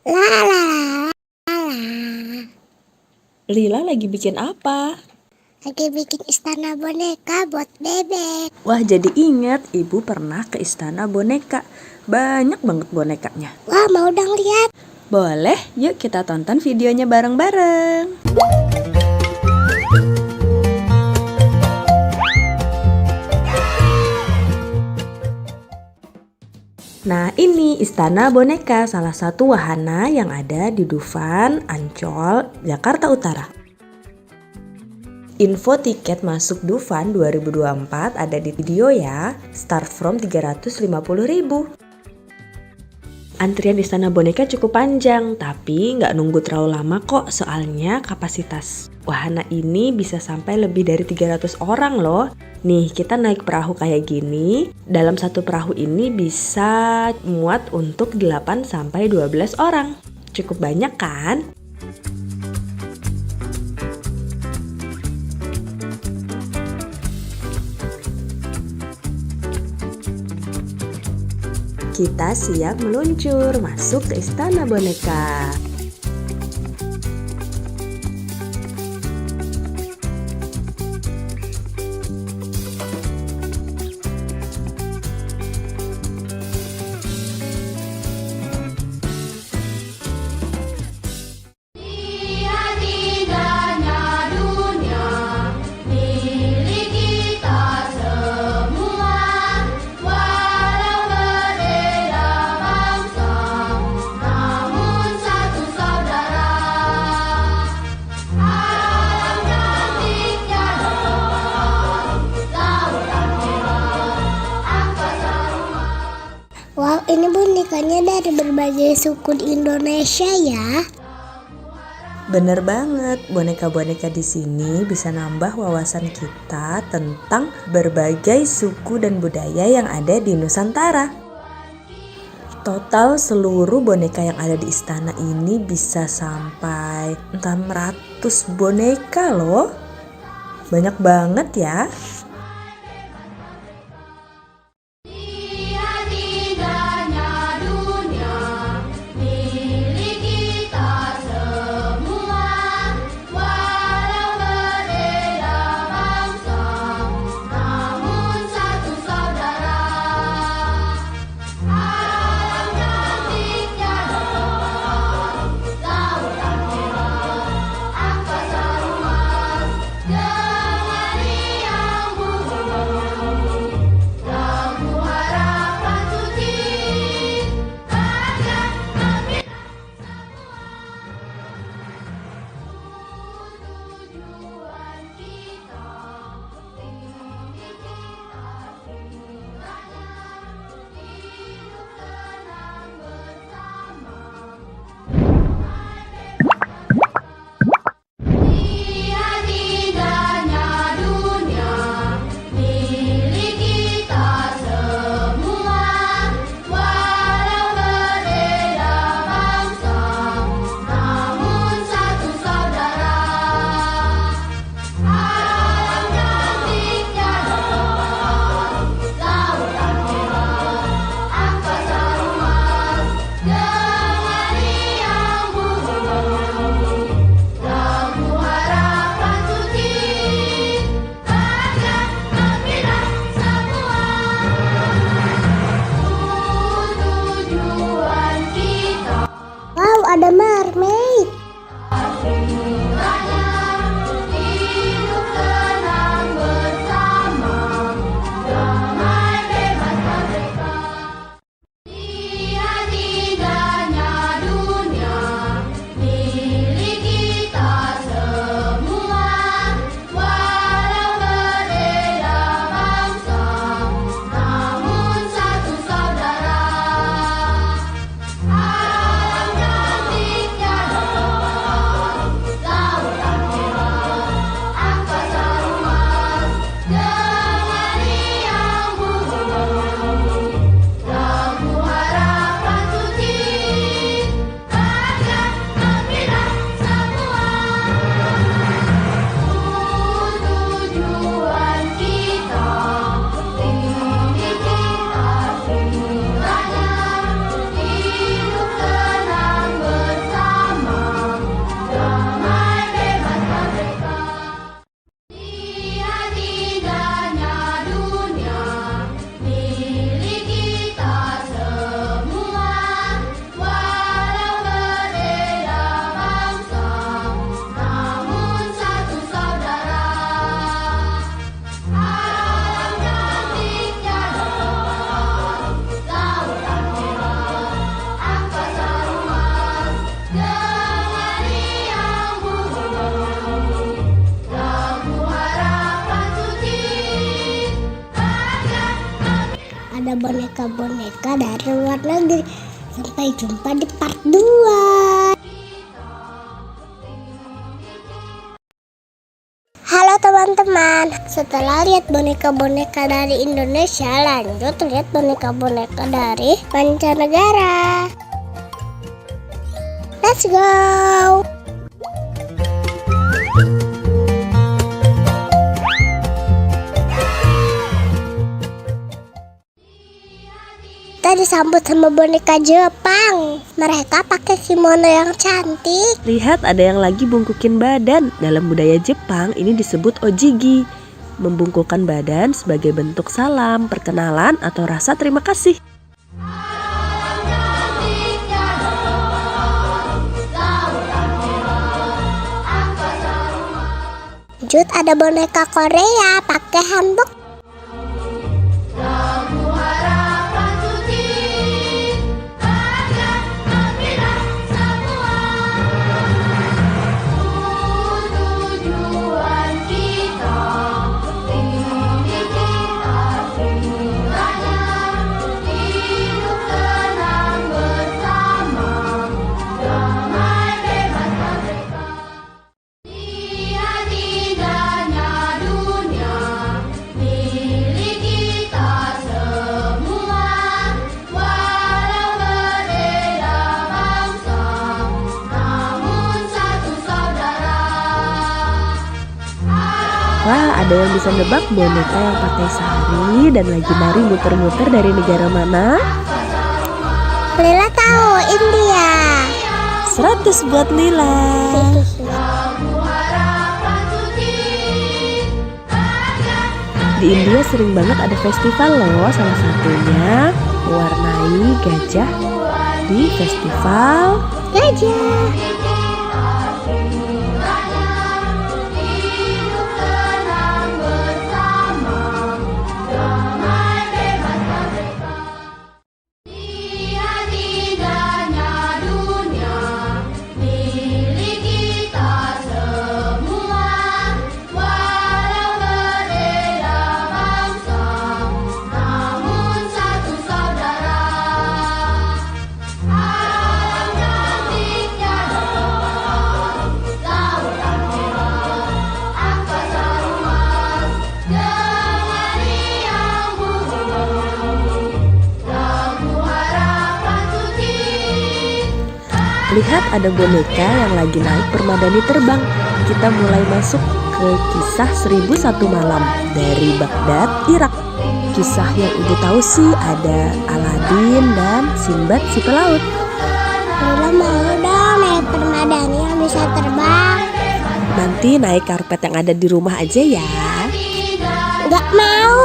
La la la la la. Lila lagi bikin apa? Lagi bikin istana boneka buat bebek. Wah, jadi ingat ibu pernah ke istana boneka. Banyak banget bonekanya. Wah, mau dong lihat. Boleh, yuk kita tonton videonya bareng-bareng. Nah, ini istana boneka, salah satu wahana yang ada di Dufan, Ancol, Jakarta Utara. Info tiket masuk Dufan 2024 ada di video ya, start from 350.000. Antrian istana boneka cukup panjang, tapi nggak nunggu terlalu lama kok, soalnya kapasitas wahana ini bisa sampai lebih dari 300 orang loh. Nih, kita naik perahu kayak gini, dalam satu perahu ini bisa muat untuk 8-12 orang. Cukup banyak kan? Kita siap meluncur masuk ke istana boneka. Wow, ini bonekanya dari berbagai suku di Indonesia ya. Bener banget, boneka-boneka di sini bisa nambah wawasan kita tentang berbagai suku dan budaya yang ada di Nusantara. Total seluruh boneka yang ada di istana ini bisa sampai 600 boneka loh. Banyak banget ya. Wow, ada mermaid. boneka-boneka dari luar negeri. Sampai jumpa di part 2. Halo teman-teman, setelah lihat boneka-boneka dari Indonesia, lanjut lihat boneka-boneka dari mancanegara. Let's go! Kita disambut sama boneka Jepang. Mereka pakai kimono yang cantik. Lihat, ada yang lagi bungkukin badan. Dalam budaya Jepang ini disebut ojigi. Membungkukkan badan sebagai bentuk salam, perkenalan, atau rasa terima kasih. Lanjut ada boneka Korea pakai hanbok. Wah, ada yang bisa nebak boneka yang pakai sari dan lagi nari muter-muter dari negara mana? Lila tahu, India. 100 buat Lila. Di India sering banget ada festival loh, salah satunya mewarnai gajah di festival Gajah. Lihat, ada boneka yang lagi naik permadani terbang. Kita mulai masuk ke kisah 1001 malam dari Baghdad, Irak. Kisah yang ibu tahu sih ada Aladin dan Sinbad si pelaut. Lila mau dong naik permadani yang bisa terbang. Nanti naik karpet yang ada di rumah aja ya. Gak mau.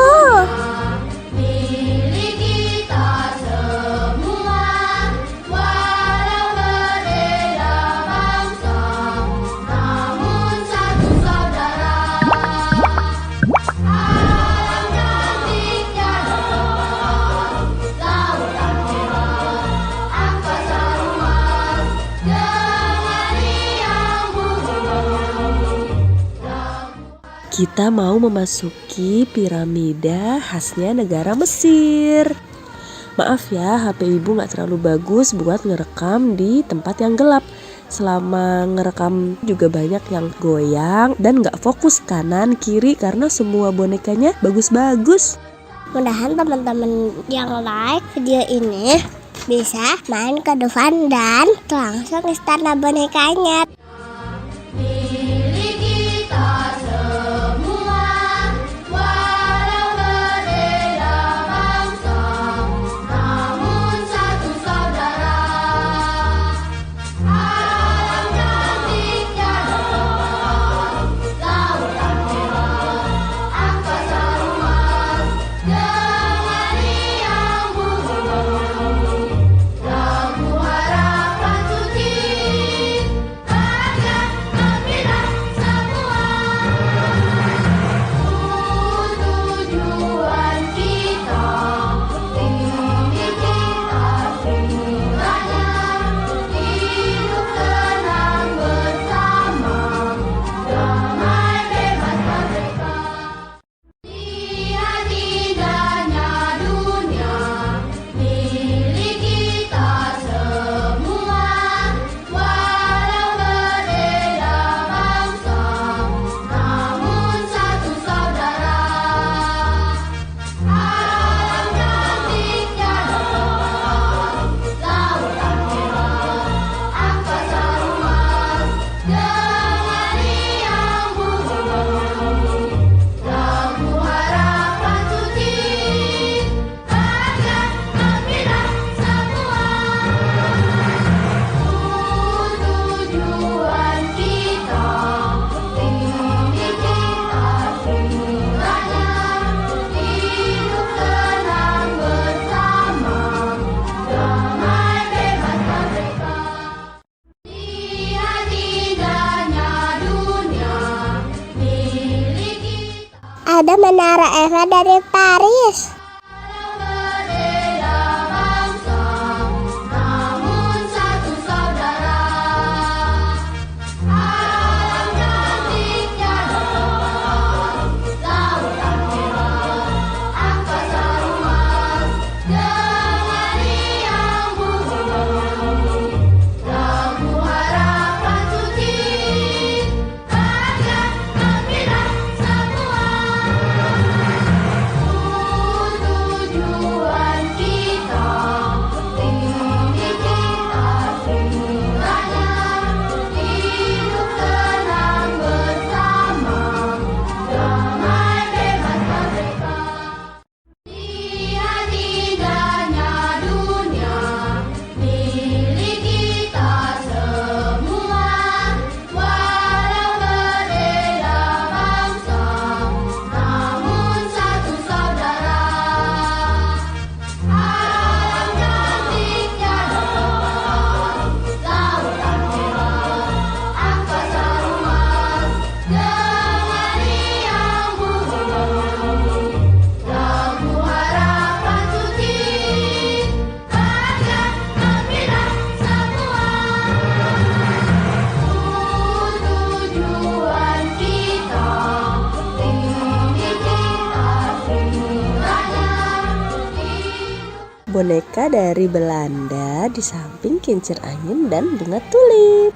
Kita mau memasuki piramida khasnya negara Mesir. Maaf ya, HP ibu gak terlalu bagus buat ngerekam di tempat yang gelap. Selama ngerekam juga banyak yang goyang dan gak fokus kanan kiri karena semua bonekanya bagus-bagus. Mudahan teman-teman yang like video ini bisa main ke Dufan dan langsung istana bonekanya. ada menara Eiffel dari Paris. Boneka dari Belanda di samping kincir angin dan bunga tulip.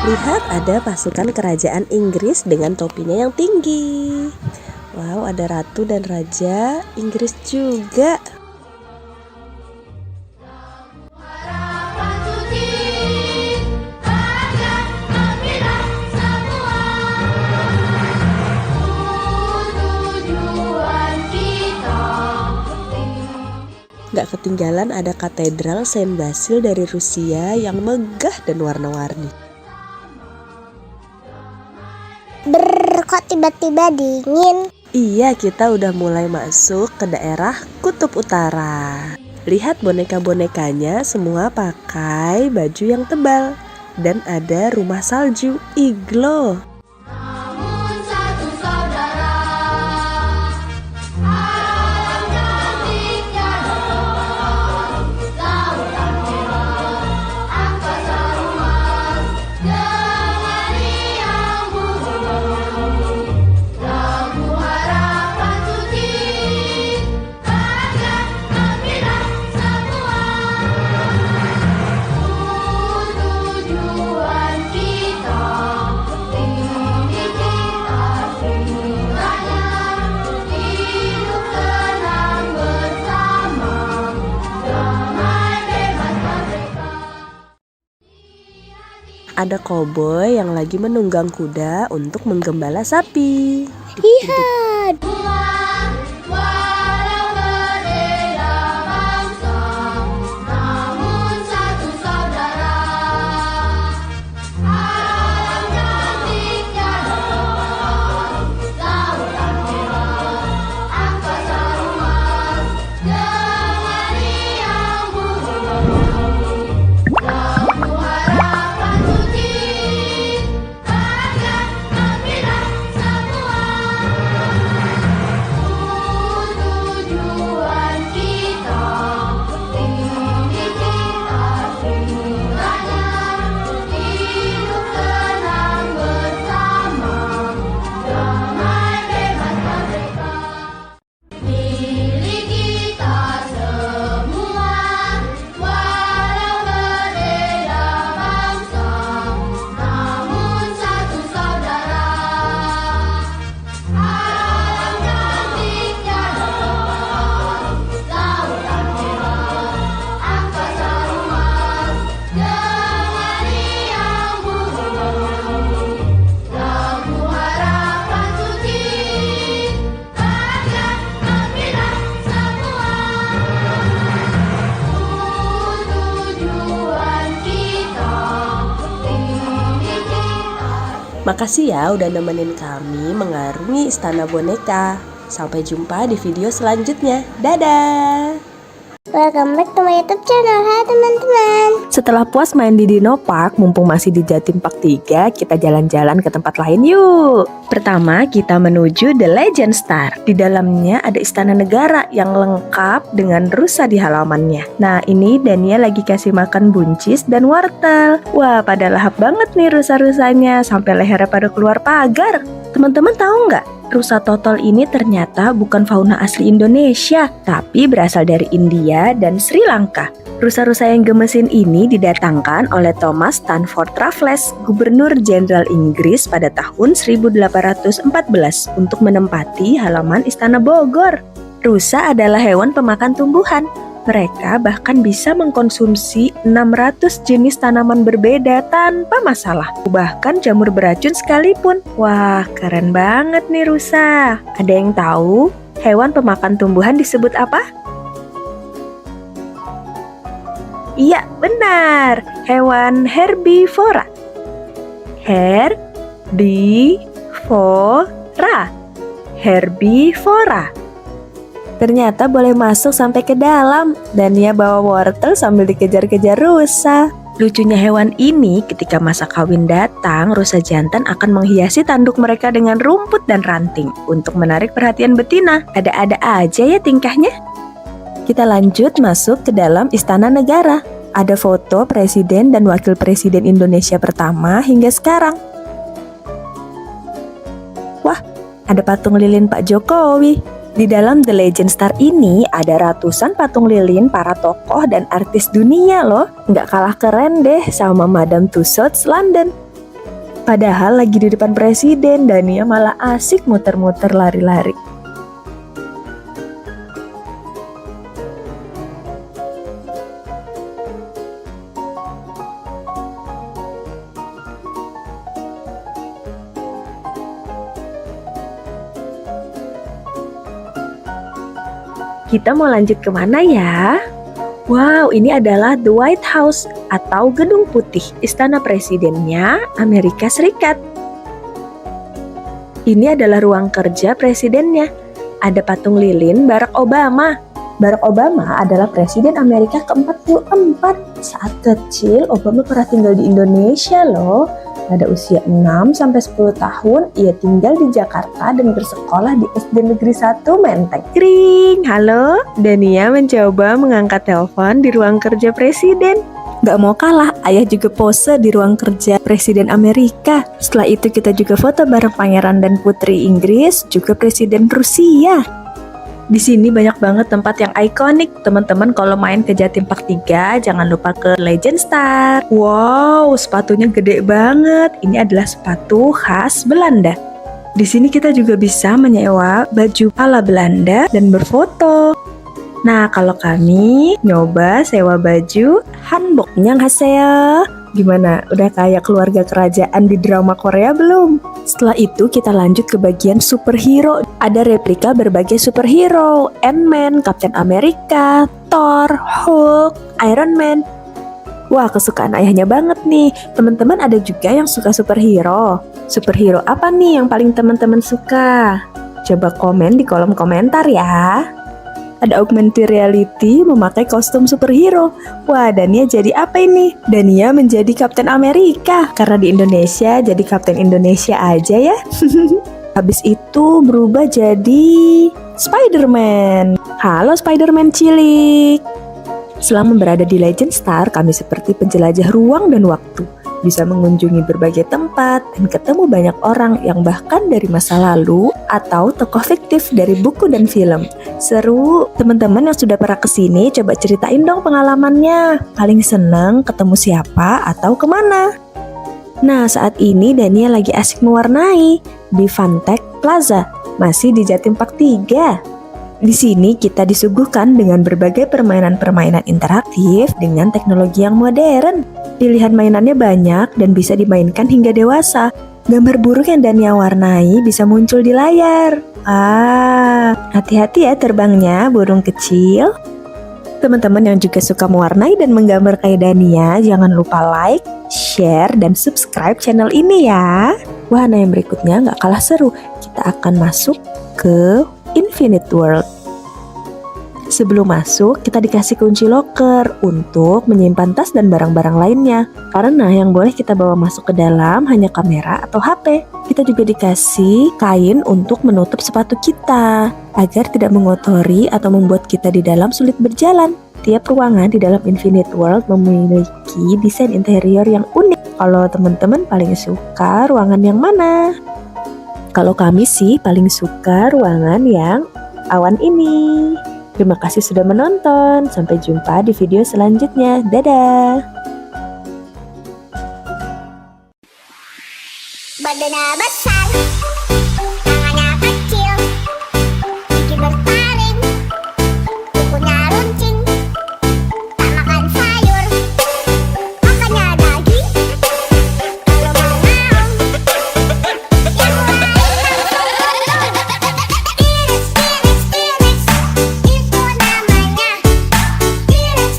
Lihat, ada pasukan kerajaan Inggris dengan topinya yang tinggi. Wow, ada ratu dan raja Inggris juga. Gak ketinggalan ada katedral Saint Basil dari Rusia yang megah dan warna-warni. Kok tiba-tiba dingin? Iya, kita udah mulai masuk ke daerah Kutub Utara. Lihat boneka-bonekanya semua pakai baju yang tebal. Dan ada rumah salju, iglo. Ada koboi yang lagi menunggang kuda untuk menggembala sapi. Lihat. Makasih ya udah nemenin kami mengarungi Istana Boneka. Sampai jumpa di video selanjutnya. Dadah! Welcome back to my YouTube channel. Hai teman-teman. Setelah puas main di Dino Park, mumpung masih di Jatim Park 3, kita jalan-jalan ke tempat lain yuk. Pertama, kita menuju The Legend Star. Di dalamnya ada istana negara yang lengkap dengan rusa di halamannya. Nah, ini Dania lagi kasih makan buncis dan wortel. Wah, pada lahap banget nih rusa-rusanya, sampai lehernya pada keluar pagar. Teman-teman tahu nggak? Rusa totol ini ternyata bukan fauna asli Indonesia, tapi berasal dari India dan Sri Lanka. Rusa-rusa yang gemesin ini didatangkan oleh Thomas Stanford Raffles, Gubernur Jenderal Inggris pada tahun 1814 untuk menempati halaman Istana Bogor. Rusa adalah hewan pemakan tumbuhan. Mereka bahkan bisa mengkonsumsi 600 jenis tanaman berbeda tanpa masalah. Bahkan jamur beracun sekalipun. Wah, keren banget nih rusa. Ada yang tahu hewan pemakan tumbuhan disebut apa? Iya, benar. Hewan herbivora. Herbivora. Ternyata boleh masuk sampai ke dalam, dan dia bawa wortel sambil dikejar-kejar rusa. Lucunya hewan ini, ketika masa kawin datang, rusa jantan akan menghiasi tanduk mereka dengan rumput dan ranting untuk menarik perhatian betina. Ada-ada aja ya tingkahnya. Kita lanjut masuk ke dalam Istana Negara. Ada foto Presiden dan Wakil Presiden Indonesia pertama hingga sekarang. Wah, ada patung lilin Pak Jokowi. Di dalam The Legend Star ini ada ratusan patung lilin para tokoh dan artis dunia loh. Nggak kalah keren deh sama Madame Tussauds London. Padahal lagi di depan presiden, Dania malah asik muter-muter lari-lari. Kita mau lanjut kemana ya? Wow, ini adalah The White House atau Gedung Putih, istana presidennya Amerika Serikat. Ini adalah ruang kerja presidennya. Ada patung lilin Barack Obama. Barack Obama adalah presiden Amerika ke-44. Saat kecil, Obama pernah tinggal di Indonesia loh. Pada usia 6-10 tahun, ia tinggal di Jakarta dan bersekolah di SD Negeri 1 Menteng. Kring, halo. Dania mencoba mengangkat telepon di ruang kerja presiden. Gak mau kalah, ayah juga pose di ruang kerja presiden Amerika. Setelah itu kita juga foto bareng pangeran dan putri Inggris, juga presiden Rusia. Di sini banyak banget tempat yang ikonik. Teman-teman kalau main ke Jatim Park 3, jangan lupa ke Legend Star. Wow, sepatunya gede banget. Ini adalah sepatu khas Belanda. Di sini kita juga bisa menyewa baju ala Belanda dan berfoto. Nah, kalau kami nyoba sewa baju hanbok. Annyeonghaseyo. Gimana? Udah kayak keluarga kerajaan di drama Korea belum? Setelah itu kita lanjut ke bagian superhero. Ada replika berbagai superhero, Ant-Man, Captain America, Thor, Hulk, Iron Man. Wah, kesukaan ayahnya banget nih. Teman-teman ada juga yang suka superhero. Superhero apa nih yang paling teman-teman suka? Coba komen di kolom komentar ya. Ada augmented reality memakai kostum superhero. Wah, Dania jadi apa ini? Dania menjadi Kapten Amerika. Karena di Indonesia, jadi Kapten Indonesia aja ya. Habis itu berubah jadi Spider-Man. Halo Spider-Man cilik. Selama berada di Legend Star, kami seperti penjelajah ruang dan waktu. Bisa mengunjungi berbagai tempat dan ketemu banyak orang yang bahkan dari masa lalu atau tokoh fiktif dari buku dan film. Seru, teman-teman yang sudah pernah kesini coba ceritain dong pengalamannya. Paling seneng ketemu siapa atau kemana? Nah, saat ini Dania lagi asik mewarnai di Fantech Plaza, masih di Jatim Park 3. Di sini kita disuguhkan dengan berbagai permainan-permainan interaktif dengan teknologi yang modern. Pilihan mainannya banyak dan bisa dimainkan hingga dewasa. Gambar burung yang Dania warnai bisa muncul di layar. Hati-hati ya terbangnya burung kecil. Teman-teman yang juga suka mewarnai dan menggambar kayak Dania, jangan lupa like, share, dan subscribe channel ini ya. Wahana yang berikutnya nggak kalah seru. Kita akan masuk ke Infinite World. Sebelum masuk, kita dikasih kunci loker untuk menyimpan tas dan barang-barang lainnya. Karena yang boleh kita bawa masuk ke dalam hanya kamera atau HP. Kita juga dikasih kain untuk menutup sepatu kita, agar tidak mengotori atau membuat kita di dalam sulit berjalan. Tiap ruangan di dalam Infinite World memiliki desain interior yang unik. Kalau teman-teman paling suka ruangan yang mana? Kalau kami sih paling suka ruangan yang awan ini. Terima kasih sudah menonton. Sampai jumpa di video selanjutnya. Dadah! Badannya besar, tangannya kecil, gigi bertaring, kukunya runcing, tak makan sayur, makannya daging, kalau mau ngaung, yang lain langsung T-Rex, itu namanya. T-Rex,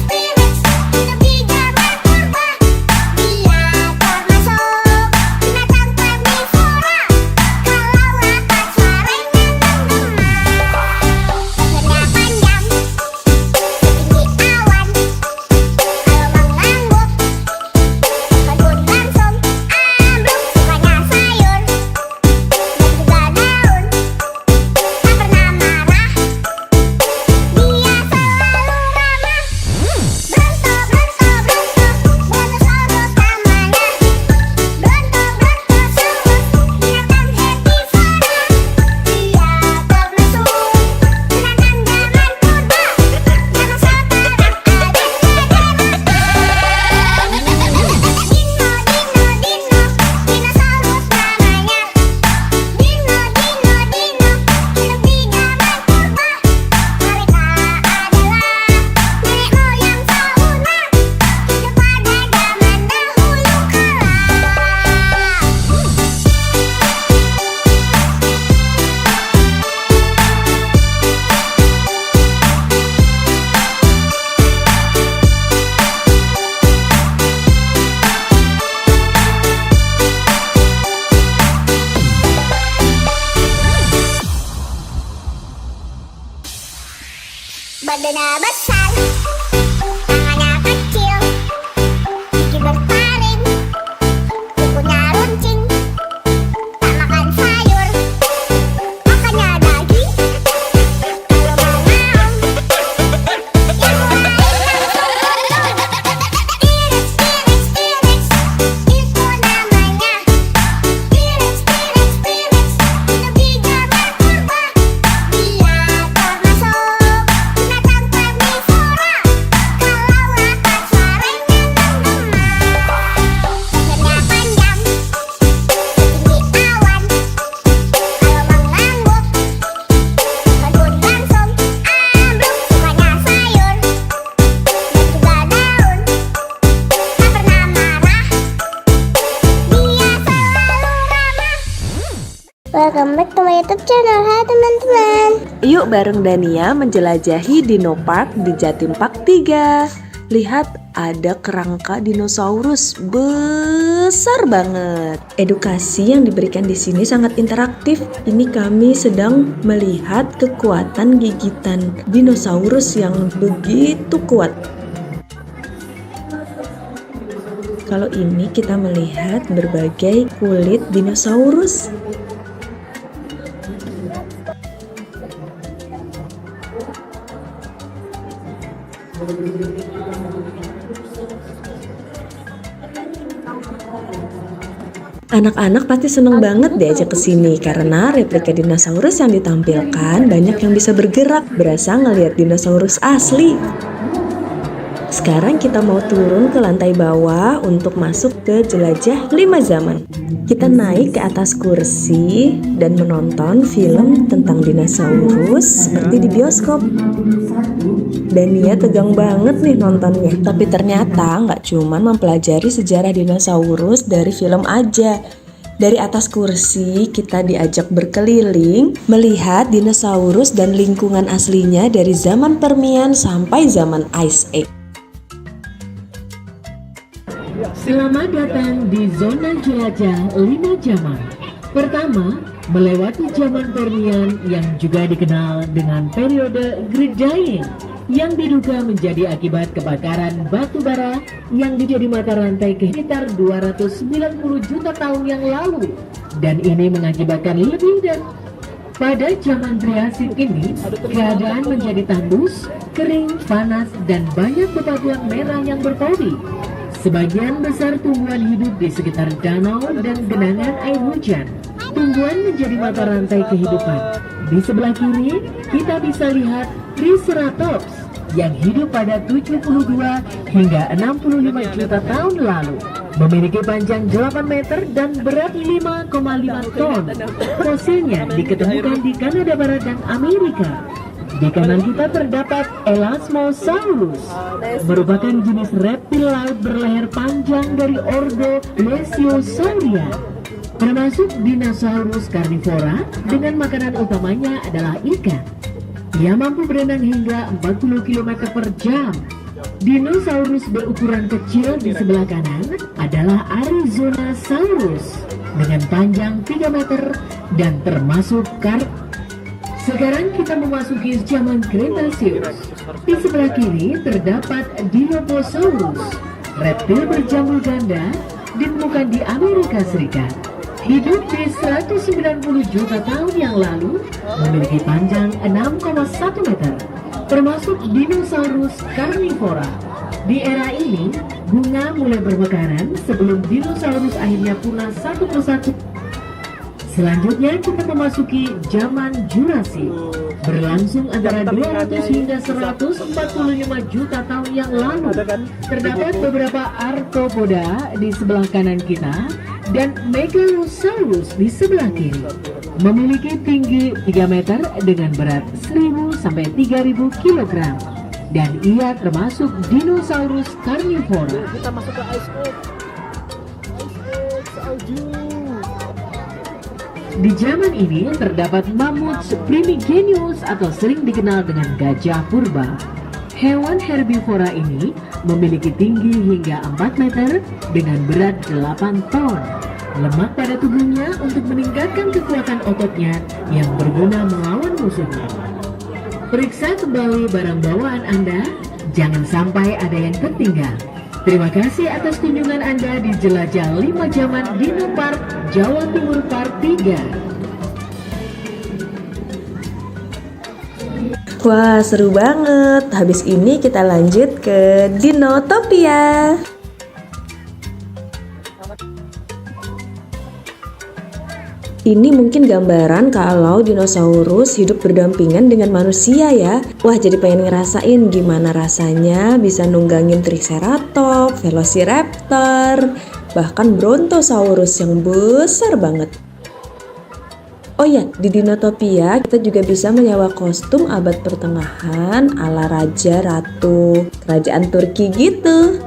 hidup di zaman purba, dia termasuk binatang karnivora. Kalau lapak suaranya menggema, lehernya panjang setinggi awan. Kalau mengangguk kebun langsung ambruk. Sukanya sayur dan juga daun, tak pernah marah, dia selalu ramah. Bronto, Brontosaurus namanya. Brontosaurus, binatang herbivora. Dia termasuk binatang zaman purba. Dinosaurus ada Dinosaurus namanya. Dino, hidup di zaman purba. Mereka adalah nenek moyang fauna, hidup pada zaman dahulu kala. Badannya besar, tangannya kecil, gigi bertaring, kukunya runcing, tak makan sayur, makannya daging, kalau mau ngaung, yang lain langsung T-Rex, itu namanya. T-Rex, hidup di zaman purba, dia termasuk binatang karnivora. Kalau lapak suaranya menggema, lehernya panjang setinggi awan. Kalau mengangguk kebun langsung ambruk. Sukanya sayur dan juga daun, tak pernah marah, dia selalu ramah. Welcome back to my YouTube channel. Hai teman-teman. Yuk bareng Dania menjelajahi Dino Park di Jatim Park 3. Lihat, ada kerangka dinosaurus besar banget. Edukasi yang diberikan di sini sangat interaktif. Ini kami sedang melihat kekuatan gigitan dinosaurus yang begitu kuat. Kalau ini kita melihat berbagai kulit dinosaurus. Anak-anak pasti seneng banget diajak ke sini karena replika dinosaurus yang ditampilkan banyak yang bisa bergerak, berasa ngelihat dinosaurus asli. Sekarang kita mau turun ke lantai bawah untuk masuk ke jelajah 5 zaman. Kita naik ke atas kursi dan menonton film tentang dinosaurus seperti di bioskop. Dania tegang banget nih nontonnya. Tapi ternyata nggak cuman mempelajari sejarah dinosaurus dari film aja. Dari atas kursi kita diajak berkeliling melihat dinosaurus dan lingkungan aslinya dari zaman Permian sampai zaman Ice Age. Selamat datang di zona jelajah 5 zaman. Pertama, melewati zaman Permian yang juga dikenal dengan periode Great Dying, yang diduga menjadi akibat kebakaran batu bara yang menjadi mata rantai ke sekitar 290 juta tahun yang lalu, dan ini mengakibatkan lebih dari. Pada zaman Triasik ini, keadaan menjadi tandus, kering, panas, dan banyak bebatuan merah yang berpori. Sebagian besar tumbuhan hidup di sekitar danau dan genangan air hujan. Tumbuhan menjadi mata rantai kehidupan. Di sebelah kiri, kita bisa lihat Triceratops yang hidup pada 72 hingga 65 juta tahun lalu. Memiliki panjang 8 meter dan berat 5,5 ton. Fosilnya diketemukan di Kanada Barat dan Amerika. Di kanan kita terdapat Elasmosaurus, merupakan jenis reptil laut berleher panjang dari ordo Plesiosauria, termasuk dinosaurus karnivora dengan makanan utamanya adalah ikan. Ia mampu berenang hingga 40 km per jam. Dinosaurus berukuran kecil di sebelah kanan adalah Arizonasaurus dengan panjang 3 meter dan termasuk Sekarang kita memasuki zaman Cretaceous. Di sebelah kiri terdapat Dilophosaurus, reptil berjambul ganda, ditemukan di Amerika Serikat. Hidup di 190 juta tahun yang lalu, memiliki panjang 6,1 meter, termasuk dinosaurus karnivora. Di era ini, bunga mulai bermekaran sebelum dinosaurus akhirnya punah satu persatu. Selanjutnya kita memasuki zaman Jurassic, berlangsung antara 200 hingga 145 juta tahun yang lalu. Terdapat beberapa arthropoda di sebelah kanan kita dan Megalosaurus di sebelah kiri. Memiliki tinggi 3 meter dengan berat 1000 sampai 3000 kg. Dan ia termasuk dinosaurus karnivora. Kita masuk ke Ice Age. Di zaman ini terdapat mamut primigenius atau sering dikenal dengan gajah purba. Hewan herbivora ini memiliki tinggi hingga 4 meter dengan berat 8 ton. Lemak pada tubuhnya untuk meningkatkan kekuatan ototnya yang berguna melawan musuhnya. Periksa kembali barang bawaan Anda, jangan sampai ada yang tertinggal. Terima kasih atas kunjungan Anda di Jelajah 5 Zaman Dino Park, Jawa Timur Part 3. Wah, seru banget. Habis ini kita lanjut ke Dinotopia. Ini mungkin gambaran kalau dinosaurus hidup berdampingan dengan manusia ya. Wah, jadi pengen ngerasain gimana rasanya bisa nunggangin Triceratops, Velociraptor, bahkan Brontosaurus yang besar banget. Oh ya, di Dinotopia kita juga bisa menyewa kostum abad pertengahan ala raja ratu kerajaan Turki gitu.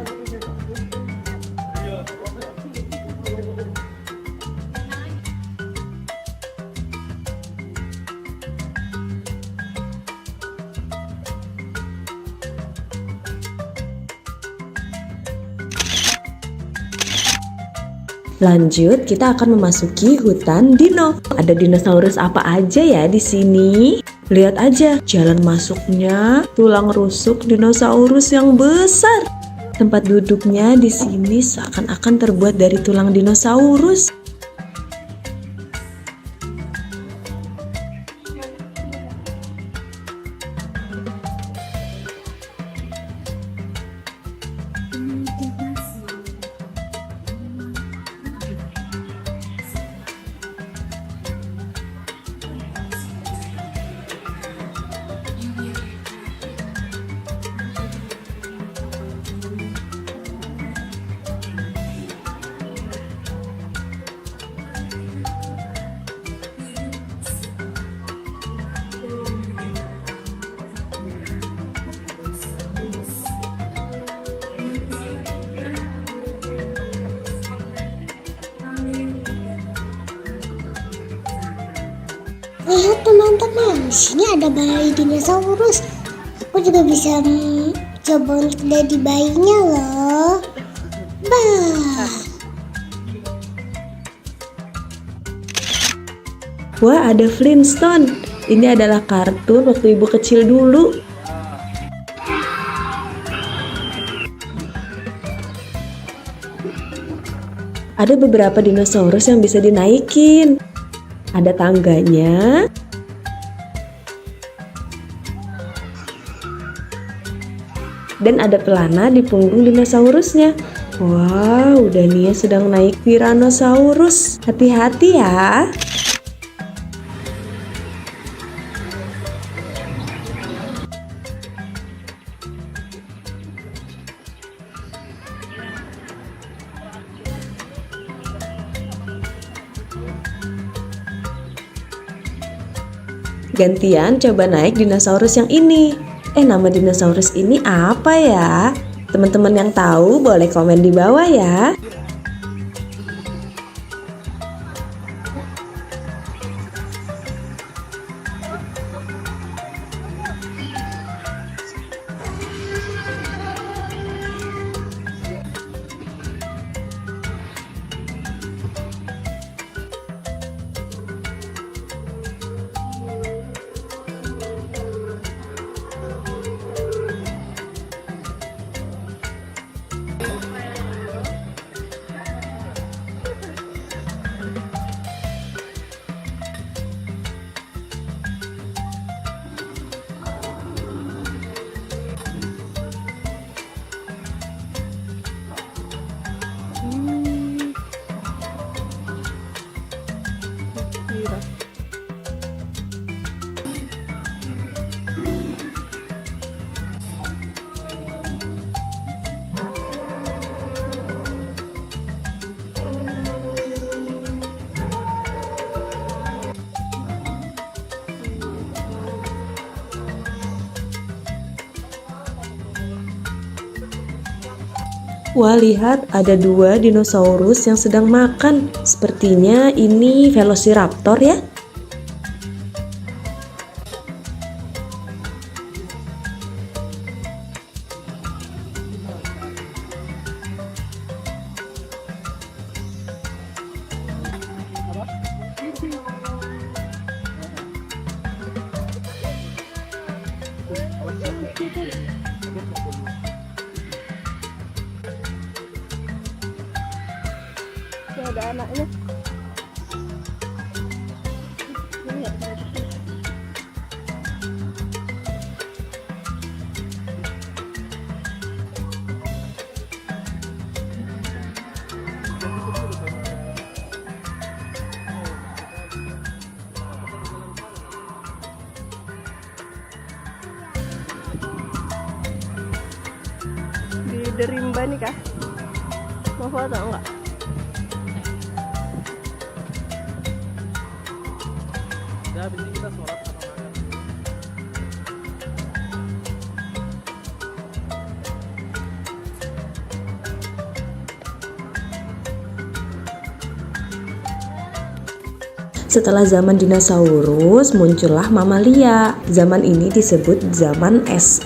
Lanjut, kita akan memasuki hutan dino. Ada dinosaurus apa aja ya di sini? Lihat aja jalan masuknya, tulang rusuk dinosaurus yang besar. Tempat duduknya di sini seakan-akan terbuat dari tulang dinosaurus. Lihat teman-teman, di sini ada bayi dinosaurus. Aku juga bisa coba untuk jadi bayinya loh. Wah, ada Flintstone. Ini adalah kartun waktu ibu kecil dulu. Ada beberapa dinosaurus yang bisa dinaikin. Ada tangganya. Dan ada pelana di punggung dinosaurusnya. Wow, Dania sedang naik Tyrannosaurus. Hati-hati ya. Gantian coba naik dinosaurus yang ini. Nama dinosaurus ini apa ya? Teman-teman yang tahu boleh komen di bawah ya. Wah, lihat ada 2 dinosaurus yang sedang makan. Sepertinya ini Velociraptor ya. Ada anaknya. Di Derimba nih kah? Mau foto enggak? Setelah zaman dinosaurus, muncullah mamalia. Zaman ini disebut zaman es.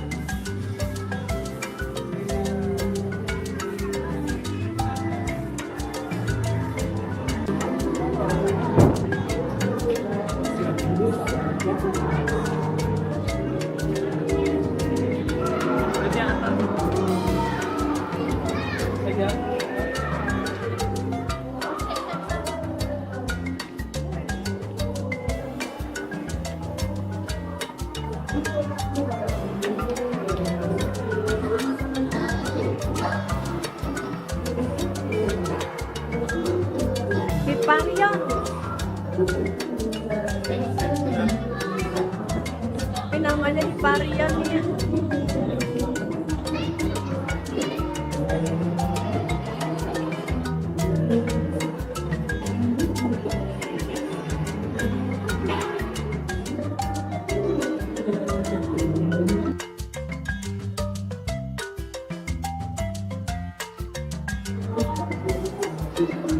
Hiparion. Ini namanya Hiparion nih.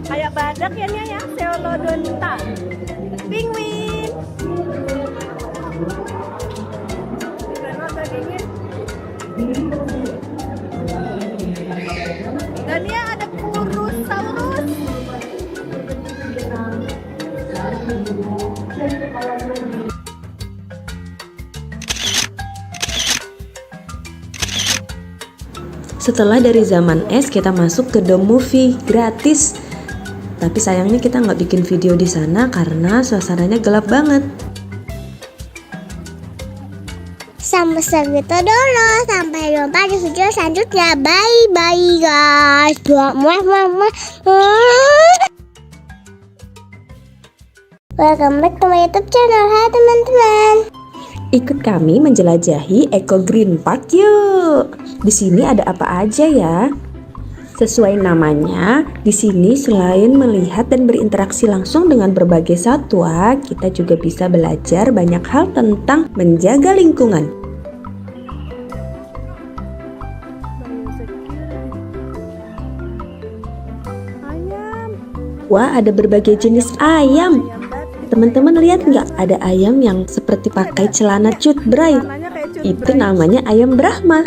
Kayak badak ya nih ya, Pseudodonta. Penguin. Karena tadinya. Dan ya ada Setelah dari zaman es, kita masuk ke Dome Movie gratis. Tapi sayangnya kita nggak bikin video di sana karena suasananya gelap banget. Sampai segitu dulu. Sampai jumpa di video selanjutnya. Bye guys. Welcome back to my YouTube channel. Hai teman-teman. Ikut kami menjelajahi Eco Green Park yuk. Di sini ada apa aja ya? Sesuai namanya, di sini selain melihat dan berinteraksi langsung dengan berbagai satwa, kita juga bisa belajar banyak hal tentang menjaga lingkungan. Wah, ada berbagai jenis ayam. Teman-teman lihat nggak, ada ayam yang seperti pakai celana cut bray. Itu namanya ayam Brahma.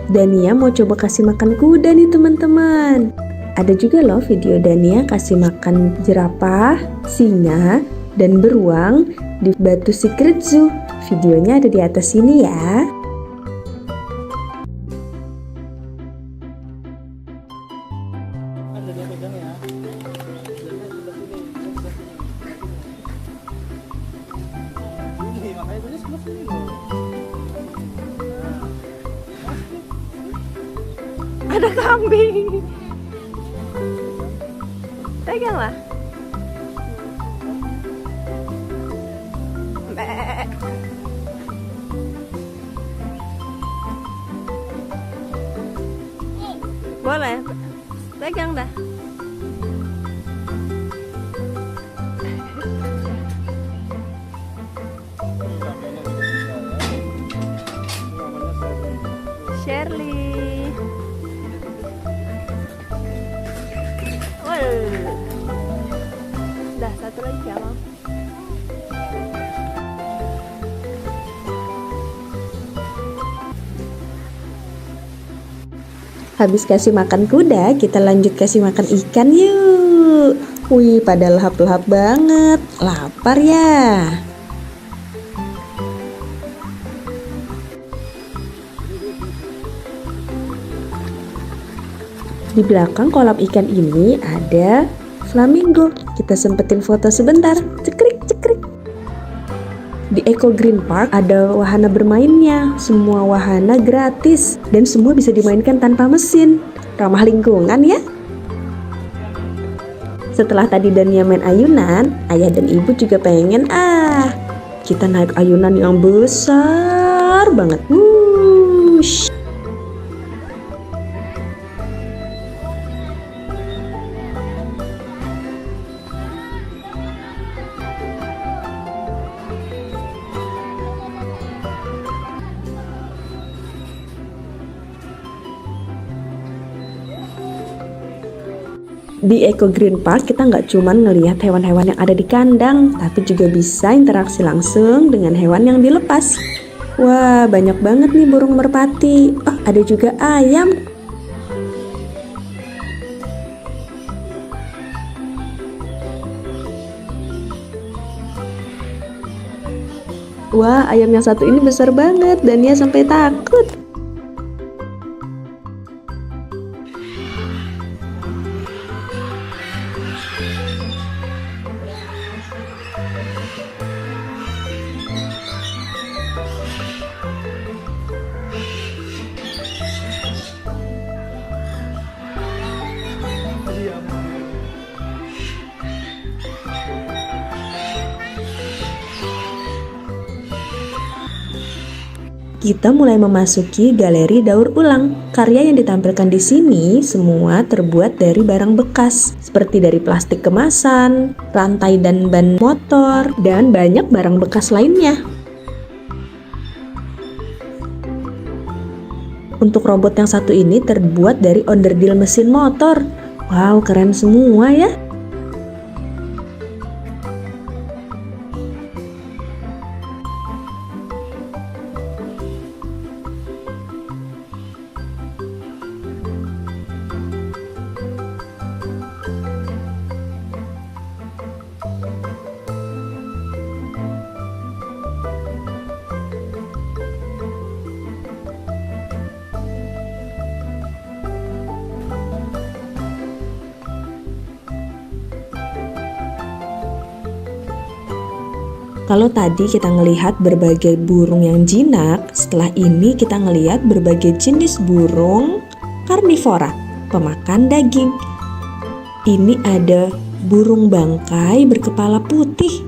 Dania mau coba kasih makan kuda nih teman-teman. Ada juga loh video Dania kasih makan jerapah, singa, dan beruang di Batu Secret Zoo. Videonya ada di atas sini ya. Ada kambing. Peganglah. Boleh. Pegang dah. Shirley. Dah, satu lagi ya, Bang. Habis kasih makan kuda, kita lanjut kasih makan ikan yuk. Wih, pada lahap-lahap banget. Lapar ya. Di belakang kolam ikan ini ada flamingo. Kita sempetin foto sebentar. Cekrik, cekrik. Di Eco Green Park ada wahana bermainnya. Semua wahana gratis dan semua bisa dimainkan tanpa mesin. Ramah lingkungan ya. Setelah tadi Dania main ayunan, ayah dan ibu juga pengen kita naik ayunan yang besar banget. Wush. Di Eco Green Park kita nggak cuma ngelihat hewan-hewan yang ada di kandang, tapi juga bisa interaksi langsung dengan hewan yang dilepas. Wah, banyak banget nih burung merpati. Oh, ada juga ayam. Wah, ayam yang satu ini besar banget dan dia sampai takut. Kita mulai memasuki galeri daur ulang. Karya yang ditampilkan di sini semua terbuat dari barang bekas, seperti dari plastik kemasan, rantai dan ban motor, dan banyak barang bekas lainnya. Untuk robot yang satu ini terbuat dari onderdil mesin motor. Wow, keren semua ya. Kalau tadi kita ngelihat berbagai burung yang jinak, setelah ini kita ngelihat berbagai jenis burung karnivora, pemakan daging. Ini ada burung bangkai berkepala putih.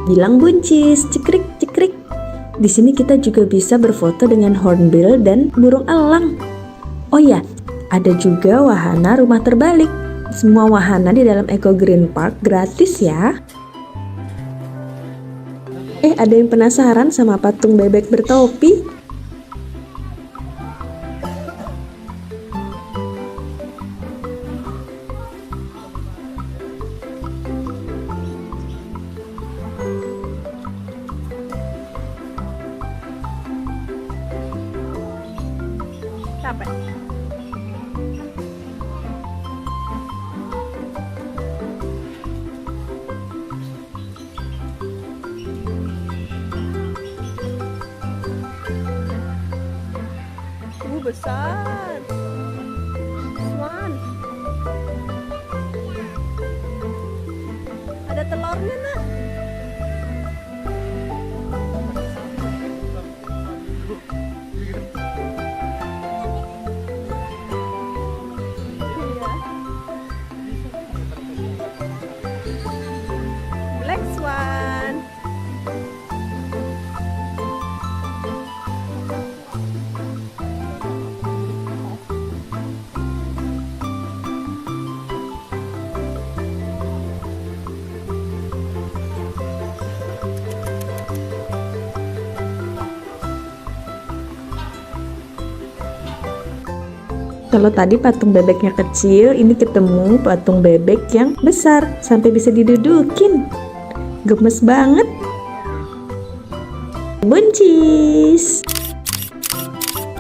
Bilang buncis, cekrik cekrik. Di sini kita juga bisa berfoto dengan hornbill dan burung elang. Oh ya, ada juga wahana rumah terbalik. Semua wahana di dalam Eco Green Park gratis ya. Ada yang penasaran sama patung bebek bertopi? Besar. Swan. Ada telurnya, Nak. Black swan. Kalau tadi patung bebeknya kecil, ini ketemu patung bebek yang besar, sampai bisa didudukin. Gemes banget. Buncis.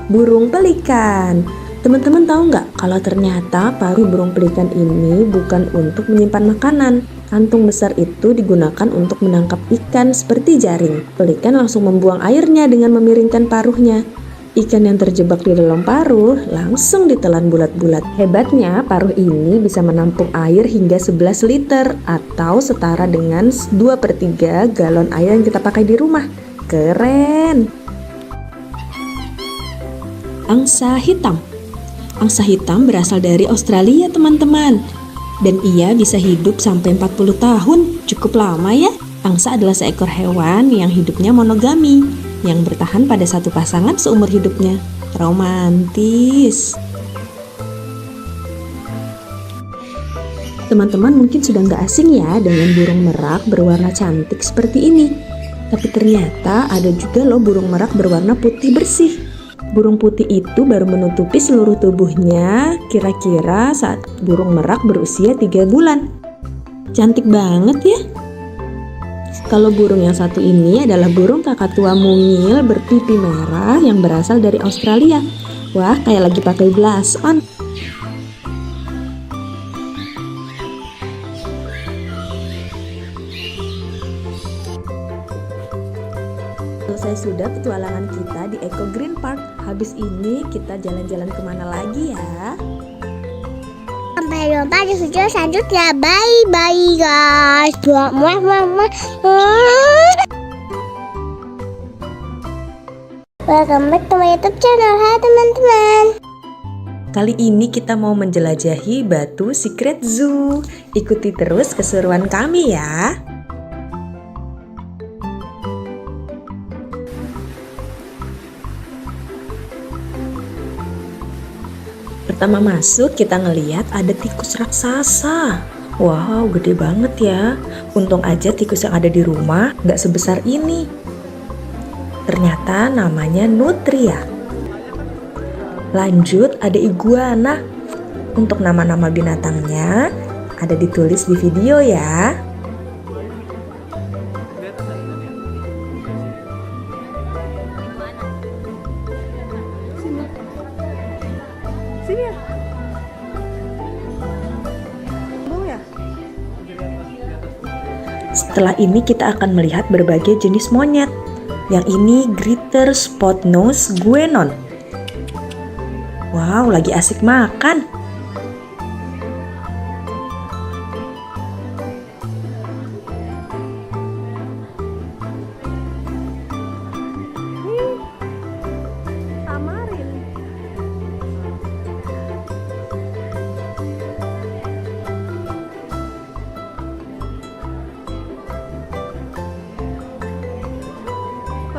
Burung pelikan. Teman-teman tahu nggak kalau ternyata paruh burung pelikan ini bukan untuk menyimpan makanan. Kantung besar itu digunakan untuk menangkap ikan seperti jaring. Pelikan langsung membuang airnya dengan memiringkan paruhnya. Ikan yang terjebak di dalam paruh langsung ditelan bulat-bulat. Hebatnya, paruh ini bisa menampung air hingga 11 liter atau setara dengan 2/3 galon air yang kita pakai di rumah. Keren! Angsa hitam. Angsa hitam berasal dari Australia, teman-teman. Dan ia bisa hidup sampai 40 tahun. Cukup lama ya. Angsa adalah seekor hewan yang hidupnya monogami, yang bertahan pada satu pasangan seumur hidupnya. Romantis. Teman-teman mungkin sudah nggak asing ya dengan burung merak berwarna cantik seperti ini. Tapi ternyata ada juga loh burung merak berwarna putih bersih. Burung putih itu baru menutupi seluruh tubuhnya kira-kira saat burung merak berusia 3 bulan. Cantik banget ya. Kalau burung yang satu ini adalah burung kakatua mungil berpipi merah yang berasal dari Australia. Wah, kayak lagi pakai blush on. Selesai sudah petualangan kita di Eco Green Park. Habis ini kita jalan-jalan kemana lagi ya? Sampai jumpa di video selanjutnya. Bye bye guys. Welcome back to my YouTube channel. Hai teman-teman. Kali ini kita mau menjelajahi Batu Secret Zoo. Ikuti terus keseruan kami ya. Pertama masuk kita ngeliat ada tikus raksasa. Wow, gede banget ya. Untung aja tikus yang ada di rumah nggak sebesar ini. Ternyata namanya nutria. Lanjut ada iguana. Untuk nama-nama binatangnya ada ditulis di video ya. Setelah ini kita akan melihat berbagai jenis monyet. Yang ini Greater Spot Nose Guenon. Wow, lagi asik makan.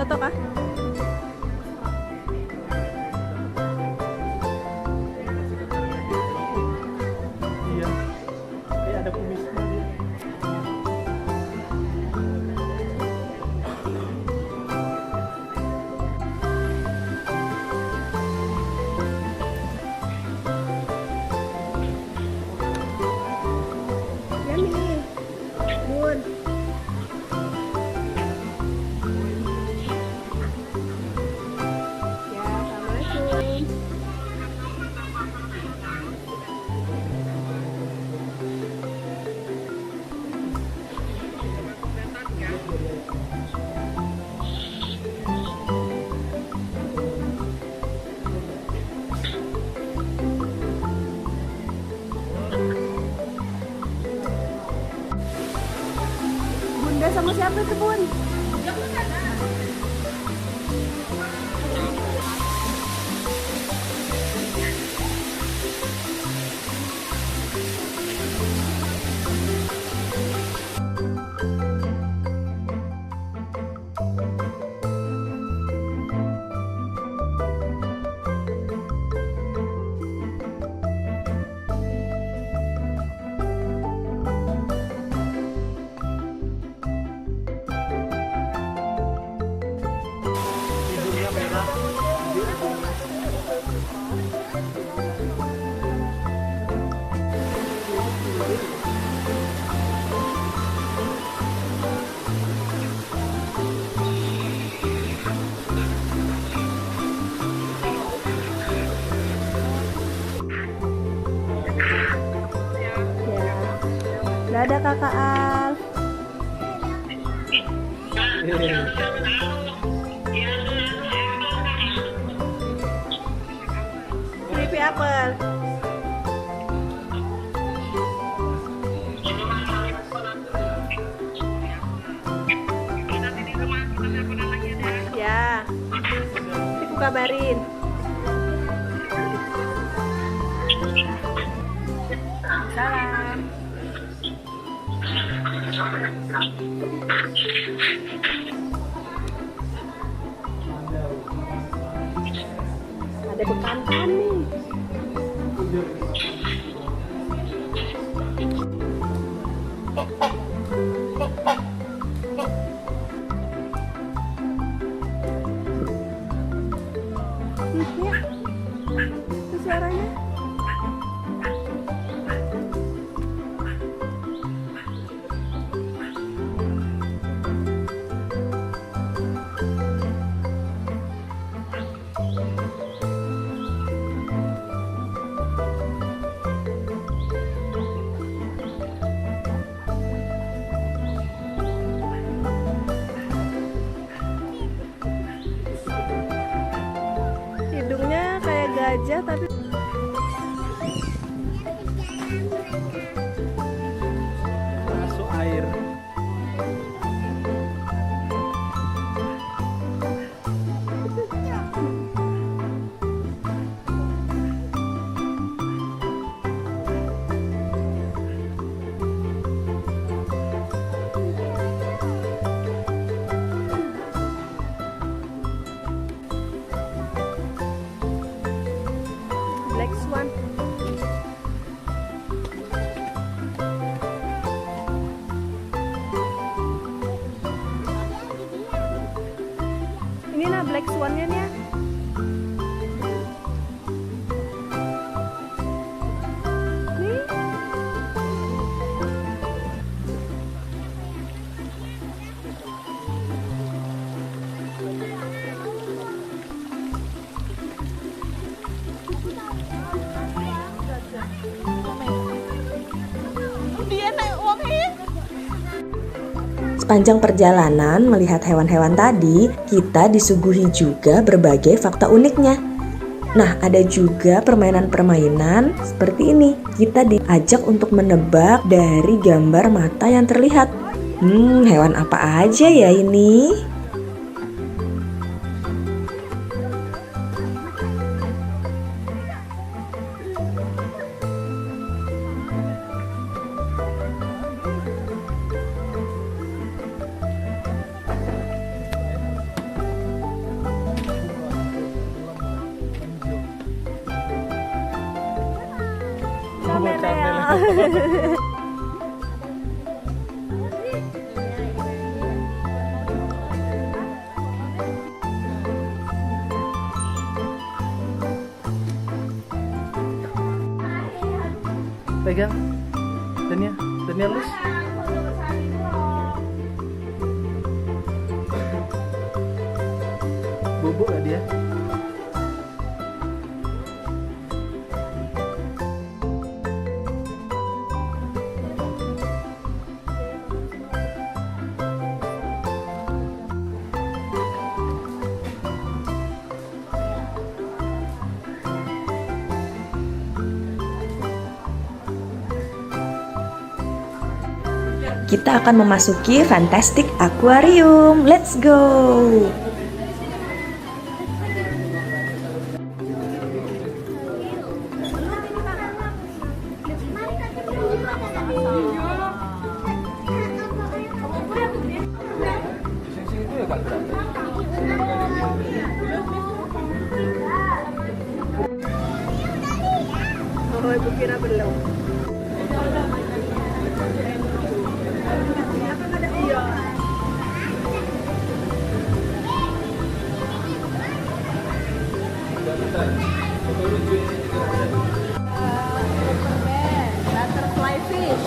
Foto kah? Iya, kayak ada kumisnya dia. Bunda sama siapa itu, Bun? Dadah Kakak Al. Creepy apple. Ya. Nanti aku kabarin. Salam. Ada bekantan nih. Ya, itu suaranya. Hidungnya kayak gajah tapi this one. Ini nah black swan-nya nih. Nih. Sepanjang perjalanan melihat hewan-hewan tadi, kita disuguhi juga berbagai fakta uniknya. Nah, ada juga permainan-permainan seperti ini. Kita diajak untuk menebak dari gambar mata yang terlihat. Hewan apa aja ya ini? Pegang. Dania lus. Bubuk gak dia? Kita akan memasuki Fantastic Aquarium. Let's go! Oh, ibu kira belum. Butterfly fish.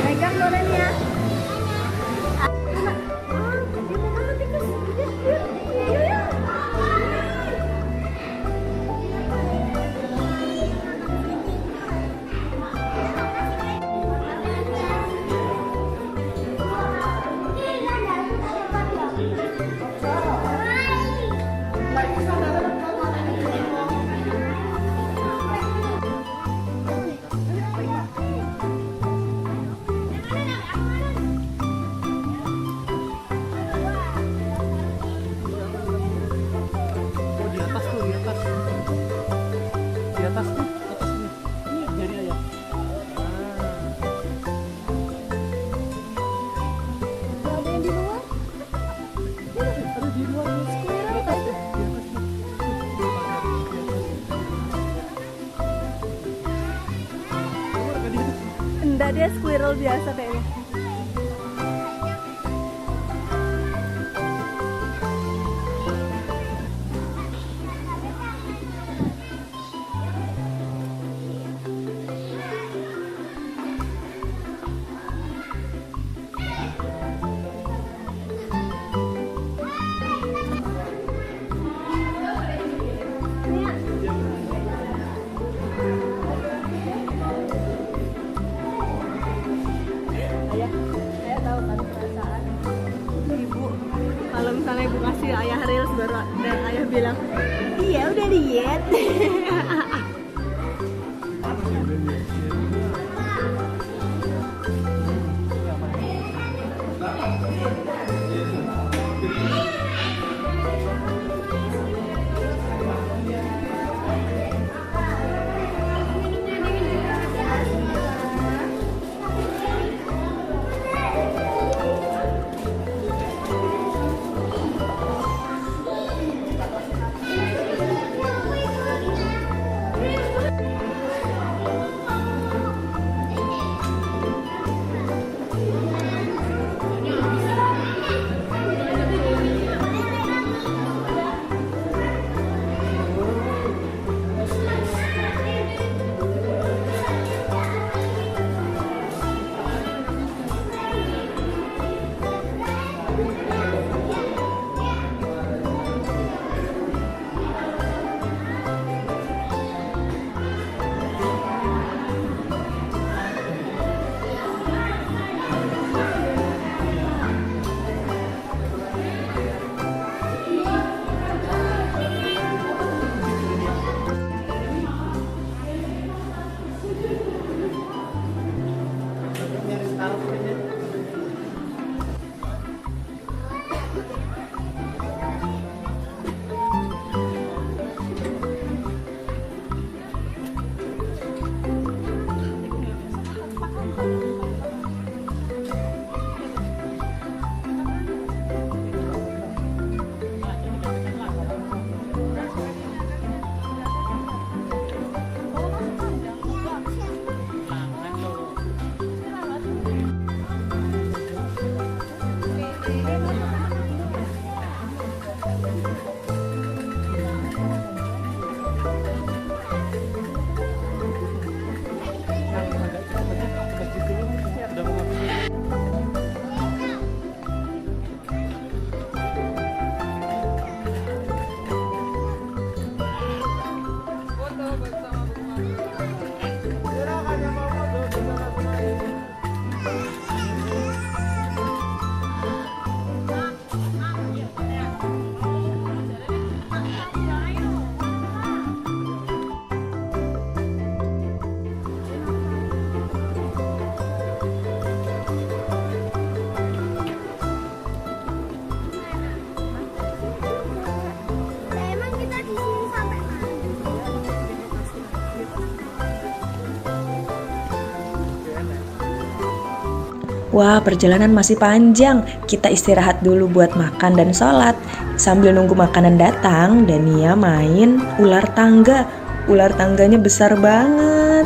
Pegang Doren ya. Enggak, dia squirrel biasa kayaknya. Ayah tahu kan perasaan ibu kalau misalnya ibu kasih ayah reels baru dan ayah bilang iya udah diet. Emang kita di sini sampai mana? Wah, perjalanan masih panjang. Kita istirahat dulu buat makan dan sholat. Sambil nunggu makanan datang, Dania main ular tangga. Ular tangganya besar banget.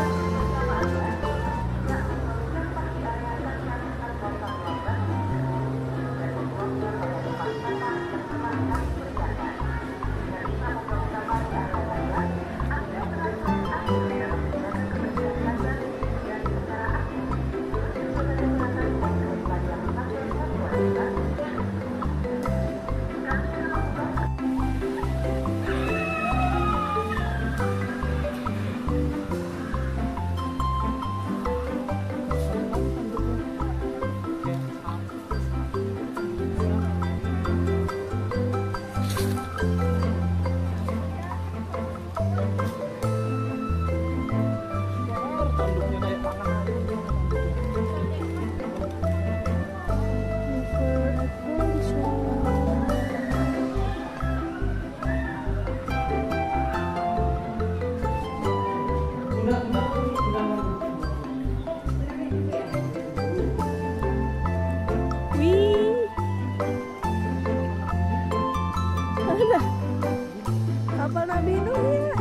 Kapal Nabi Nuh ya.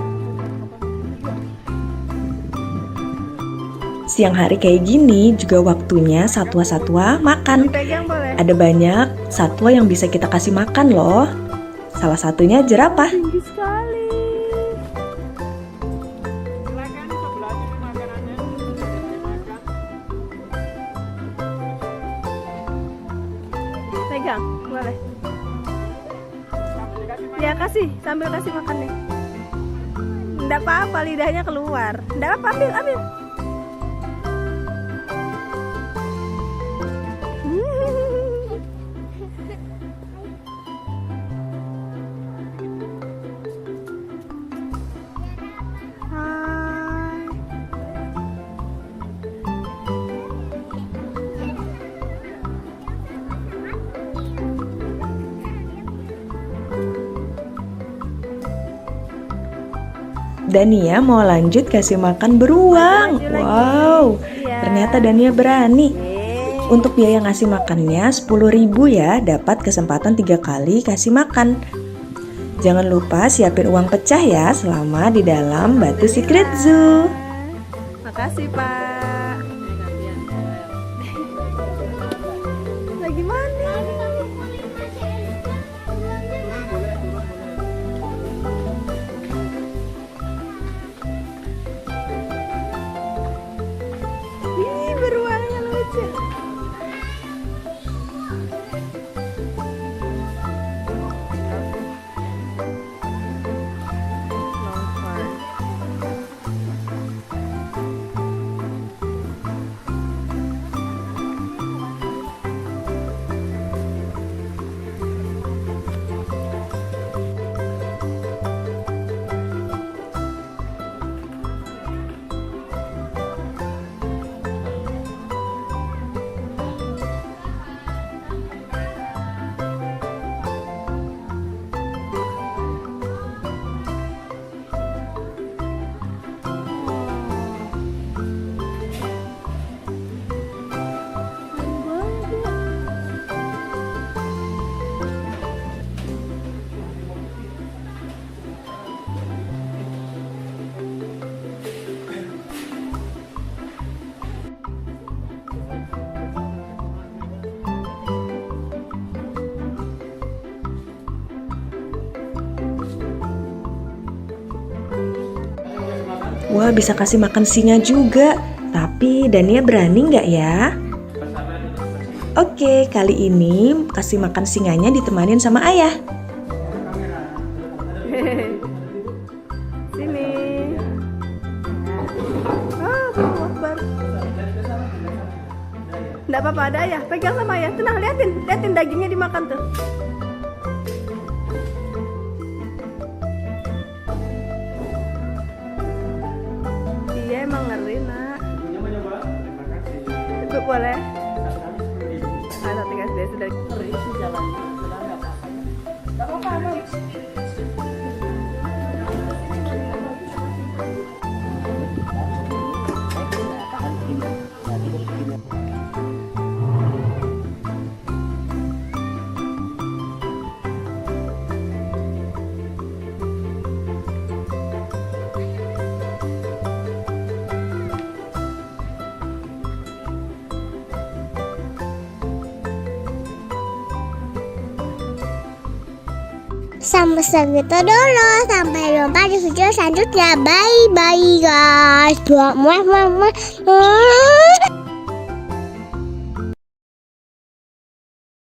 Siang hari kayak gini juga waktunya satwa-satwa makan. Pegang boleh. Ada banyak satwa yang bisa kita kasih makan loh. Salah satunya jerapah. Tinggi sekali. Pegang, boleh. Ya kasih, sambil kasih makan nih. Nggak apa-apa, lidahnya keluar. Nggak apa, ambil, ambil. Hai. Dania mau lanjut kasih makan beruang. Maju lagi. Wow, Iya. ternyata Dania berani. Yeay. Untuk biaya ngasih makannya 10.000 ya, dapat kesempatan 3 kali kasih makan. Jangan lupa siapin uang pecah ya selama di dalam Batu Secret Zoo. Makasih Pak. Lagi mana? Ih, beruangnya lucu. Wah, bisa kasih makan singa juga. Tapi Dania berani nggak ya? Oke, kali ini kasih makan singanya ditemanin sama ayah. Sini. Nggak apa-apa, ada ayah. Pegang sama ayah. Tenang, liatin dagingnya dimakan tuh. Iya emang ngeri nak. Itu boleh. Ada 3 SD sudah ngeri sih jalannya. Nggak apa-apa. Sampai segitu dulu. Sampai jumpa di video selanjutnya. Bye bye guys.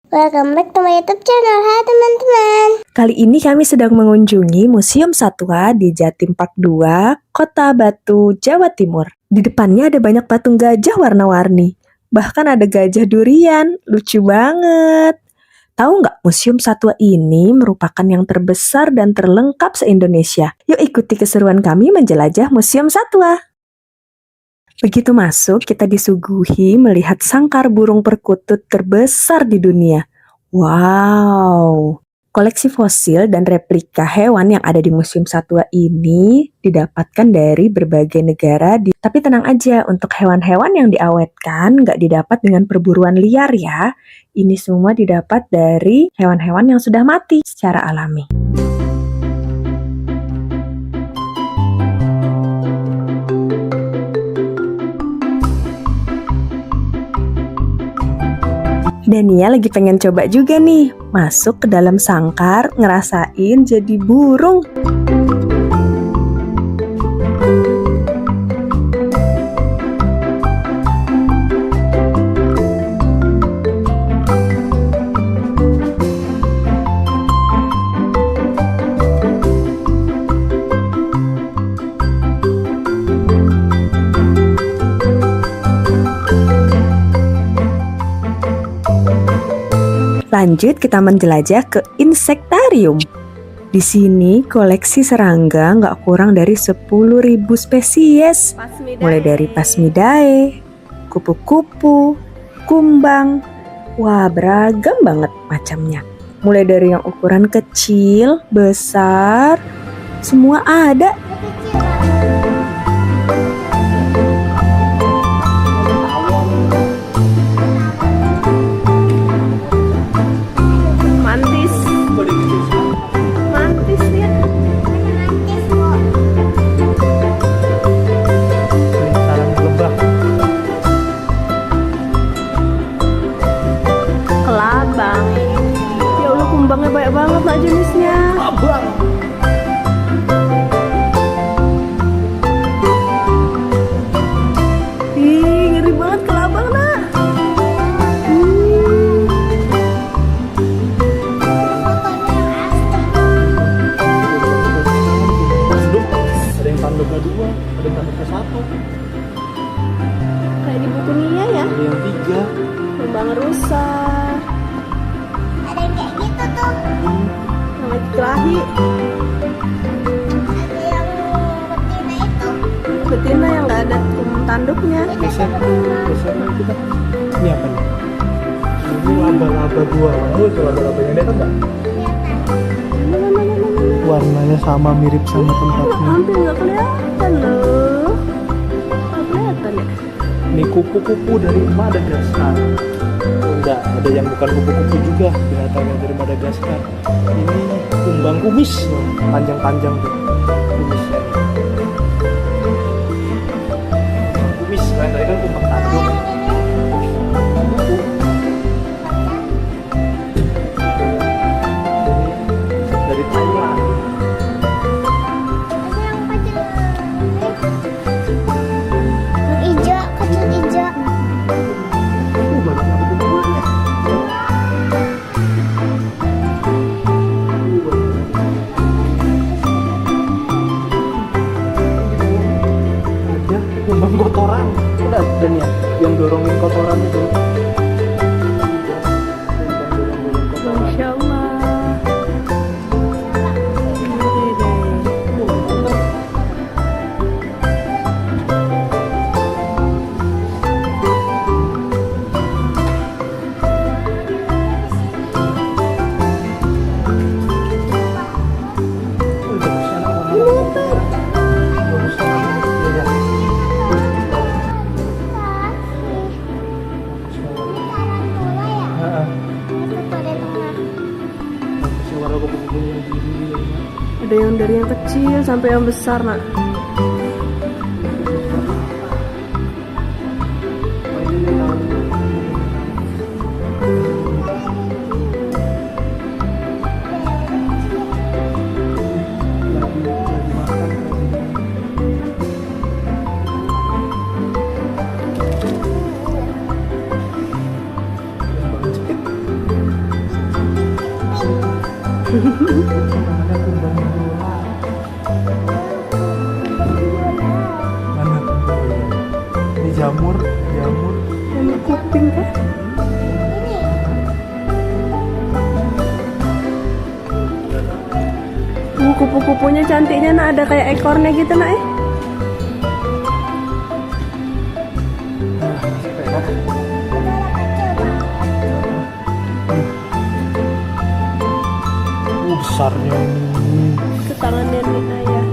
Welcome back to my YouTube channel. Hai teman-teman. Kali ini kami sedang mengunjungi Museum Satwa di Jatim Park 2, Kota Batu, Jawa Timur. Di depannya ada banyak patung gajah warna-warni. Bahkan ada gajah durian, lucu banget. Tahu nggak, Museum Satwa ini merupakan yang terbesar dan terlengkap se-Indonesia. Yuk ikuti keseruan kami menjelajah Museum Satwa. Begitu masuk, kita disuguhi melihat sangkar burung perkutut terbesar di dunia. Wow! Koleksi fosil dan replika hewan yang ada di Museum Satwa ini didapatkan dari berbagai negara. Tapi tenang aja, untuk hewan-hewan yang diawetkan nggak didapat dengan perburuan liar ya. Ini semua didapat dari hewan-hewan yang sudah mati secara alami. Dania lagi pengen coba juga nih, masuk ke dalam sangkar, ngerasain jadi burung. Lanjut kita menjelajah ke insektarium. Di sini koleksi serangga nggak kurang dari 10.000 spesies. Mulai dari Phasmidae, kupu-kupu, kumbang. Wah, beragam banget macamnya. Mulai dari yang ukuran kecil, besar, semua ada. Banyak banget lah jenisnya. Abang. Ih, ngeri banget kelabang nah. Ada yang tanduknya 2, ada yang tanduknya 1. Kayak di buku Nia ya. Ada yang 3. Kumbang rusa. Ada yang kayak gitu tuh. Yang lagi kelahi. Ada yang betina itu. Betina yang nggak ada tanduknya. Geser kita. Ini apa nih? Ini laba-laba gua. Oh, itu laba-labanya dia kan nggak? Warnanya sama, mirip sama tempatnya. Hampir nggak kelihatan loh. Nggak kelihatan ya. Ini kupu-kupu dari Madagaskar. Enggak, ada yang bukan kupu-kupu juga, binatangnya dari Madagaskar. Ini kumbang kumis, panjang-panjang tuh kumisnya. Kumis, kan tadi kan kumbang tanduk. Dari Thailand. Ada yang kecil. Yang hijau, kecil hijau. Banyak kupu-kupu. Ada kumbang kotoran. Udah dan ya, yang dorongin kotoran itu. kecil sampai yang besar, Nak. Namanya kumbang bola. Mana? Oh, iya. Ini jamur. Ini kuping kan? Kupu-kupunya cantiknya, Nak, ada kayak ekornya gitu, Nak. Besarnya ini. Ke tangannya nih, ayah.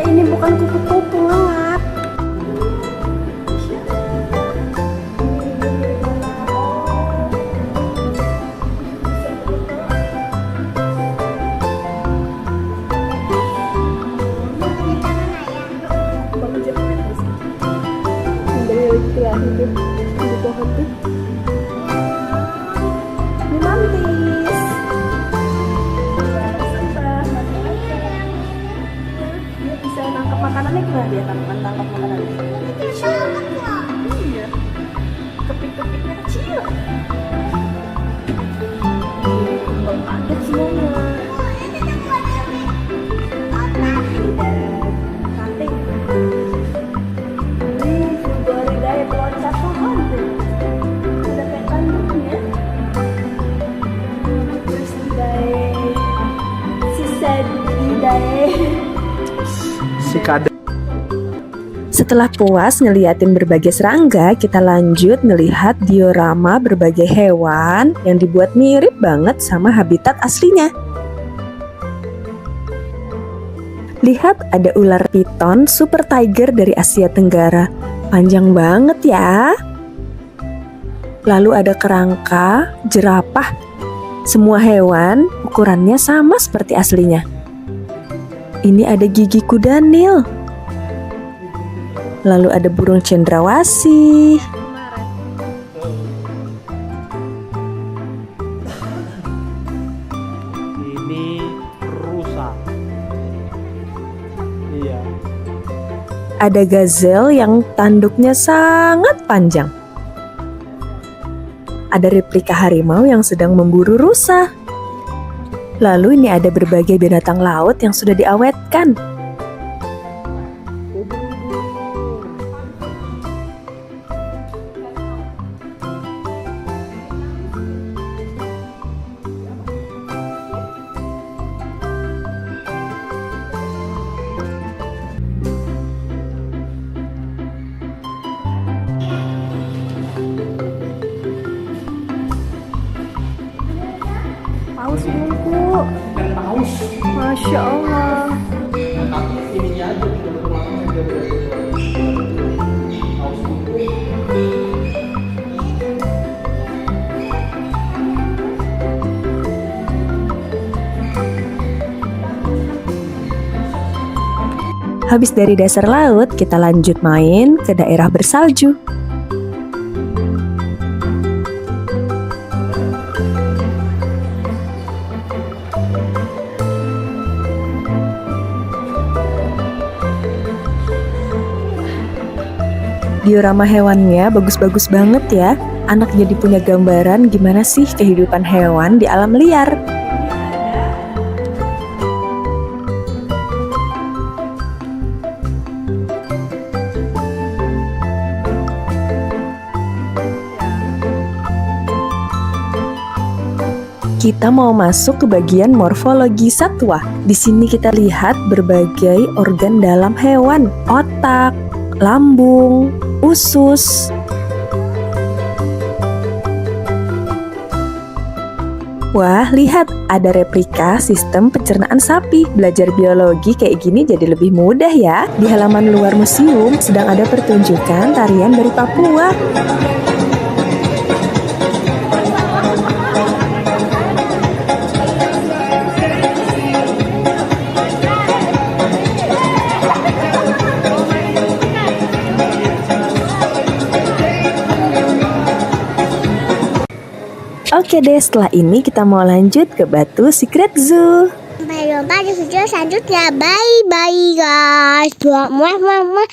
Ini bukan kupu-kupu, Ngat. Di pohon tuh. Ini mantis. Dia bisa nangkap makanannya, gimana dia nangkap makanannya? Iya. Kepik-kepiknya kecil. Kaget semuanya. Si kade. Setelah puas ngeliatin berbagai serangga, kita lanjut ngelihat diorama berbagai hewan yang dibuat mirip banget sama habitat aslinya. Lihat, ada ular piton super tiger dari Asia Tenggara. Panjang banget ya. Lalu ada kerangka, jerapah. Semua hewan ukurannya sama seperti aslinya. Ini ada gigi kuda Nil. Lalu ada burung cendrawasih. Ini rusa. Iya. Ada gazelle yang tanduknya sangat panjang. Ada replika harimau yang sedang memburu rusa. Lalu ini ada berbagai binatang laut yang sudah diawetkan. Paus bungku. Masya Allah. Habis dari dasar laut, kita lanjut main ke daerah bersalju. Diorama hewannya bagus-bagus banget ya. Anak jadi punya gambaran gimana sih kehidupan hewan di alam liar. Kita mau masuk ke bagian morfologi satwa. Di sini kita lihat berbagai organ dalam hewan, otak, lambung, usus. Wah, lihat, ada replika sistem pencernaan sapi. Belajar biologi kayak gini jadi lebih mudah ya. Di halaman luar museum sedang ada pertunjukan tarian dari Papua. Oke deh, setelah ini kita mau lanjut ke Batu Secret Zoo. Sampai jumpa di video selanjutnya. Bye bye guys. Muah muah muah.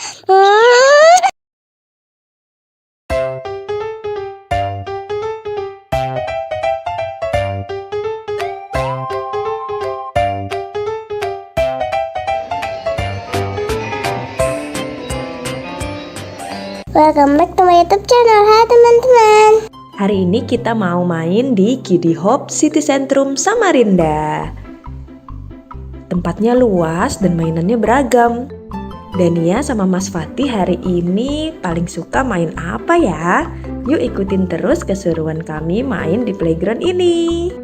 Welcome back to my YouTube channel. Hai teman-teman. Hari ini kita mau main di Kiddy Hope City Centrum Samarinda. Tempatnya luas dan mainannya beragam. Dania sama Mas Fatih hari ini paling suka main apa ya? Yuk ikutin terus keseruan kami main di playground ini.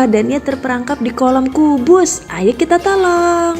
Wah, dan ia terperangkap di kolam kubus. Ayo kita tolong.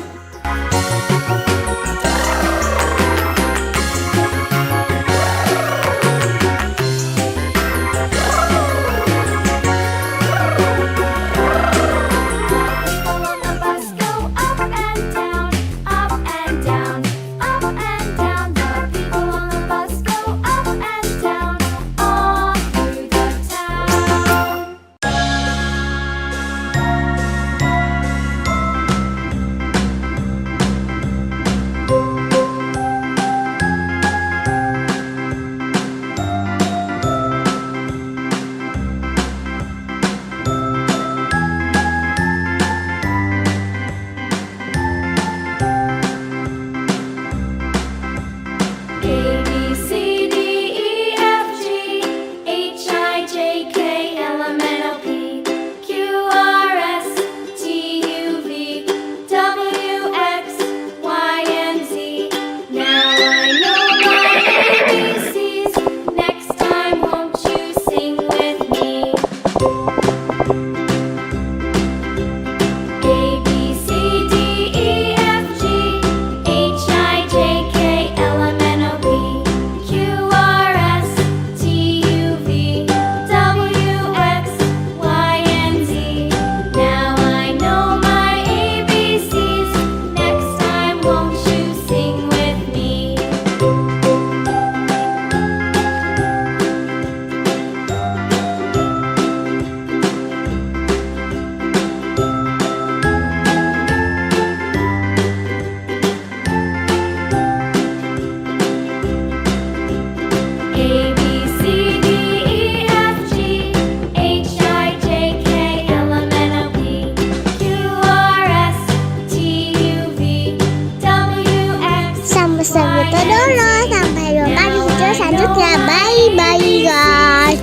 Segitu dulu, sampai jumpa di video selanjutnya. Bye bye guys.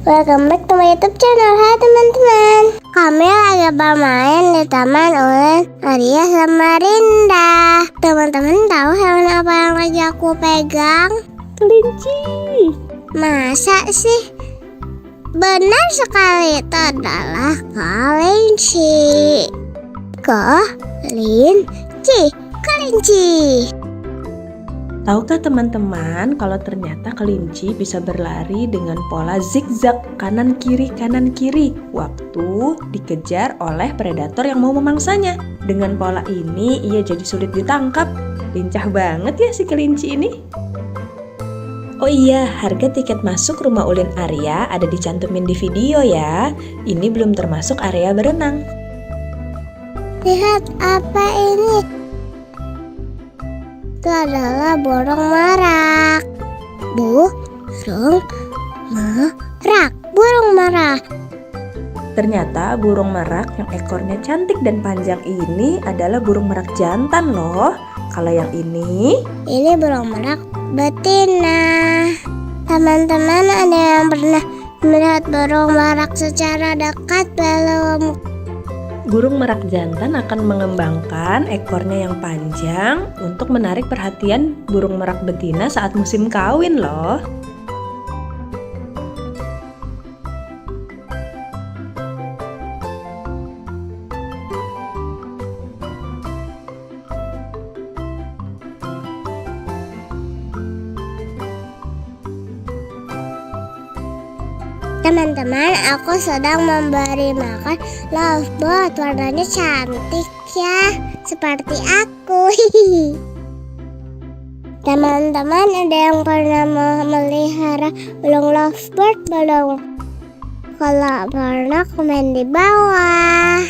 Welcome back to my YouTube channel. Hai teman-teman, kami lagi bermain di taman oleh Arya sama Rinda. Teman-teman tahu hewan apa yang lagi aku pegang? Kelinci. Masa sih? Benar sekali, itu adalah kelinci. Kelinci. Tahukah teman-teman kalau ternyata kelinci bisa berlari dengan pola zigzag kanan kiri waktu dikejar oleh predator yang mau memangsanya. Dengan pola ini ia jadi sulit ditangkap. Lincah banget ya si kelinci ini. Oh iya, harga tiket masuk rumah Ulin Arya ada dicantumin di video ya. Ini belum termasuk area berenang. Lihat apa ini? Itu adalah burung merak. Burung merak. Ternyata burung merak yang ekornya cantik dan panjang ini adalah burung merak jantan loh. Kalau yang ini burung merak betina. Teman-teman ada yang pernah melihat burung merak secara dekat belum? Burung merak jantan akan mengembangkan ekornya yang panjang untuk menarik perhatian burung merak betina saat musim kawin loh. Teman-teman, aku sedang memberi makan lovebird. Warnanya cantik ya, seperti aku. Teman-teman, ada yang pernah memelihara burung lovebird belum? Kalau pernah, komen di bawah.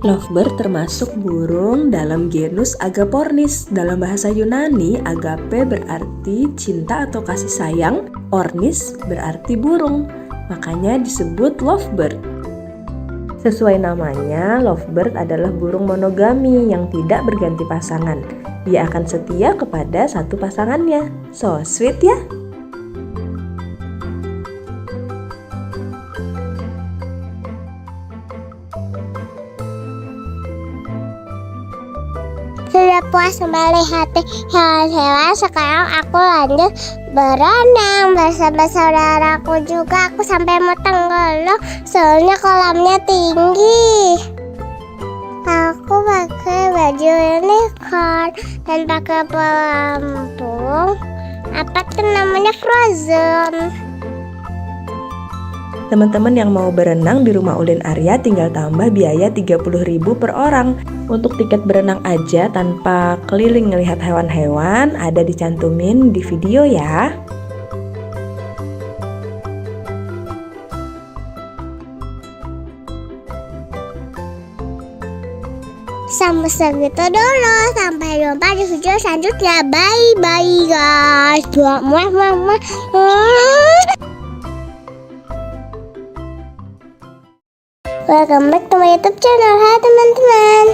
Lovebird termasuk burung dalam genus Agapornis. Dalam bahasa Yunani, agape berarti cinta atau kasih sayang, ornis berarti burung. Makanya disebut lovebird. Sesuai namanya, lovebird adalah burung monogami yang tidak berganti pasangan. Dia akan setia kepada satu pasangannya. So sweet ya. Sudah puas melihat hewan-hewan, sekarang aku lanjut berenang bersama saudaraku juga. Aku sampai mau tenggelam soalnya kolamnya tinggi. Aku pakai baju unicorn dan pakai pelampung. Apa tuh namanya, Frozen. Teman-teman yang mau berenang di rumah Ulin Arya tinggal tambah biaya 30.000 per orang. Untuk tiket berenang aja tanpa keliling ngelihat hewan-hewan ada dicantumin di video ya. Sampai segitu dulu. Sampai jumpa di video selanjutnya. Bye-bye guys. Welcome back to my YouTube channel. Hai teman-teman.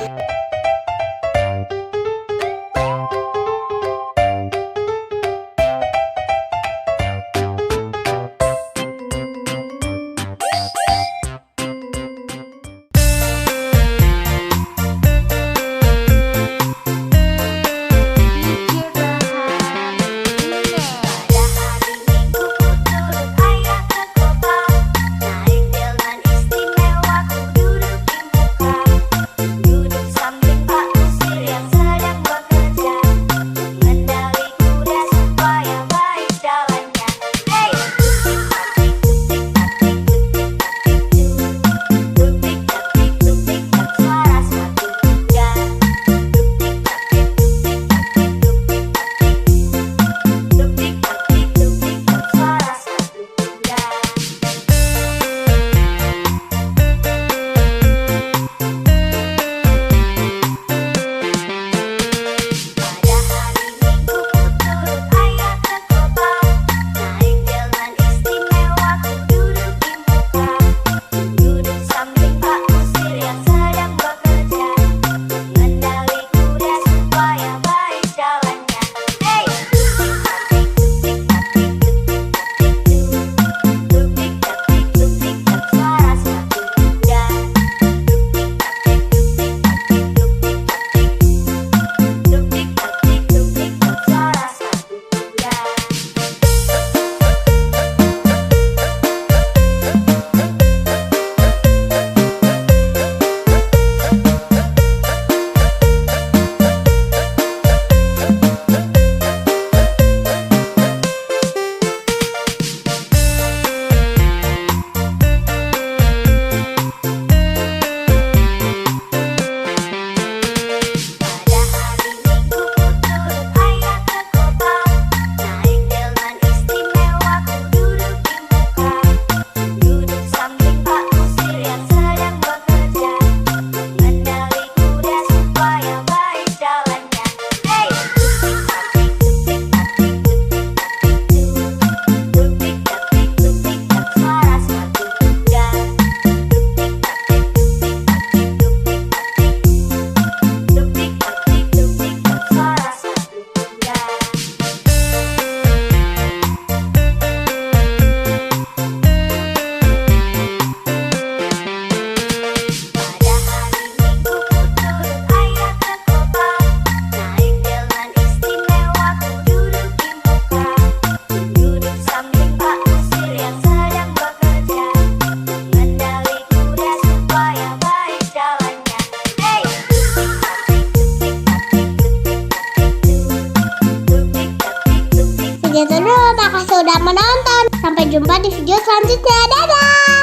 Segitu dulu, makasih sudah menonton. Sampai jumpa di video selanjutnya. Dadah.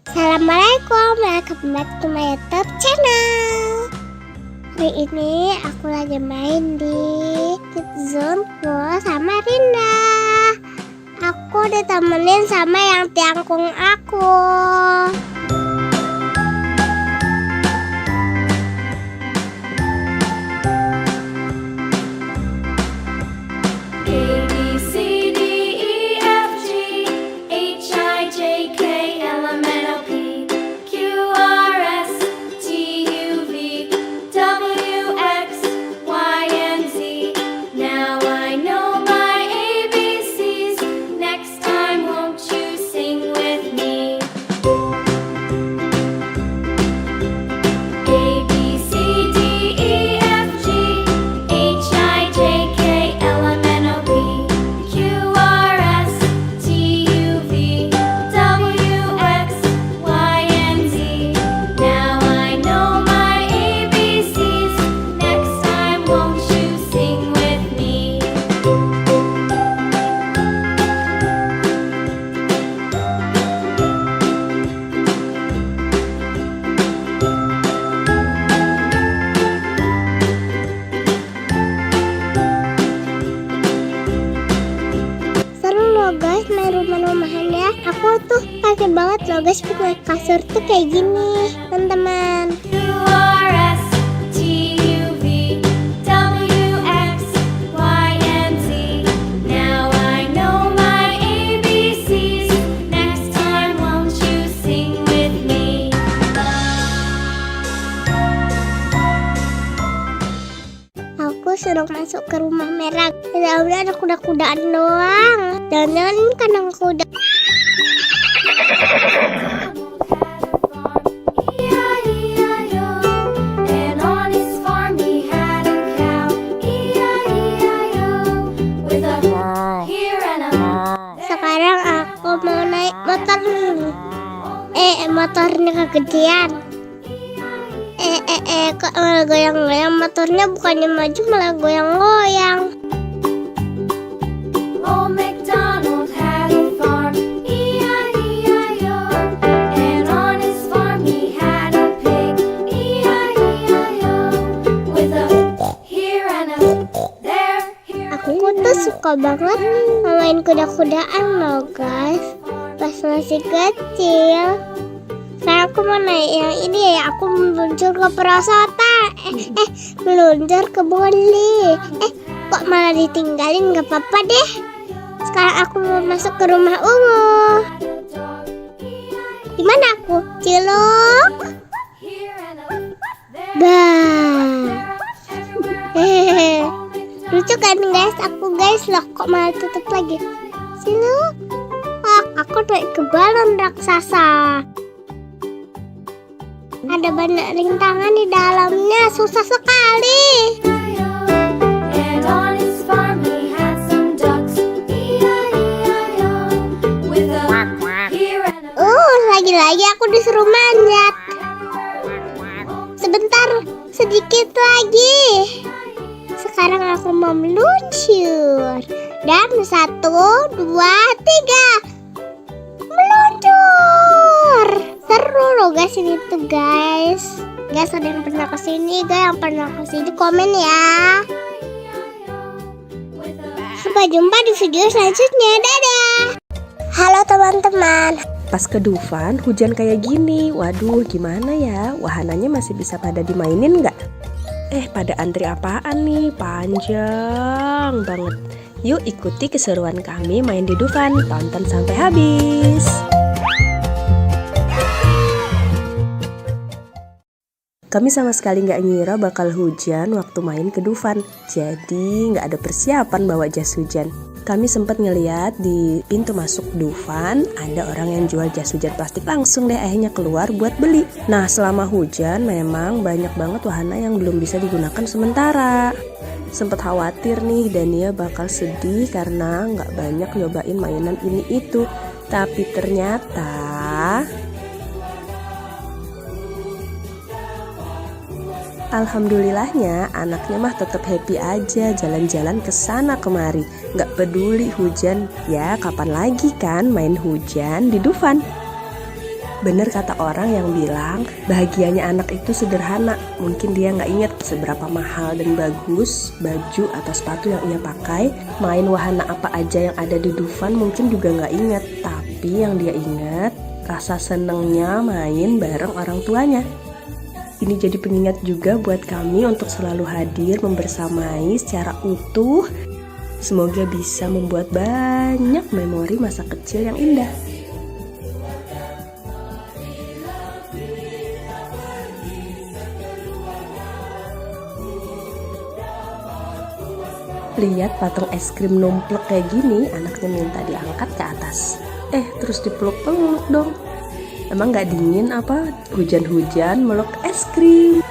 Assalamualaikum, welcome back to my YouTube channel. Hari ini aku lagi main di Kids Zone sama Rinda. Aku ditemenin sama yang tiangkung aku. penting banget loh guys punya kasur tuh kayak gini, teman-teman. Aku suruh masuk ke rumah merah. Udah ada kuda-kudaan doang. Jangan-jangan ini kandang kuda. Sekarang aku mau naik motor. Motornya kegedean. Kok malah goyang-goyang, motornya bukannya maju malah goyang-goyang. Old MacDonald had a farm, E-I-E-I-O. And on his farm he had a pig, E-I-E-I-O. With a here and a there, here. Aku tuh suka banget main kuda-kudaan loh guys, pas masih kecil. Sekarang aku mau naik yang ini ya, aku meluncur ke perosotan. Meluncur ke boli. Kok malah ditinggalin, gak apa-apa deh. Sekarang aku mau masuk ke rumah ungu. Dimana aku? Cilok. Bah. Lucu kan guys, aku guys loh, kok malah tutup lagi. Cilok. Aku naik ke balon raksasa. Ada banyak rintangan di dalamnya, susah sekali. And on his farm he had some ducks, E-I-E-I-O. With a here and a Lagi-lagi aku disuruh manjat. Sebentar, sedikit lagi. Sekarang aku mau meluncur. Dan 1, 2, 3. Meluncur. Seru loh guys ini tuh guys. Guys, ada yang pernah kesini, guys yang pernah kesini komen ya. Sampai jumpa di video selanjutnya. Dadah. Halo teman-teman. Pas ke Dufan, hujan kayak gini. Waduh, gimana ya? Wahananya masih bisa pada dimainin nggak? Pada antri apaan nih? Panjang banget. Yuk ikuti keseruan kami main di Dufan. Tonton sampai habis. Kami sama sekali nggak ngira bakal hujan waktu main ke Dufan. Jadi nggak ada persiapan bawa jas hujan. Kami sempat ngeliat di pintu masuk Dufan ada orang yang jual jas hujan plastik, langsung deh akhirnya keluar buat beli. Nah selama hujan memang banyak banget wahana yang belum bisa digunakan sementara. Sempet khawatir nih Dania bakal sedih karena nggak banyak nyobain mainan ini itu. Tapi ternyata alhamdulillahnya anaknya mah tetap happy aja jalan-jalan ke sana kemari, nggak peduli hujan. Ya kapan lagi kan main hujan di Dufan. Bener kata orang yang bilang bahagianya anak itu sederhana. Mungkin dia nggak inget seberapa mahal dan bagus baju atau sepatu yang ia pakai. Main wahana apa aja yang ada di Dufan mungkin juga nggak inget. Tapi yang dia inget rasa senengnya main bareng orang tuanya. Ini jadi pengingat juga buat kami untuk selalu hadir membersamai secara utuh. Semoga bisa membuat banyak memori masa kecil yang indah. Lihat patung es krim numplek kayak gini, anaknya minta diangkat ke atas. Terus dipeluk-peluk dong. Emang gak dingin apa? Hujan-hujan meluk es krim.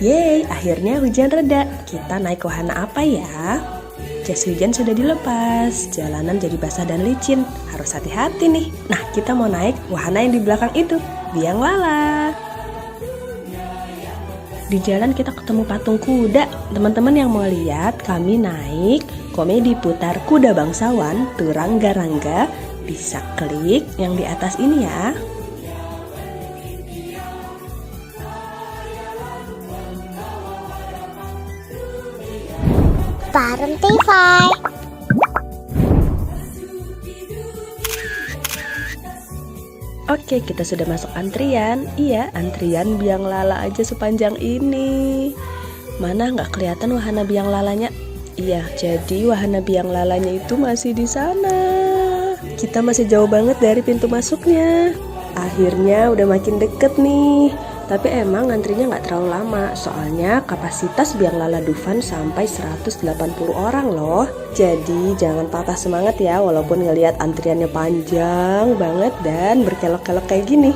Yeay, akhirnya hujan reda. Kita naik wahana apa ya? Jas hujan sudah dilepas, jalanan jadi basah dan licin. Harus hati-hati nih. Nah, kita mau naik wahana yang di belakang itu, biang lala. Di jalan kita ketemu patung kuda. Teman-teman yang mau lihat, kami naik komedi putar kuda bangsawan Turangga-Rangga. Bisa klik yang di atas ini ya. Bareng TV. Oke, kita sudah masuk antrian. Iya, antrian biang lala aja sepanjang ini. Mana nggak kelihatan wahana biang lalanya? Iya, jadi wahana biang lalanya itu masih di sana. Kita masih jauh banget dari pintu masuknya. Akhirnya udah makin deket nih. Tapi emang antrinya nggak terlalu lama, soalnya kapasitas biang lala Dufan sampai 180 orang loh. Jadi jangan patah semangat ya, walaupun ngelihat antriannya panjang banget dan berkelok-kelok kayak gini.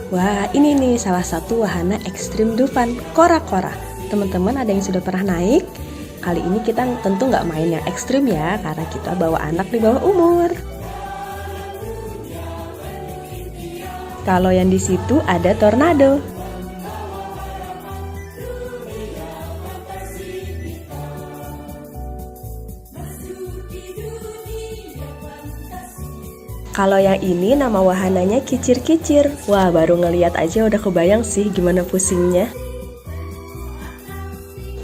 Wah, ini nih salah satu wahana ekstrim Dufan, kora-kora. Teman-teman ada yang sudah pernah naik? Kali ini kita tentu nggak main yang ekstrim ya, karena kita bawa anak di bawah umur. Kalau yang di situ ada tornado. Kalau yang ini nama wahananya kicir-kicir. Wah, baru ngeliat aja udah kebayang sih gimana pusingnya.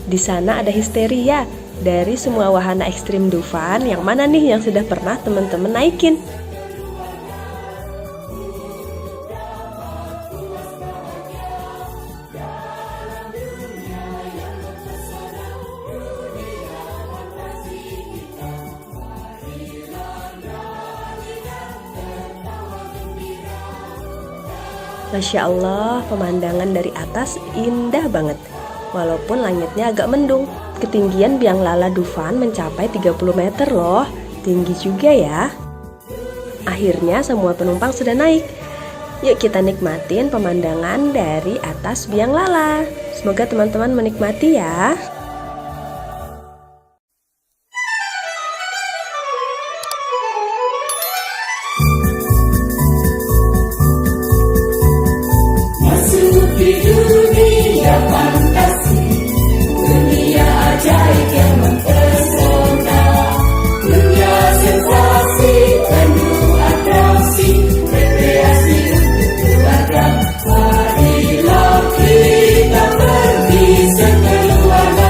Di sana ada histeria. Dari semua wahana ekstrim Dufan, yang mana nih yang sudah pernah teman-teman naikin? Masya Allah, pemandangan dari atas indah banget. Walaupun langitnya agak mendung. Ketinggian biang lala Dufan mencapai 30 meter loh. Tinggi juga ya. Akhirnya semua penumpang sudah naik. Yuk kita nikmatin pemandangan dari atas biang lala. Semoga teman-teman menikmati ya. Marilah kita pergi sekeluarga.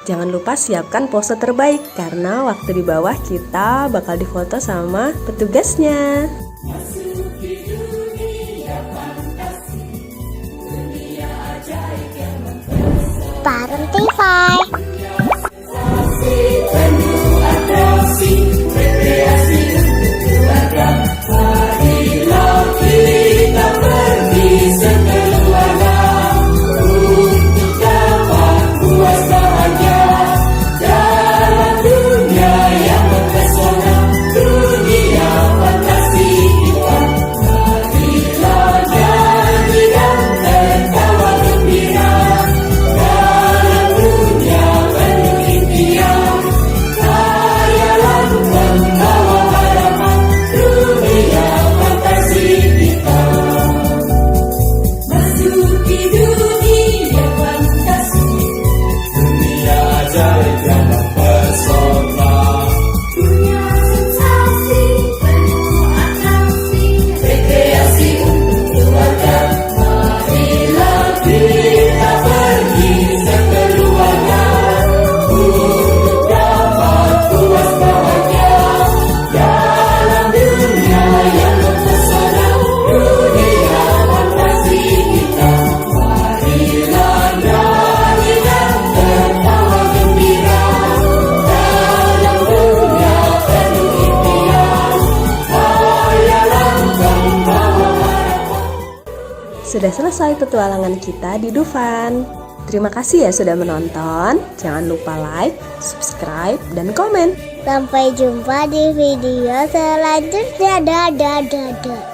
Jangan lupa siapkan pose terbaik karena waktu di bawah kita bakal difoto sama petugasnya. Bareng TV. Sudah selesai petualangan kita di Dufan. Terima kasih ya sudah menonton. Jangan lupa like, subscribe, dan komen. Sampai jumpa di video selanjutnya. Dadah.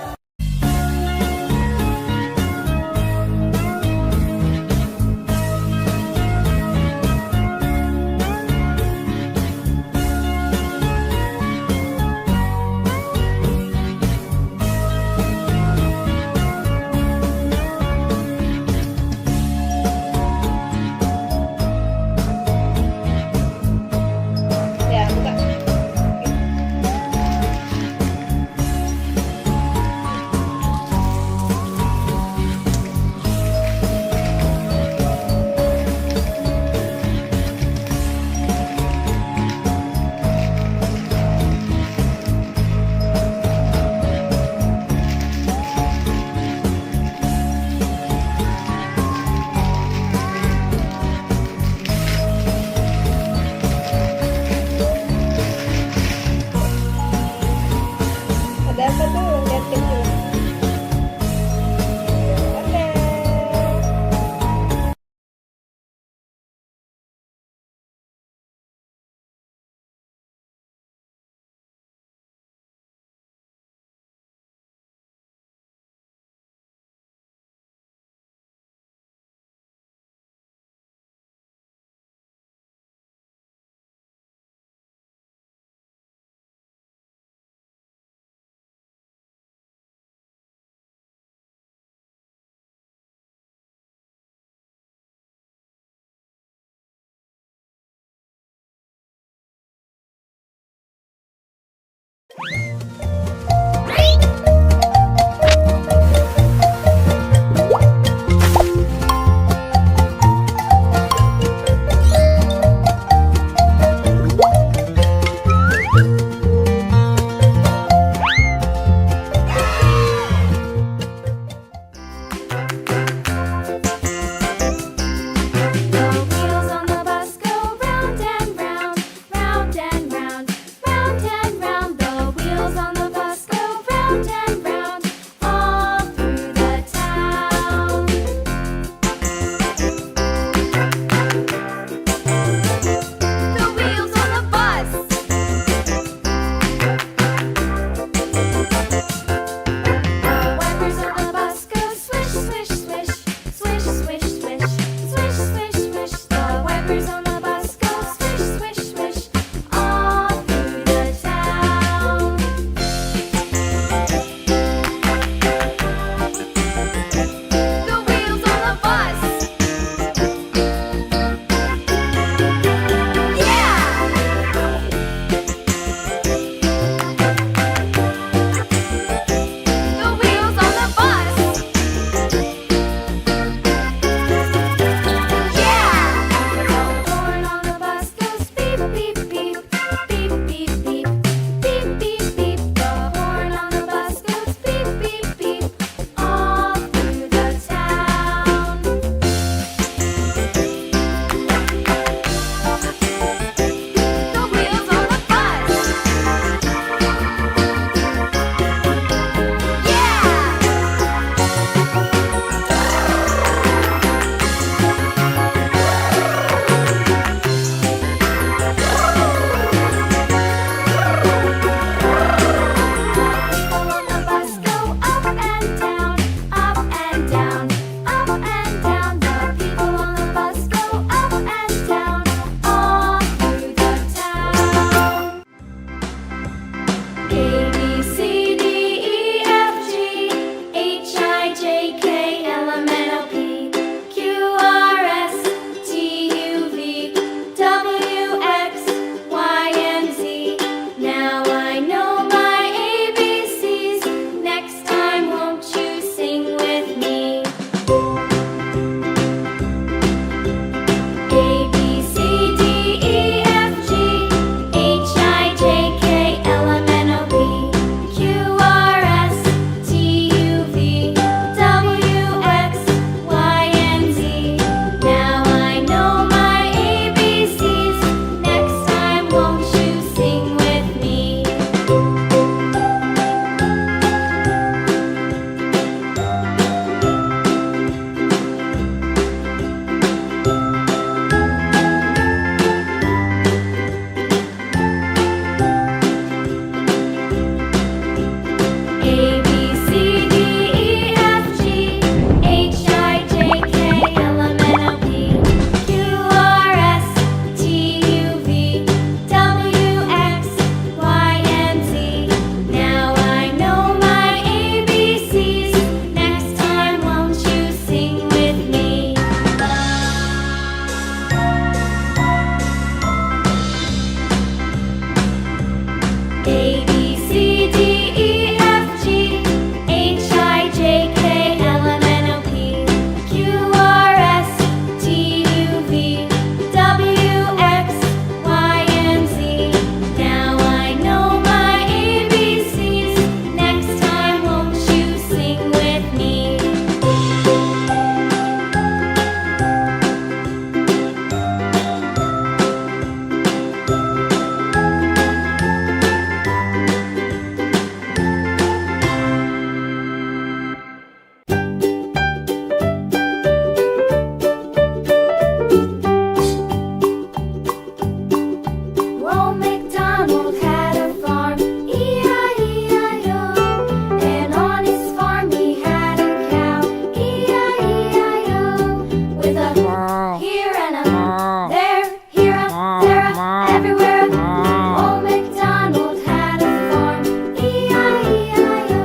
everywhere. Old MacDonald had a farm. E-I-E-I-O.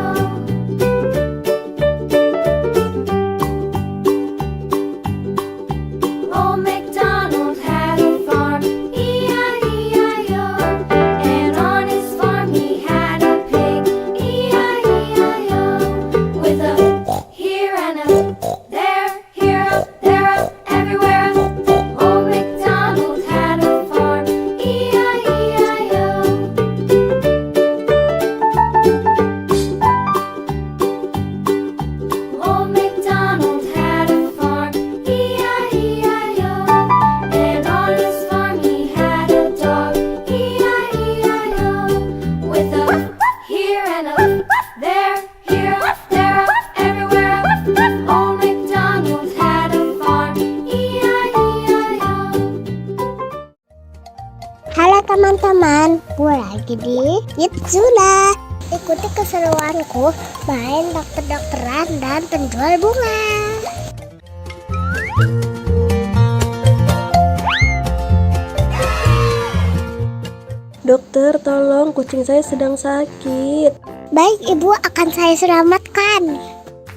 Old MacDonald had a farm. E-I-E-I-O. And on his farm he had a pig. E-I-E-I-O. With a here and a there, here up, there up, everywhere. Old MacDonald had a farm. E-I-E-I-O. Old MacDonald had a farm. E-I-E-I-O. And on his farm he had a dog. E-I-E-I-O. With a here and a there, here up, there up, everywhere. Old MacDonald had a farm. E-I-E-I-O. Halo teman-teman, gue lagi di Yitzula. Ikuti keseruanku main dokter-dokteran dan penjual bunga. Dokter, tolong kucing saya sedang sakit. Baik, ibu akan saya selamatkan.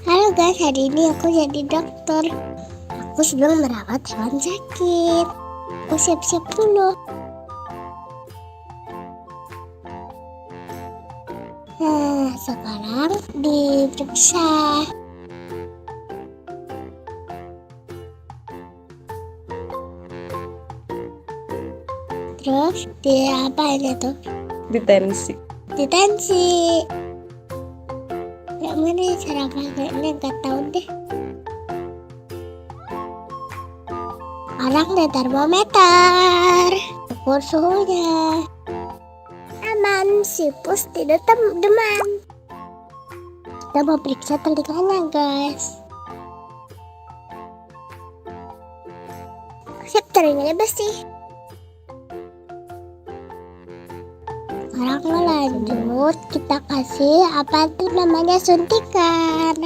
Halo guys, hari ini aku jadi dokter. Aku sedang merawat hewan sakit. Aku siap-siap dulu. Nah, sekarang diperiksa. Terus diapain itu? Ditensi. Ditensi. Yang mana ya cara pakainya, gak tahu deh. Sekarang di termometer, ukur suhunya. Aman, sipus tidak demam. Kita mau periksa telinganya guys. Sip, telinganya bersih. Sekarang lanjut, kita kasih apa tuh namanya, suntikan.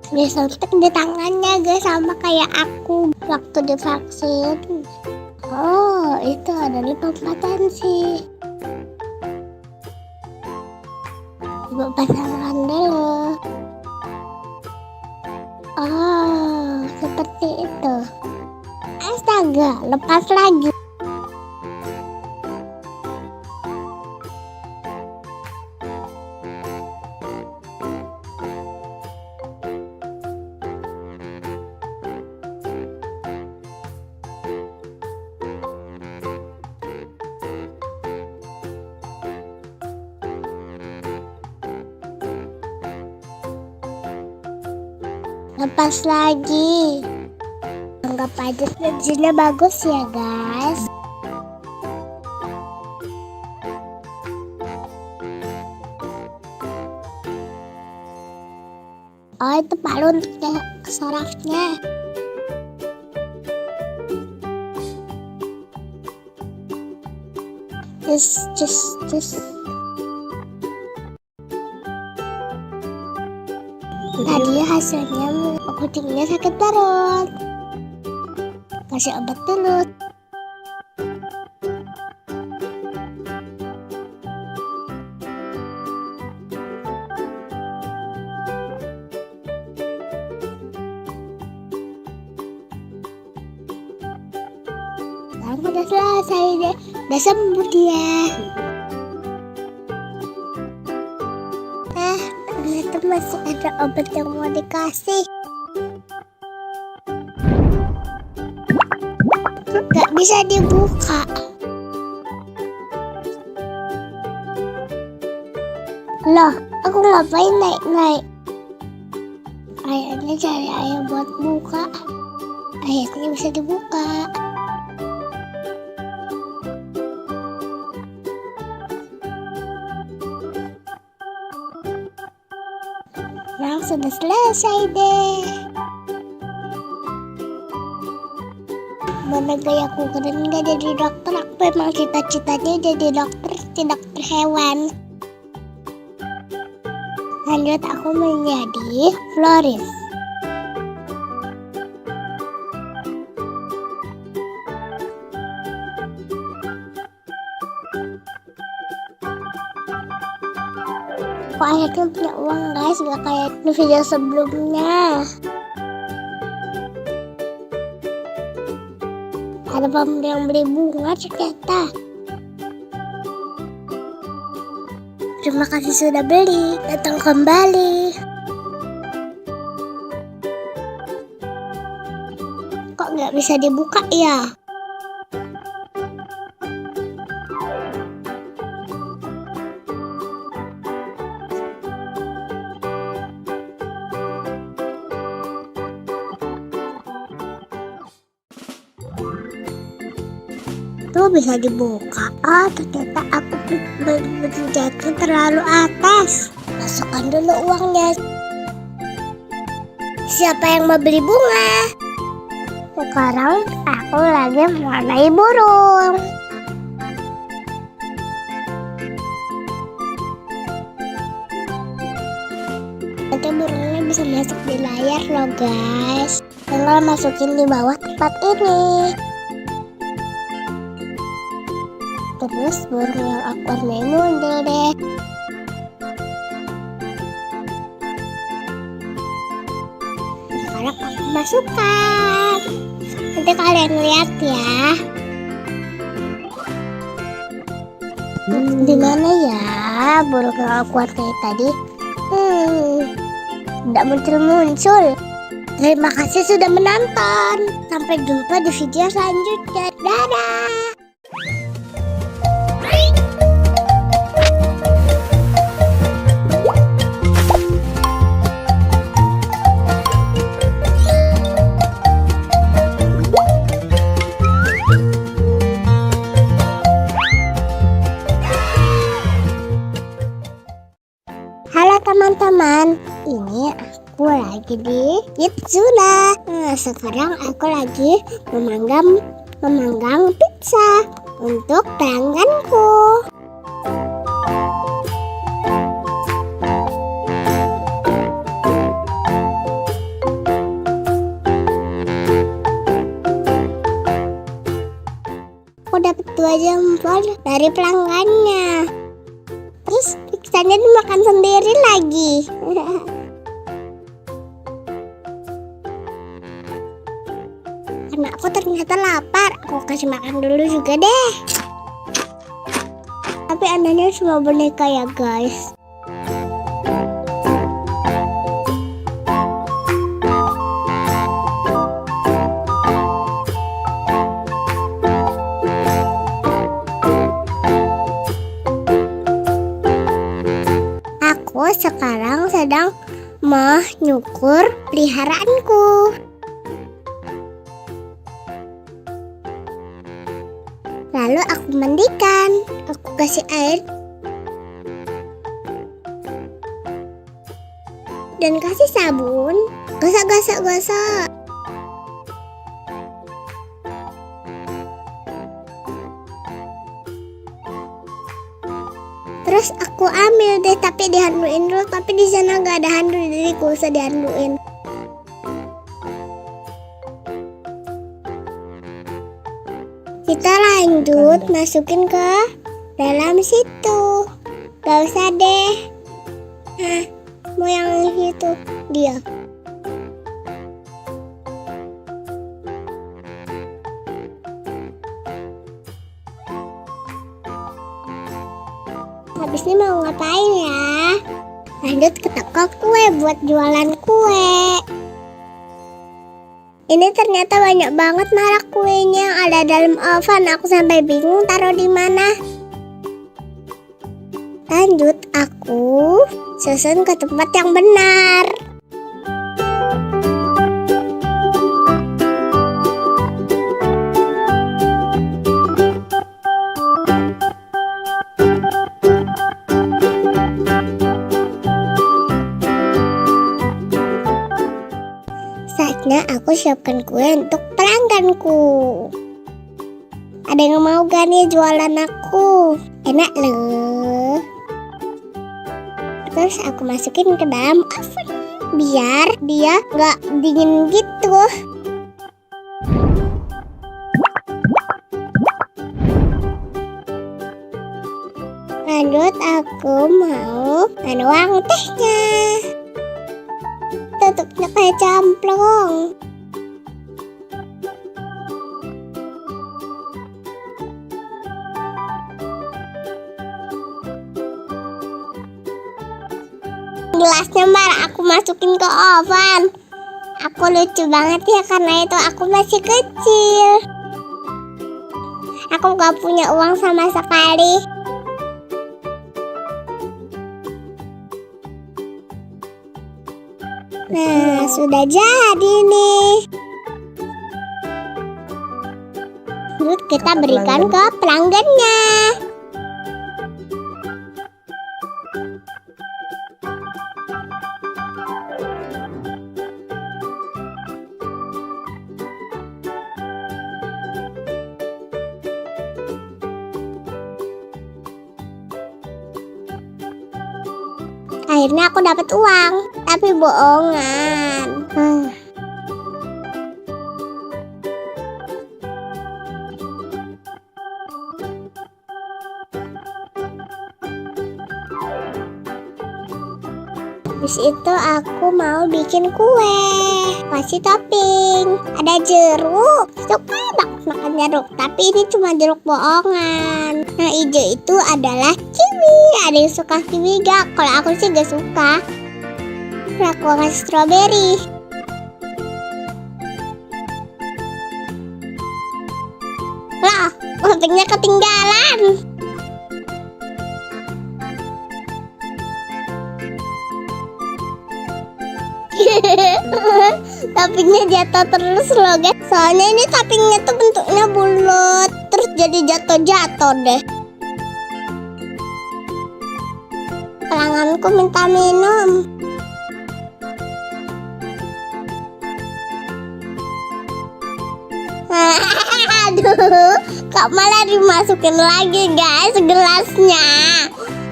Disuntik di tangannya guys, sama kayak aku waktu divaksin. Oh, itu adalah potensi. Ibu pasangkan dulu. Oh, seperti itu. Astaga, lepas lagi. Lepas lagi. Anggap aja hasilnya bagus ya guys. Oh, itu palu untuk sarafnya. Just. Tadi hasilnya kucingnya sakit perut. Kasih obat dulu. Sekarang udah selesai deh. Udah sembuh dia. Ternyata masih ada obat yang mau dikasih. Gak bisa dibuka. Loh, aku ngapain naik-naik? Ayahnya cari ayah buat buka. Ayahnya bisa dibuka. Sekarang sudah selesai deh. Mana gaya aku keren gak jadi dokter. Aku memang cita-citanya jadi dokter hewan. Lanjut aku menjadi florist. Aku akhirnya punya uang guys, gak kayak di video sebelumnya. Ada pembeli yang beli bunga ternyata. Terima kasih sudah beli, datang kembali. Kok nggak bisa dibuka ya? Tuh bisa dibuka. Oh ternyata aku berjatuh terlalu atas. Masukkan dulu uangnya. Siapa yang mau beli bunga? Sekarang aku lagi mewarnai burung. Nanti burungnya bisa masuk di layar loh guys. Tinggal masukin di bawah tempat ini. Terus burung yang aku warnai muncul deh. Sekarang aku masukkan. Nanti kalian lihat ya. Di mana ya burung yang aku warnai tadi? Tidak muncul-muncul. Terima kasih sudah menonton. Sampai jumpa di video selanjutnya. Dadah. Halo teman-teman, ini aku lagi di Yitsuna. Nah, sekarang aku lagi memanggang pizza untuk pelangganku. Aku dapat 2 jempol dari pelanggannya. Terus pizzanya dimakan sendiri lagi. Karena aku ternyata lapar, aku kasih makan dulu juga deh. Tapi anaknya cuma boneka ya guys. Aku sekarang sedang menyukur peliharaanku. Lalu aku mandikan, aku kasih air dan kasih sabun. Gosok. Terus aku ambil deh, tapi dihanduin dulu. Tapi di sana nggak ada handuk, jadi gak usah dihanduin. Kita lanjut masukin ke dalam situ. Gak usah deh. Nah, mau yang itu dia. Habis ini mau ngapain ya? Lanjut ke toko kue buat jualan kue. Ini ternyata banyak banget merek kuenya yang ada dalam oven. Aku sampai bingung taruh di mana. Lanjut aku susun ke tempat yang benar. Saatnya aku siapkan kue untuk pelangganku. Ada yang mau gak nih jualan aku? Enak loh. Terus aku masukin ke dalam oven biar dia gak dingin gitu. Lanjut aku mau menuang tehnya. Tutupnya kayak camplong. Gelasnya Mar, aku masukin ke oven. Aku lucu banget ya karena itu aku masih kecil. Aku gak punya uang sama sekali. Nah, sudah jadi nih. Terus kita berikan ke pelanggannya. Akhirnya aku dapat uang, tapi bohongan. Habis itu aku mau bikin kue, kasih topping. Ada jeruk, suka banget makan jeruk. Tapi ini cuma jeruk bohongan. Nah hijau itu adalah kiwi. Ada yang suka kiwi gak? Kalau aku sih gak suka. Nah, aku kasih strawberry. Lah, toppingnya ketinggalan. Toppingnya jatuh terus loh guys. Soalnya ini toppingnya tuh bentuknya bulat, terus jadi jatuh-jatuh deh. Pelangganku minta minum. Aduh, kok malah dimasukin lagi guys gelasnya.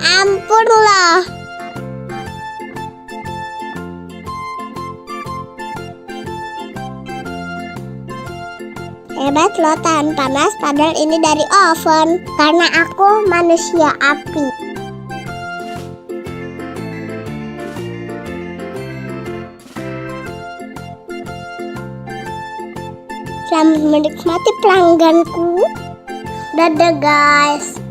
Ampun loh. Hebat loh tahan panas, padahal ini dari oven. Karena aku manusia api. Selamat menikmati pelangganku. Dadah guys.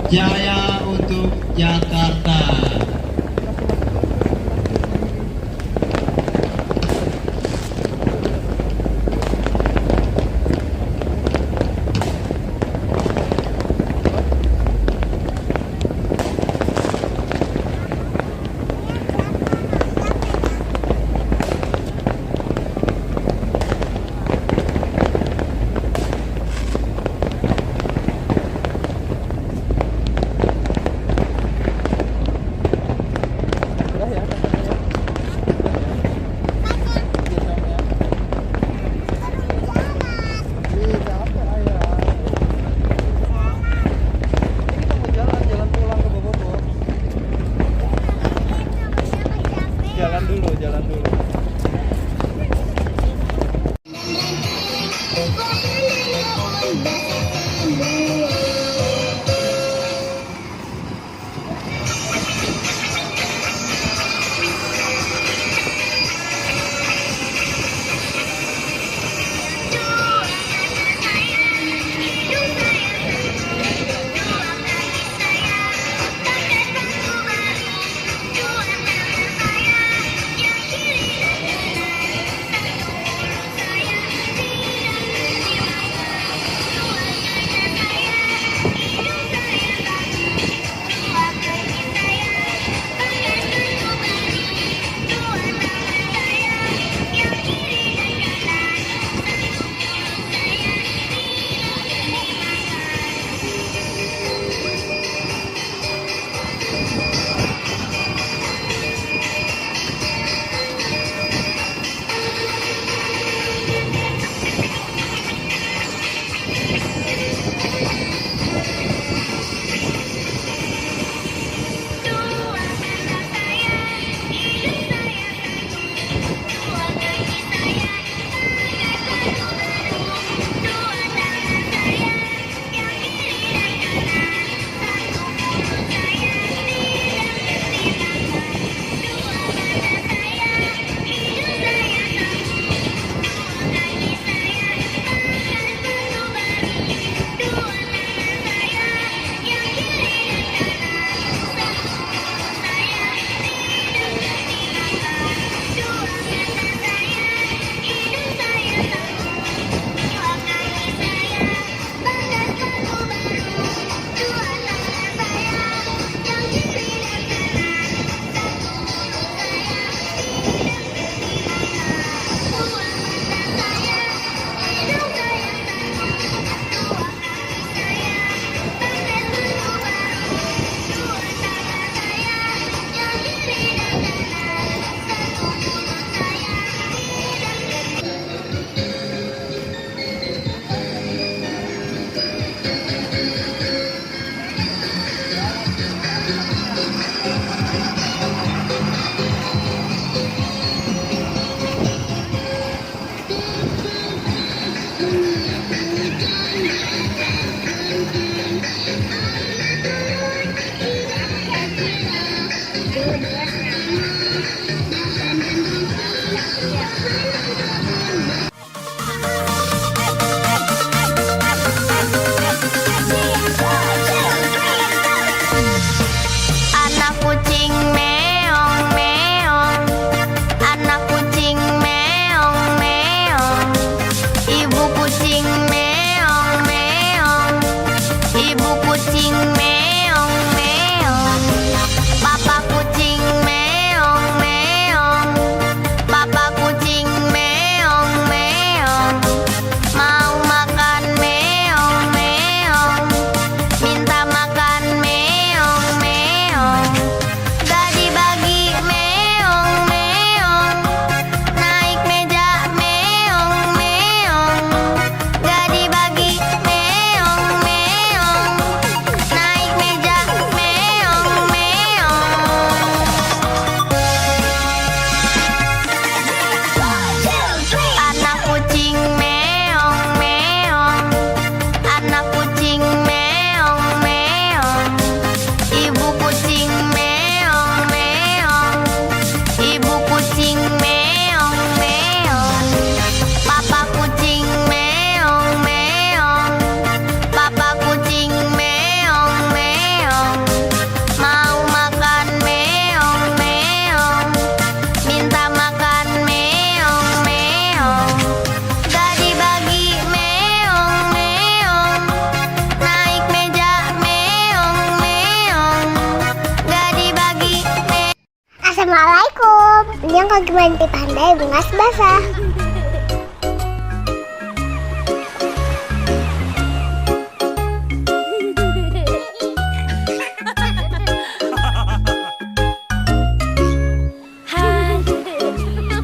Jaya untuk Jakarta. Jalan dulu. Ibu kucing meong meong, papa kucing Assalamualaikum. Ini yang lagi main di pantai bunga basah.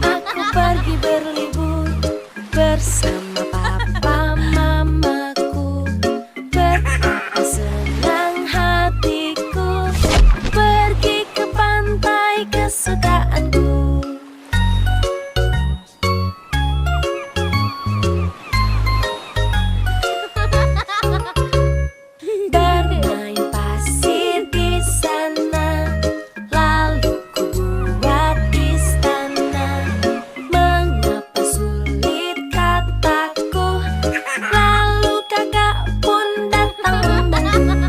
Aku pergi berlibur bersama papa mamaku. Betapa senang hatiku pergi ke pantai kesukaanku. Bermain pasir di sana, lalu ku buat istana. Mengapa sulit kataku, lalu kakak pun datang membantu.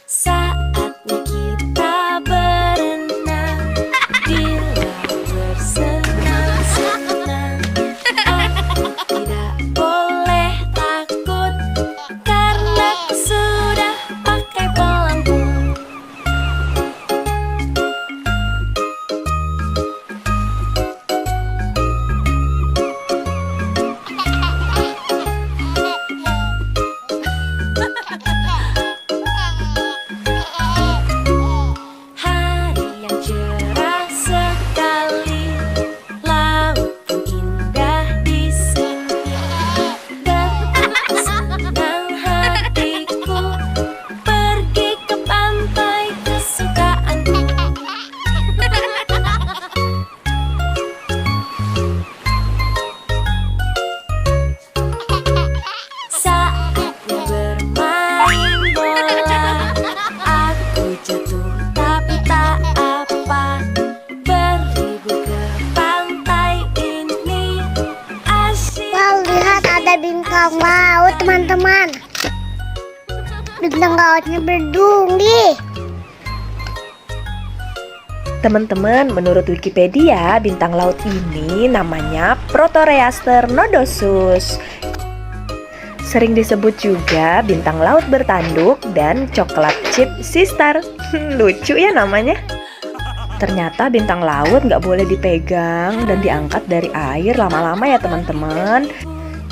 Saatnya kita berenang di laut bersenang-senang. Aku tidak boleh takut karena aku sudah pakai pelampung. Hari yang cerah sekali, laut pun indah di sini. Betapa senang hatiku pergi ke pantai kesukaanku. Saatnya bermain bola, aku jatuh tapi tak apa. Berlibur ke pantai ini asyik. Wow, lihat ada bintang laut teman-teman. Bintang lautnya berduri. Teman-teman, menurut Wikipedia, bintang laut ini namanya Proteroaster nodosus. Sering disebut juga bintang laut bertanduk dan coklat chip sistar. Lucu ya namanya. Ternyata bintang laut nggak boleh dipegang dan diangkat dari air lama-lama ya teman-teman.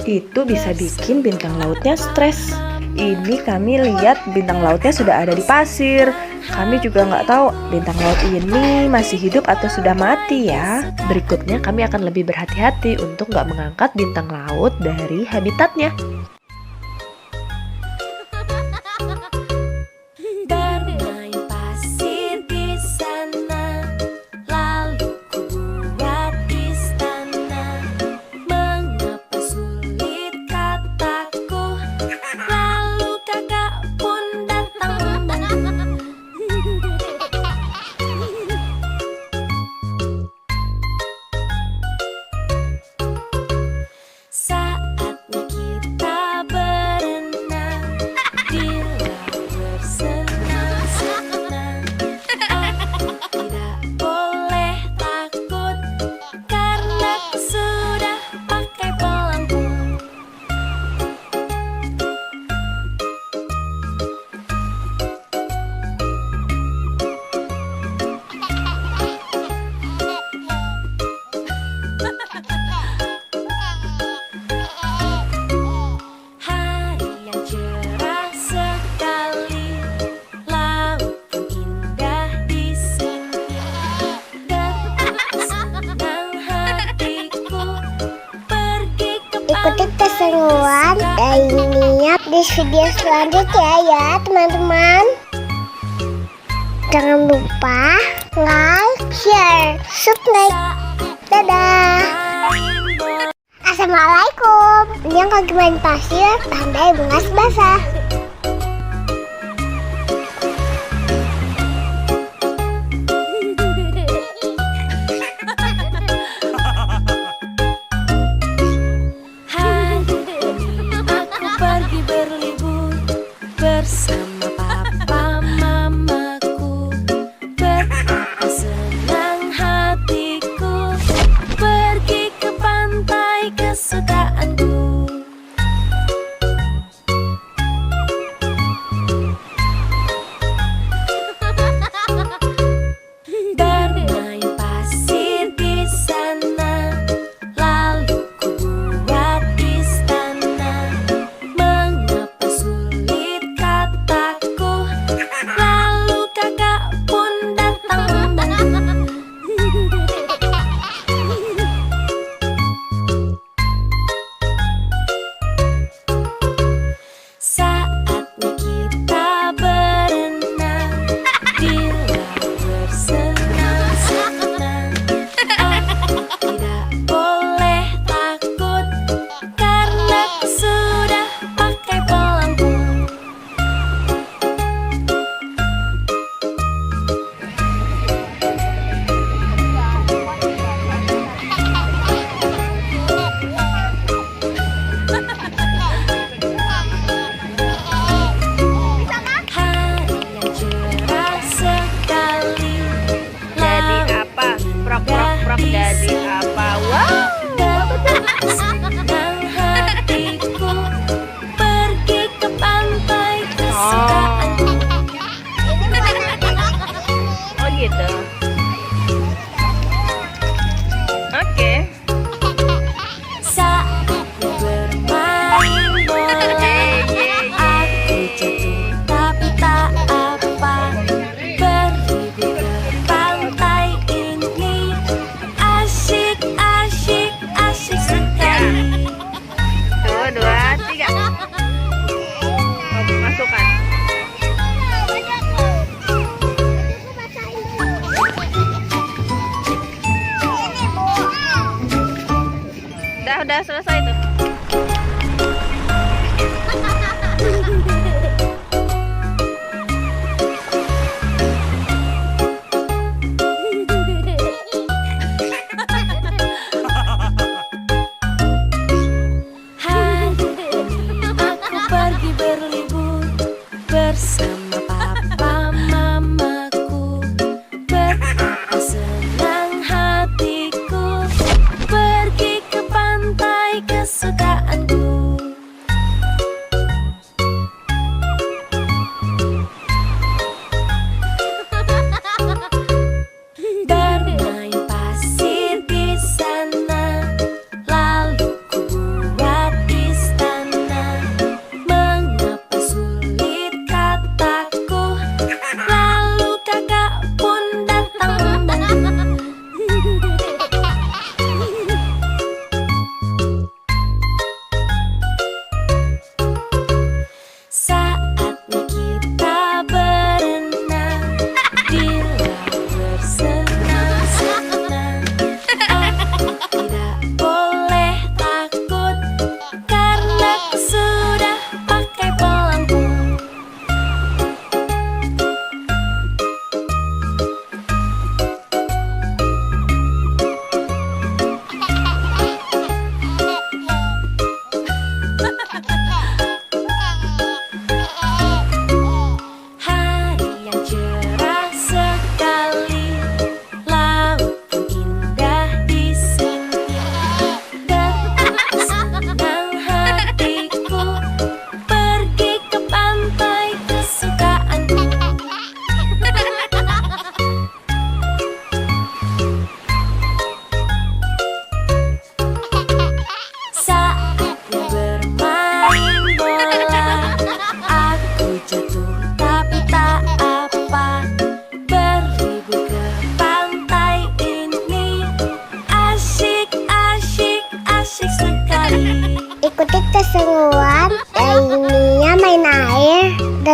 Itu bisa bikin bintang lautnya stres. Ini kami lihat bintang lautnya sudah ada di pasir. Kami juga nggak tahu bintang laut ini masih hidup atau sudah mati ya. Berikutnya kami akan lebih berhati-hati untuk nggak mengangkat bintang laut dari habitatnya. Bermain pasir di sana, lalu ku buat istana. Mengapa sulit kataku, lalu kakak pun datang membantu. Saatnya kita berenang di laut bersenang-senang. Aku tidak boleh takut karena aku sudah pakai pelampung. Hari yang cerah sekali, laut pun indah di sini. Betapa senang hatiku pergi ke Ikuti pantai keseruan lainnya di video selanjutnya ya teman-teman. Jangan lupa like, share, subscribe. Dadah. Assalamualaikum. Ini yang lagi main pasir pantai bunga basah. Hari ini aku pergi berlibur bersama papa mamaku. Betapa senang hatiku pergi ke pantai kesukaanku.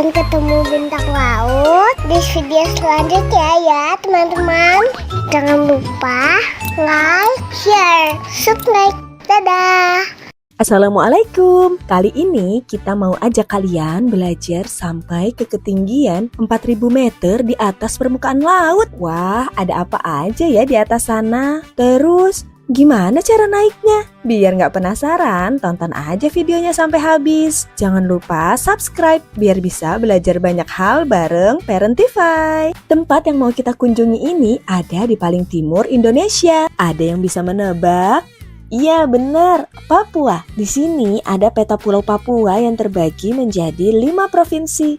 dan ketemu bintang laut di video selanjutnya ya teman-teman. Jangan lupa like, share, subscribe. Dadah. Assalamualaikum. Kali ini kita mau ajak kalian belajar sampai ke ketinggian 4000 meter di atas permukaan laut. Wah, ada apa aja ya di atas sana? Terus, gimana cara naiknya? Biar nggak penasaran, tonton aja videonya sampai habis. Jangan lupa subscribe biar bisa belajar banyak hal bareng Parentify. Tempat yang mau kita kunjungi ini ada di paling timur Indonesia. Ada yang bisa menebak? Iya benar, Papua. Di sini ada peta pulau Papua yang terbagi menjadi 5 provinsi.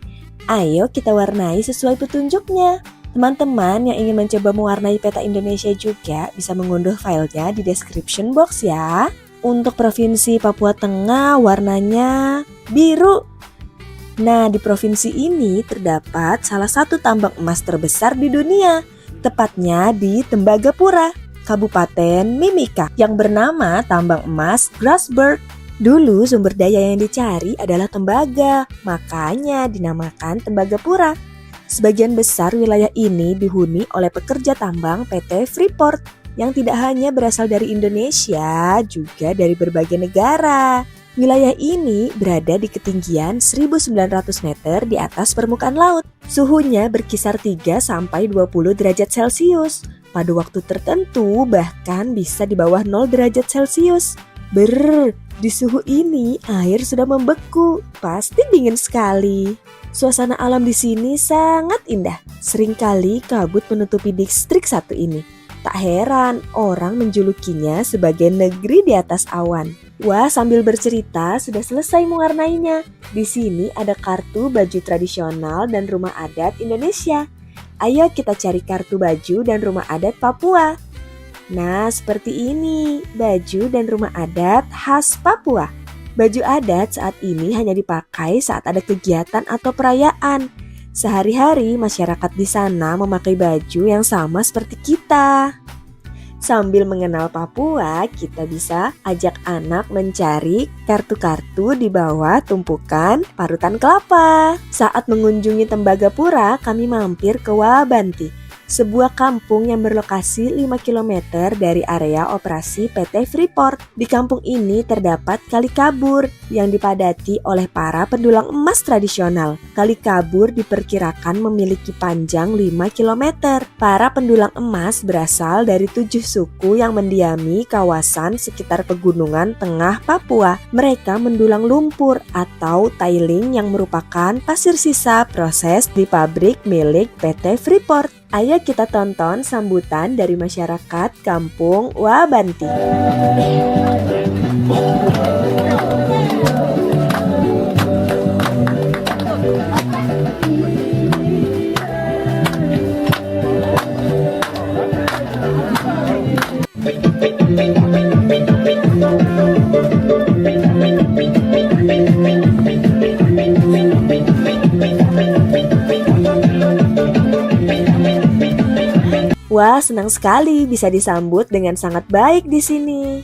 Ayo kita warnai sesuai petunjuknya. Teman-teman yang ingin mencoba mewarnai peta Indonesia juga bisa mengunduh filenya di description box ya. Untuk provinsi Papua Tengah warnanya biru. Nah, di provinsi ini terdapat salah satu tambang emas terbesar di dunia, tepatnya di Tembagapura, Kabupaten Mimika, yang bernama tambang emas Grasberg. Dulu sumber daya yang dicari adalah tembaga, makanya dinamakan Tembagapura. Sebagian besar wilayah ini dihuni oleh pekerja tambang PT Freeport yang tidak hanya berasal dari Indonesia, juga dari berbagai negara. Wilayah ini berada di ketinggian 1900 meter di atas permukaan laut. Suhunya berkisar 3 sampai 20 derajat Celcius. Pada waktu tertentu bahkan bisa di bawah 0 derajat Celcius. Di suhu ini air sudah membeku, pasti dingin sekali. Suasana alam di sini sangat indah. Seringkali kabut menutupi distrik satu ini. Tak heran orang menjulukinya sebagai negeri di atas awan. Wah, sambil bercerita sudah selesai mewarnainya. Di sini ada kartu baju tradisional dan rumah adat Indonesia. Ayo kita cari kartu baju dan rumah adat Papua. Nah, seperti ini, baju dan rumah adat khas Papua. Baju adat saat ini hanya dipakai saat ada kegiatan atau perayaan. Sehari-hari masyarakat di sana memakai baju yang sama seperti kita. Sambil mengenal Papua, kita bisa ajak anak mencari kartu-kartu di bawah tumpukan parutan kelapa. Saat mengunjungi Tembagapura, kami mampir ke Wabanti, sebuah kampung yang berlokasi 5 km dari area operasi PT Freeport. Di kampung ini terdapat Kali Kabur yang dipadati oleh para pendulang emas tradisional. Kali Kabur diperkirakan memiliki panjang 5 km. Para pendulang emas berasal dari 7 suku yang mendiami kawasan sekitar pegunungan tengah Papua. Mereka mendulang lumpur atau tiling yang merupakan pasir sisa proses di pabrik milik PT Freeport. Ayo kita tonton sambutan dari masyarakat kampung Wabanti. Wah, senang sekali bisa disambut dengan sangat baik di sini.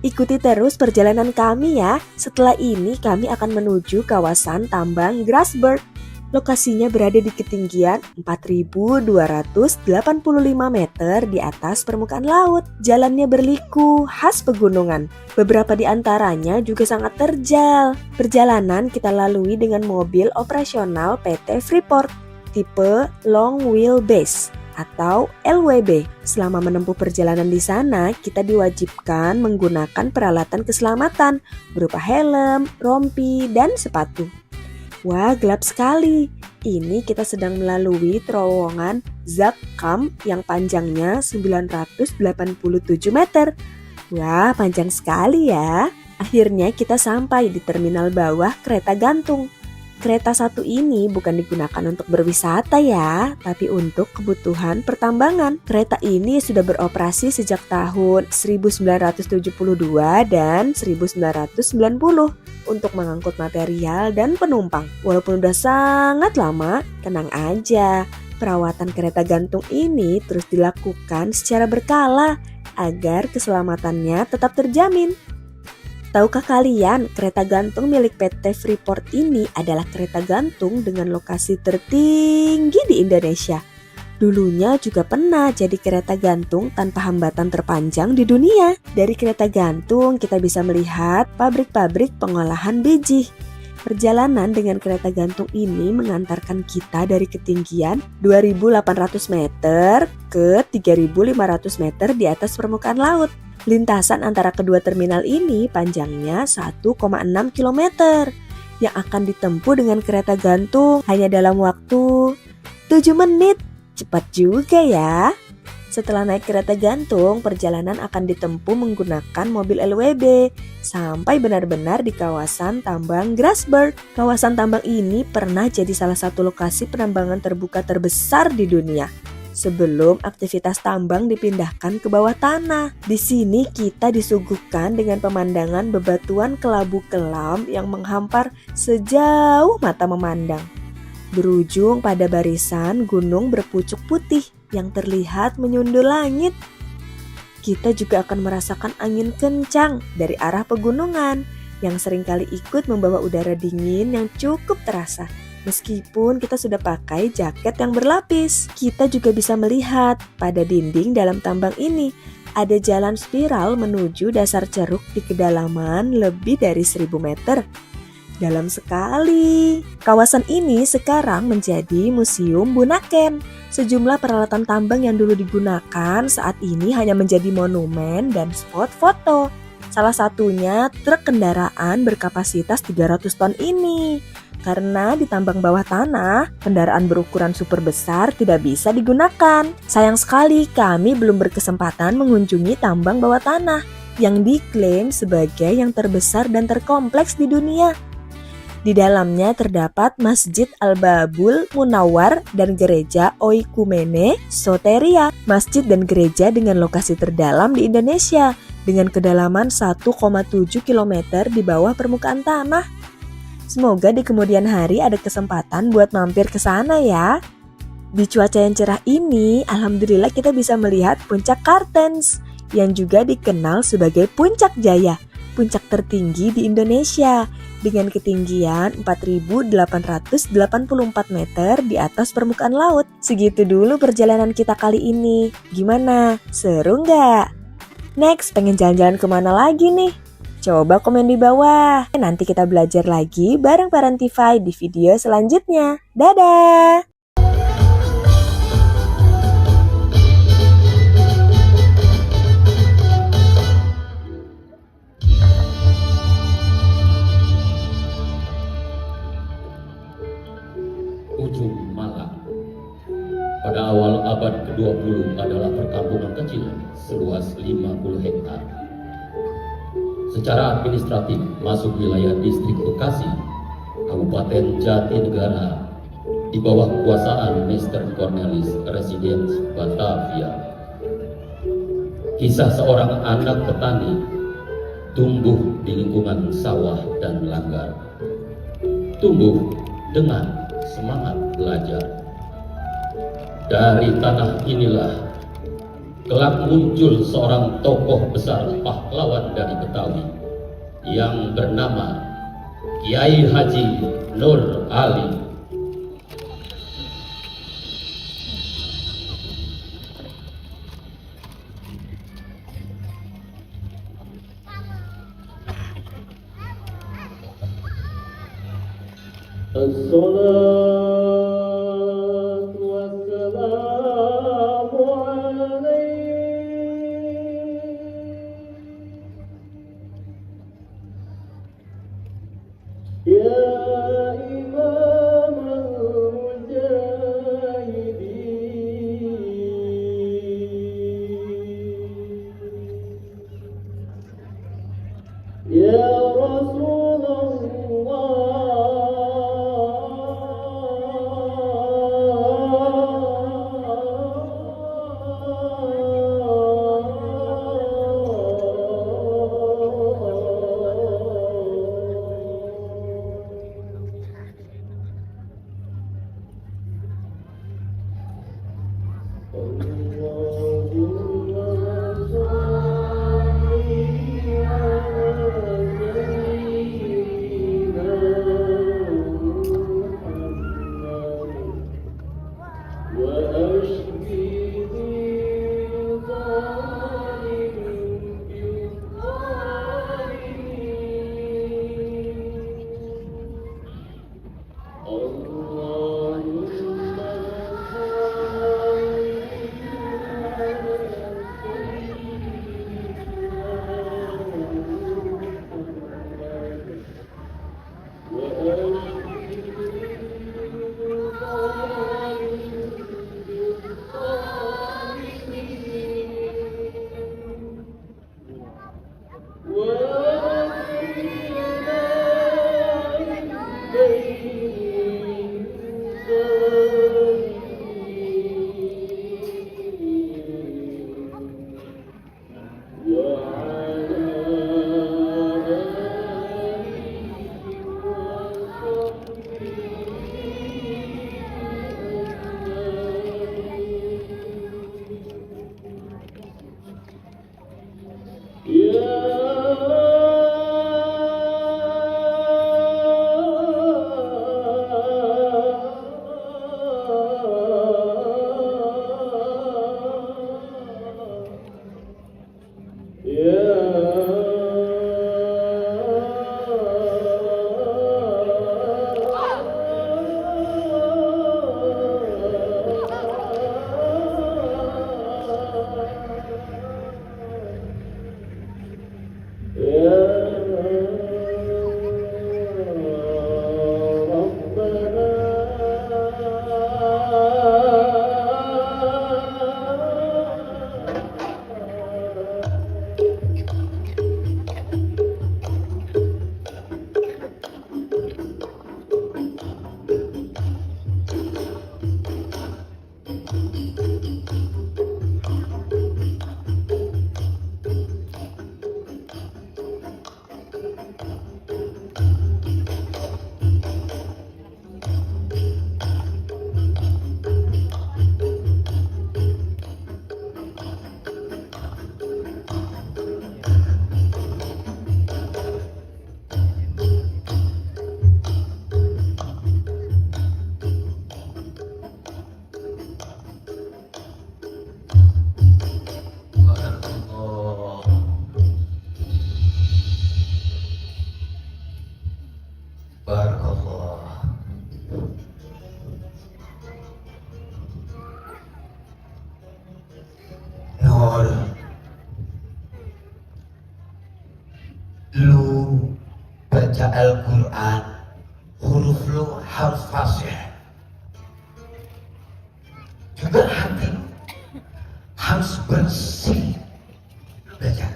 Ikuti terus perjalanan kami ya. Setelah ini kami akan menuju kawasan tambang Grasberg. Lokasinya berada di ketinggian 4.285 meter di atas permukaan laut. Jalannya berliku, khas pegunungan. Beberapa di antaranya juga sangat terjal. Perjalanan kita lalui dengan mobil operasional PT Freeport, tipe Long Wheelbase atau LWB. Selama menempuh perjalanan di sana, kita diwajibkan menggunakan peralatan keselamatan berupa helm, rompi, dan sepatu. Wah, gelap sekali. Ini kita sedang melalui terowongan Zakkam yang panjangnya 987 meter. Wah, panjang sekali ya. Akhirnya kita sampai di terminal bawah kereta gantung. Kereta satu ini bukan digunakan untuk berwisata ya, tapi untuk kebutuhan pertambangan. Kereta ini sudah beroperasi sejak tahun 1972 dan 1990 untuk mengangkut material dan penumpang. Walaupun udah sangat lama, tenang aja. Perawatan kereta gantung ini terus dilakukan secara berkala agar keselamatannya tetap terjamin. Tahukah kalian, kereta gantung milik PT Freeport ini adalah kereta gantung dengan lokasi tertinggi di Indonesia. Dulunya juga pernah jadi kereta gantung tanpa hambatan terpanjang di dunia. Dari kereta gantung kita bisa melihat pabrik-pabrik pengolahan biji. Perjalanan dengan kereta gantung ini mengantarkan kita dari ketinggian 2.800 meter ke 3.500 meter di atas permukaan laut. Lintasan antara kedua terminal ini panjangnya 1,6 km yang akan ditempuh dengan kereta gantung hanya dalam waktu 7 menit. Cepat juga ya. Setelah naik kereta gantung, perjalanan akan ditempuh menggunakan mobil LWB sampai benar-benar di kawasan tambang Grasberg. Kawasan tambang ini pernah jadi salah satu lokasi penambangan terbuka terbesar di dunia sebelum aktivitas tambang dipindahkan ke bawah tanah. Di sini kita disuguhkan dengan pemandangan bebatuan kelabu kelam yang menghampar sejauh mata memandang, berujung pada barisan gunung berpucuk putih yang terlihat menyundul langit. Kita juga akan merasakan angin kencang dari arah pegunungan yang seringkali ikut membawa udara dingin yang cukup terasa. Meskipun kita sudah pakai jaket yang berlapis, kita juga bisa melihat pada dinding dalam tambang ini ada jalan spiral menuju dasar ceruk di kedalaman lebih dari 1.000 meter. Dalam sekali. Kawasan ini sekarang menjadi Museum Bunaken. Sejumlah peralatan tambang yang dulu digunakan saat ini hanya menjadi monumen dan spot foto. Salah satunya truk kendaraan berkapasitas 300 ton ini. Karena di tambang bawah tanah, kendaraan berukuran super besar tidak bisa digunakan. Sayang sekali kami belum berkesempatan mengunjungi tambang bawah tanah yang diklaim sebagai yang terbesar dan terkompleks di dunia. Di dalamnya terdapat Masjid Al-Babul Munawwar dan Gereja Oikumene Soteria, masjid dan gereja dengan lokasi terdalam di Indonesia dengan kedalaman 1,7 km di bawah permukaan tanah. Semoga di kemudian hari ada kesempatan buat mampir ke sana ya. Di cuaca yang cerah ini, alhamdulillah kita bisa melihat puncak Kartens yang juga dikenal sebagai Puncak Jaya, puncak tertinggi di Indonesia dengan ketinggian 4.884 meter di atas permukaan laut. Segitu dulu perjalanan kita kali ini. Gimana? Seru nggak? Next, pengen jalan-jalan kemana lagi nih? Coba komen di bawah. Nanti kita belajar lagi bareng Parentify di video selanjutnya. Dadah! Ujung Malang pada awal abad ke-20 adalah perkampungan kecil seluas 50 hektar. Secara administratif masuk wilayah distrik Bekasi, Kabupaten Jatinegara, di bawah kekuasaan Mr. Cornelis Residence Batavia. Kisah seorang anak petani tumbuh di lingkungan sawah dan langgar, tumbuh dengan semangat belajar. Dari tanah inilah kelak muncul seorang tokoh besar pahlawan dari Betawi yang bernama Kiai Haji Nur Ali. Assalatu wassalamu ya Imam al-Mujahidin ya Rasulullah Barakallah. Nur, lu baca Al-Quran, huruf lu harus fasih. Juga hati lu harus bersih. Lu belajar,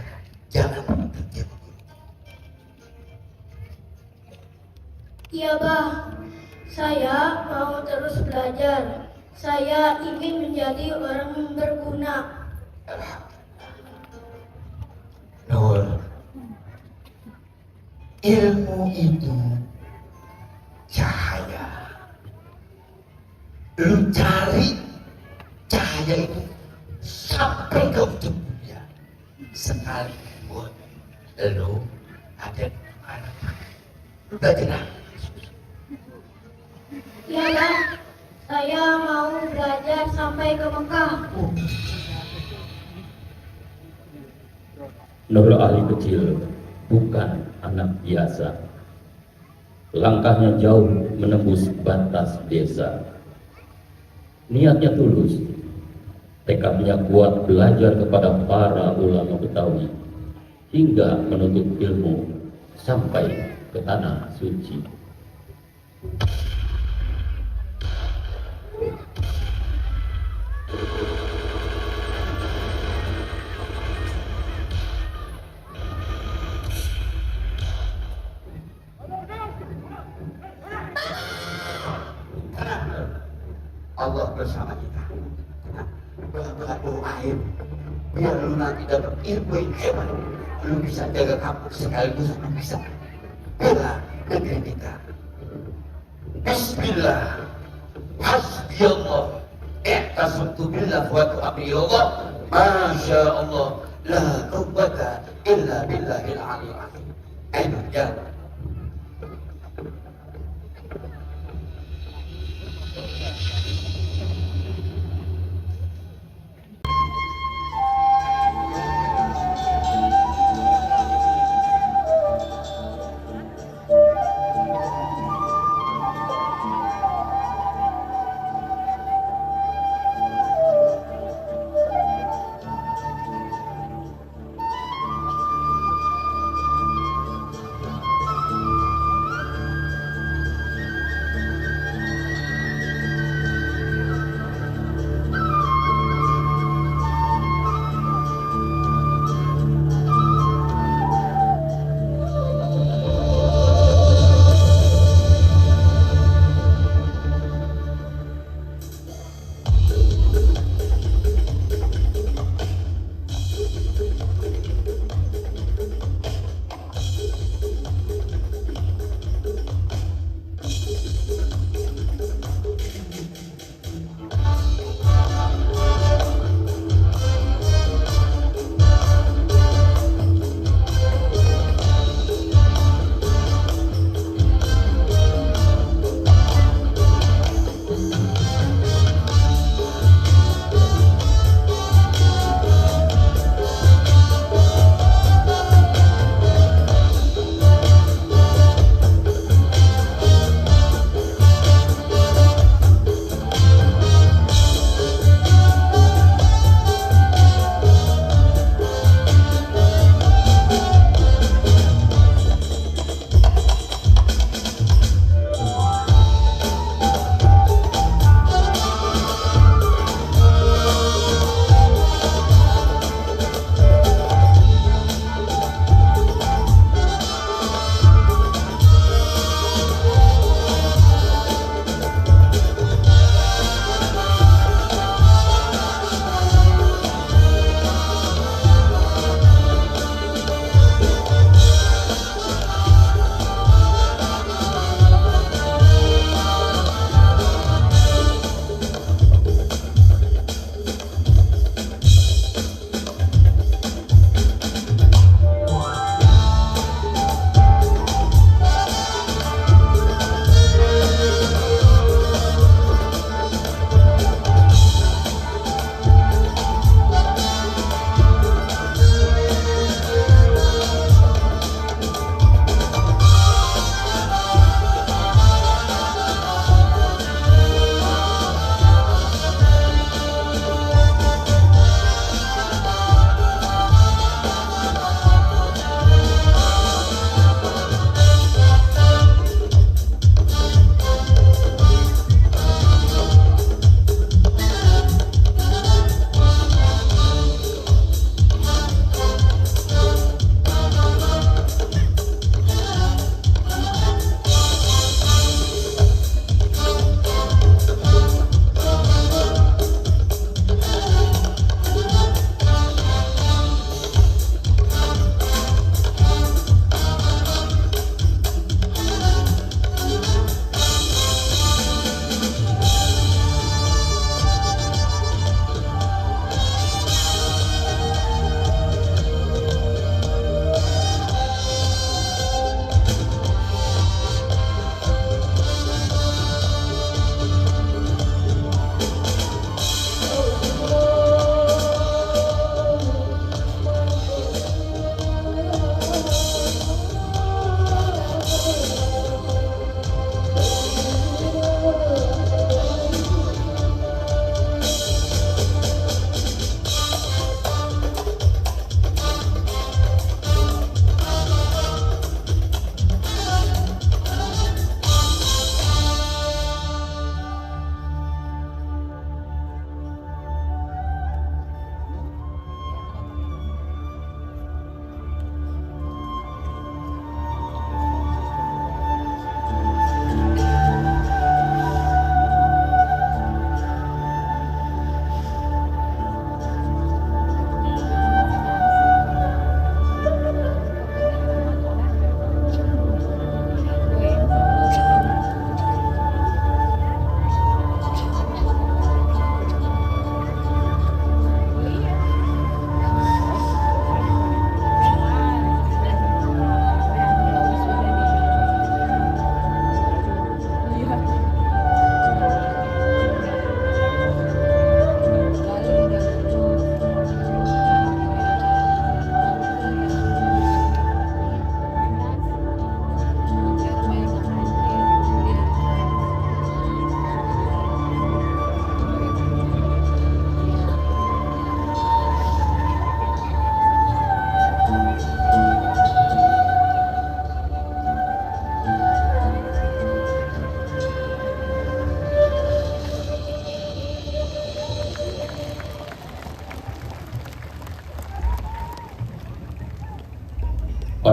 jangan berdiam. Iya, Bah. Saya mau terus belajar. Saya ingin menjadi orang yang berguna. Nur, ilmu itu cahaya. Lu cari cahaya itu sampai ke ujung dunia. Sekalipun lu ada di mana. Lu belajar. Iya, Bah. Saya mau belajar sampai ke Mekah. Nur Ali kecil bukan anak biasa. Langkahnya jauh menembus batas desa. Niatnya tulus, tekadnya kuat belajar kepada para ulama Betawi hingga menuntut ilmu sampai ke tanah suci. Allah bersama kita. Doain biar lu nanti dapat ilmu yang hebat. Lu bisa jaga kampung sekaligus lu bisa bela negeri kita. Bismillah. Hasbiyallah. Ihtasamtu billah wa tu'abiyallah. Masya Allah. La quwwata illa billahil aliyyil azim. Ayo jalan.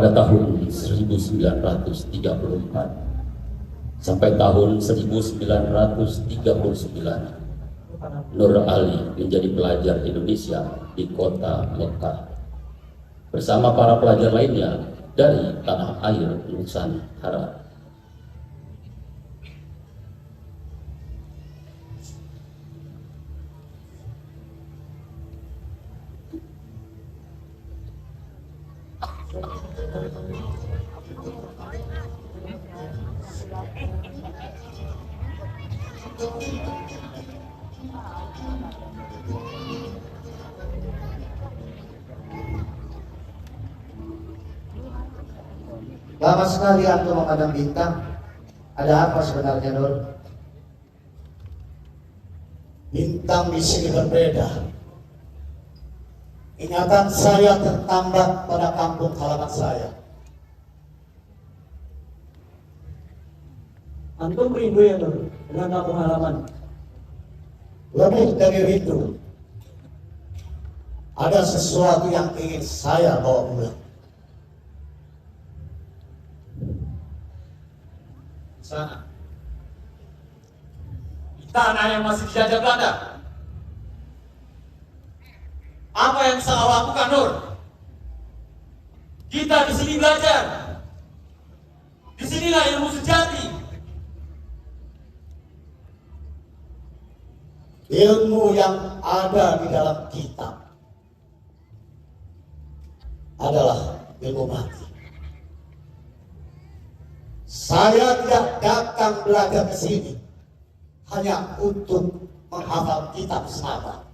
pada tahun 1934 sampai tahun 1939, Nur Ali menjadi pelajar Indonesia di kota Mekah bersama para pelajar lainnya dari tanah air Nusantara. Lama sekali antum memandang bintang. Ada apa sebenarnya, Nur? Bintang di sini berbeda. Ingatan saya tertambat pada kampung halaman saya. Antum rindu ya Nur dengan kampung halaman? Lebih dari rindu, ada sesuatu yang ingin saya bawa pulang. Sana, di tanah yang masih dijajah Belanda, apa yang bisa kau lakukan, Nur? Kita di sini belajar. Disinilah ilmu sejati. Ilmu yang ada di dalam kitab adalah ilmu mati. Saya tidak datang belajar ke sini hanya untuk menghafal kitab semata.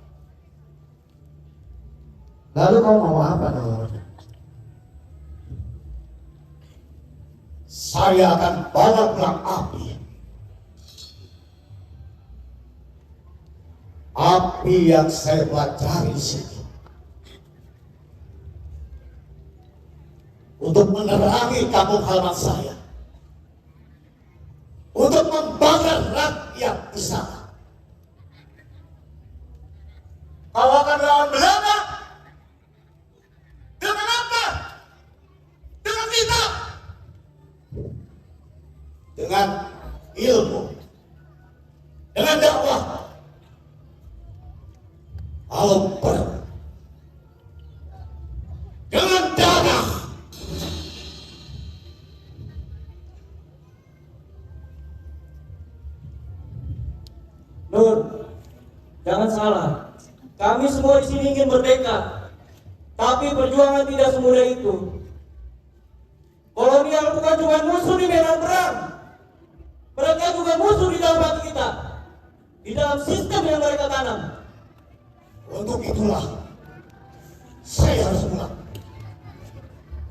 Lalu kau mau apa, Nur? Saya akan bawa pulang api. Api yang saya pelajari di sini untuk menerangi kampung halaman saya, untuk membakar rakyat di sana. Kau akan lawan Belanda dengan apa? Dengan kita, dengan ilmu, dengan dakwah. Kalau perlu dengan darah. Nur, jangan salah. Kami semua di sini ingin merdeka, tapi perjuangan tidak semudah itu. Kolonial bukan cuma musuh di medan perang, mereka juga musuh di dalam hati kita, di dalam sistem yang mereka tanam. Untuk itulah saya harus pulang.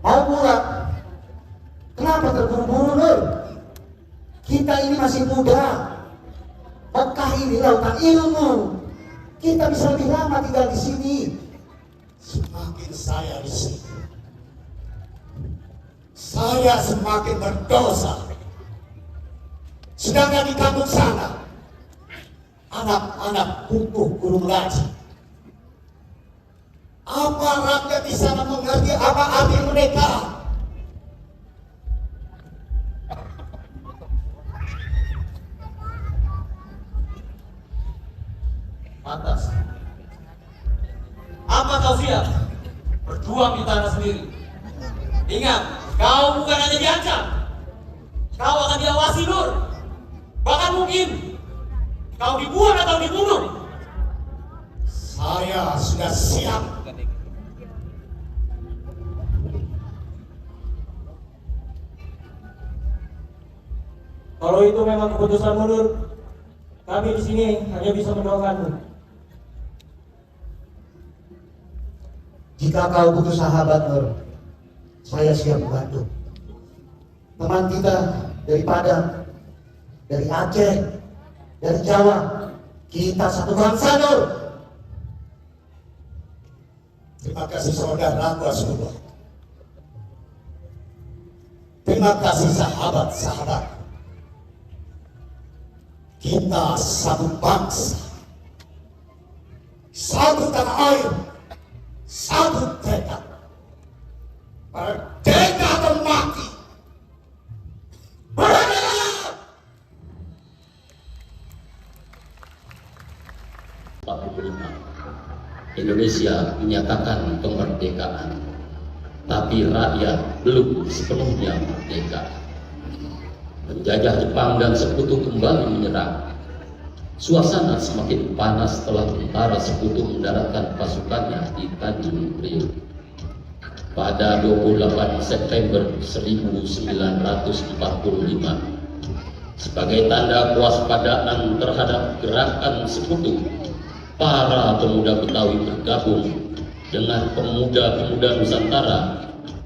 Mau pulang? Kenapa terburu-buru, Nur? Kita ini masih muda. Mekah ini lautan ilmu. Kita bisa lebih lama tinggal di sini. Semakin saya di sini, saya semakin berdosa. Sedangkan di kampung sana, anak-anak pupuh guru mengaji. Apa rakyat di sana mengerti apa arti mereka? pantas. Apa kau siap berjuang di tanah sendiri? Ingat, kau bukan hanya diancam, kau akan diawasi, Nur. Bahkan mungkin kau dibuang atau dibunuh. Saya sudah siap. Kalau itu memang keputusan Nur, kami di sini hanya bisa mendoakanmu. Jika kau butuh sahabat, Nur, saya siap membantu. Teman kita dari Padang, dari Aceh, dari Jawa, kita satu bangsa, Nur. Terima kasih saudara Rasulullah. Terima kasih sahabat-sahabat. Kita satu bangsa, satu tanah air, satu tekad. Merdeka! Indonesia menyatakan kemerdekaan, tapi rakyat belum sepenuhnya merdeka. Penjajah Jepang dan sekutu kembali menyerang. Suasana semakin panas setelah tentara sekutu mendaratkan pasukannya di Tanjung Priok. Pada 28 September 1945, sebagai tanda kewaspadaan terhadap gerakan sekutu, para pemuda Betawi bergabung dengan pemuda-pemuda Nusantara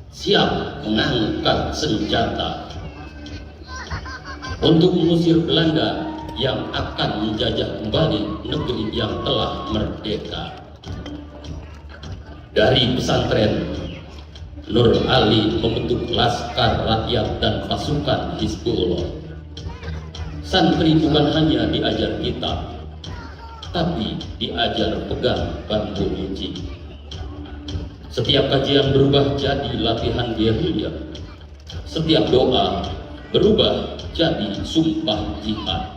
siap mengangkat senjata untuk mengusir Belanda yang akan menjajah kembali negeri yang telah merdeka. Dari pesantren, Nur Ali membentuk Laskar Rakyat dan pasukan Hizbullah. Santri bukan hanya diajar kitab, tapi diajar pegang bambu runcing. Setiap kajian berubah jadi latihan gerilya. Setiap doa berubah jadi sumpah jihad.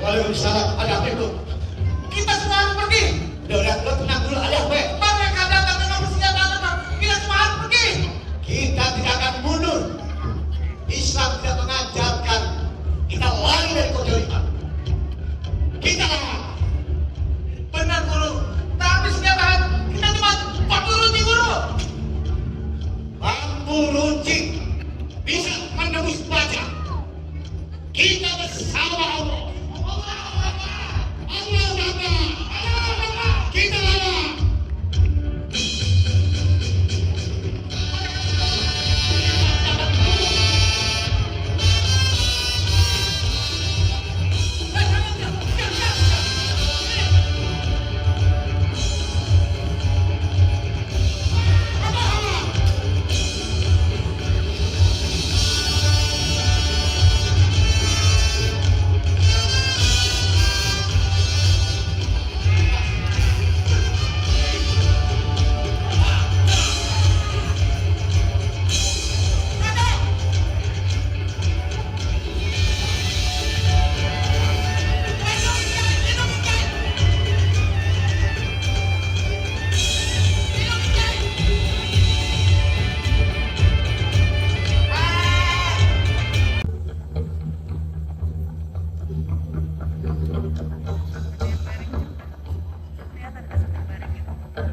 Waalaikumsalam. Ada apa itu? Kita semua harus pergi. Udah, lo tenang dulu. Ada apa? Mereka datang dengan bersenjata lengkap. Kita semua harus pergi. Kita tidak akan mundur. Islam tidak mengajarkan kita lari dari kejoliman. Kita lawan. Benar guru. Tapi senjata kita cuma bambu runcing guru. Bambu runcing bisa menembus baja. Kita bersama Allah. Kita lawan.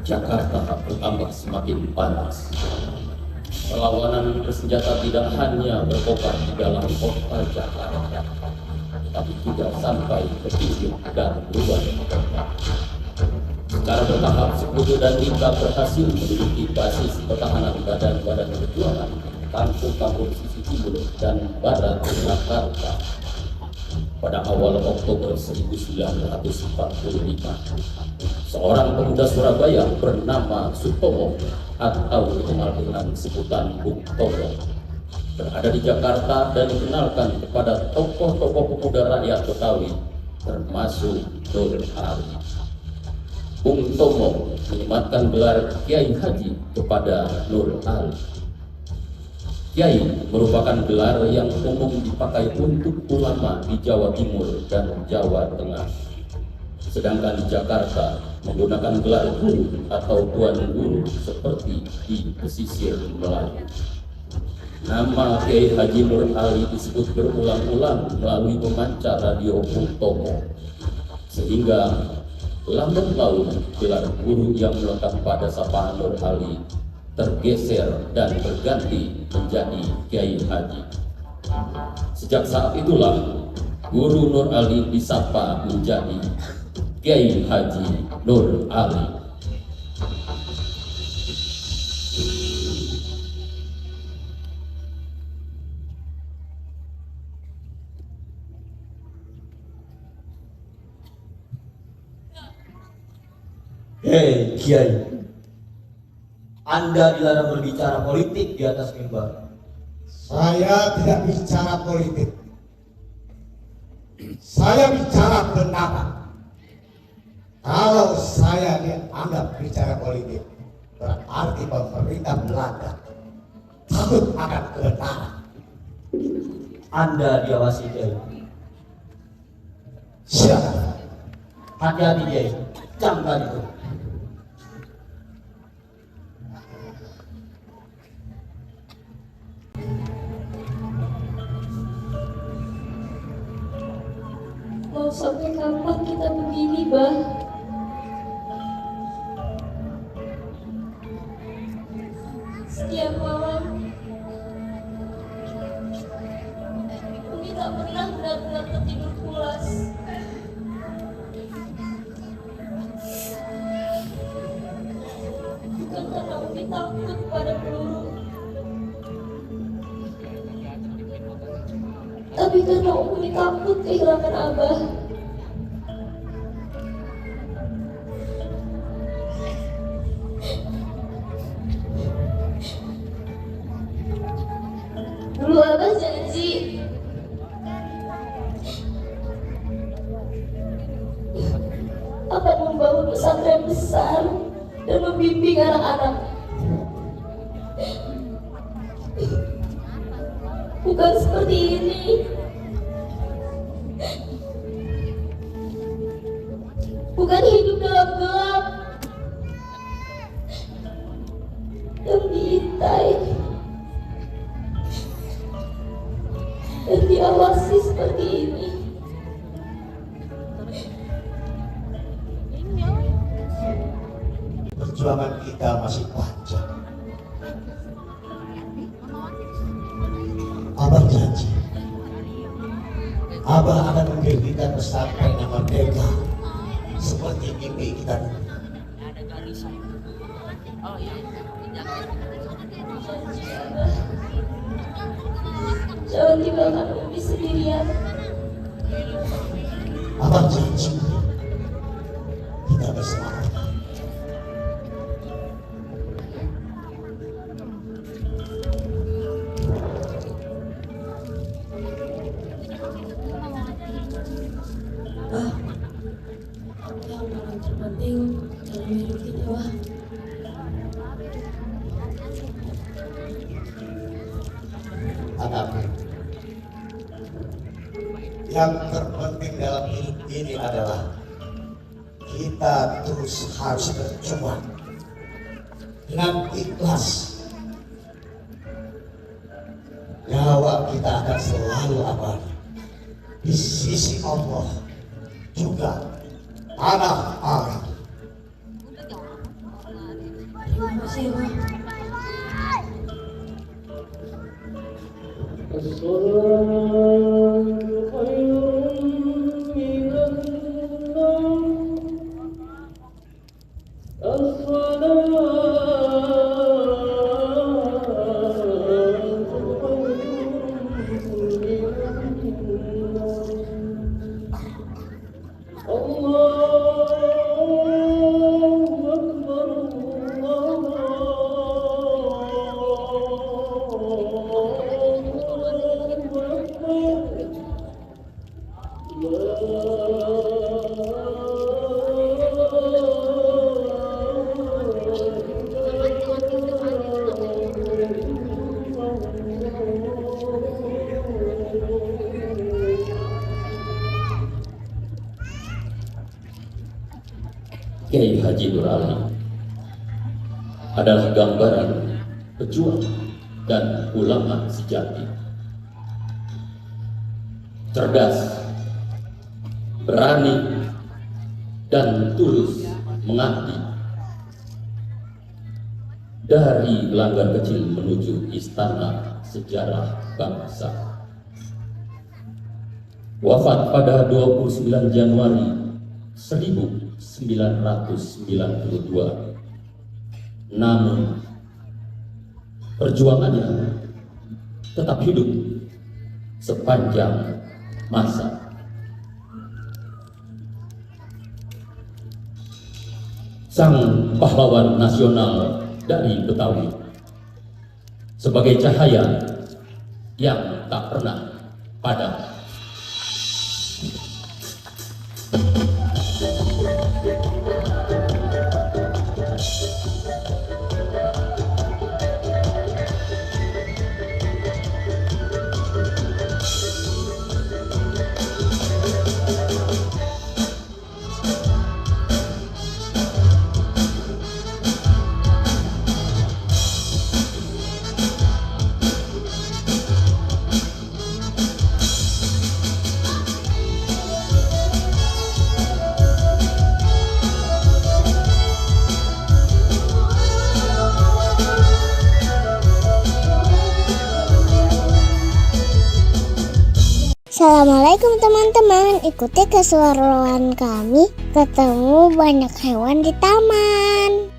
Jakarta bertambah semakin panas. Perlawanan bersenjata tidak hanya berkobar di dalam kota Jakarta, tapi juga sampai ke pinggir dan luar kota. Secara bertahap, Sekutu dan Nika berhasil menduduki basis pertahanan badan-badan perjuangan kampung-kampung sisi timur dan barat Jakarta. Pada awal Oktober 1945, seorang pemuda Surabaya bernama Sutomo atau dikenal dengan sebutan Bung Tomo berada di Jakarta dan dikenalkan kepada tokoh-tokoh pemuda rakyat Betawi termasuk Nur Ali. Bung Tomo menyematkan gelar Kiai Haji kepada Nur Ali. Kiai merupakan gelar yang umum dipakai untuk ulama di Jawa Timur dan Jawa Tengah. Sedangkan di Jakarta menggunakan gelar guru atau tuan guru seperti di pesisir Melayu. Nama Kiai Haji Nur Ali disebut berulang-ulang melalui pemancar radio Bung Tomo, sehingga lambat laun gelar guru yang melekat pada sapaan Nur Ali tergeser dan berganti menjadi Kiai Haji. Sejak saat itulah Guru Nur Ali disapa menjadi Kiai Haji Nur Ali. Hei Kiai, Anda dilarang berbicara politik di atas mimbar. Saya tidak bicara politik. Saya bicara kebenaran. Kalau saya dianggap bicara politik, berarti pemerintah Belanda takut akan kebenaran. Anda diawasi Kiai. Siapa? Hati-hati Kiai, camkan itu. Mau sampai kapan kita begini, Bah? Setiap malam Umi tak pernah benar-benar tertidur pulas. Bukan karena Umi takut pada peluru, tapi karena Umi takut kehilangan Abah. Dulu Abah janji akan membangun pesantren besar dan membimbing anak-anak. Bukan seperti ini. Bukan hidup dalam gelap yang diintai dan diawasi seperti ini. Perjuangan kita masih panjang. Abah janji, Abah akan mendirikan pesantren yang merdeka seperti mimpi kita dulu. Jangan tinggalkan Umi sendirian. Abah janji kita bersama. Yang paling terpenting dalam hidup kita, Wah. Anakku, yang terpenting dalam hidup ini adalah kita terus harus berjuang dengan ikhlas. Nyawa kita akan selalu abadi di sisi Allah, juga tanah air. Terima kasih, Wah. Kiai Haji Nur Ali adalah gambaran pejuang dan ulama sejati. Cerdas, berani, dan tulus mengabdi. Dari Langgar Kecil menuju Istana Sejarah Bangsa. Wafat pada 29 Januari 1992. Namun perjuangannya tetap hidup sepanjang masa. Sang pahlawan nasional dari Betawi sebagai cahaya yang tak pernah padam. Assalamualaikum teman-teman, ikuti keseruan kami ketemu banyak hewan di taman.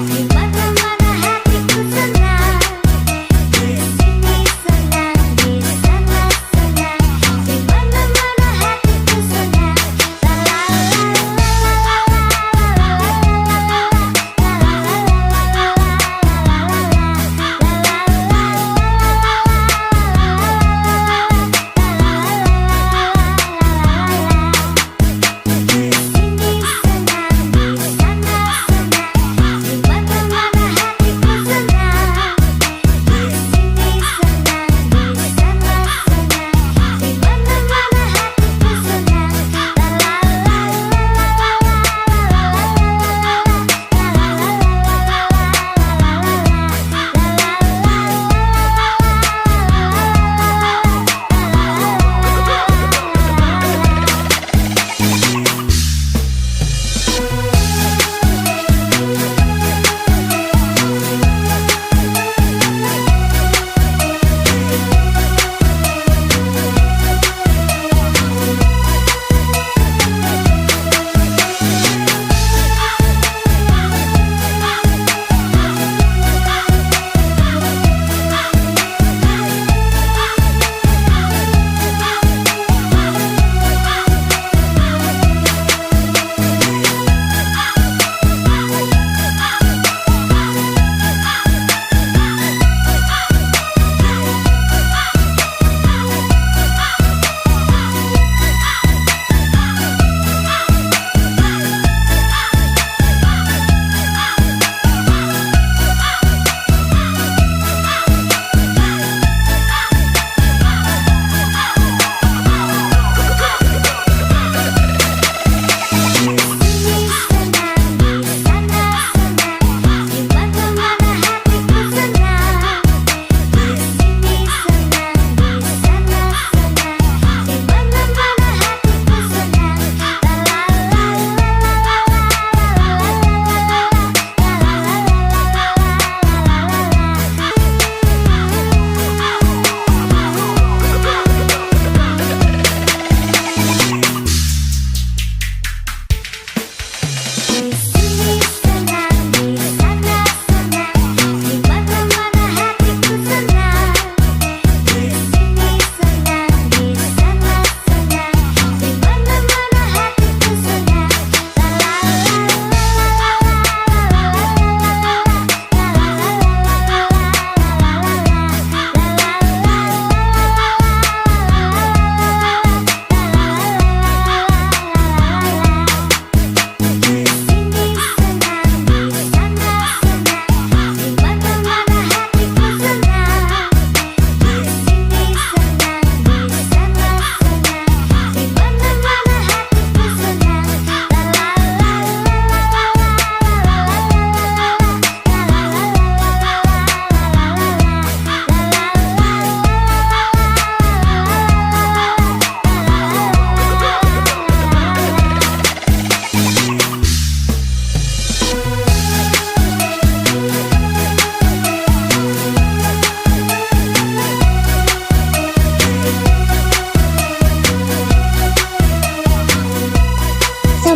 Di mana hatiku senang.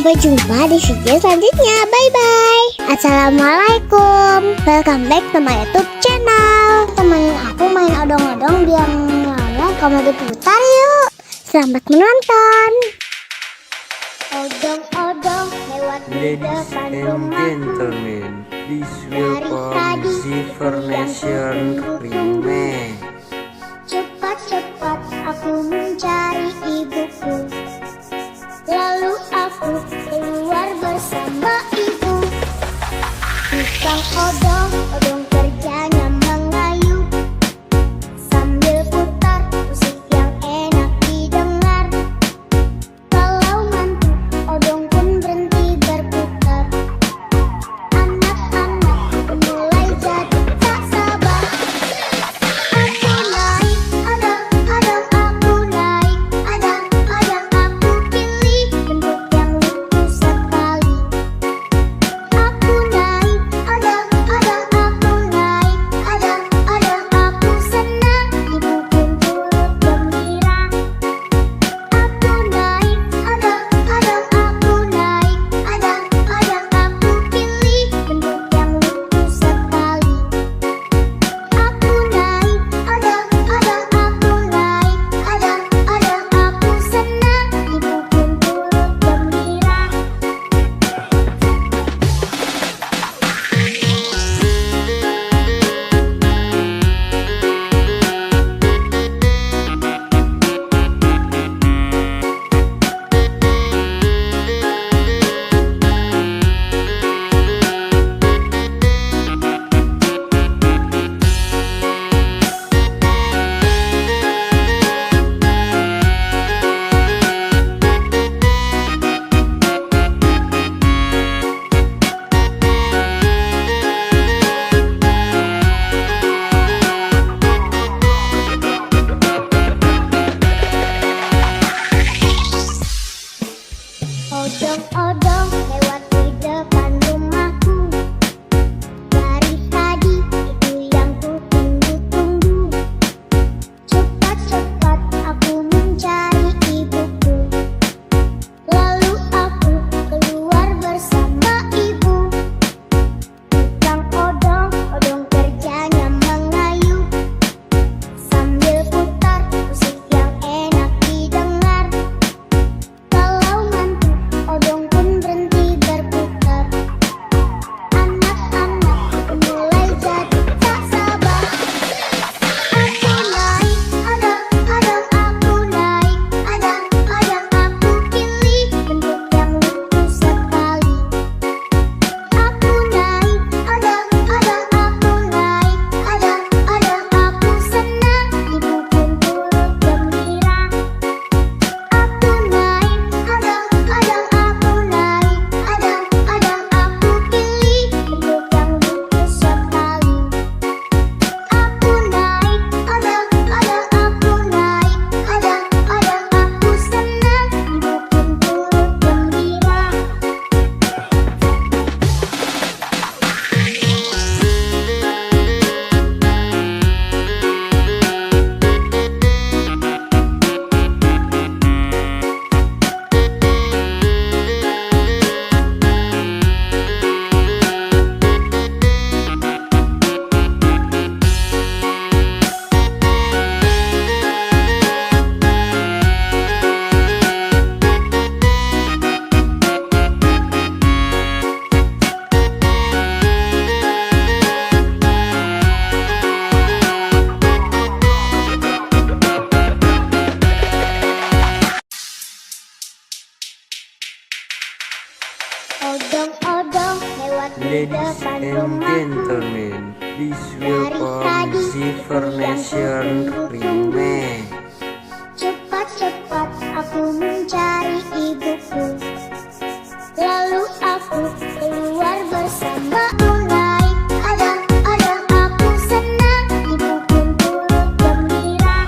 Sampai jumpa di video selanjutnya. Bye-bye. Assalamualaikum. Welcome back to my YouTube channel. Temenin aku main odong-odong biar kamu diputar yuk. Selamat menonton. Odong-odong lewat di depan rumahku. This will come Zipper Nation Remake. Cepat-cepat aku mencari ibuku. Lalu aku keluar bersama ibu. Tukang odong kerjanya mengayuh sambil putar musik yang enak didengar. Kalau ngantuk odong pun berhenti berputar. Anak-anak mulai jadi tak sabar. Aku naik odong-odong, aku naik odong-odong, aku pilih bentuk yang lucu sekali. Aku naik odong-odong, aku naik odong-odong, aku senang ibu pun turut gembira. Aku naik odong-odong, aku naik odong-odong, aku pilih bentuk yang lucu sekali. Aku naik odong-odong, aku naik odong-odong, aku senang ibu pun turut gembira. Odong-odong lewat di depan rumahku. Dari tadi itu yang ku tunggu-tunggu. Cepat-cepat aku mencari ibuku. Lalu aku keluar bersama ibu. Tukang odong kerjanya mengayuh sambil putar musik yang enak didengar. Kalau ngantuk odong pun berhenti berputar. Anak-anak mulai jadi tak sabar. Aku naik odong-odong, aku naik odong-odong, aku pilih bentuk yang lucu sekali. Aku naik odong-odong, aku naik odong-odong, aku senang ibu pun turut gembira. Aku naik odong-odong, aku naik odong-odong, aku pilih bentuk yang lucu sekali. Aku naik odong-odong, aku naik odong-odong, aku senang ibu pun turut gembira. Odong-odong lewat di depan rumahku. This will Dari come tadi Zipper itu yang Nation ku tunggu-tunggu. Remake. Cepat-cepat aku mencari ibuku. Lalu aku keluar bersama naik odong-odong, aku senang ibu pun turut gembira.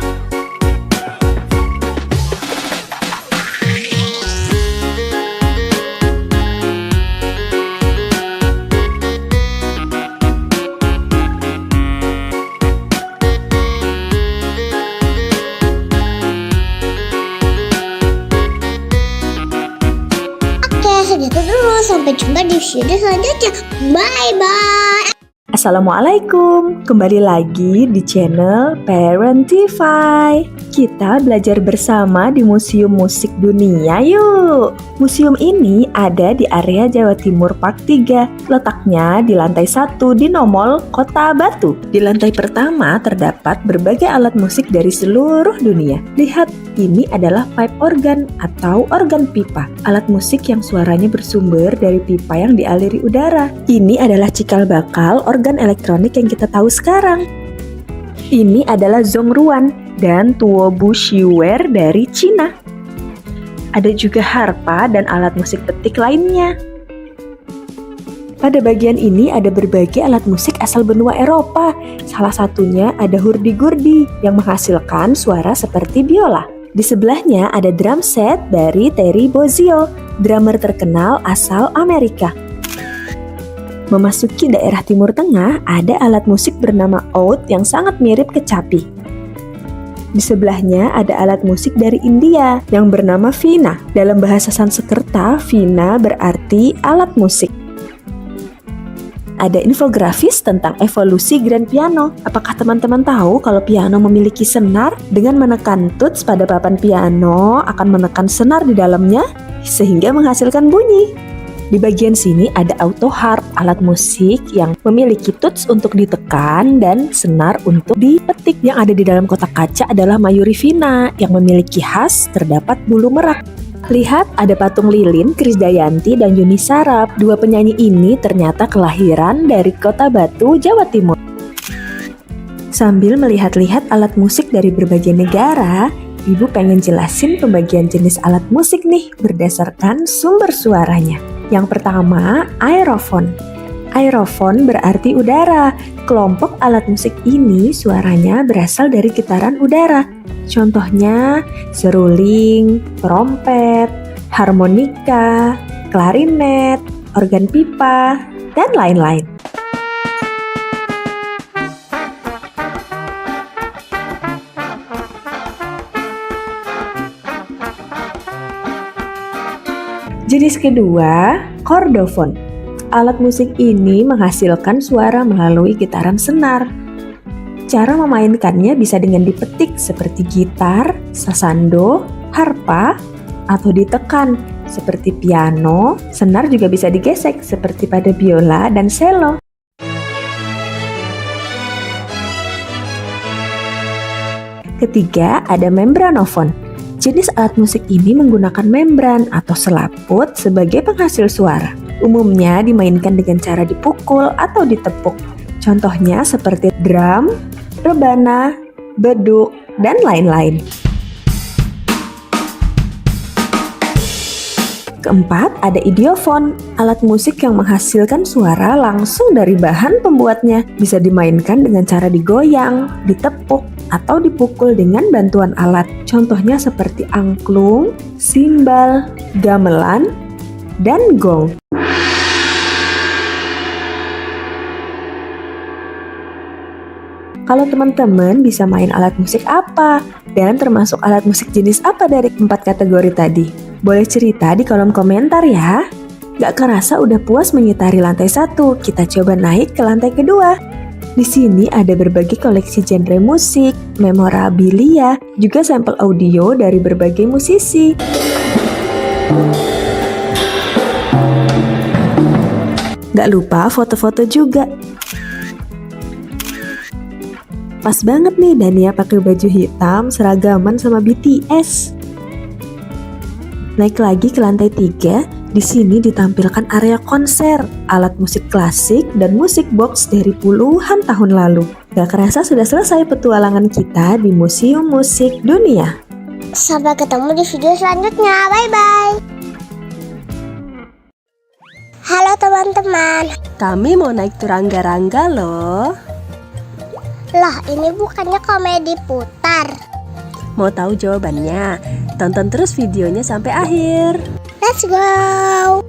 sampai jumpa di video selanjutnya. Bye-bye. Assalamualaikum, kembali lagi di channel Parentify. Kita belajar bersama di Museum Musik Dunia yuk. Museum ini ada di area Jawa Timur Park 3. Letaknya di lantai 1 di Nomol, Kota Batu. Di lantai pertama terdapat berbagai alat musik dari seluruh dunia. Lihat, ini adalah pipe organ atau organ pipa. Alat musik yang suaranya bersumber dari pipa yang dialiri udara. Ini adalah cikal bakal organ elektronik yang kita tahu sekarang. Ini adalah zongruan dan tuo bushiware dari Cina. Ada juga harpa dan alat musik petik lainnya. Pada bagian ini ada berbagai alat musik asal benua Eropa. Salah satunya ada hurdy-gurdy yang menghasilkan suara seperti biola. Di sebelahnya ada drum set dari Terry Bozzio, drummer terkenal asal Amerika. Memasuki daerah Timur Tengah, ada alat musik bernama oud yang sangat mirip kecapi. Di sebelahnya ada alat musik dari India yang bernama veena. Dalam bahasa Sanskerta, veena berarti alat musik. Ada infografis tentang evolusi grand piano. Apakah teman-teman tahu kalau piano memiliki senar? Dengan menekan tuts pada papan piano akan menekan senar di dalamnya sehingga menghasilkan bunyi. Di bagian sini ada auto harp, alat musik yang memiliki tuts untuk ditekan dan senar untuk dipetik. Yang ada di dalam kotak kaca adalah mayuri veena yang memiliki khas terdapat bulu merak. Lihat, ada patung lilin, Krisdayanti dan Yuni Sarap. Dua penyanyi ini ternyata kelahiran dari Kota Batu, Jawa Timur. Sambil melihat-lihat alat musik dari berbagai negara, Ibu pengen jelasin pembagian jenis alat musik nih berdasarkan sumber suaranya. Yang pertama, aerofon. Aerofon berarti udara. Kelompok alat musik ini suaranya berasal dari getaran udara. Contohnya seruling, trompet, harmonika, klarinet, organ pipa, dan lain-lain. Jenis kedua, kordofon. Alat musik ini menghasilkan suara melalui getaran senar. Cara memainkannya bisa dengan dipetik seperti gitar, sasando, harpa, atau ditekan seperti piano. Senar juga bisa digesek seperti pada biola dan cello. Ketiga, ada membranofon. Jenis alat musik ini menggunakan membran atau selaput sebagai penghasil suara. Umumnya dimainkan dengan cara dipukul atau ditepuk. Contohnya seperti drum, rebana, beduk, dan lain-lain. Keempat, ada idiofon, alat musik yang menghasilkan suara langsung dari bahan pembuatnya. Bisa dimainkan dengan cara digoyang, ditepuk, atau dipukul dengan bantuan alat. Contohnya seperti angklung, simbal, gamelan, dan gong. Kalau teman-teman bisa main alat musik apa? Dan termasuk alat musik jenis apa dari 4 kategori tadi? Boleh cerita di kolom komentar ya. Gak kerasa udah puas mengitari lantai 1, kita coba naik ke lantai kedua. Di sini ada berbagai koleksi genre musik, memorabilia, juga sampel audio dari berbagai musisi. Gak lupa foto-foto juga. Pas banget nih Dania pakai baju hitam seragaman sama BTS. Naik lagi ke lantai 3, di sini ditampilkan area konser, alat musik klasik dan musik box dari puluhan tahun lalu. Gak kerasa sudah selesai petualangan kita di Museum Musik Dunia. Sampai ketemu di video selanjutnya. Bye-bye. Halo teman-teman. Kami mau naik turangga-rangga loh. Lah, ini bukannya komedi putar. Mau tahu jawabannya? Tonton terus videonya sampai akhir. Let's go.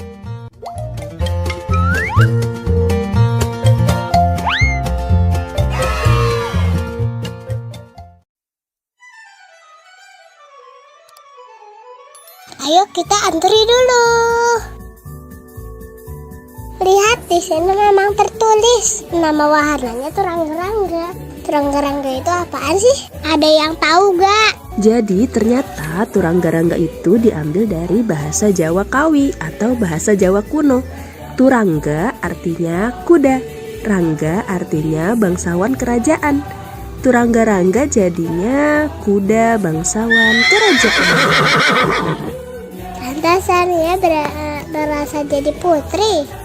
Ayo kita antri dulu. Lihat di sini memang tertulis nama wahananya turangga-rangga. Turangga-rangga itu apaan sih? Ada yang tahu gak? Jadi ternyata turangga-rangga itu diambil dari bahasa Jawa Kawi atau bahasa Jawa kuno. Turangga artinya kuda, rangga artinya bangsawan kerajaan. Turangga-rangga jadinya kuda bangsawan kerajaan. Pantasan ya berasa jadi putri.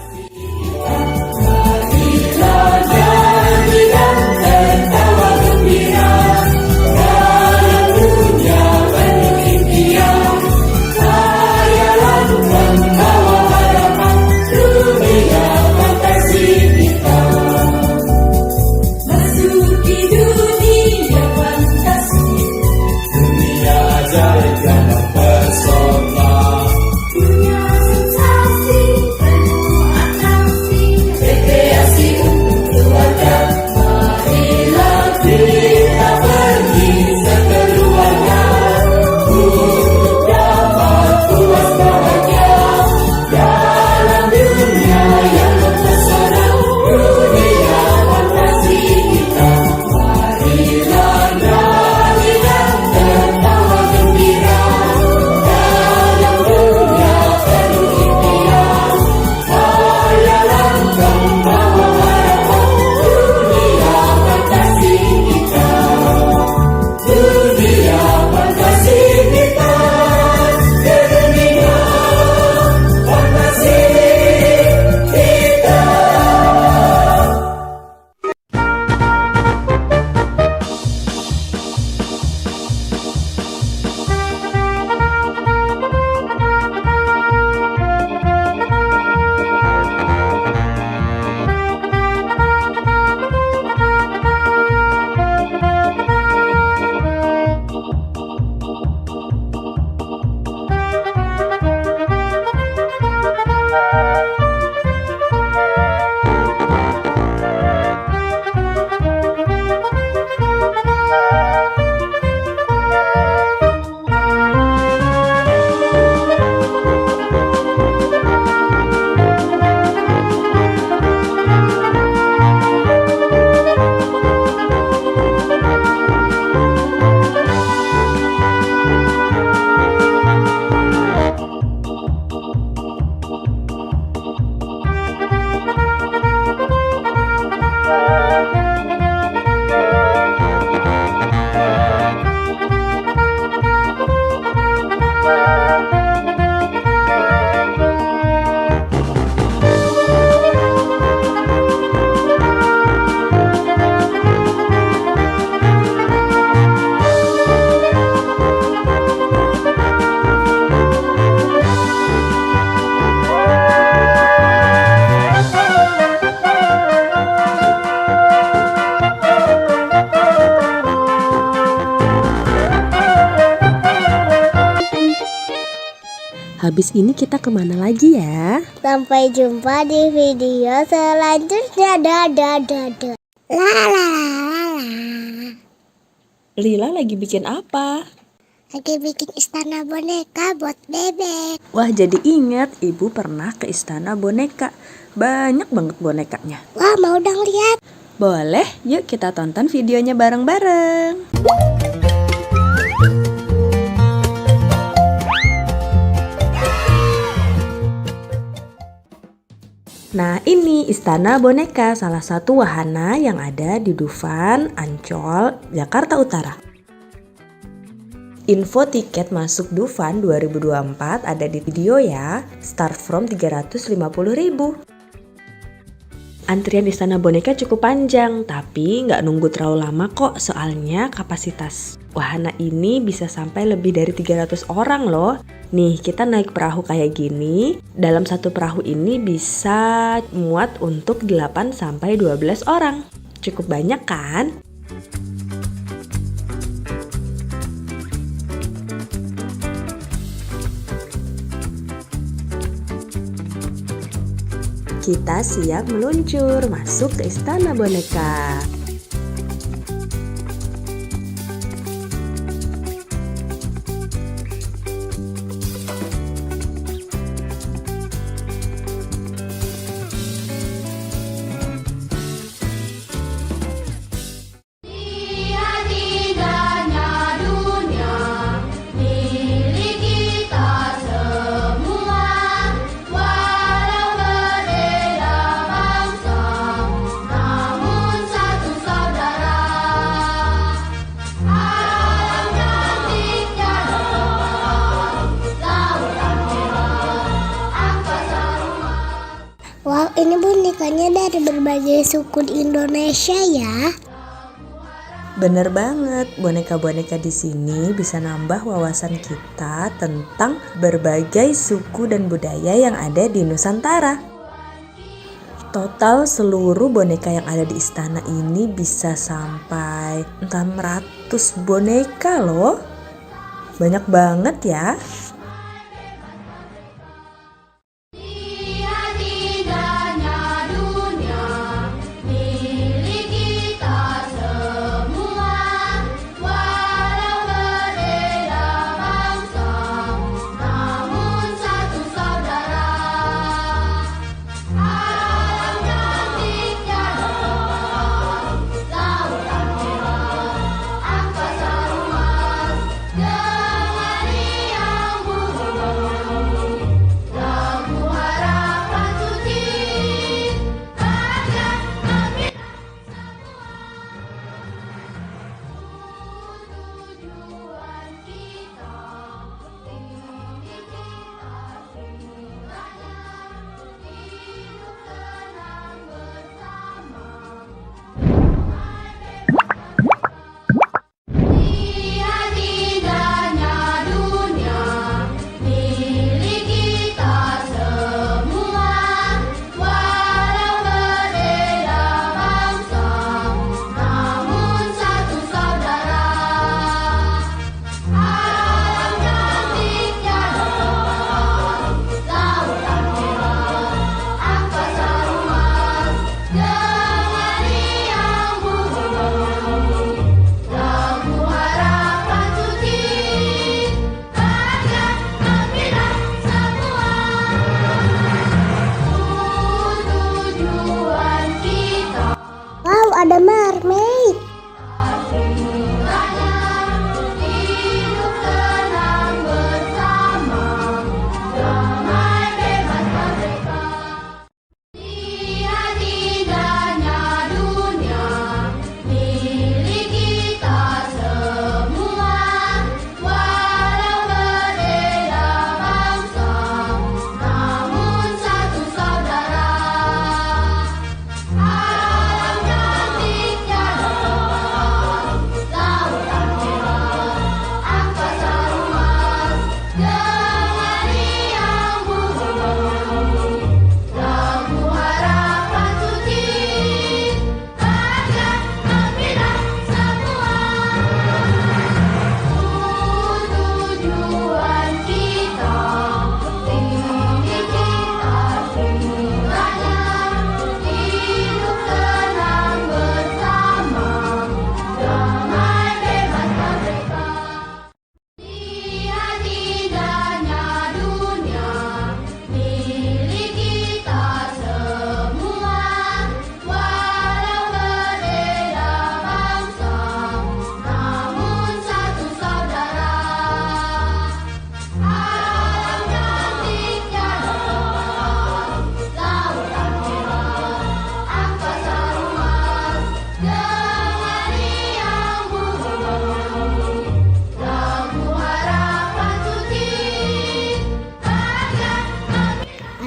Habis ini kita kemana lagi ya? Sampai jumpa di video selanjutnya. Dadah. La la la la. Lila lagi bikin apa? Lagi bikin istana boneka buat bebek. Wah, jadi ingat ibu pernah ke istana boneka. Banyak banget bonekanya. Wah, mau dong lihat. Boleh, yuk kita tonton videonya bareng-bareng. Nah, ini istana boneka, salah satu wahana yang ada di Dufan, Ancol, Jakarta Utara. Info tiket masuk Dufan 2024 ada di video ya, start from 350.000. Antrian istana boneka cukup panjang, tapi nggak nunggu terlalu lama kok, soalnya kapasitas wahana ini bisa sampai lebih dari 300 orang loh. Nih, kita naik perahu kayak gini, dalam satu perahu ini bisa muat untuk 8-12 orang. Cukup banyak kan? Kita siap meluncur masuk ke istana boneka. ini bonekanya dari berbagai suku di Indonesia ya. Bener banget, boneka-boneka di sini bisa nambah wawasan kita tentang berbagai suku dan budaya yang ada di Nusantara. Total seluruh boneka yang ada di istana ini bisa sampai 600 boneka loh. Banyak banget ya. Ada mermaid.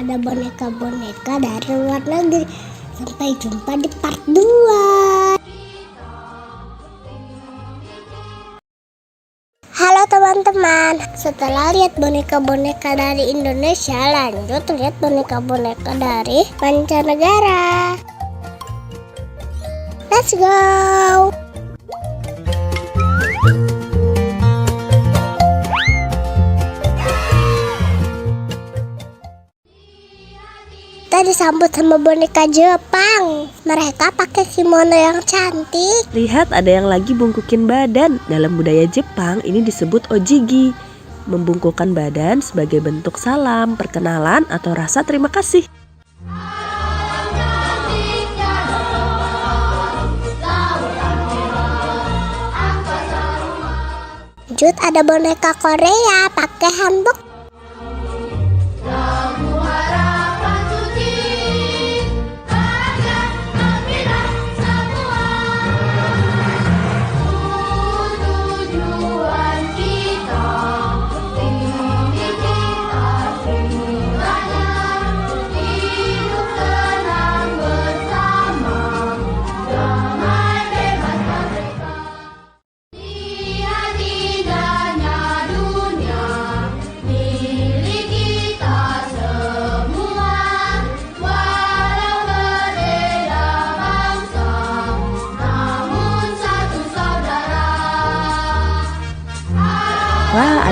Ada boneka-boneka dari luar negeri. Sampai jumpa di part 2. Halo teman-teman, setelah lihat boneka-boneka dari Indonesia, lanjut lihat boneka-boneka dari mancanegara. Let's go! Kita disambut sama boneka Jepang. Mereka pakai kimono yang cantik. Lihat, ada yang lagi bungkukin badan. Dalam budaya Jepang ini disebut ojigi. Membungkukkan badan sebagai bentuk salam, perkenalan, atau rasa terima kasih. Lanjut ada boneka Korea pakai hanbok.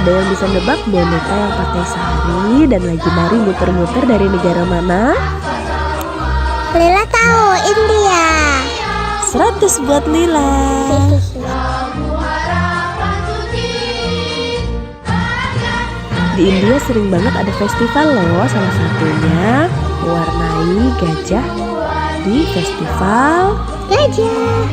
Ada yang bisa nebak boneka yang pakai sari dan lagi nari muter-muter dari negara mana? Lila tahu, India. 100 buat Lila. Di India sering banget ada festival loh, salah satunya mewarnai gajah di festival Gajah.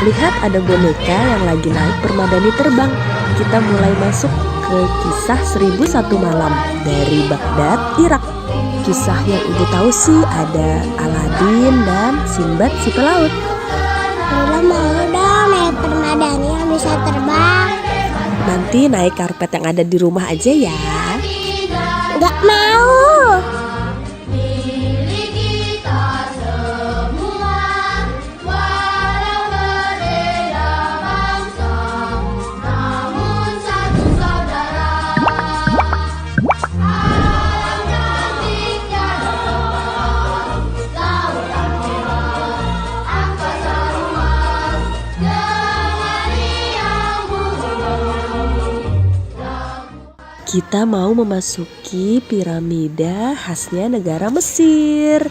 Lihat, ada boneka yang lagi naik permadani terbang. Kita mulai masuk ke kisah 1001 malam dari Baghdad, Irak. Kisah yang ibu tahu sih ada Aladin dan Sinbad si pelaut. Lila mau dong naik permadani yang bisa terbang. Nanti naik karpet yang ada di rumah aja ya. Gak mau. Kita mau memasuki piramida khasnya negara Mesir.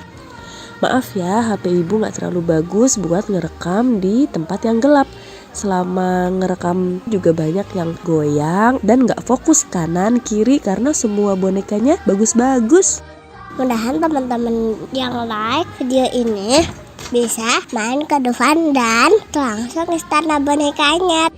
Maaf ya, HP ibu gak terlalu bagus buat ngerekam di tempat yang gelap. Selama ngerekam juga banyak yang goyang dan gak fokus kanan kiri karena semua bonekanya bagus-bagus. Mudahan teman-teman yang like video ini bisa main ke Dufan dan langsung istana bonekanya.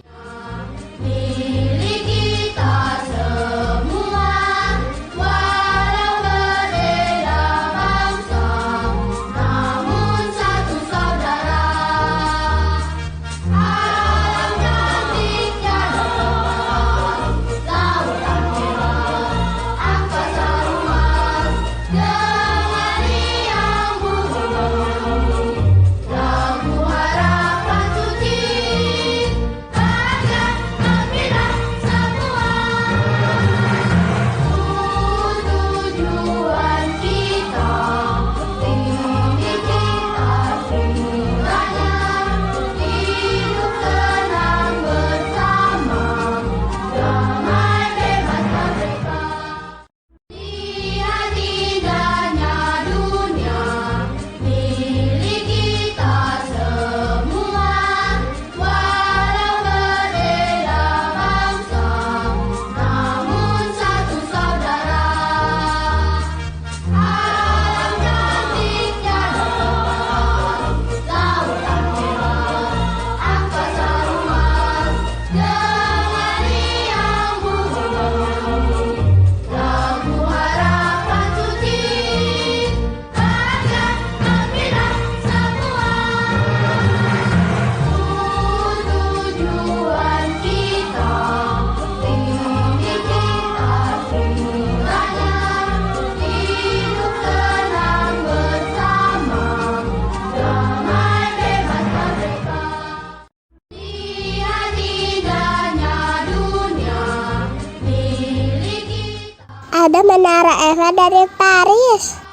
Ada Menara Eiffel dari Paris.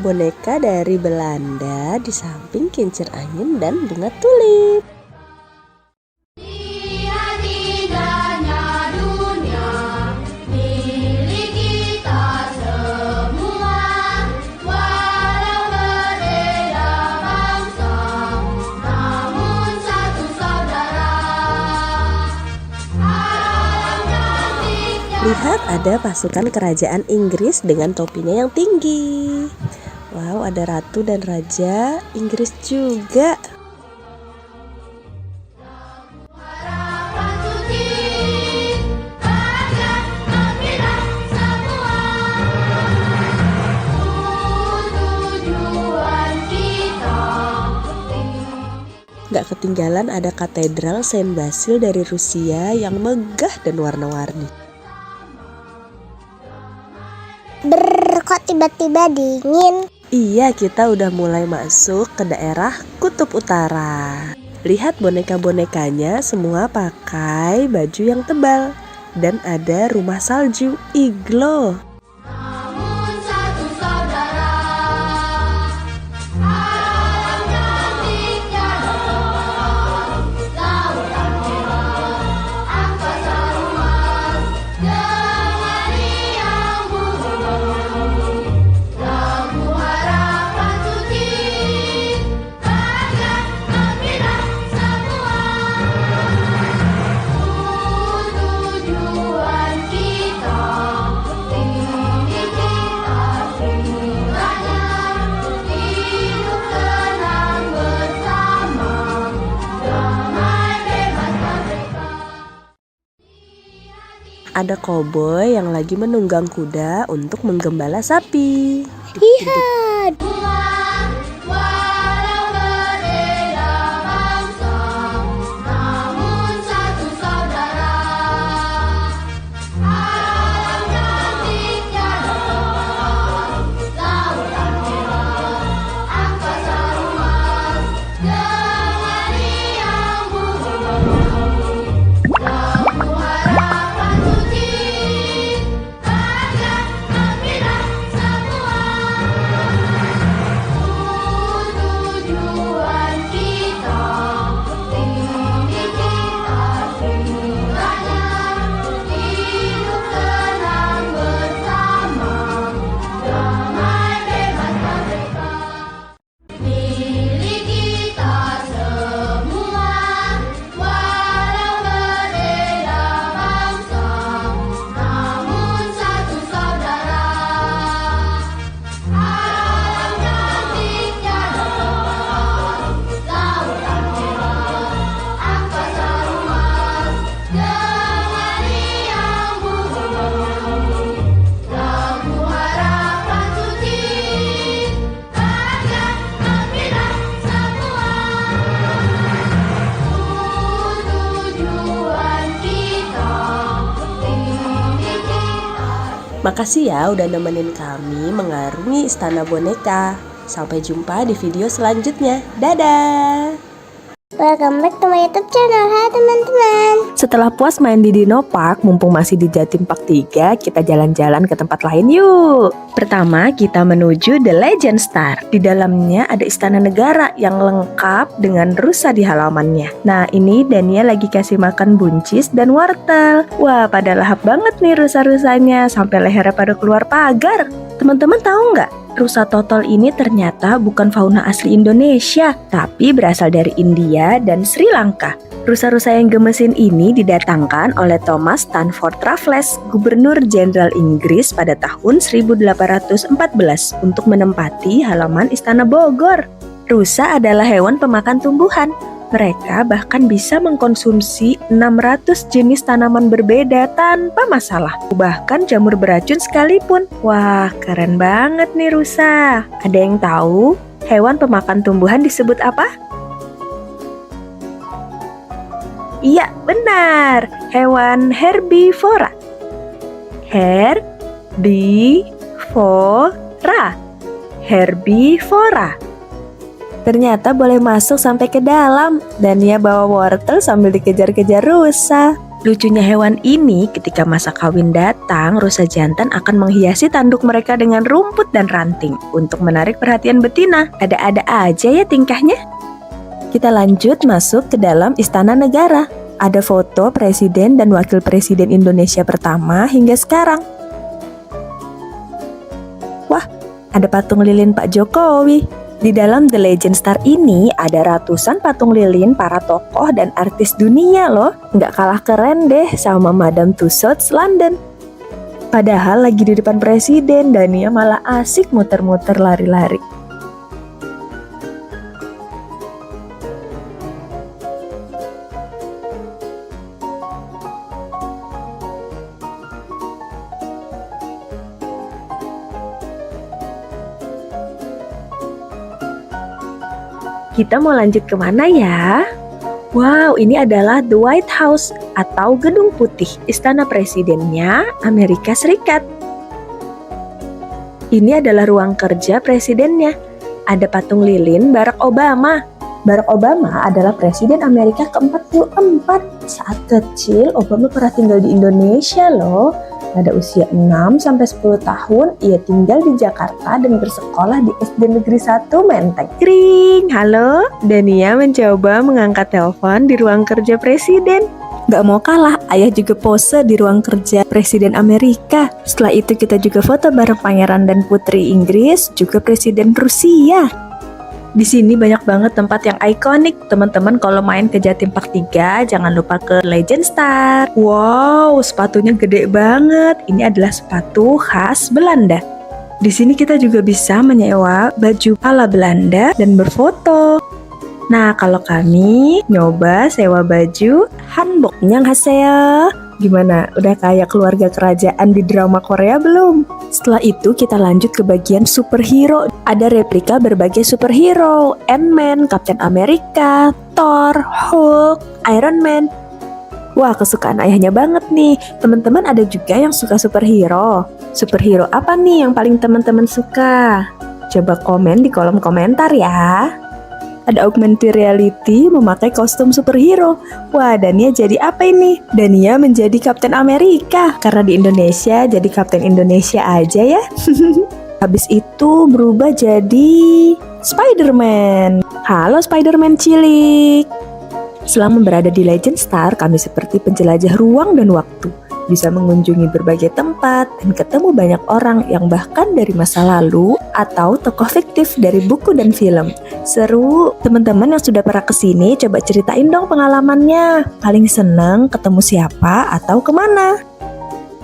boneka dari Belanda di samping kincir angin dan bunga tulip. Lihat indahnya dunia milik kita semua, walau berbeda bangsa, namun satu saudara. Alam cantiknya. Lihat, ada pasukan kerajaan Inggris dengan topinya yang tinggi. Wow, ada ratu dan raja Inggris juga. Harapan suci, bahagia, gembira semua. Tujuan kita. Gak ketinggalan ada katedral Saint Basil dari Rusia yang megah dan warna-warni. Kok tiba-tiba dingin? Iya, kita udah mulai masuk ke daerah Kutub Utara. Lihat boneka-bonekanya semua pakai baju yang tebal. Dan ada rumah salju, iglo. Namun satu saudara. Alam cantiknya lautan merah, angkasa luas, dengan riang bumi. Lagu harapan suci, bahagia, gembira semua. Tujuan kita, tinggi kita semuanya, hidup tenang bersama, damai bebas merdeka. Ada koboi yang lagi menunggang kuda untuk menggembala sapi. Lihat, Walau berbeda bangsa, namun satu saudara. Alam cantiknya lautan merah, angkasa luas, dengan riang bumi. Lagu harapan suci, bahagia, gembira semua. Tujuan kita, tinggi kita semuanya, hidup tenang bersama, damai bebas merdeka. Milik kita semua, walau berbeda bangsa, namun satu saudara. Alam cantiknya lautan merah, angkasa luas, dengan riang bumi. Lagu harapan suci, bahagia, gembira semua. Tujuan kita, tinggi kita. Makasih ya udah nemenin kami mengarungi istana boneka. Sampai jumpa di video selanjutnya. Dadah! welcome back to my YouTube channel. Hai teman-teman. Setelah puas main di Dino Park, mumpung masih di Jatim Park 3, kita jalan-jalan ke tempat lain yuk. Pertama, kita menuju The Legend Star. Di dalamnya ada istana negara yang lengkap dengan rusa di halamannya. Nah, ini Dania lagi kasih makan buncis dan wortel. Wah, pada lahap banget nih rusa-rusanya, sampai lehernya pada keluar pagar. Teman-teman tahu nggak? Rusa totol ini ternyata bukan fauna asli Indonesia, tapi berasal dari India dan Sri Lanka. Rusa-rusa yang gemesin ini didatangkan oleh Thomas Stanford Raffles, Gubernur Jenderal Inggris pada tahun 1814 untuk menempati halaman Istana Bogor. Rusa adalah hewan pemakan tumbuhan. Mereka bahkan bisa mengkonsumsi 600 jenis tanaman berbeda tanpa masalah. Bahkan jamur beracun sekalipun. Wah, keren banget nih rusa. Ada yang tahu hewan pemakan tumbuhan disebut apa? Iya, benar. Hewan herbivora. Herbivora. Herbivora. Ternyata boleh masuk sampai ke dalam. Dan ia bawa wortel sambil dikejar-kejar rusa. Lucunya hewan ini, ketika masa kawin datang, rusa jantan akan menghiasi tanduk mereka dengan rumput dan ranting untuk menarik perhatian betina. Ada-ada aja ya tingkahnya. Kita lanjut masuk ke dalam istana negara. Ada foto presiden dan wakil presiden Indonesia pertama hingga sekarang. Wah, ada patung lilin Pak Jokowi. Di dalam The Legend Star ini ada ratusan patung lilin para tokoh dan artis dunia loh. Nggak kalah keren deh sama Madame Tussauds London. Padahal lagi di depan presiden, Dania malah asik muter-muter lari-lari. Kita mau lanjut kemana ya? Wow, ini adalah The White House atau Gedung Putih, istana presidennya Amerika Serikat. Ini adalah ruang kerja presidennya. Ada patung lilin Barack Obama. Barack Obama adalah presiden Amerika ke-44. Saat kecil, Obama pernah tinggal di Indonesia loh. Pada usia 6-10 tahun, ia tinggal di Jakarta dan bersekolah di SD Negeri 1 Menteng. Kring, halo. Dania mencoba mengangkat telepon di ruang kerja presiden. Gak mau kalah, ayah juga pose di ruang kerja presiden Amerika. Setelah itu kita juga foto bareng pangeran dan putri Inggris, juga presiden Rusia. Di sini banyak banget tempat yang ikonik. Teman-teman kalau main ke Jatim Park 3, jangan lupa ke Legend Star. Wow, sepatunya gede banget. Ini adalah sepatu khas Belanda. Di sini kita juga bisa menyewa baju ala Belanda dan berfoto. Nah, kalau kami nyoba sewa baju hanbok. Annyeonghaseyo. Gimana? Udah kayak keluarga kerajaan di drama Korea belum? Setelah itu kita lanjut ke bagian superhero. Ada replika berbagai superhero, Ant-Man, Captain America, Thor, Hulk, Iron Man. Wah, kesukaan ayahnya banget nih. Teman-teman ada juga yang suka superhero. Superhero apa nih yang paling teman-teman suka? Coba komen di kolom komentar ya. Ada augmented reality memakai kostum superhero. Wah, Dania jadi apa ini? Dania menjadi Kapten Amerika. Karena di Indonesia, jadi Kapten Indonesia aja ya. Habis itu berubah jadi Spider-Man. Halo Spider-Man cilik. Selama berada di Legend Star, kami seperti penjelajah ruang dan waktu. Bisa mengunjungi berbagai tempat dan ketemu banyak orang yang bahkan dari masa lalu atau tokoh fiktif dari buku dan film. Seru, teman-teman yang sudah pernah kesini coba ceritain dong pengalamannya. Paling seneng ketemu siapa atau kemana?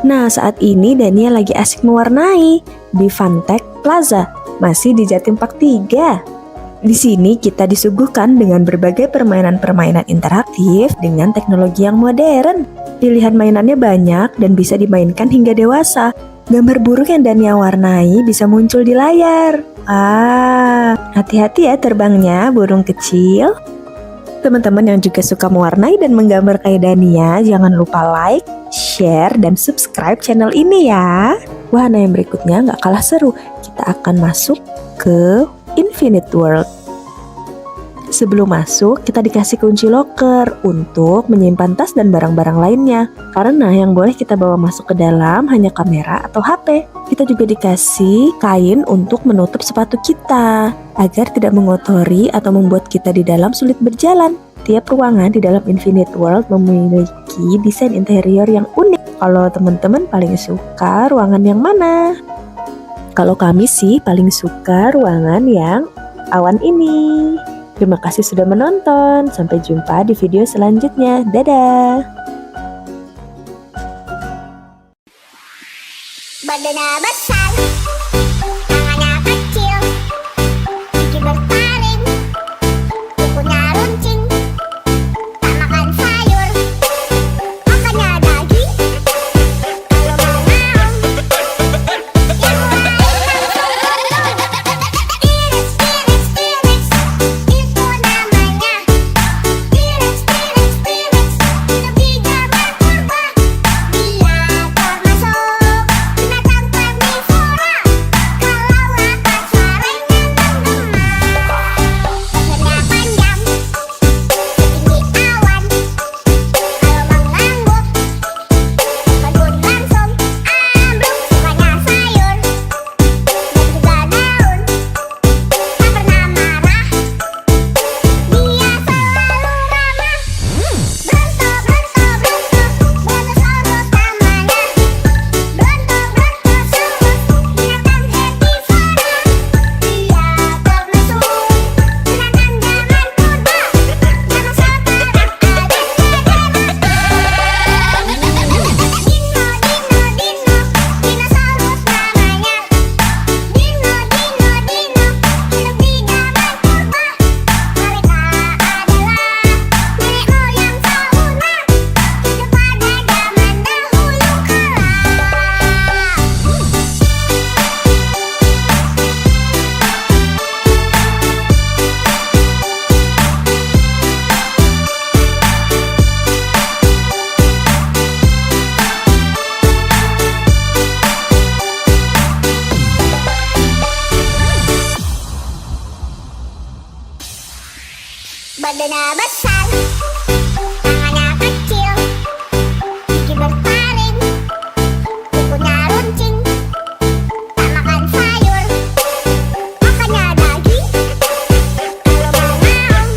Nah, saat ini Dania lagi asik mewarnai di Fantech Plaza, masih di Jatim Park 3. Di sini kita disuguhkan dengan berbagai permainan-permainan interaktif dengan teknologi yang modern. Pilihan mainannya banyak dan bisa dimainkan hingga dewasa. Gambar burung yang Dania warnai bisa muncul di layar. Hati-hati ya terbangnya burung kecil. Teman-teman yang juga suka mewarnai dan menggambar kayak Dania, jangan lupa like, share, dan subscribe channel ini ya. Wahana yang berikutnya gak kalah seru. Kita akan masuk ke Infinite World. Sebelum masuk, kita dikasih kunci loker untuk menyimpan tas dan barang-barang lainnya. Karena yang boleh kita bawa masuk ke dalam hanya kamera atau HP. Kita juga dikasih kain untuk menutup sepatu kita, agar tidak mengotori atau membuat kita di dalam sulit berjalan. Tiap ruangan di dalam Infinite World memiliki desain interior yang unik. Kalau teman-teman paling suka ruangan yang mana? Kalau kami sih paling suka ruangan yang awan ini. Terima kasih sudah menonton. Sampai jumpa di video selanjutnya. Dadah. Badannya besar, tangannya kecil, gigi bertaring, kukunya runcing, tak makan sayur, makannya daging. Kalau mau yang lain T-Rex, T-Rex, T-Rex, itu namanya. T-Rex, T-Rex, T-Rex, lebih gambar purba. Dia termasuk binatang karnivora. Badannya besar, tangannya kecil, gigi bertaring, kukunya runcing, tak makan sayur, makannya daging. Kalau mau yang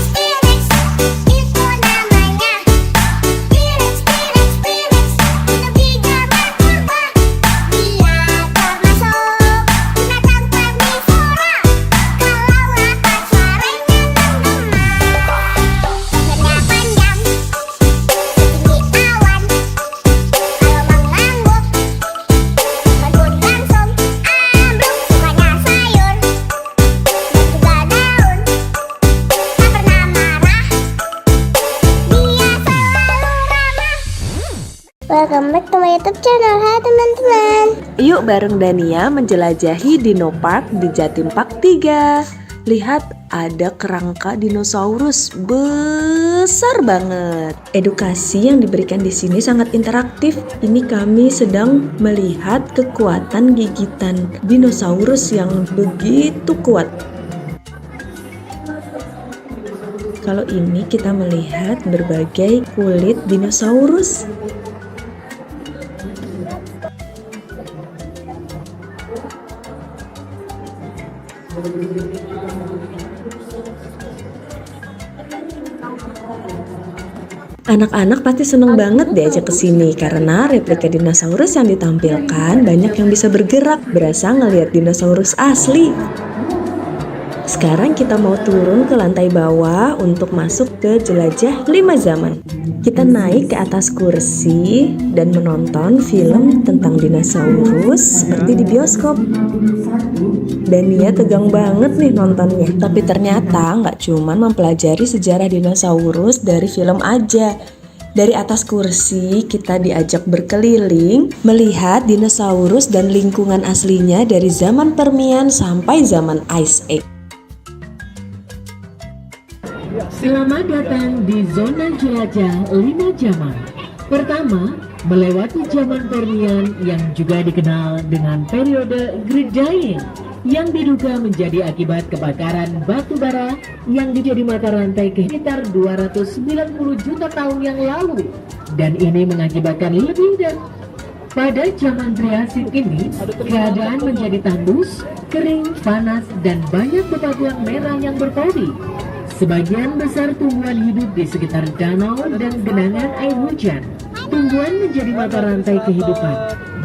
T-Rex, itu namanya. T-Rex, lebih jaman purba. Dia termasuk binatang karnivora. Kalau rapat suaranya menggema. Lehernya panjang, setinggi awan. Kalau mengangguk, berbunyi langsung. Ambruk, sukanya sayur dan juga daun. Tak pernah marah, dia selalu ramah. Welcome back to my YouTube channel. Hai teman-teman. Yuk bareng Dania menjelajahi Dino Park di Jatim Park 3. Lihat, ada kerangka dinosaurus besar banget. Edukasi yang diberikan di sini sangat interaktif. Ini kami sedang melihat kekuatan gigitan dinosaurus yang begitu kuat. Kalau ini kita melihat berbagai kulit dinosaurus. Anak-anak pasti seneng banget diajak ke sini karena replika dinosaurus yang ditampilkan banyak yang bisa bergerak, berasa ngelihat dinosaurus asli. Sekarang kita mau turun ke lantai bawah untuk masuk ke jelajah 5 zaman. Kita naik ke atas kursi dan menonton film tentang dinosaurus seperti di bioskop. Dania tegang banget nih nontonnya. Tapi ternyata nggak cuman mempelajari sejarah dinosaurus dari film aja. Dari atas kursi kita diajak berkeliling melihat dinosaurus dan lingkungan aslinya dari zaman Permian sampai zaman Ice Age. Selamat datang di zona jelajah 5 zaman. Pertama, melewati zaman Permian yang juga dikenal dengan periode Great Dying, yang diduga menjadi akibat kebakaran batu bara yang menjadi mata rantai sekitar 290 juta tahun yang lalu, dan ini mengakibatkan lebih dari pada zaman Triasik ini, keadaan menjadi tandus, kering, panas, dan banyak bebatuan merah yang berpori. Sebagian besar tumbuhan hidup di sekitar danau dan genangan air hujan. Tumbuhan menjadi mata rantai kehidupan.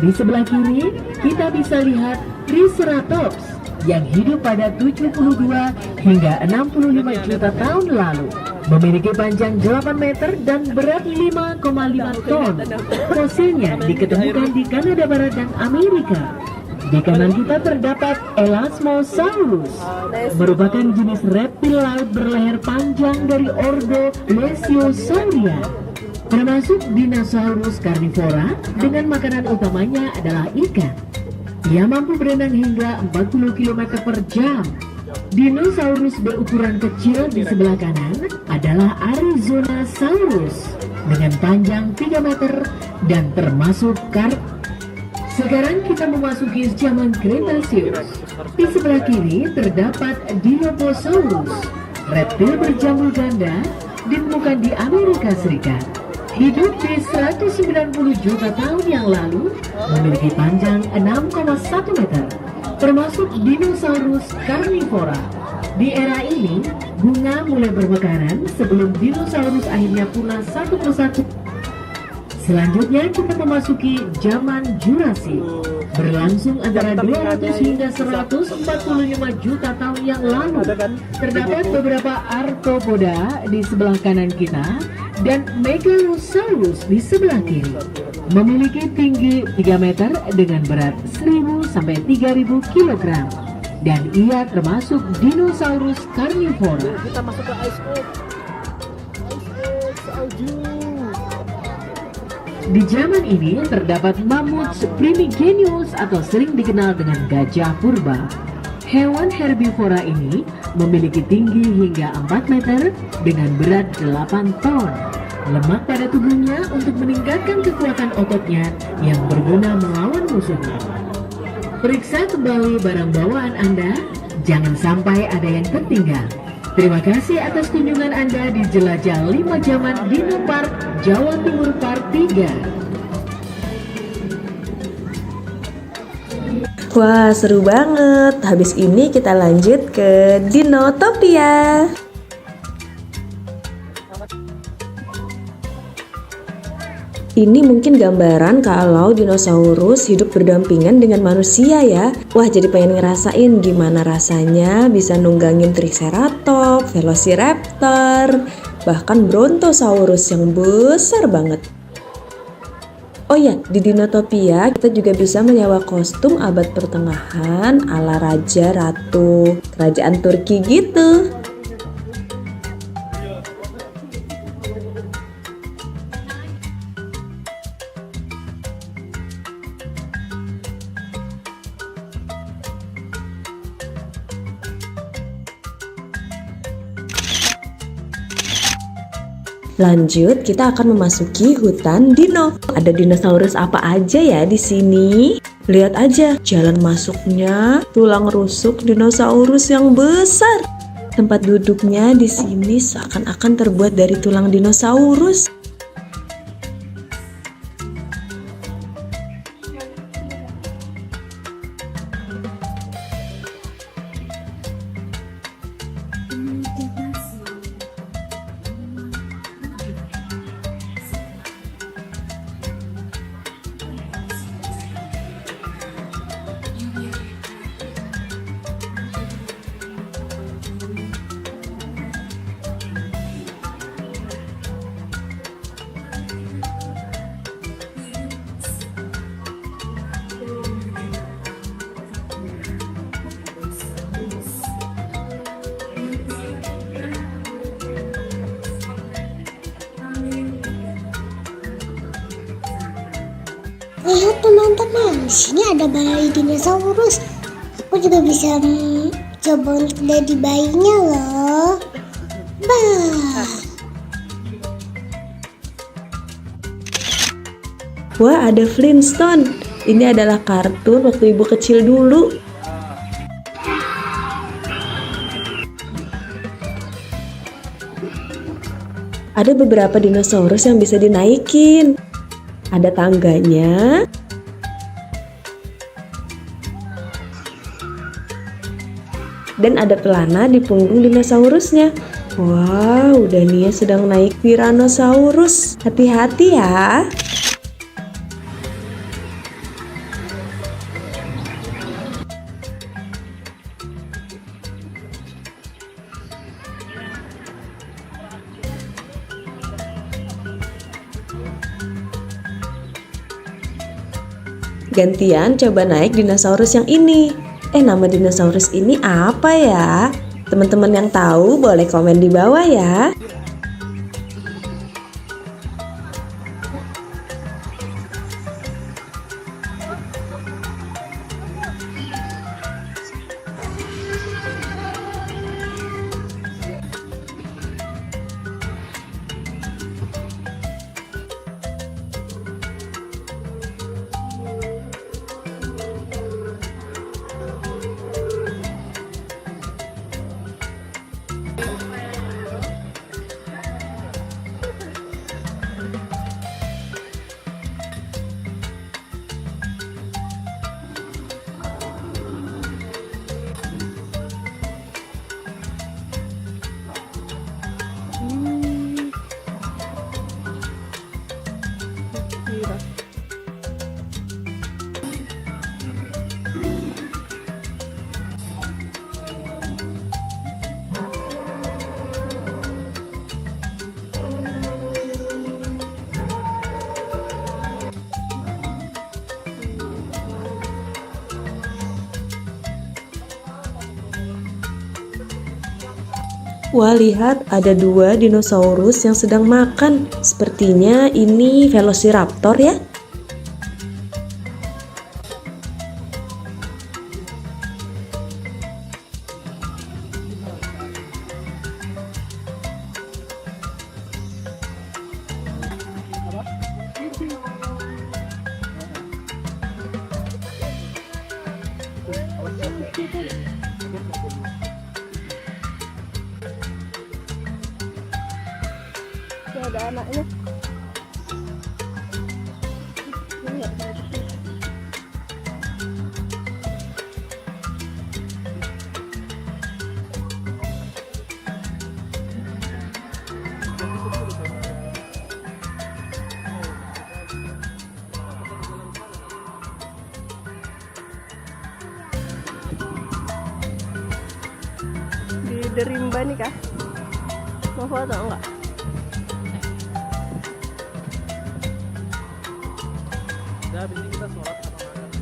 Di sebelah kiri, kita bisa lihat Triceratops yang hidup pada 72 hingga 65 juta tahun lalu. Memiliki panjang 8 meter dan berat 5,5 ton. Fosilnya diketemukan di Kanada Barat dan Amerika. Di kanan kita terdapat Elasmosaurus, merupakan jenis reptil laut berleher panjang dari ordo Plesiosauria, termasuk dinosaurus karnivora dengan makanan utamanya adalah ikan. Ia mampu berenang hingga 40 km per jam. Dinosaurus berukuran kecil di sebelah kanan adalah Arizonasaurus dengan panjang 3 meter dan termasuk Sekarang kita memasuki zaman Cretaceous. Di sebelah kiri terdapat Dilophosaurus, reptil berjambul ganda ditemukan di Amerika Serikat. Hidup di 190 juta tahun yang lalu, memiliki panjang 6,1 meter, termasuk dinosaurus karnivora. Di era ini, bunga mulai bermekaran sebelum dinosaurus akhirnya punah satu persatu. Selanjutnya kita memasuki zaman Jurassic, berlangsung antara 200 hingga 145 juta tahun yang lalu. Terdapat beberapa arthropoda di sebelah kanan kita dan Megalosaurus di sebelah kiri. Memiliki tinggi 3 meter dengan berat 1000 sampai 3000 kg. Dan ia termasuk dinosaurus karnivora. Kita masuk ke Ice Age. Di zaman ini terdapat mamut primigenius atau sering dikenal dengan gajah purba. Hewan herbivora ini memiliki tinggi hingga 4 meter dengan berat 8 ton. Lemak pada tubuhnya untuk meningkatkan kekuatan ototnya yang berguna melawan musuhnya. Periksa kembali barang bawaan Anda, jangan sampai ada yang tertinggal. Terima kasih atas kunjungan Anda di Jelajah 5 Zaman Dino Park, Jawa Timur Part 3. Wah, seru banget. Habis ini kita lanjut ke Dinotopia. Ini mungkin gambaran kalau dinosaurus hidup berdampingan dengan manusia ya. Wah, jadi pengen ngerasain gimana rasanya bisa nunggangin Triceratops, Velociraptor, bahkan Brontosaurus yang besar banget. Oh ya, di Dinotopia kita juga bisa menyewa kostum abad pertengahan ala raja ratu kerajaan Turki gitu. Lanjut, kita akan memasuki hutan dino. Ada dinosaurus apa aja ya di sini? Lihat aja jalan masuknya, tulang rusuk dinosaurus yang besar. Tempat duduknya di sini seakan-akan terbuat dari tulang dinosaurus. Lihat teman-teman, di sini ada bayi dinosaurus. Aku juga bisa coba untuk jadi bayinya loh. Bah. Wah, ada Flintstone. Ini adalah kartun waktu ibu kecil dulu. Ada beberapa dinosaurus yang bisa dinaikin. Ada tangganya. Dan ada pelana di punggung dinosaurusnya. Wow, Dania sedang naik Tyrannosaurus. Hati-hati ya. Gantian coba naik dinosaurus yang ini. Nama dinosaurus ini apa ya? Teman-teman yang tahu boleh komen di bawah ya. Wah, lihat ada dua dinosaurus yang sedang makan. Sepertinya ini Velociraptor ya. anaknya. Di Derimba nih kah? Mau foto enggak? Udah, habis ini kita sholat sama makan.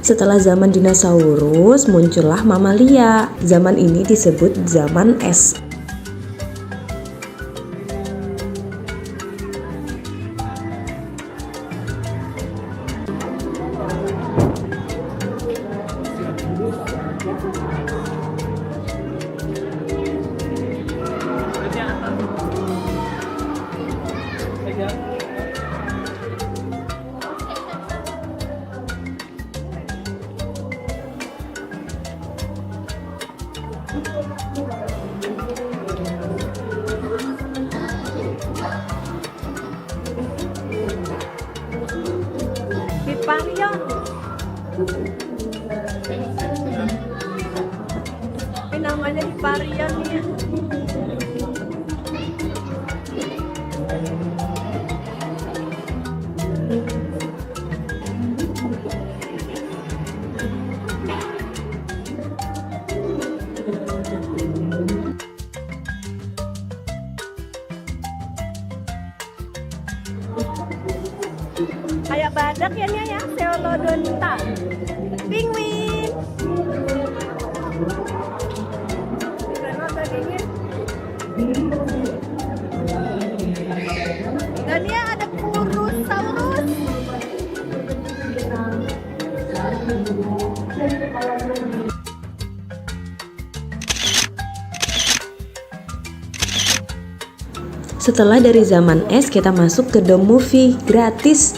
Setelah zaman dinosaurus, muncullah mamalia. Zaman ini disebut zaman es. Hiparion. Ini namanya Hiparion nih ya. Kayak badak ya Nia ya, Pteranodonta. Penguin. Dan Nia ada Purosaurus. Setelah dari zaman es, kita masuk ke The Movie gratis.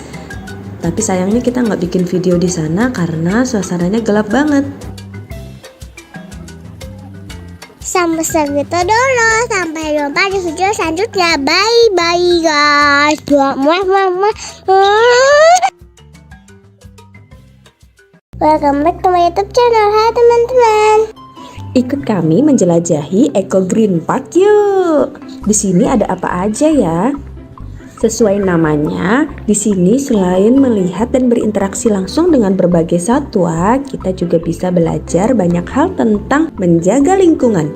Tapi sayangnya kita nggak bikin video di sana karena suasananya gelap banget. Sampai segitu dulu. Sampai jumpa di video selanjutnya. Bye bye guys. Welcome back to my YouTube channel. Hai teman-teman. Ikut kami menjelajahi Eco Green Park yuk. Di sini ada apa aja ya? Sesuai namanya, di sini selain melihat dan berinteraksi langsung dengan berbagai satwa, kita juga bisa belajar banyak hal tentang menjaga lingkungan.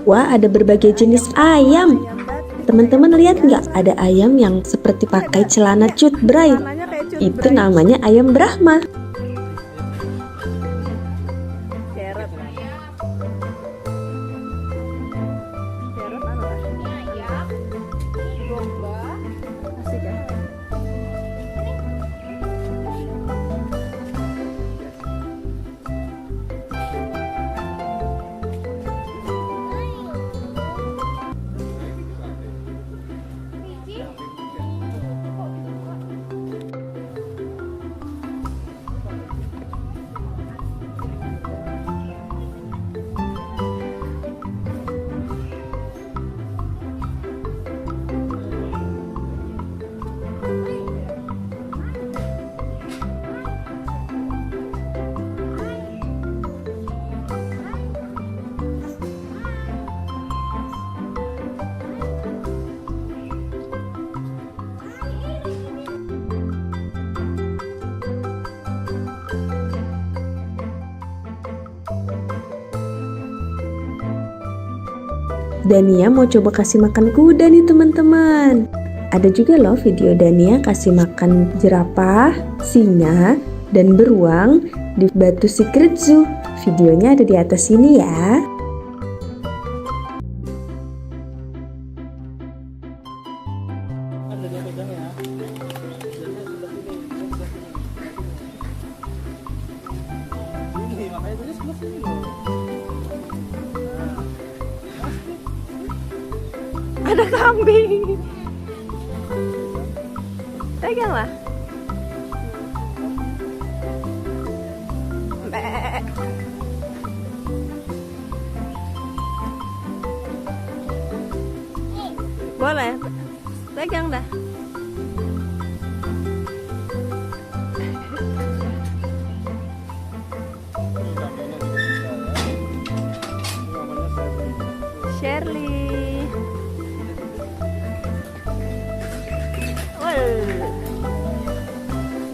Wah, ada berbagai jenis ayam. Teman-teman lihat nggak? Ada ayam yang seperti pakai celana Cut Bray. Itu namanya ayam Brahma. Dania mau coba kasih makan kuda nih teman-teman. Ada juga loh video Dania kasih makan jerapah, singa, dan beruang di Batu Secret Zoo. Videonya ada di atas sini ya. Ada kambing. Peganglah. Mbak. Boleh. Pegang dah. Shirley.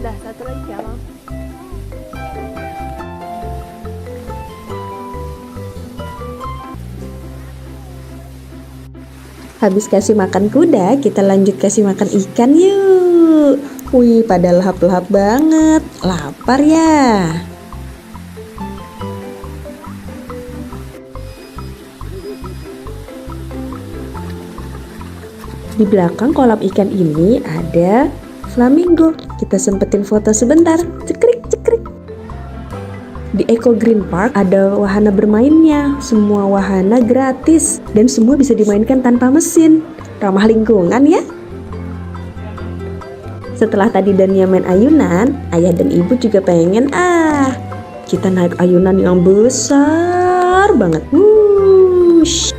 Dah, satu lagi ya, Mam. Habis kasih makan kuda, kita lanjut kasih makan ikan yuk. Wih, pada lahap-lahap banget. Lapar ya? Di belakang kolam ikan ini ada flamingo. Kita sempetin foto sebentar. Cekrik, cekrik. Di Eco Green Park ada wahana bermainnya. Semua wahana gratis dan semua bisa dimainkan tanpa mesin. Ramah lingkungan ya. Setelah tadi Dania main ayunan, ayah dan ibu juga pengen kita naik ayunan yang besar banget. Wush.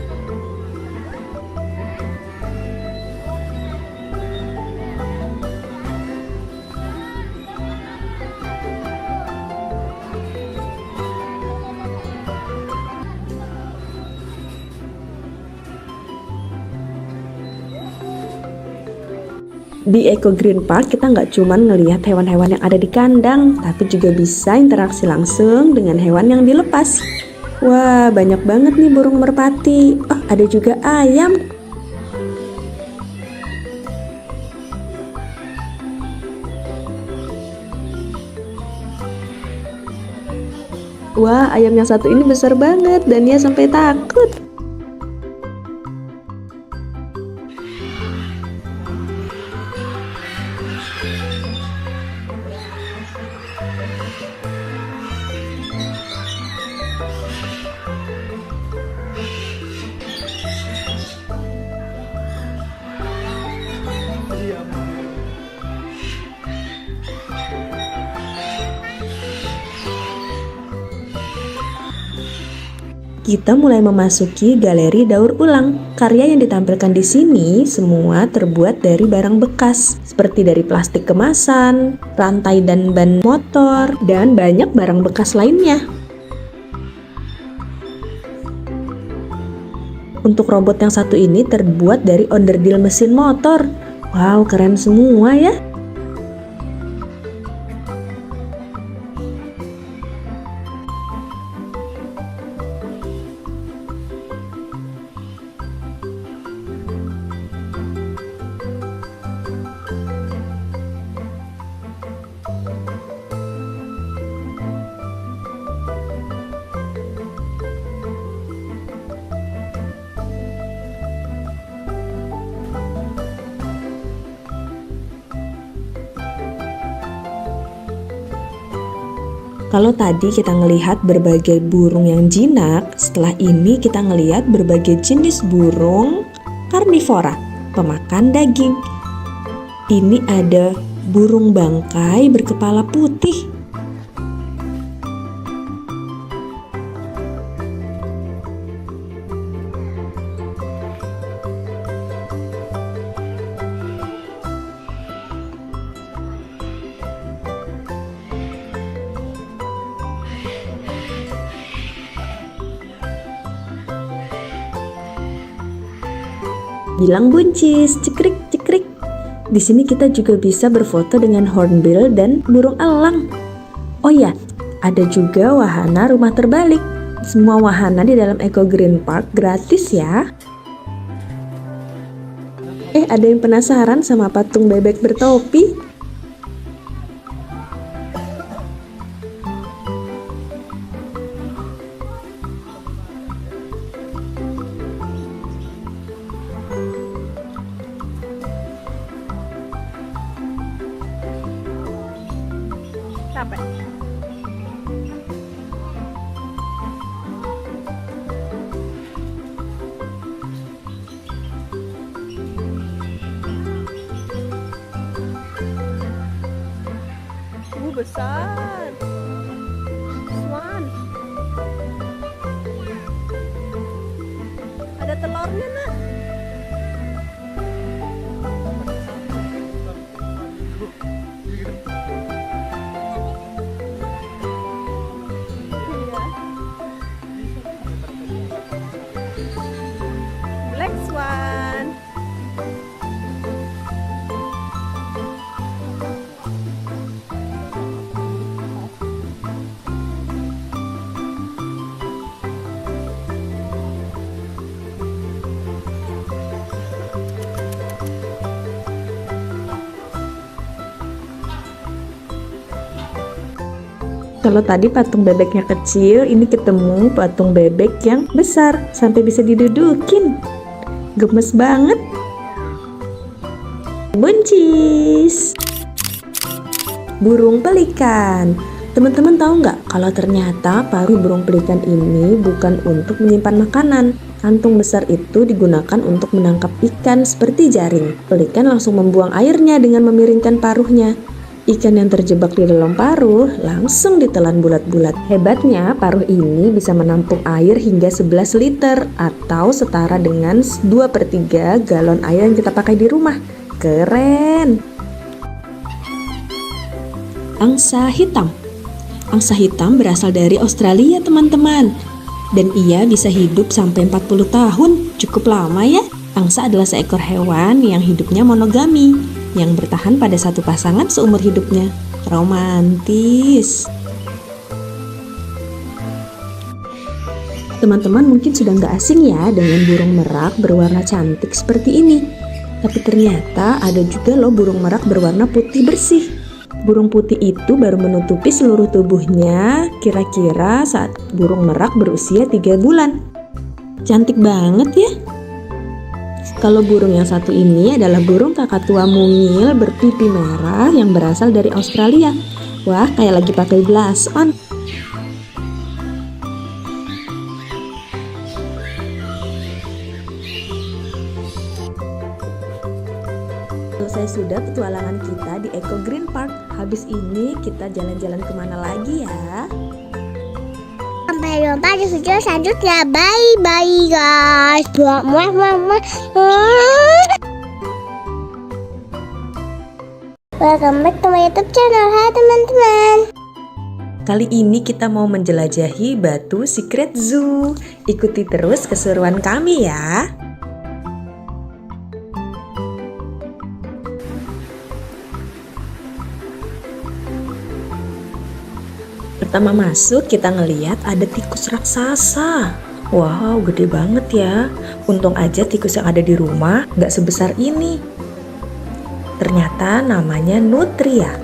Di Eco Green Park kita nggak cuma ngelihat hewan-hewan yang ada di kandang, tapi juga bisa interaksi langsung dengan hewan yang dilepas. Wah, banyak banget nih burung merpati. Oh, ada juga ayam. Wah, ayam yang satu ini besar banget dan dia sampai takut. Kita mulai memasuki galeri daur ulang. Karya yang ditampilkan di sini semua terbuat dari barang bekas, seperti dari plastik kemasan, rantai dan ban motor, dan banyak barang bekas lainnya. Untuk robot yang satu ini terbuat dari onderdil mesin motor. Wow, keren semua ya. Kalau tadi kita ngelihat berbagai burung yang jinak, setelah ini kita ngelihat berbagai jenis burung karnivora, pemakan daging. Ini ada burung bangkai berkepala putih. Bilang buncis, cekrik cekrik. Di sini kita juga bisa berfoto dengan hornbill dan burung elang. Oh ya, ada juga wahana rumah terbalik. Semua wahana di dalam Eco Green Park gratis ya. Ada yang penasaran sama patung bebek bertopi? Capek. besar. Swan. Ada telurnya, Nak. Black swan. Kalau tadi patung bebeknya kecil, ini ketemu patung bebek yang besar sampai bisa didudukin. Gemes banget. Buncis. Burung pelikan. Teman-teman tahu nggak kalau ternyata paruh burung pelikan ini bukan untuk menyimpan makanan. Kantung besar itu digunakan untuk menangkap ikan seperti jaring. Pelikan langsung membuang airnya dengan memiringkan paruhnya. Ikan yang terjebak di dalam paruh langsung ditelan bulat-bulat. Hebatnya, paruh ini bisa menampung air hingga 11 liter atau setara dengan 2/3 galon air yang kita pakai di rumah. Keren! Angsa hitam. Angsa hitam berasal dari Australia, teman-teman. Dan ia bisa hidup sampai 40 tahun. Cukup lama ya. Angsa adalah seekor hewan yang hidupnya monogami, yang bertahan pada satu pasangan seumur hidupnya. Romantis. Teman-teman mungkin sudah nggak asing ya dengan burung merak berwarna cantik seperti ini. Tapi ternyata ada juga loh burung merak berwarna putih bersih. Burung putih itu baru menutupi seluruh tubuhnya kira-kira saat burung merak berusia 3 bulan. Cantik banget ya. Kalau burung yang satu ini adalah burung kakatua mungil berpipi merah yang berasal dari Australia. Wah, kayak lagi pakai blush on. Selesai sudah petualangan kita di Eco Green Park. Habis ini kita jalan-jalan kemana lagi ya? Sampai jumpa di video selanjutnya. Bye-bye guys. Welcome back to my YouTube channel. Hai teman-teman. Kali ini kita mau menjelajahi Batu Secret Zoo. Ikuti terus keseruan kami ya. Pertama masuk kita ngeliat ada tikus raksasa. Wow, gede banget ya. Untung aja tikus yang ada di rumah gak sebesar ini. Ternyata namanya nutria.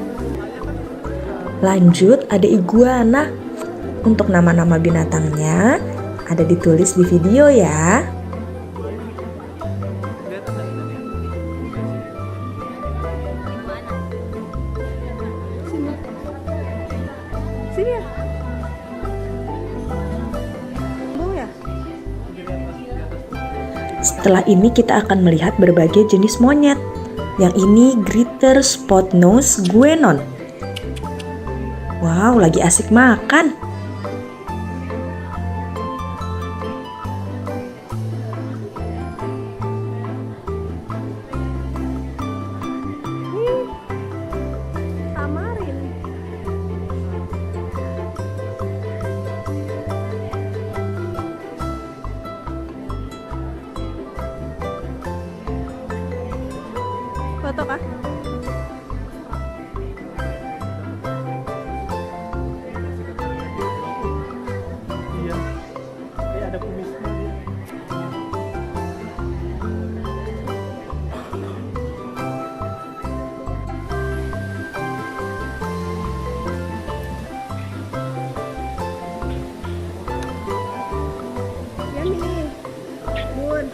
Lanjut ada iguana. Untuk nama-nama binatangnya ada ditulis di video ya. Sini ya. Ya. Setelah ini kita akan melihat berbagai jenis monyet. Yang ini Greater Spot Nose Guenon. Wow, lagi asik makan. Tamarin. Foto kah? Iya. Kayak ada kumisnya dia. Yummy. Bun.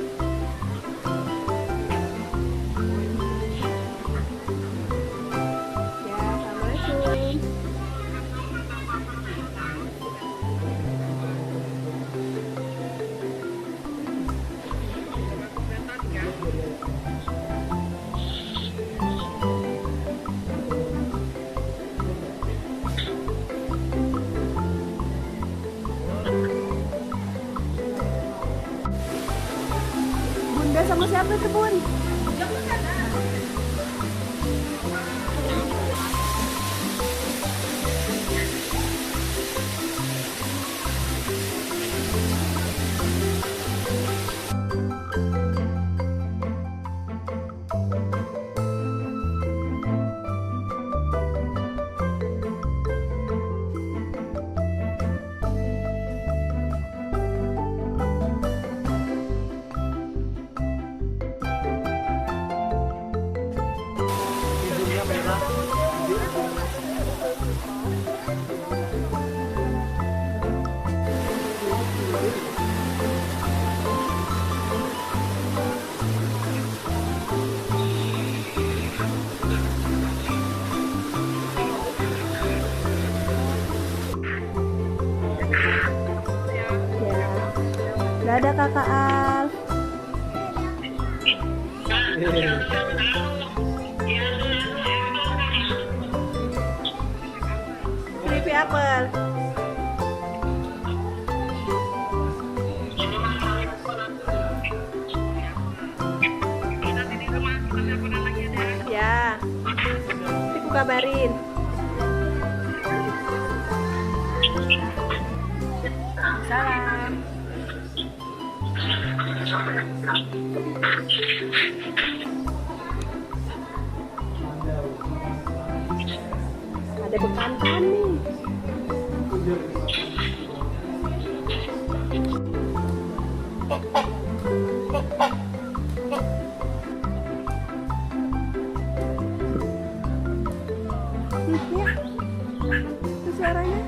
siapa kebun? Hidungnya merah. Dadah kakak Al. Creepy apple. Ya, nanti aku kabarin. Salam. Ada bekantan nih. Ya, itu suaranya.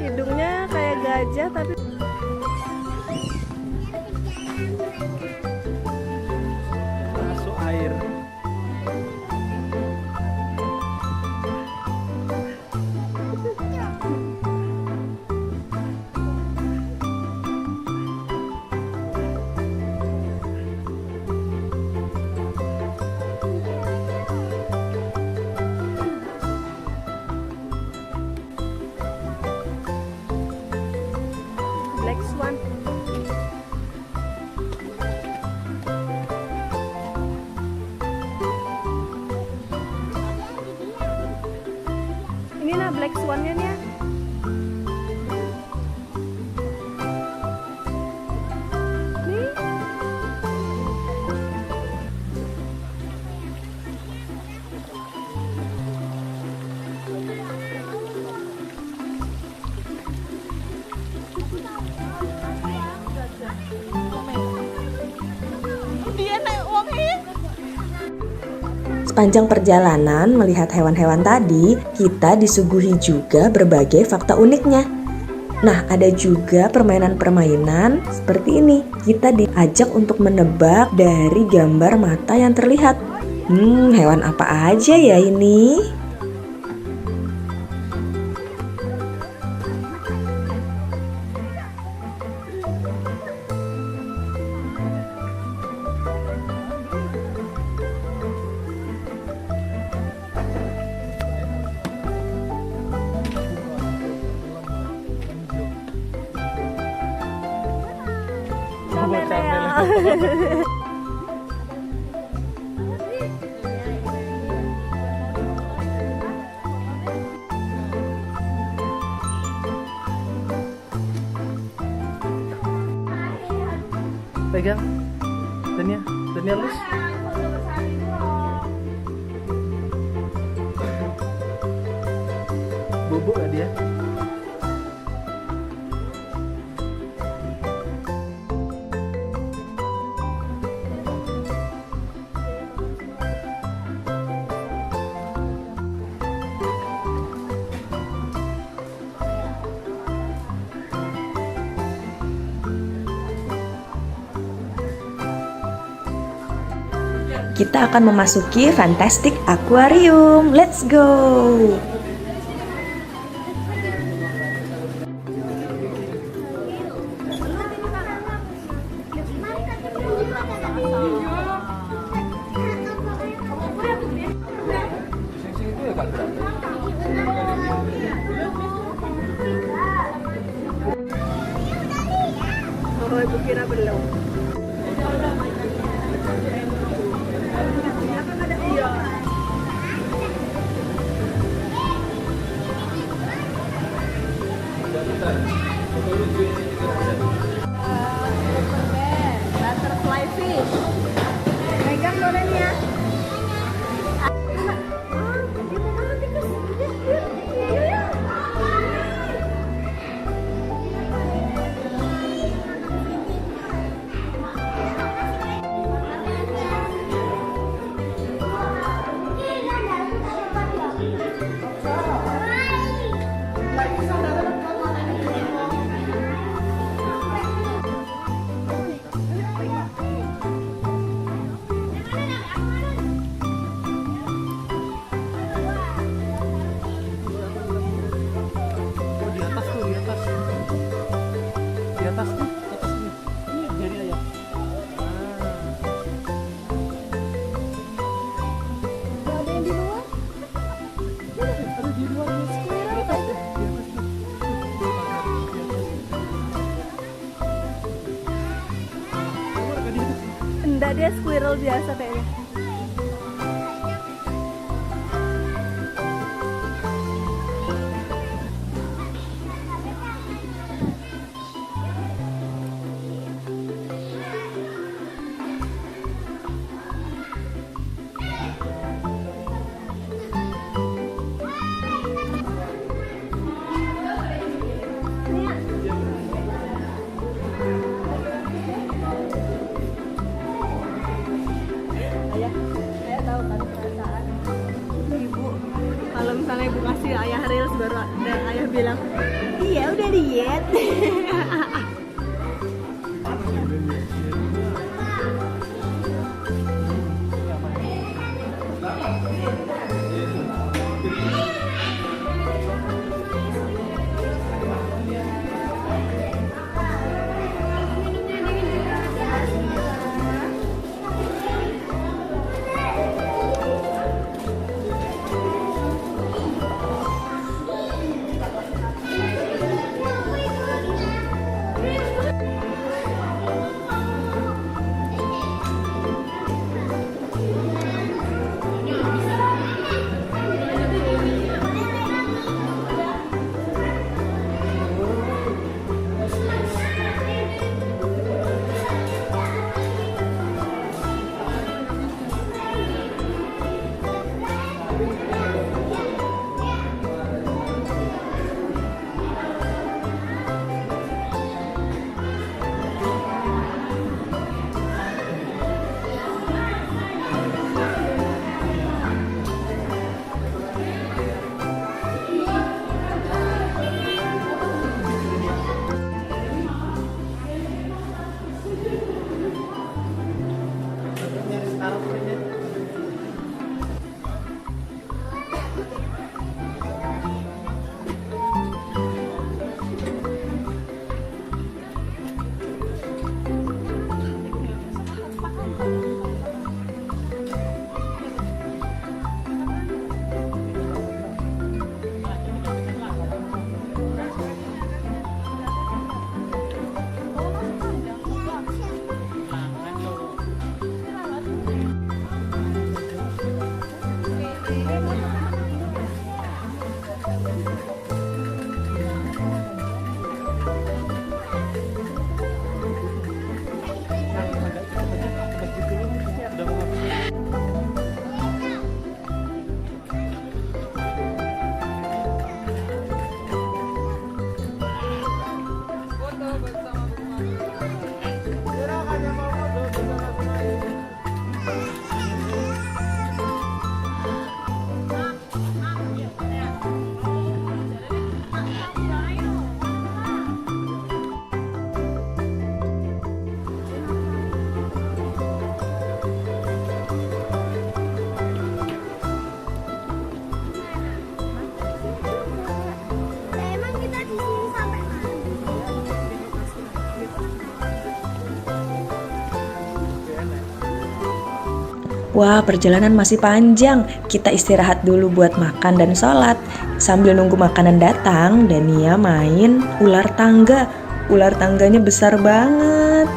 Hidungnya kayak gajah tapi Masuk air. black swan. Ini nah black swan-nya nih. Nih. Dia naik uangnya. Sepanjang perjalanan melihat hewan-hewan tadi, kita disuguhi juga berbagai fakta uniknya. Nah, ada juga permainan-permainan seperti ini. Kita diajak untuk menebak dari gambar mata yang terlihat. Hewan apa aja ya ini? Pegang. Dania lus. Bubuk gak dia? kita akan memasuki Fantastic Aquarium. Let's go! Oh, ibu kira belum. Butterfly fish. Pegang bolehnya. Enggak, dia squirrel biasa kayaknya. Ayah tahu kan perasaan ibu kalau misalnya ibu kasih ayah reels baru ada ayah bilang iya udah diet. Wah, perjalanan masih panjang. Kita istirahat dulu buat makan dan sholat. Sambil nunggu makanan datang, Dania main ular tangga. Ular tangganya besar banget.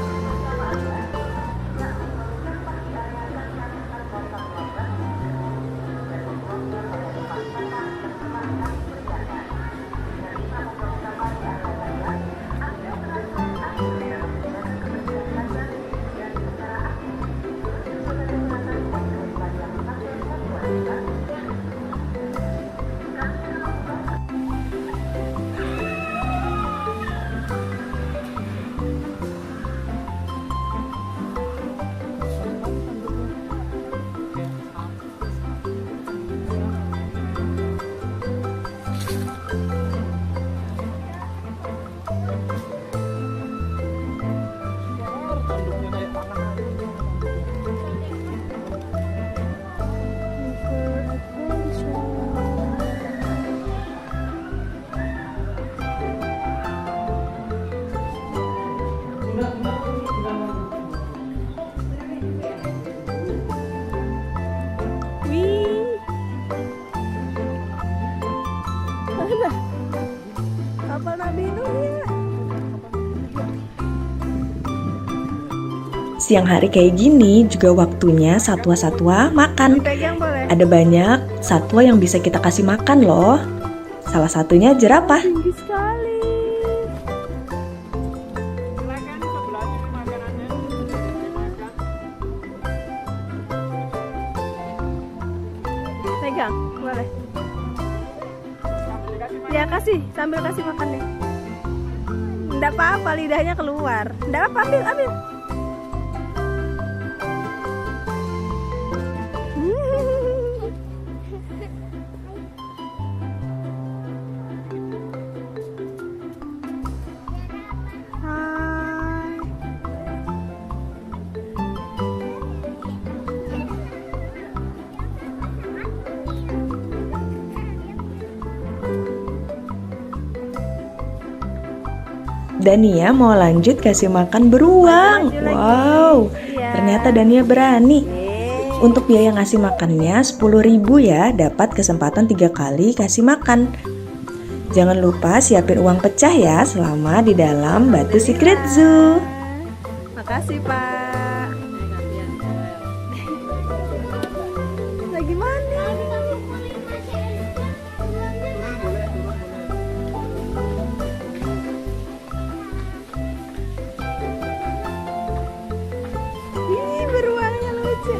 Kapal Nabi Nuh ya. Siang hari kayak gini juga waktunya satwa-satwa makan. Dipegang boleh? Ada banyak satwa yang bisa kita kasih makan loh. Salah satunya jerapah. Tinggi sekali. Pegang, boleh. Ya kasih, sambil kasih makan deh. Nggak apa-apa, lidahnya keluar. Nggak apa, ambil. Dania mau lanjut kasih makan beruang. Wow, ternyata Dania berani. Untuk biaya ngasih makannya 10.000 ya, dapat kesempatan 3 kali kasih makan. Jangan lupa siapin uang pecah ya selama di dalam Batu Secret Zoo. Makasih Pak. Lagi mana? Ih, beruangnya lucu.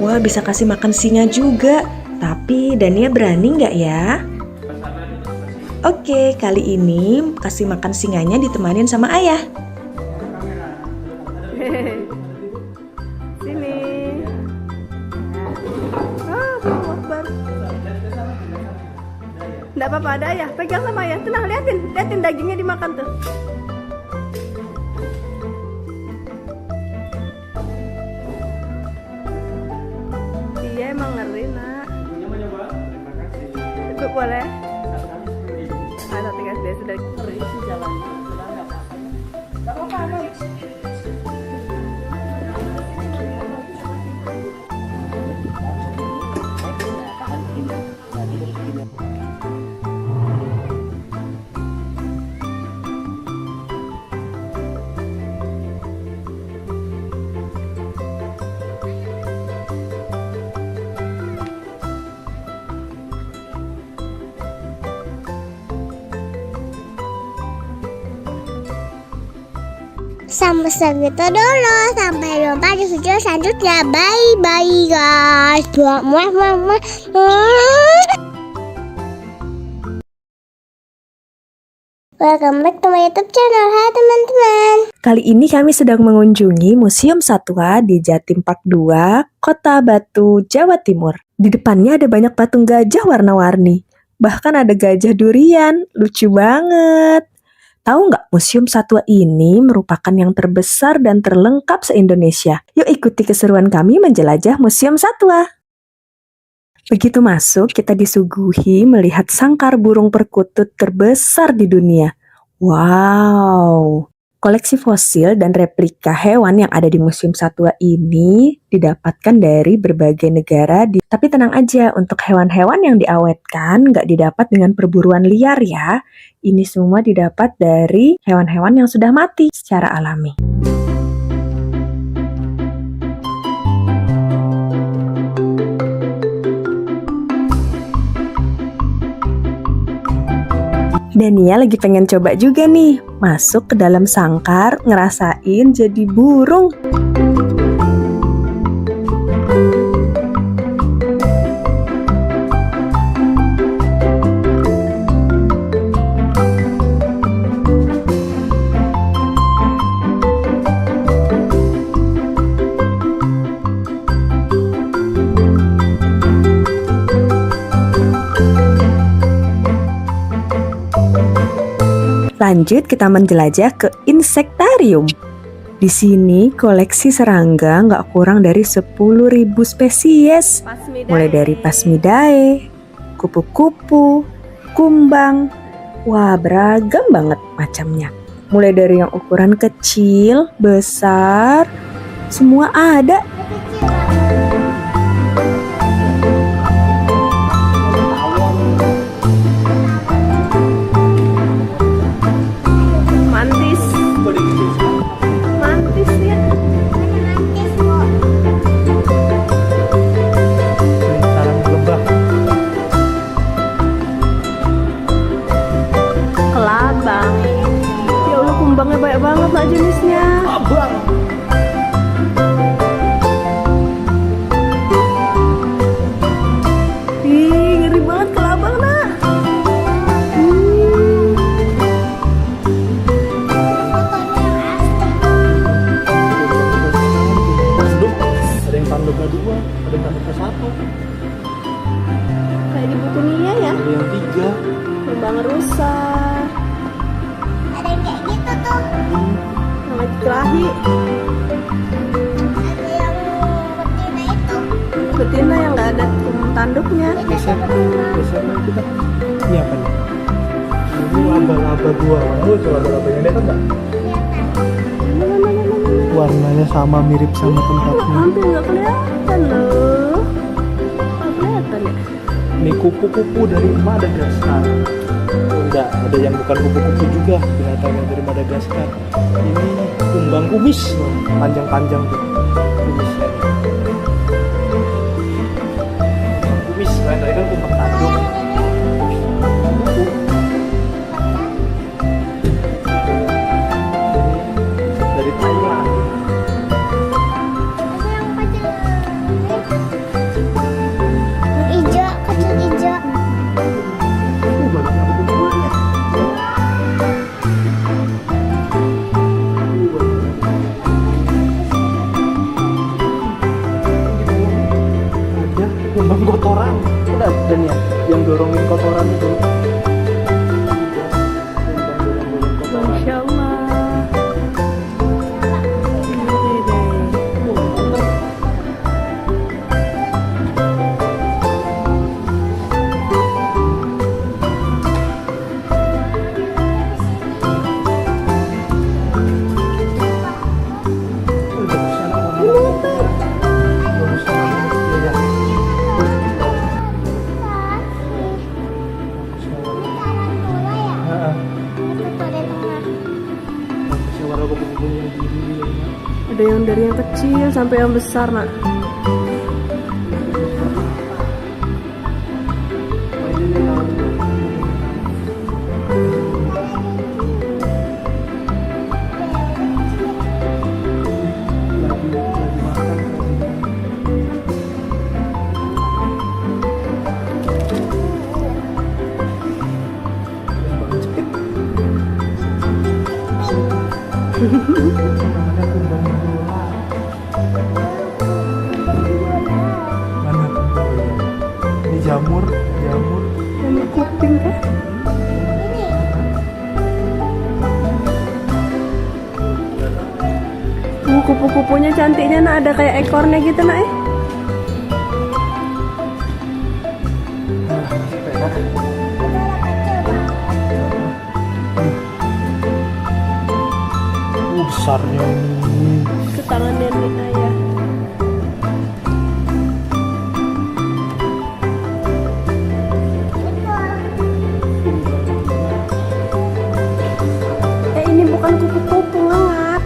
Wah, bisa kasih makan singa juga. Tapi Dania berani nggak ya? Oke, kali ini kasih makan singanya ditemanin sama ayah. Sini. Allahu Akbar. Nggak apa-apa, ada ayah. Pegang sama ayah. Tenang, liatin dagingnya dimakan tuh. Iya, emang ngeri nak. Ikut boleh? Ada 3 SD sudah berisi jalannya. Nggak apa-apa. Sampai segitu dulu. Sampai jumpa di video selanjutnya. Bye bye guys. Welcome back to my YouTube channel. Hai teman-teman. Kali ini kami sedang mengunjungi Museum Satwa di Jatim Park 2, Kota Batu, Jawa Timur. Di depannya ada banyak patung gajah warna-warni. Bahkan ada gajah durian, lucu banget. Tahu nggak, Museum Satwa ini merupakan yang terbesar dan terlengkap se-Indonesia. Yuk ikuti keseruan kami menjelajah Museum Satwa. Begitu masuk, kita disuguhi melihat sangkar burung perkutut terbesar di dunia. Wow! Koleksi fosil dan replika hewan yang ada di Museum Satwa ini didapatkan dari berbagai negara. Tapi tenang aja, untuk hewan-hewan yang diawetkan nggak didapat dengan perburuan liar ya. Ini semua didapat dari hewan-hewan yang sudah mati secara alami. Dania lagi pengen coba juga nih, masuk ke dalam sangkar, ngerasain jadi burung. Lanjut kita menjelajah ke insektarium. Di sini koleksi serangga nggak kurang dari 10.000 spesies. Mulai dari Phasmidae, kupu-kupu, kumbang. Wah, beragam banget macamnya. Mulai dari yang ukuran kecil, besar, semua ada. Kumbangnya banyak banget lah jenisnya. Abang. Ih, ngeri banget kelabang nak. Ada yang tanduknya 2, ada yang tanduknya 1. Kayak di buku Nia ya. Ada yang 3. Kumbang rusa. Yang lagi kelahi. Ada yang betina itu. Betina yang nggak ada tanduknya. Geser kita. Ini apa nih? Ini laba-laba 2. Oh, coba laba-laba yang lihat enggak? Warnanya sama, mirip sama tempatnya. Hampir nggak kelihatan loh. Nggak kelihatan ya. Ini kupu-kupu dari Madagaskar. Enggak, ada yang bukan kupu-kupu juga, binatangnya dari Madagaskar. Ini kumbang kumis, panjang-panjang tuh kumisnya. Kumis, lain tadi kan kumbang tanduk. Dari Thailand. Hijau, kecil hijau. Kumbang kotoran, udah dan ya yang dorongin kotoran itu. Masya Allah. Ada yang dari yang kecil sampai yang besar nak. Namanya kumbang bola. Mana? Ini jamur. Ini kuping kan? Kupu-kupunya cantiknya nak, ada kayak ekornya gitu nak. Besarnya ini. Ke tangannya Nina ya. Ini bukan kupu-kupu ngap.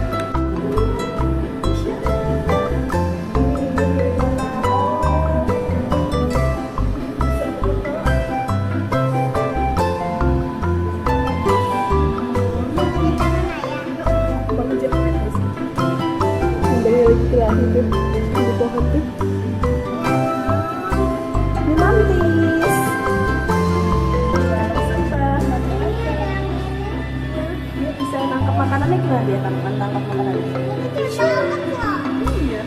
Itu di pohon tuh. Ini mantis. Dia bisa nangkap makanannya, gimana dia nangkap makanannya? Iya.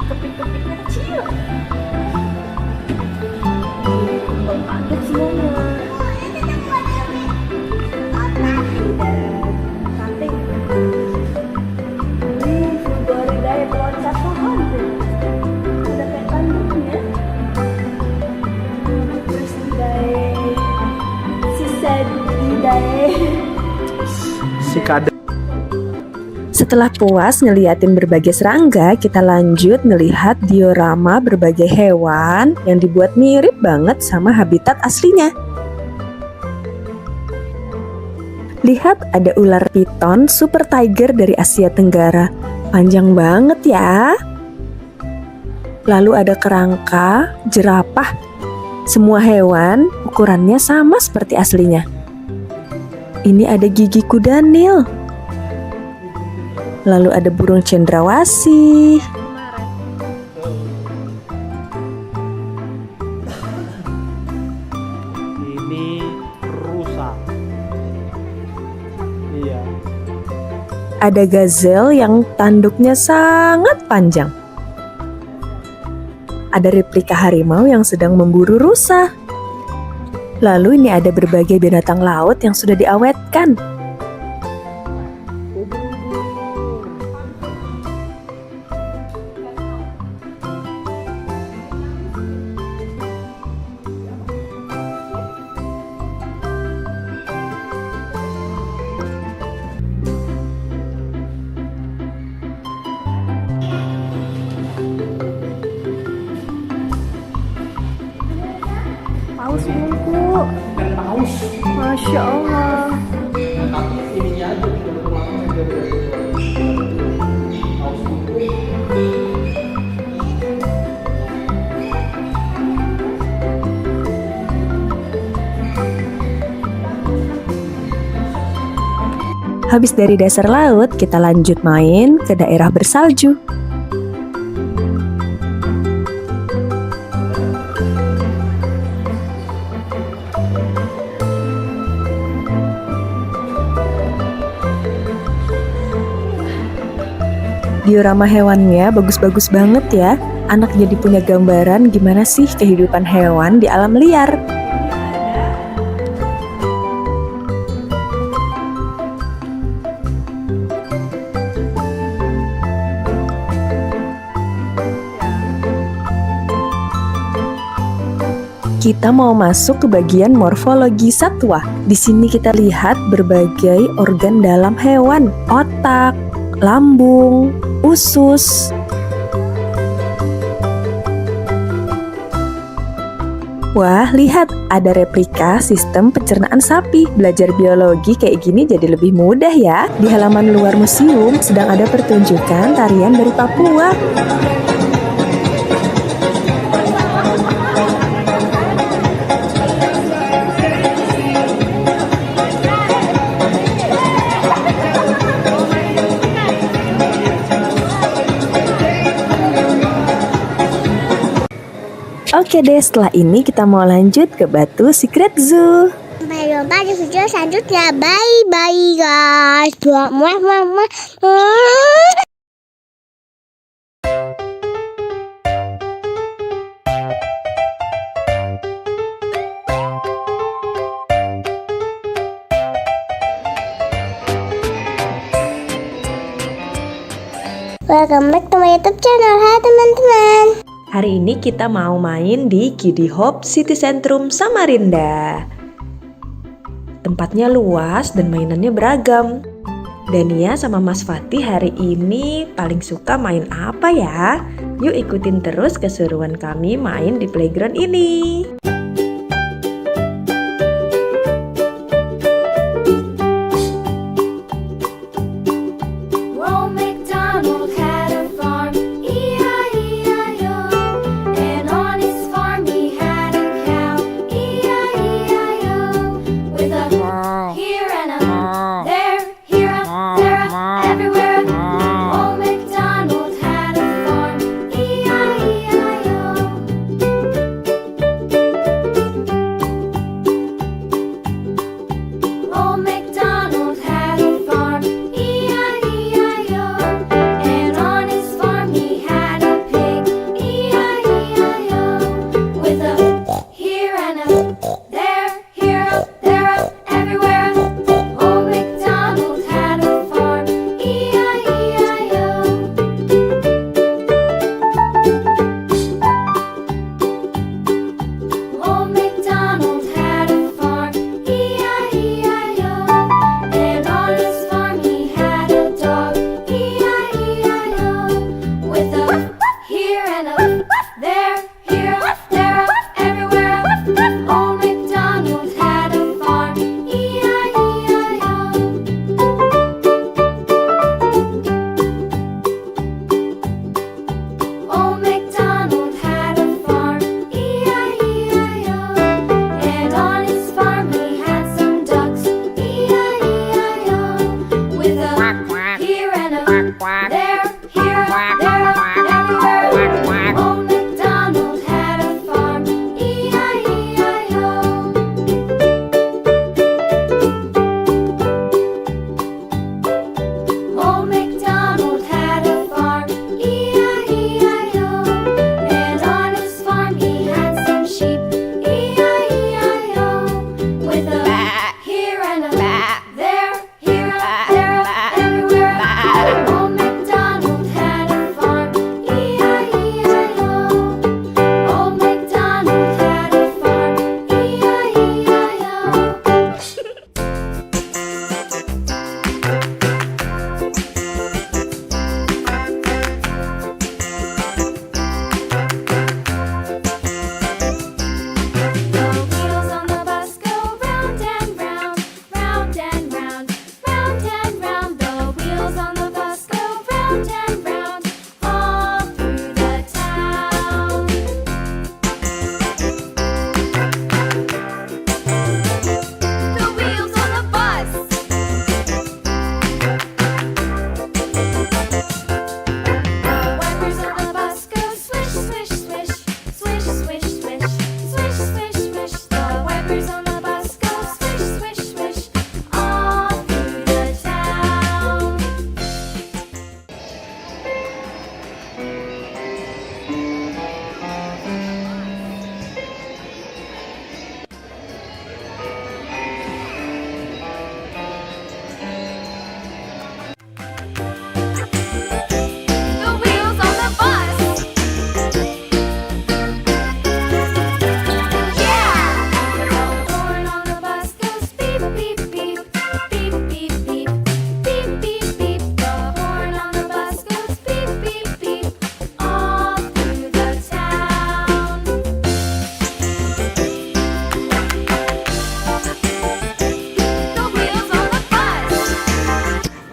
Kepik-kepiknya kecil. Kaget semuanya. Cantik. Loncat pohon tuh. Ada kayak tanduknya. Terus Si kada. Setelah puas ngeliatin berbagai serangga, kita lanjut ngelihat diorama berbagai hewan yang dibuat mirip banget sama habitat aslinya. Lihat, ada ular piton super tiger dari Asia Tenggara. Panjang banget ya. Lalu ada kerangka, jerapah. Semua hewan ukurannya sama seperti aslinya. Ini ada gigi kuda Nil. Lalu ada burung cendrawasih. Ini rusa. Iya. Ada gazelle yang tanduknya sangat panjang. Ada replika harimau yang sedang memburu rusa. Lalu ini ada berbagai binatang laut yang sudah diawetkan. paus bungku. Paus. Masya Allah. Tapi ininya aja tidak berlangsung beda-beda. Paus bungku. Habis dari dasar laut, kita lanjut main ke daerah bersalju. Diorama hewannya bagus-bagus banget ya. Anak jadi punya gambaran gimana sih kehidupan hewan di alam liar. Kita mau masuk ke bagian morfologi satwa. Di sini kita lihat berbagai organ dalam hewan, otak, lambung, usus. Wah, lihat, ada replika sistem pencernaan sapi. Belajar biologi kayak gini jadi lebih mudah ya. Di halaman luar museum sedang ada pertunjukan tarian dari Papua. Oke deh, setelah ini kita mau lanjut ke Batu Secret Zoo. Sampai jumpa di video selanjutnya. Bye bye guys. Muah muah muah. Welcome back to my YouTube channel. Hai teman-teman. Hari ini kita mau main di Kiddy Hope City Centrum Samarinda. Tempatnya luas dan mainannya beragam. Dania sama Mas Fatih hari ini paling suka main apa ya? Yuk ikutin terus keseruan kami main di playground ini.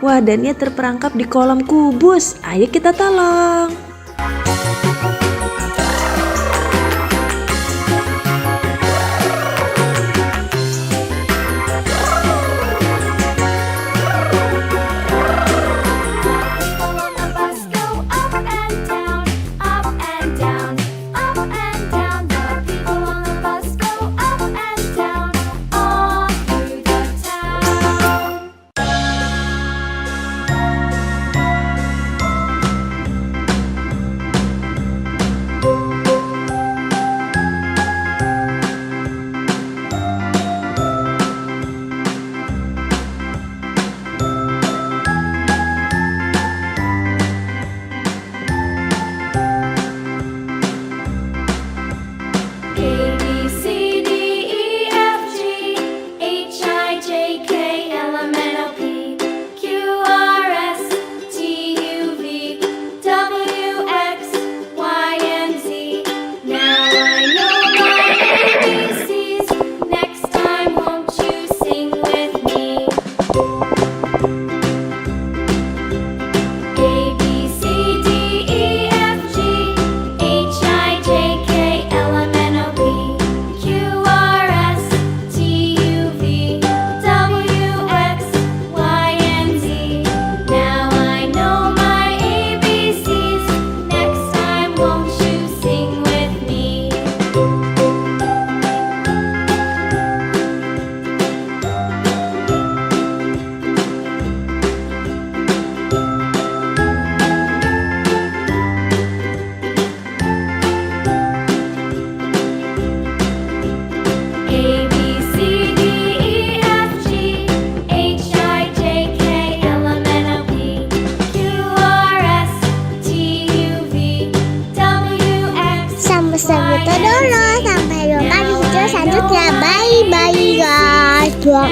Wah, Dania terperangkap di kolam kubus. Ayo kita tolong.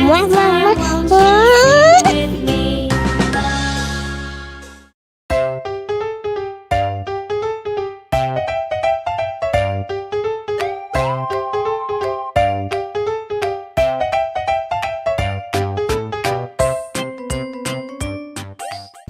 muah muah muah. with me.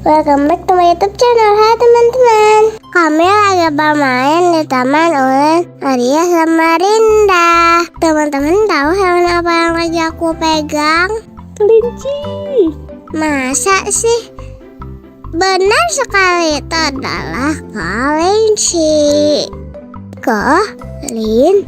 Welcome back to my YouTube channel. Hai teman-teman, kami lagi bermain di Taman Ulen Arya sama Rinda. Teman-teman tahu hewan apa yang lagi aku pegang? Kelinci. Masa sih? Benar sekali, itu adalah kelinci. Kelinci.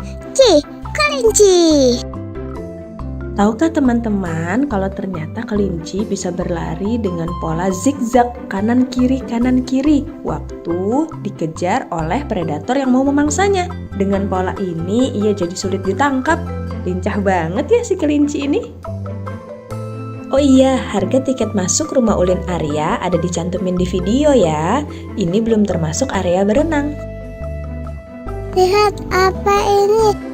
Tahukah teman-teman kalau ternyata kelinci bisa berlari dengan pola zigzag kanan kiri waktu dikejar oleh predator yang mau memangsanya. Dengan pola ini ia jadi sulit ditangkap. Lincah banget ya si kelinci ini. Oh iya, harga tiket masuk Rumah Ulin Arya ada dicantumin di video ya. Ini belum termasuk area berenang. Lihat apa ini?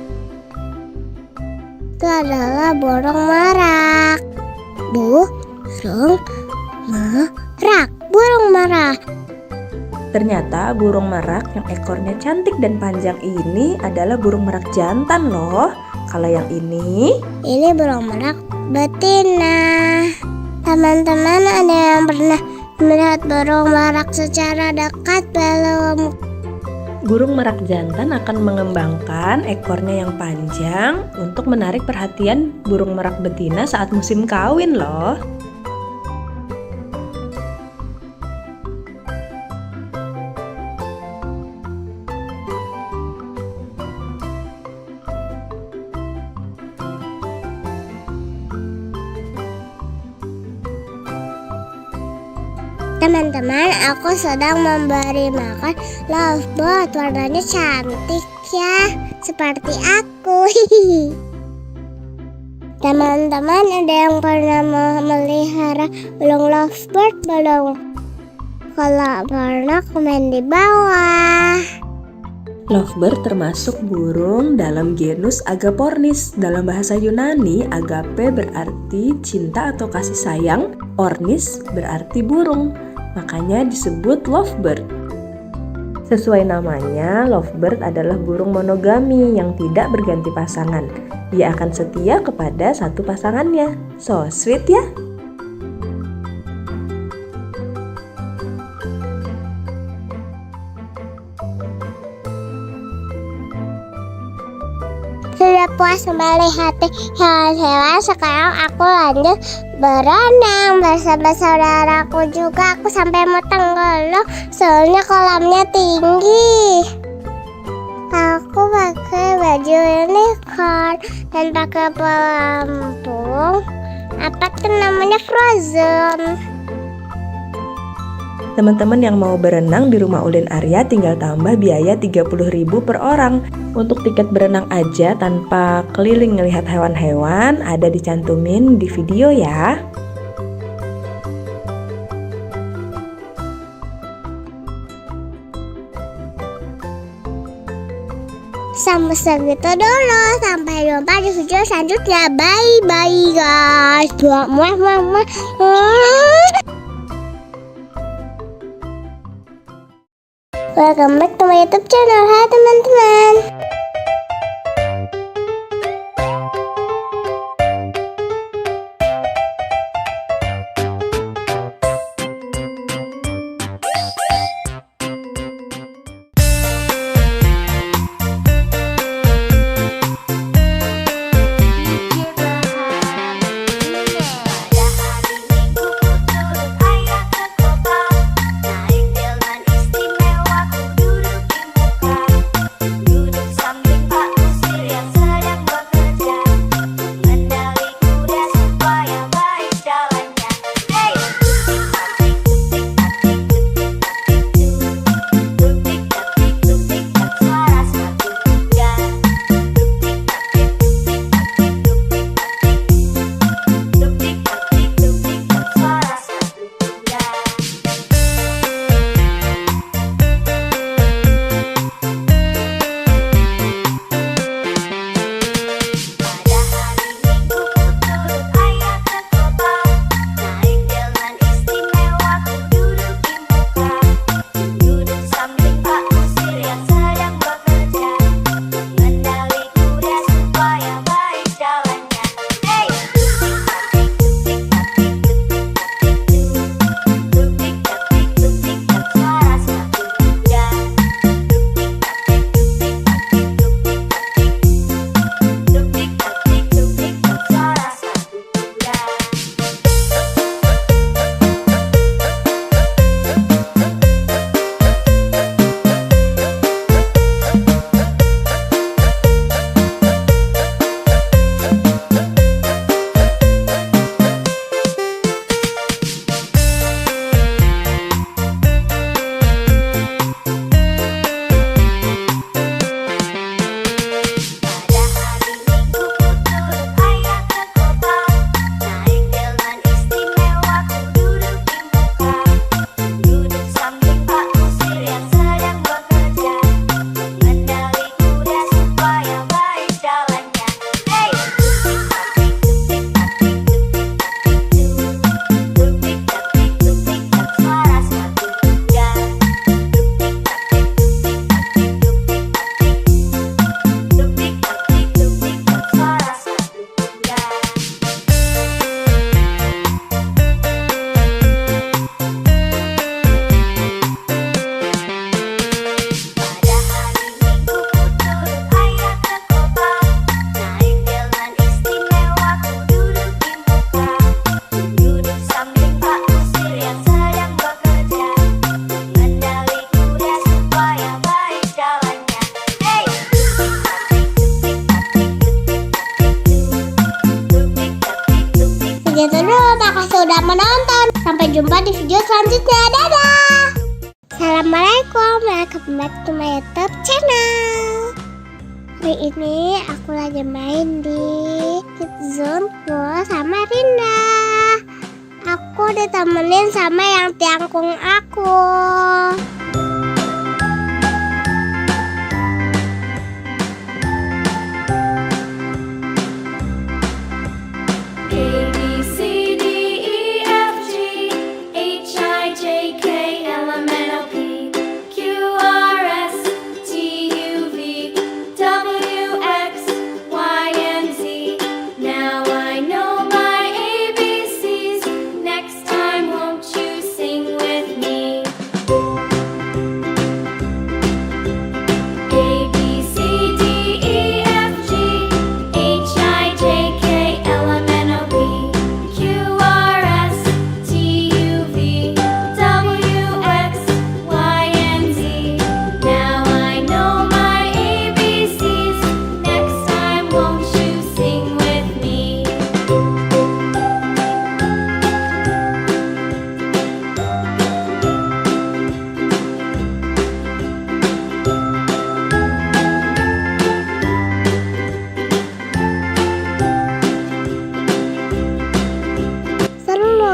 Itu adalah burung merak. Burung merak. Ternyata burung merak yang ekornya cantik dan panjang ini adalah burung merak jantan loh. Kalau yang ini burung merak betina. Teman-teman ada yang pernah melihat burung merak secara dekat belum? burung merak jantan akan mengembangkan ekornya yang panjang untuk menarik perhatian burung merak betina saat musim kawin loh. Teman-teman, aku sedang memberi makan lovebird. Warnanya cantik ya, seperti aku. Teman-teman, ada yang pernah memelihara burung lovebird belum? Kalau pernah, komen di bawah. Lovebird termasuk burung dalam genus Agapornis. Dalam bahasa Yunani, agape berarti cinta atau kasih sayang, ornis berarti burung. Makanya disebut lovebird. Sesuai namanya, lovebird adalah burung monogami yang tidak berganti pasangan. Dia akan setia kepada satu pasangannya. So sweet ya. Sudah puas melihat hewan-hewan, sekarang aku lanjut berenang bersama saudaraku juga. Aku sampai mau tenggelam soalnya kolamnya tinggi. Aku pakai baju unicorn dan pakai pelampung. Apa tuh namanya, Frozen. Teman-teman yang mau berenang di Rumah Ulin Arya tinggal tambah biaya 30.000 per orang. Untuk tiket berenang aja tanpa keliling ngelihat hewan-hewan ada dicantumin di video ya. Sampai segitu dulu. Sampai jumpa di video selanjutnya. Bye-bye guys. Muah. Welcome back to my YouTube channel. Hai teman-teman. Duduk menonton. Sampai jumpa di video selanjutnya. Dadah. Assalamualaikum, welcome back to my YouTube channel. Hari ini aku lagi main di Kids Zone sama Rinda. Aku ditemenin sama yang tiangkung aku.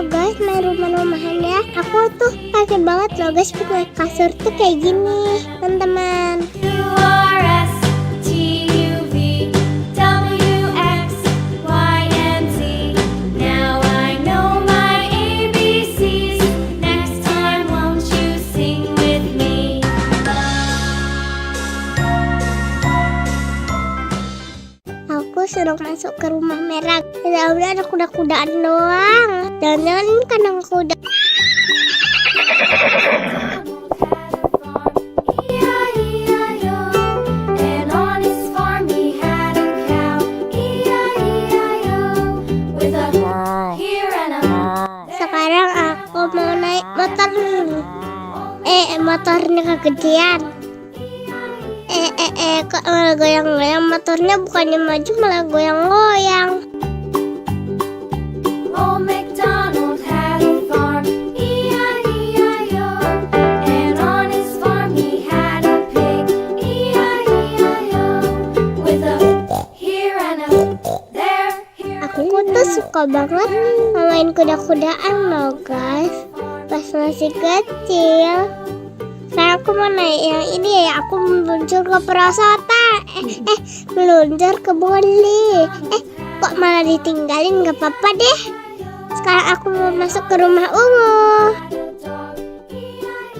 Guys, main rumah-rumahan ya. Aku tuh pakai banget loh guys, pakai kasur tuh kayak gini, teman-teman. Aku suruh masuk ke rumah merah. Ya udah ada kuda-kudaan doang. Jangan-jangan ini kandang kuda. Sekarang aku mau naik motor. Motornya kegedean. Kok malah goyang-goyang, motornya bukannya maju malah goyang-goyang. Old MacDonald had a farm, E-I-E-I-O. And on his farm he had a pig, E-I-E-I-O. With a here and a there. Aku tuh suka banget main kuda-kudaan loh guys, pas masih kecil. Sekarang aku mau naik yang ini ya, aku meluncur ke perosotan. Meluncur ke boli. Kok malah ditinggalin, gak apa-apa deh. Sekarang aku mau masuk ke rumah ungu.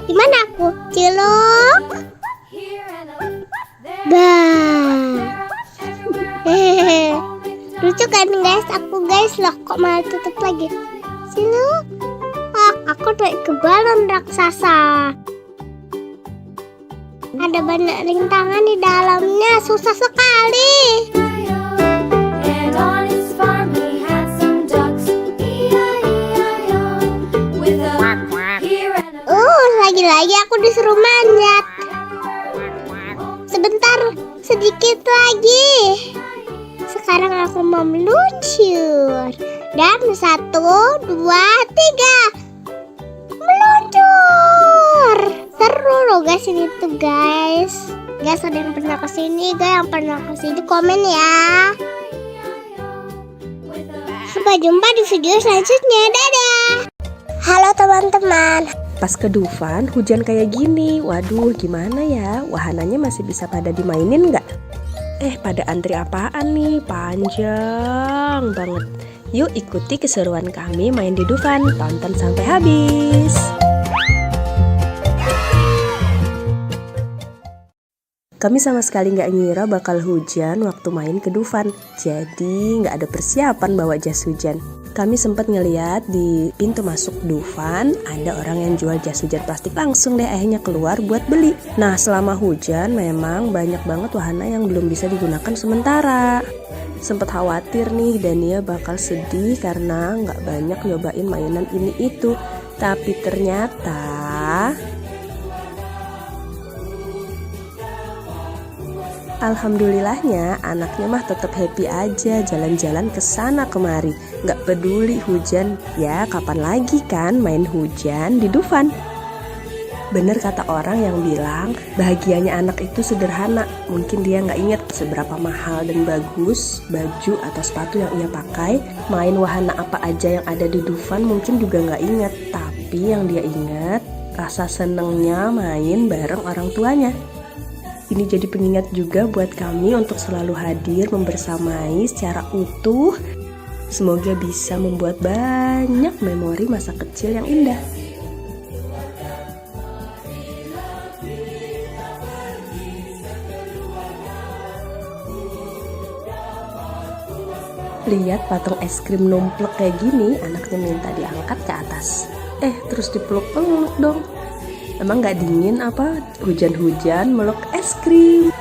Gimana aku? Cilok. Bah. Lucu kan guys, aku guys loh, kok malah tutup lagi. Cilok. Aku naik ke balon raksasa. Ada banyak rintangan di dalamnya, susah sekali. And on his farm he had some ducks, E-I-E-I-O. With a here and a Lagi-lagi aku disuruh manjat. Sebentar, sedikit lagi. Sekarang aku mau meluncur. Dan 1, 2, 3. Meluncur. Seru loh guys ini tuh guys. Guys, ada yang pernah kesini? Guys, yang pernah kesini komen ya. Sampai jumpa di video selanjutnya. Dadah. Halo teman-teman. Pas ke Dufan hujan kayak gini. Waduh, gimana ya? Wahananya masih bisa pada dimainin nggak? Pada antri apaan nih? Panjang banget. Yuk ikuti keseruan kami main di Dufan. Tonton sampai habis. Kami sama sekali nggak ngira bakal hujan waktu main ke Dufan. Jadi nggak ada persiapan bawa jas hujan. Kami sempat ngeliat di pintu masuk Dufan ada orang yang jual jas hujan plastik, langsung deh akhirnya keluar buat beli. Nah, selama hujan memang banyak banget wahana yang belum bisa digunakan sementara. Sempet khawatir nih Dania bakal sedih karena nggak banyak nyobain mainan ini itu. Tapi ternyata Alhamdulillahnya anaknya mah tetap happy aja jalan-jalan ke sana kemari. Nggak peduli hujan, ya kapan lagi kan main hujan di Dufan. Bener kata orang yang bilang bahagianya anak itu sederhana. Mungkin dia nggak inget seberapa mahal dan bagus baju atau sepatu yang ia pakai. Main wahana apa aja yang ada di Dufan mungkin juga nggak inget. Tapi yang dia inget rasa senengnya main bareng orang tuanya. Ini jadi pengingat juga buat kami untuk selalu hadir membersamai secara utuh. Semoga bisa membuat banyak memori masa kecil yang indah. Lihat patung es krim numplek kayak gini, anaknya minta diangkat ke atas. Terus dipeluk-peluk dong. Emang gak dingin apa hujan-hujan meluk es krim?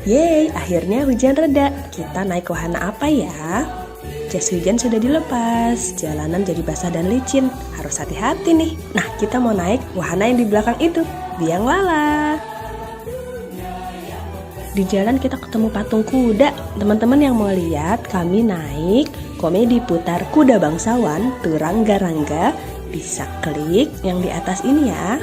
Yeay, akhirnya hujan reda. Kita naik wahana apa ya? Jas hujan sudah dilepas, jalanan jadi basah dan licin. Harus hati-hati nih. Nah, kita mau naik wahana yang di belakang itu, biang lala. Di jalan kita ketemu patung kuda. Teman-teman yang mau lihat, kami naik komedi putar kuda bangsawan Turangga-Rangga. Bisa klik yang di atas ini ya.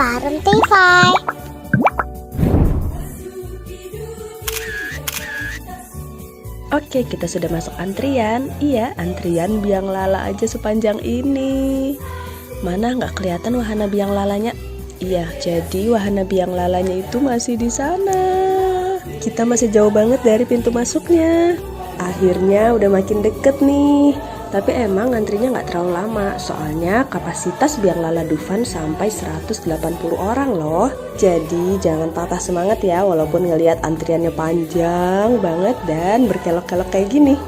Bareng TV. Oke, kita sudah masuk antrian. Iya, antrian biang lala aja sepanjang ini. Mana nggak kelihatan wahana biang lalanya? Iya, jadi wahana biang lalanya itu masih di sana. Kita masih jauh banget dari pintu masuknya. Akhirnya udah makin deket nih. Tapi emang antrinya nggak terlalu lama, soalnya kapasitas biang lala Dufan sampai 180 orang loh. Jadi jangan patah semangat ya, walaupun ngelihat antriannya panjang banget dan berkelok-kelok kayak gini.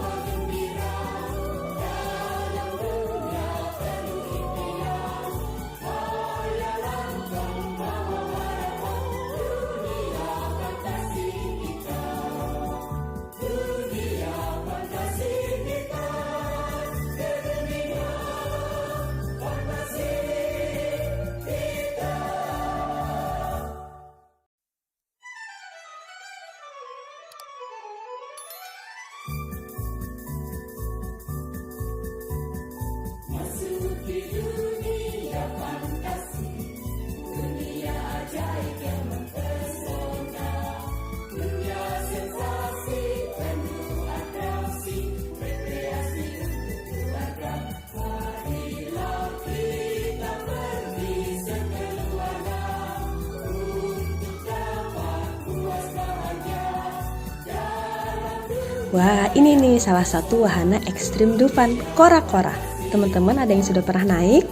Wah, ini nih salah satu wahana ekstrim Dufan, kora-kora. Teman-teman ada yang sudah pernah naik?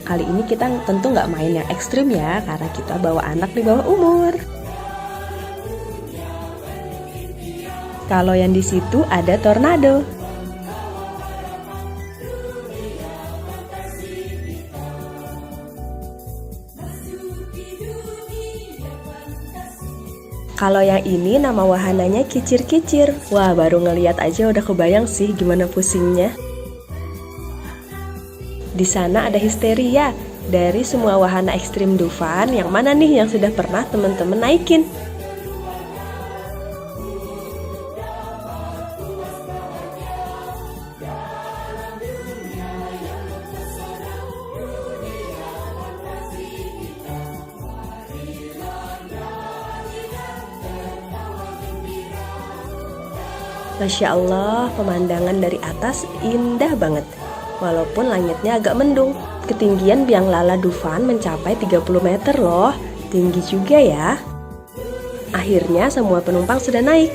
Kali ini kita tentu nggak main yang ekstrim ya, karena kita bawa anak di bawah umur. Kalau yang di situ ada tornado. Kalau yang ini nama wahananya kicir-kicir. Wah, baru ngeliat aja udah kebayang sih gimana pusingnya. Di sana ada histeria. Dari semua wahana ekstrim Dufan, yang mana nih yang sudah pernah teman-teman naikin? Masya Allah, pemandangan dari atas indah banget. walaupun langitnya agak mendung. Ketinggian biang lala Dufan mencapai 30 meter loh, tinggi juga ya. Akhirnya semua penumpang sudah naik.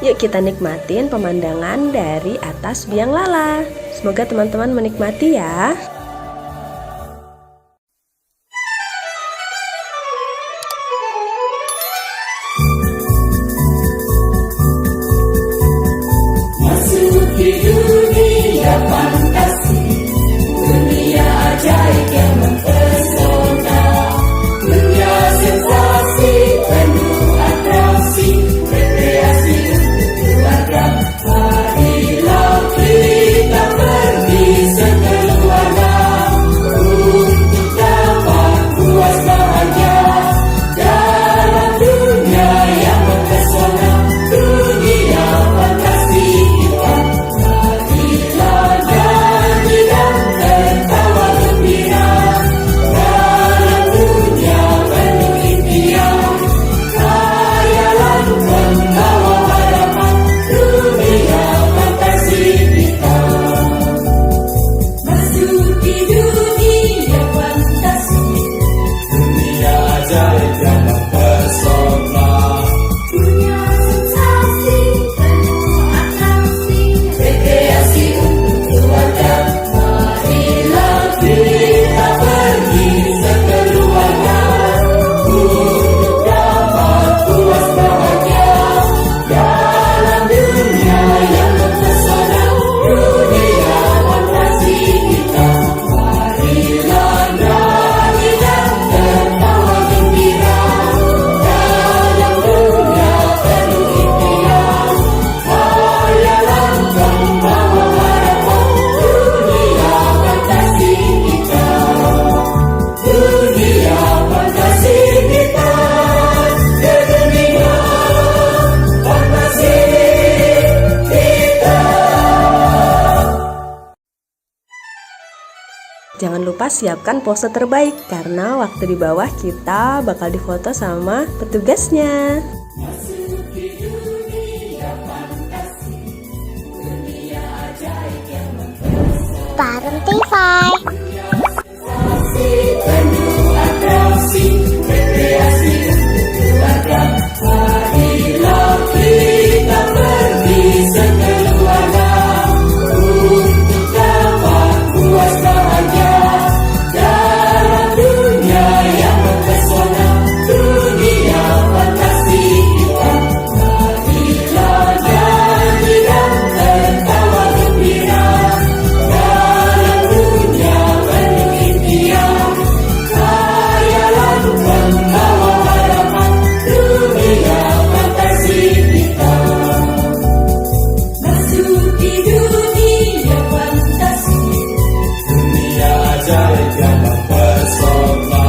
Yuk kita nikmatin pemandangan dari atas biang lala. Semoga teman-teman menikmati ya. Masuki dunia fantasi, dunia ajaib yang mempesona, dunia sensasi penuh atraksi, rekreasi untuk keluarga. Marilah kita pergi sekeluarga untuk dapat puas bahagia dalam dunia yang mempesona, dunia fantasi kita. Marilah nyanyi dan tertawa gembira dalam dunia penuh impian. Khayalan membawa harapan, dunia fantasi kita. Masuki dunia fantasi, dunia ajaib yang mempesona, dunia sensasi penuh atraksi, rekreasi untuk keluarga. Marilah kita pergi sekeluarga untuk dapat puas bahagia dalam dunia yang mempesona, dunia fantasi kita. Marilah nyanyi dan tertawa gembira dalam dunia penuh impian. Khayalan membawa harapan, dunia fantasi kita. Dunia fantasi kita, dunia fantasi kita. Jangan lupa siapkan pose terbaik karena waktu di bawah kita bakal difoto sama petugasnya. Masuki dunia fantasi, dunia ajaib yang mempesona, Bareng TV. sensasi penuh atraksi, rekreasi untuk keluarga. Marilah kita pergi sekeluarga untuk dapat puas bahagia dalam dunia yang mempesona, dunia fantasi kita. Marilah nyanyi dan tertawa gembira dalam dunia penuh impian. Khayalan membawa harapan, dunia fantasi kita. Masuki dunia fantasi, dunia ajaib yang mempesona,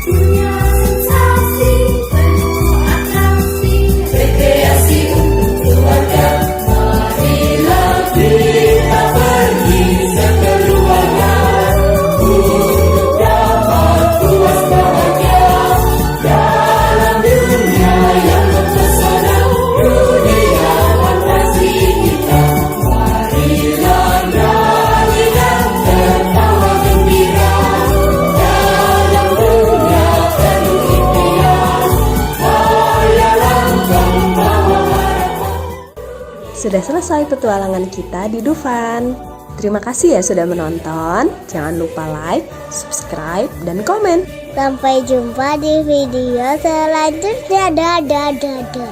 dunia sensasi penuh atraksi, rekreasi untuk keluarga. Marilah kita pergi sekeluarga untuk dapat puas bahagia dalam dunia yang mempesona, dunia fantasi kita. Marilah nyanyi dan tertawa gembira dalam dunia penuh impian. Khayalan membawa harapan. Sudah selesai petualangan kita di Dufan. Terima kasih ya sudah menonton. Jangan lupa like, subscribe, dan komen. Sampai jumpa di video selanjutnya. Dadah, dadah.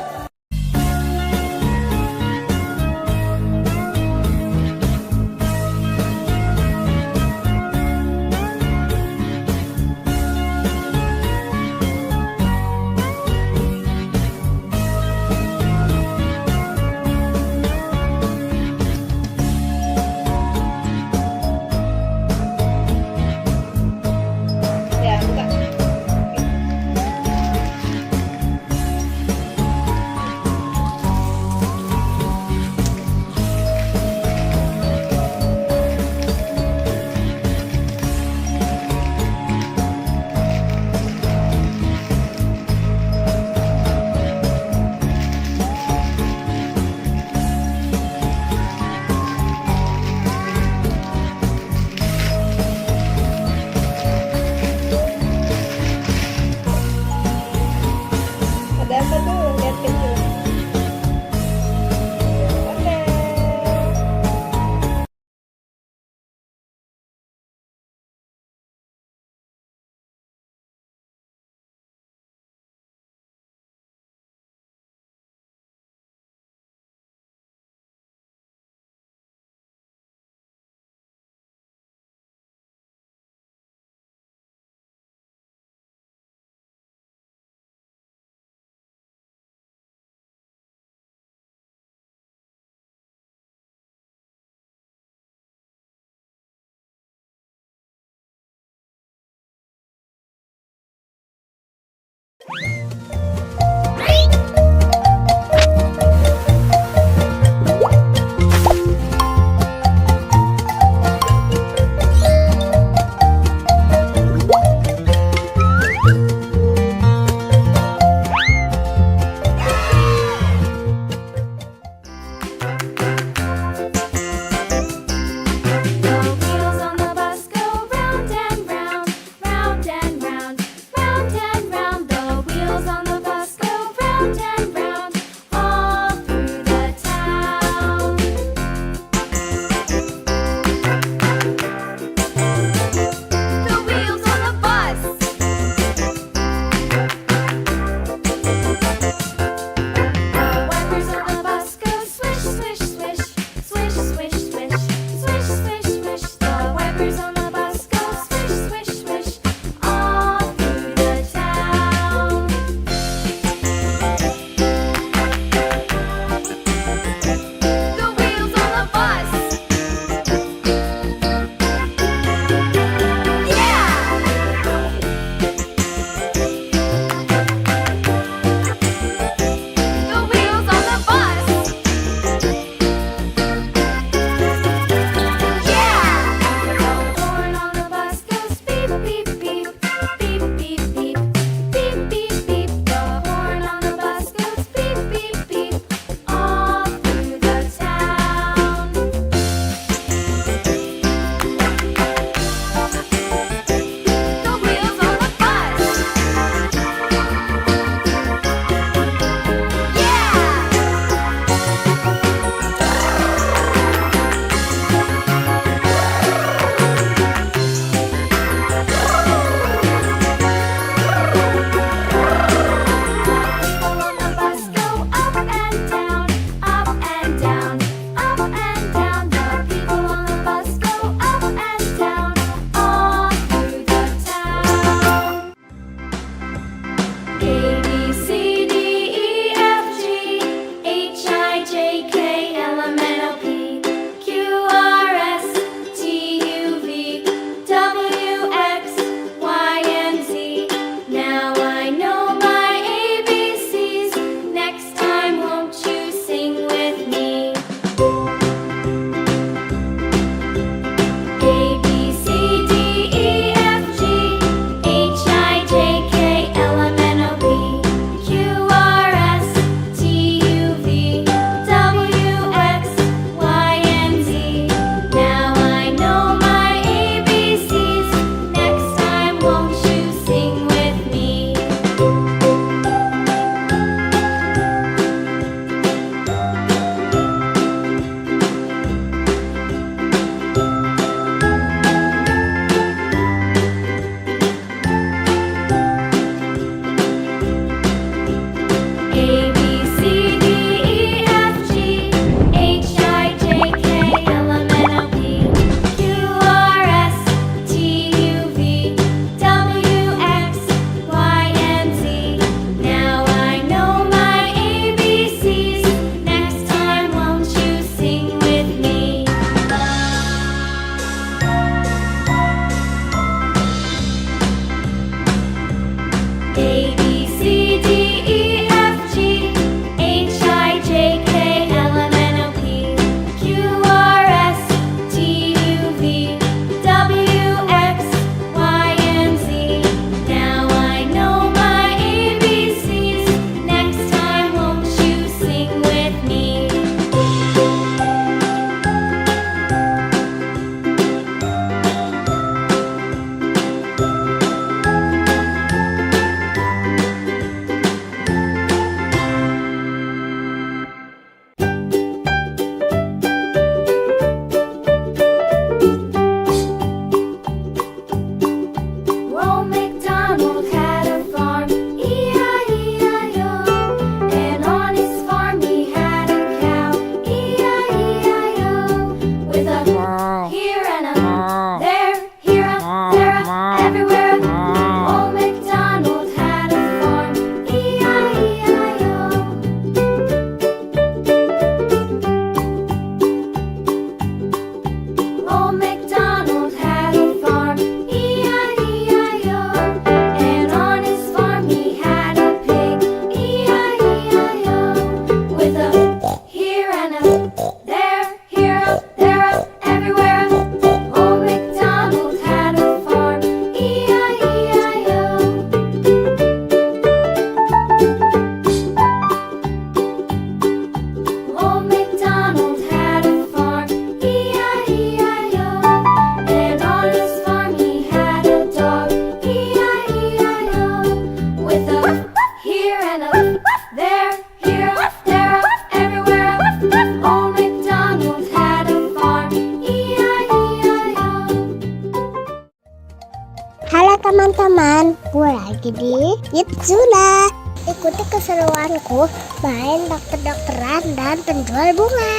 lagi di Yitsuna. Ikuti keseruanku main dokter-dokteran dan penjual bunga.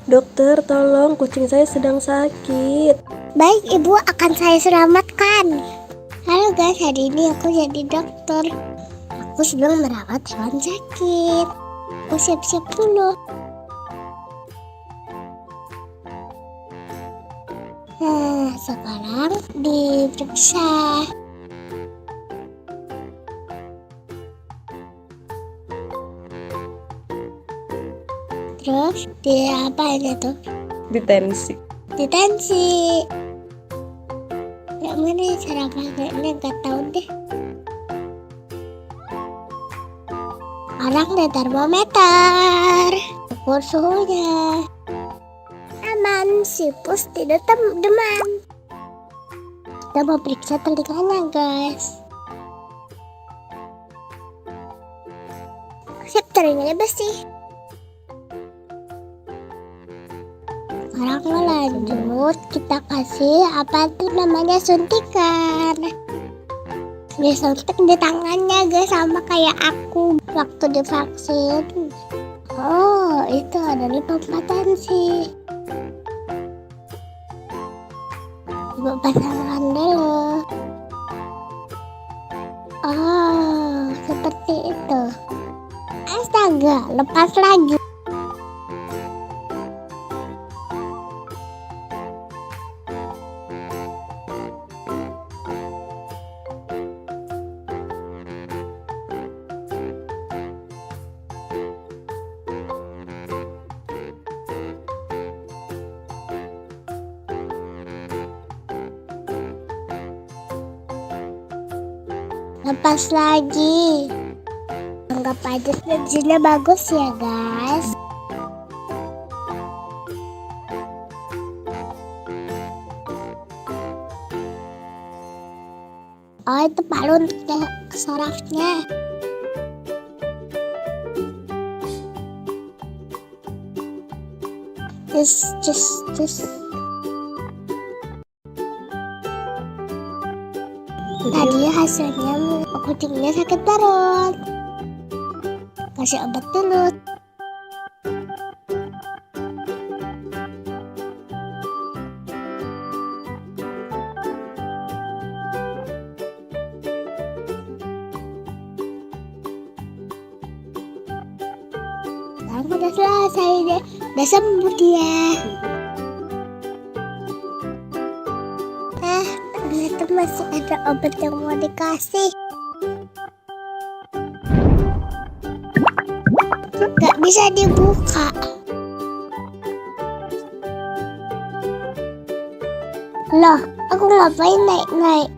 Dokter, tolong kucing saya sedang sakit. Baik ibu, akan saya selamatkan. Halo guys, hari ini aku jadi dokter. Aku sedang merawat hewan sakit. Aku siap-siap dulu. Nah, sekarang diperiksa. Terus apa ini tuh? Ditensi. Ditensi. Yang mana ya cara pakainya, gak tahu deh. Sekarang ada termometer, ukur suhunya. Aman, sipus tidak demam. Kita mau periksa telinganya guys. Sip, telinganya bersih. Sekarang lanjut, kita kasih apa tuh namanya, suntikan. Disuntik di tangannya guys, sama kayak aku waktu divaksin. Oh, itu adalah pembatansi. Ibu pasangkan dulu. Oh, seperti itu. Astaga, lepas lagi. Lepas lagi. Anggap aja hasilnya bagus ya guys. Oh, itu palu untuk sarafnya. Just. Tadi hasilnya kucingnya sakit perut. Kasih obat dulu. Sekarang udah selesai deh. Udah sembuh dia. Ternyata masih ada obat yang mau dikasih. Gak bisa dibuka. Loh, aku ngapain naik-naik?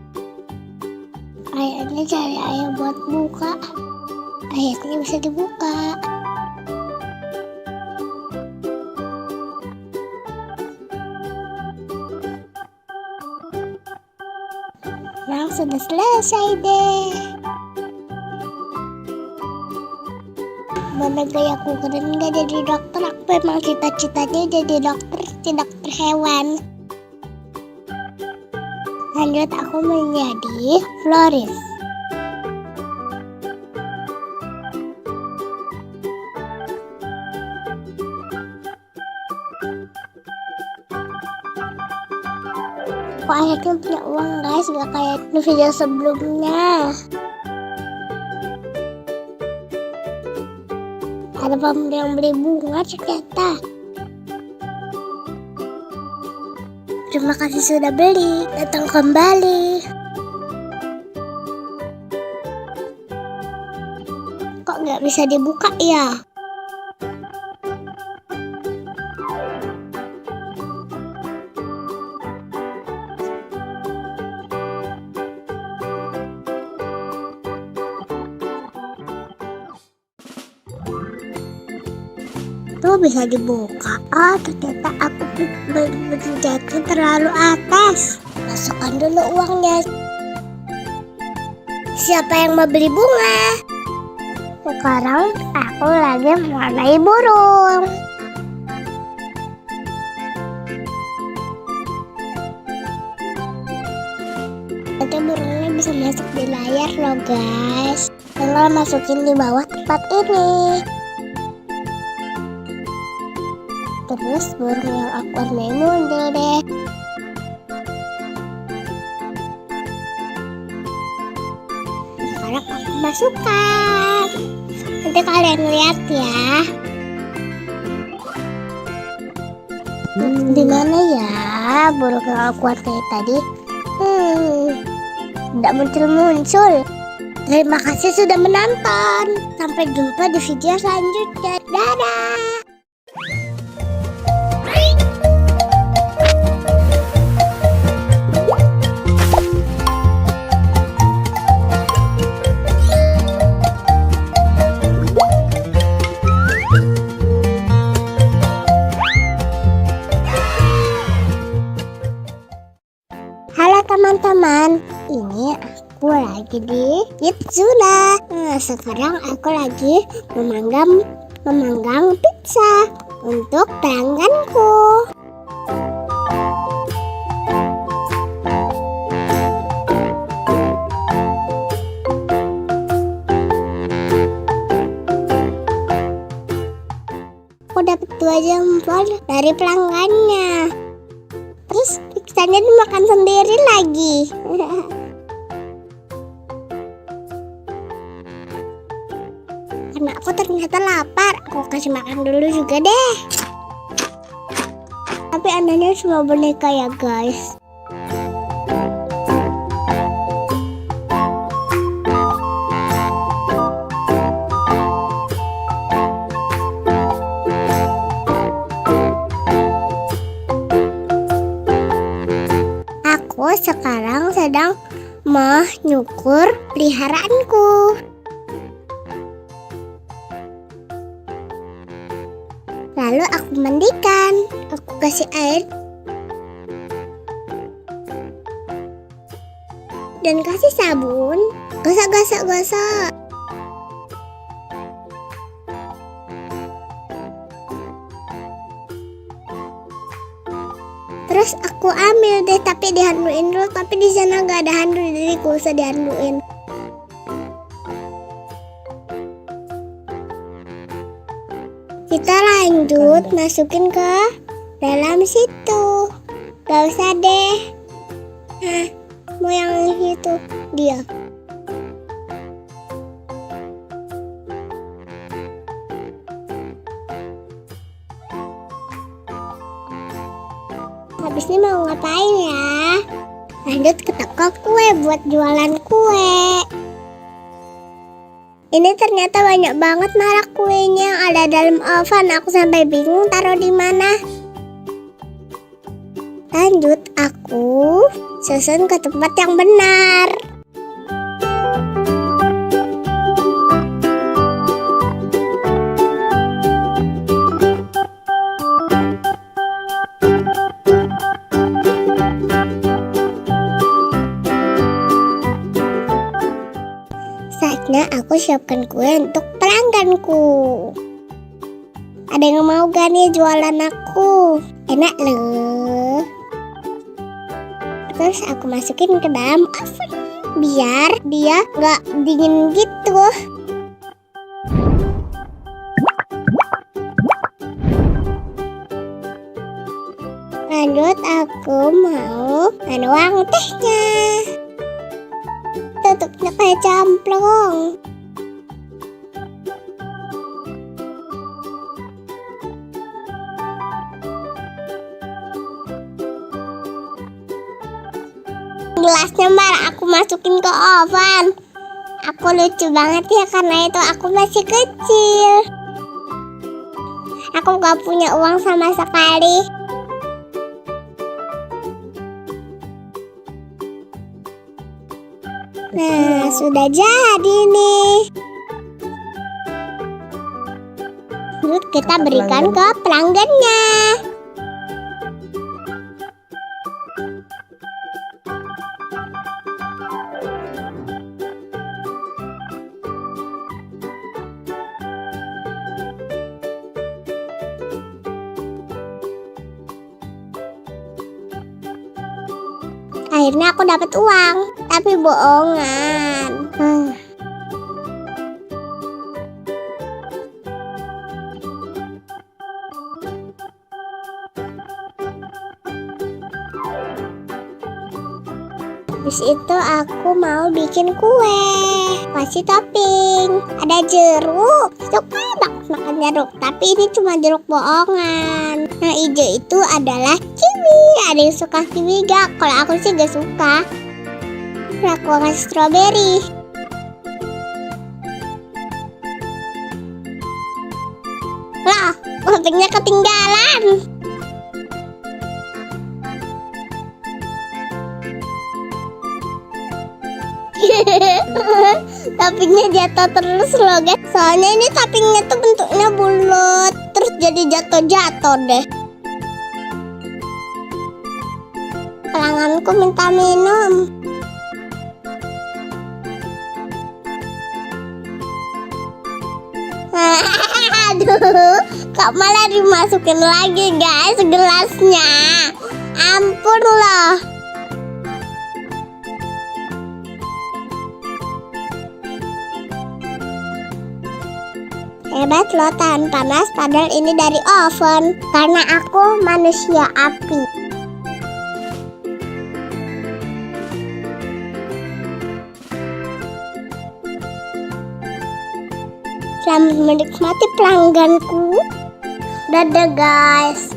Ayahnya cari ayah buat buka. Ayahnya bisa dibuka. Nah, sudah selesai deh. Mana gayaku keren gak jadi dokter. Aku memang cita-citanya jadi dokter hewan. Lanjut, aku menjadi floris. Kok akhirnya punya uang guys, gak kayak di video sebelumnya. Ada pembeli yang beli bunga ternyata. Terima kasih sudah beli, datang kembali. Kok nggak bisa dibuka ya? Tuh bisa dibuka. Oh, ternyata aku jatuh terlalu atas. Masukkan dulu uangnya. Siapa yang mau beli bunga? Sekarang aku lagi mewarnai burung. ternyata burungnya bisa masuk di layar loh guys. Tinggal masukin di bawah tempat ini. Terus burung yang aku warnai muncul deh. Sekarang aku masukkan. Nanti kalian lihat ya. Di mana ya burung yang aku warnai tadi? Tidak muncul-muncul. Terima kasih sudah menonton. Sampai jumpa di video selanjutnya. Dadah. Halo teman-teman, ini aku lagi di Kidzuna. Nah, sekarang aku lagi memanggang pizza untuk pelangganku. Aku dapat 2 jempol dari pelanggannya. Terus pizzanya dimakan sendiri lagi. Karena aku ternyata lapar, aku kasih makan dulu juga deh. Tapi anehnya cuma boneka ya guys. Aku sekarang sedang menyukur peliharaanku. Lalu aku mandikan, aku kasih air dan kasih sabun. Gosok. Terus aku ambil deh, tapi dihanduin dulu. Tapi di sana nggak ada handuk, jadi gak usah dihanduin. Kita lanjut masukin ke dalam situ. Gak usah deh. Nah, mau yang itu dia. Habis ini mau ngapain ya? Lanjut ke toko kue buat jualan kue. Ini ternyata banyak banget merek kuenya yang ada dalam oven. Aku sampai bingung taruh di mana. Lanjut aku susun ke tempat yang benar. Saatnya aku siapkan kue untuk pelangganku. Ada yang mau gak nih jualan aku? Enak loh. Terus aku masukin ke dalam oven biar dia gak dingin gitu. Lanjut aku mau menuang tehnya. Tutupnya kayak camplong. Gelasnya aku masukin ke oven. Aku lucu banget ya, karena itu aku masih kecil. Aku gak punya uang sama sekali. Nah, sudah jadi nih. Terus kita berikan ke pelanggannya. Akhirnya aku dapat uang. tapi bohongan. Habis itu aku mau bikin kue, kasih topping. Ada jeruk, suka banget makan jeruk. Tapi ini cuma jeruk bohongan. Nah hijau itu adalah kiwi. Ada yang suka kiwi gak? Kalau aku sih gak suka. Nah, aku kasih strawberry. Lah, toppingnya ketinggalan. Toppingnya jatuh terus loh guys. Soalnya ini toppingnya tuh bentuknya bulat, terus jadi jatuh-jatuh deh. Pelangganku minta minum. Aduh, kok malah dimasukin lagi guys gelasnya. Ampun loh. Hebat loh tahan panas, padahal ini dari oven. Karena aku manusia api. Selamat menikmati pelangganku. Dadah guys.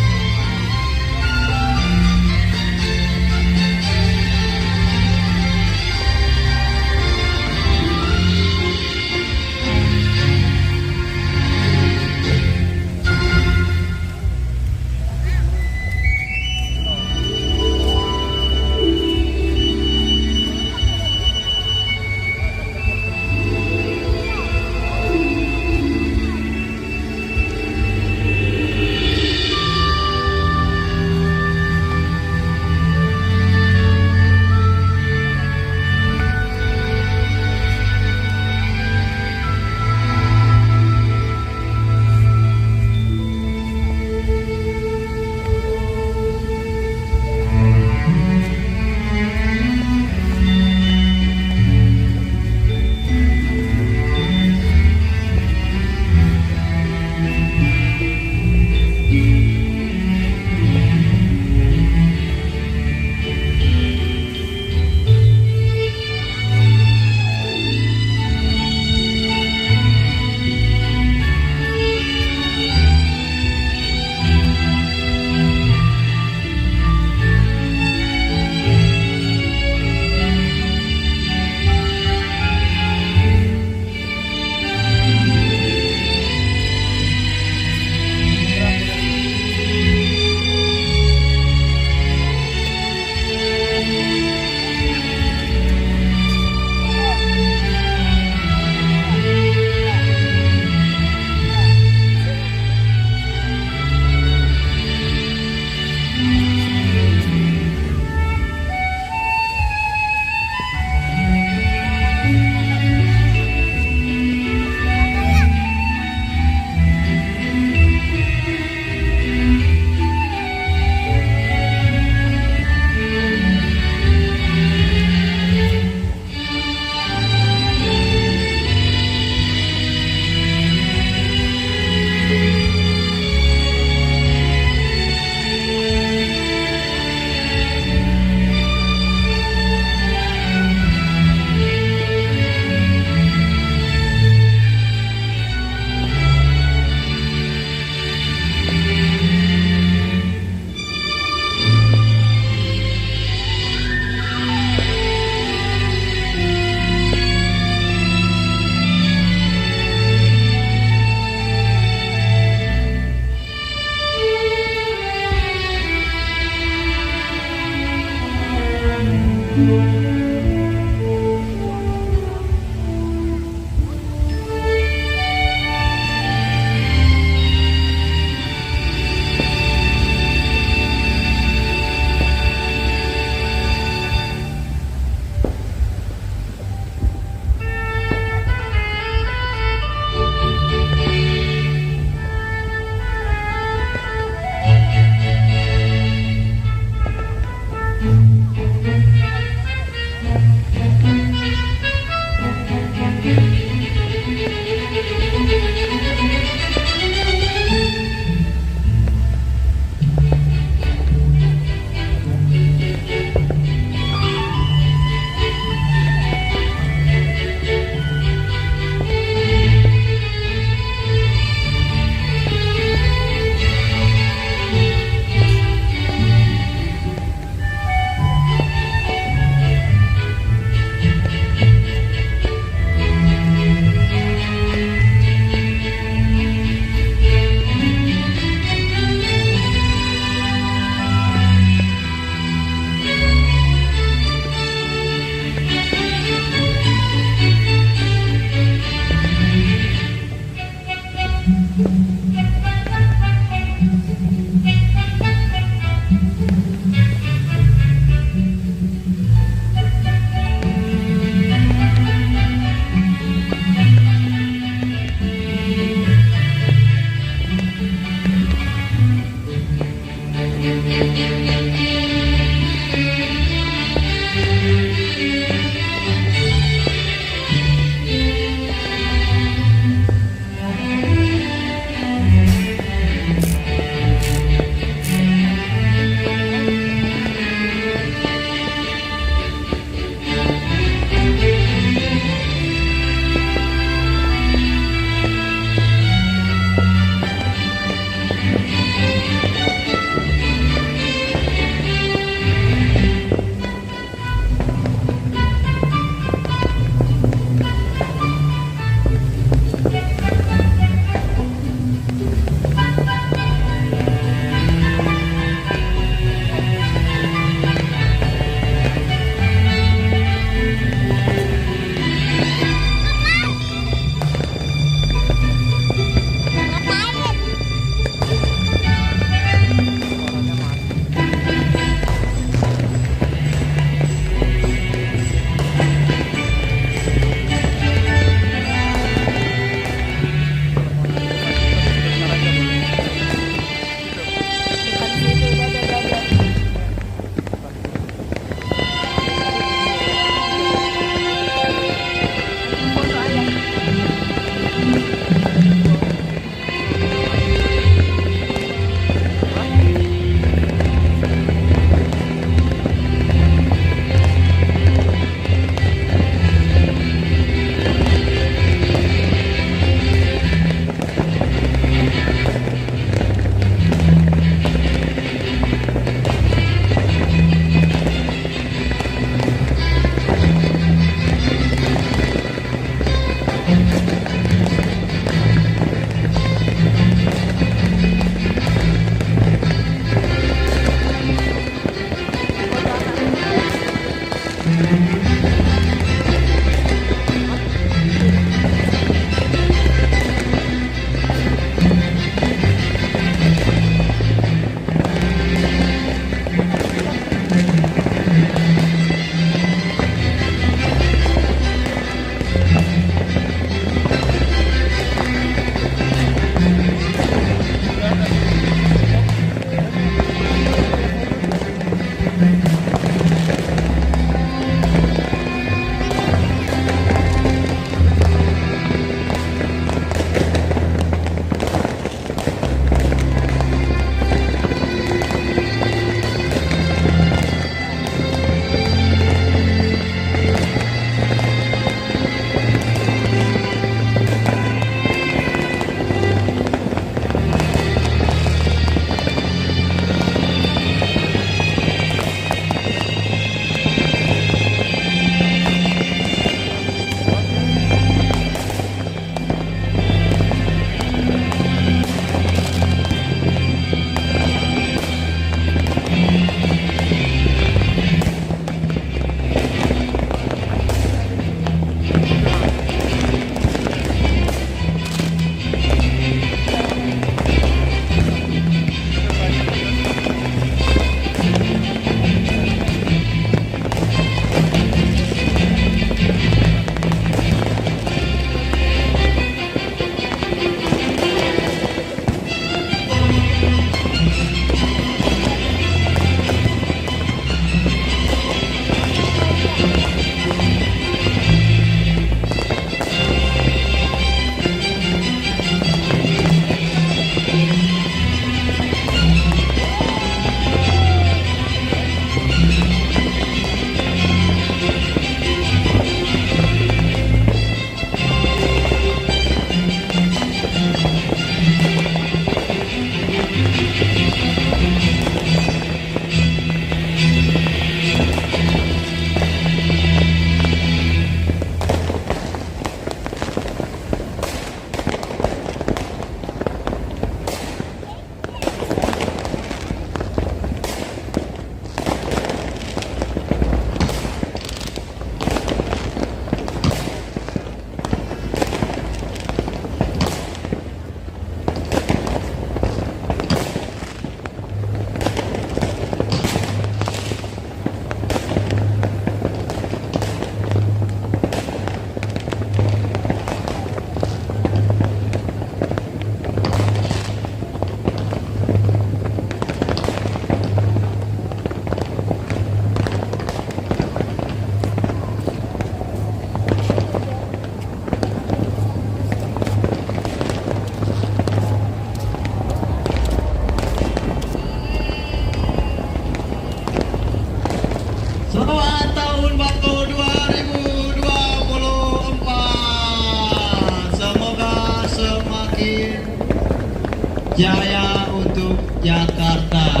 Jaya untuk Jakarta.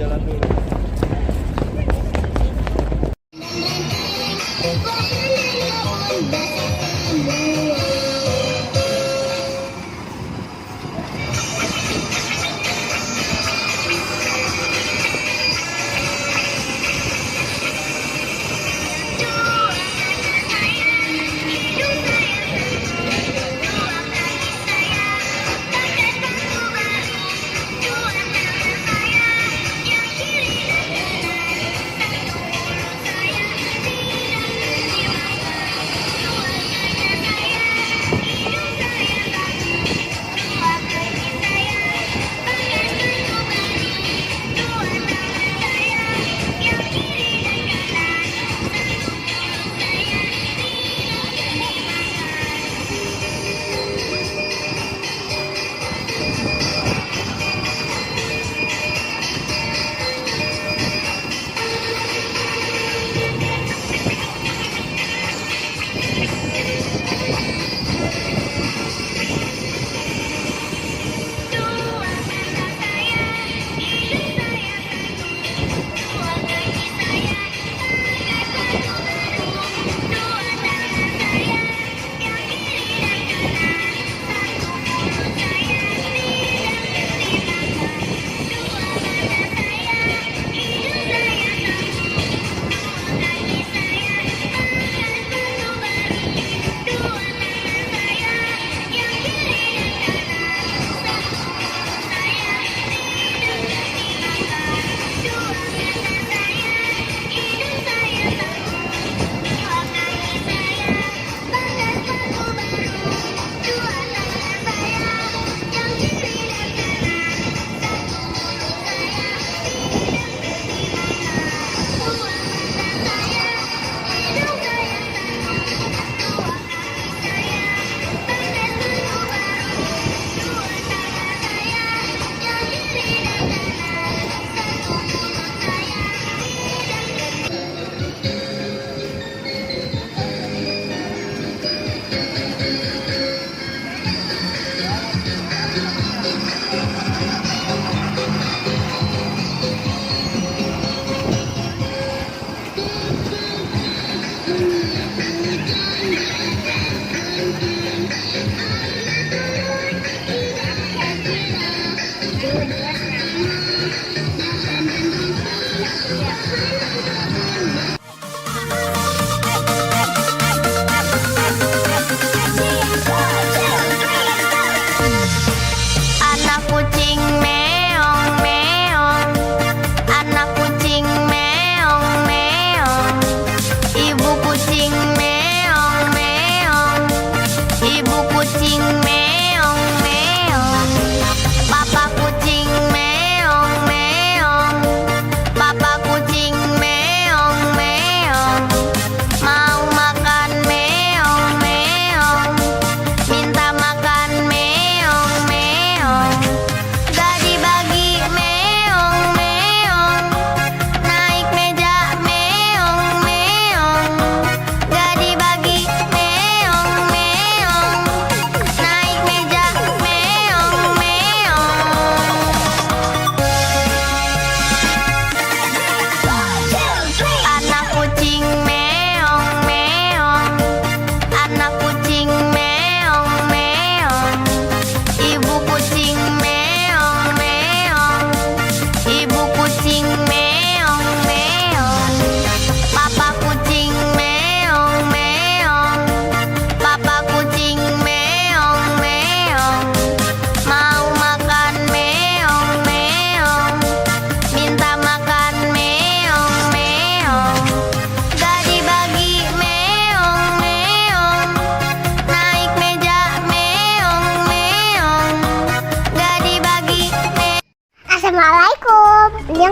Jalan dulu. Ibu kucing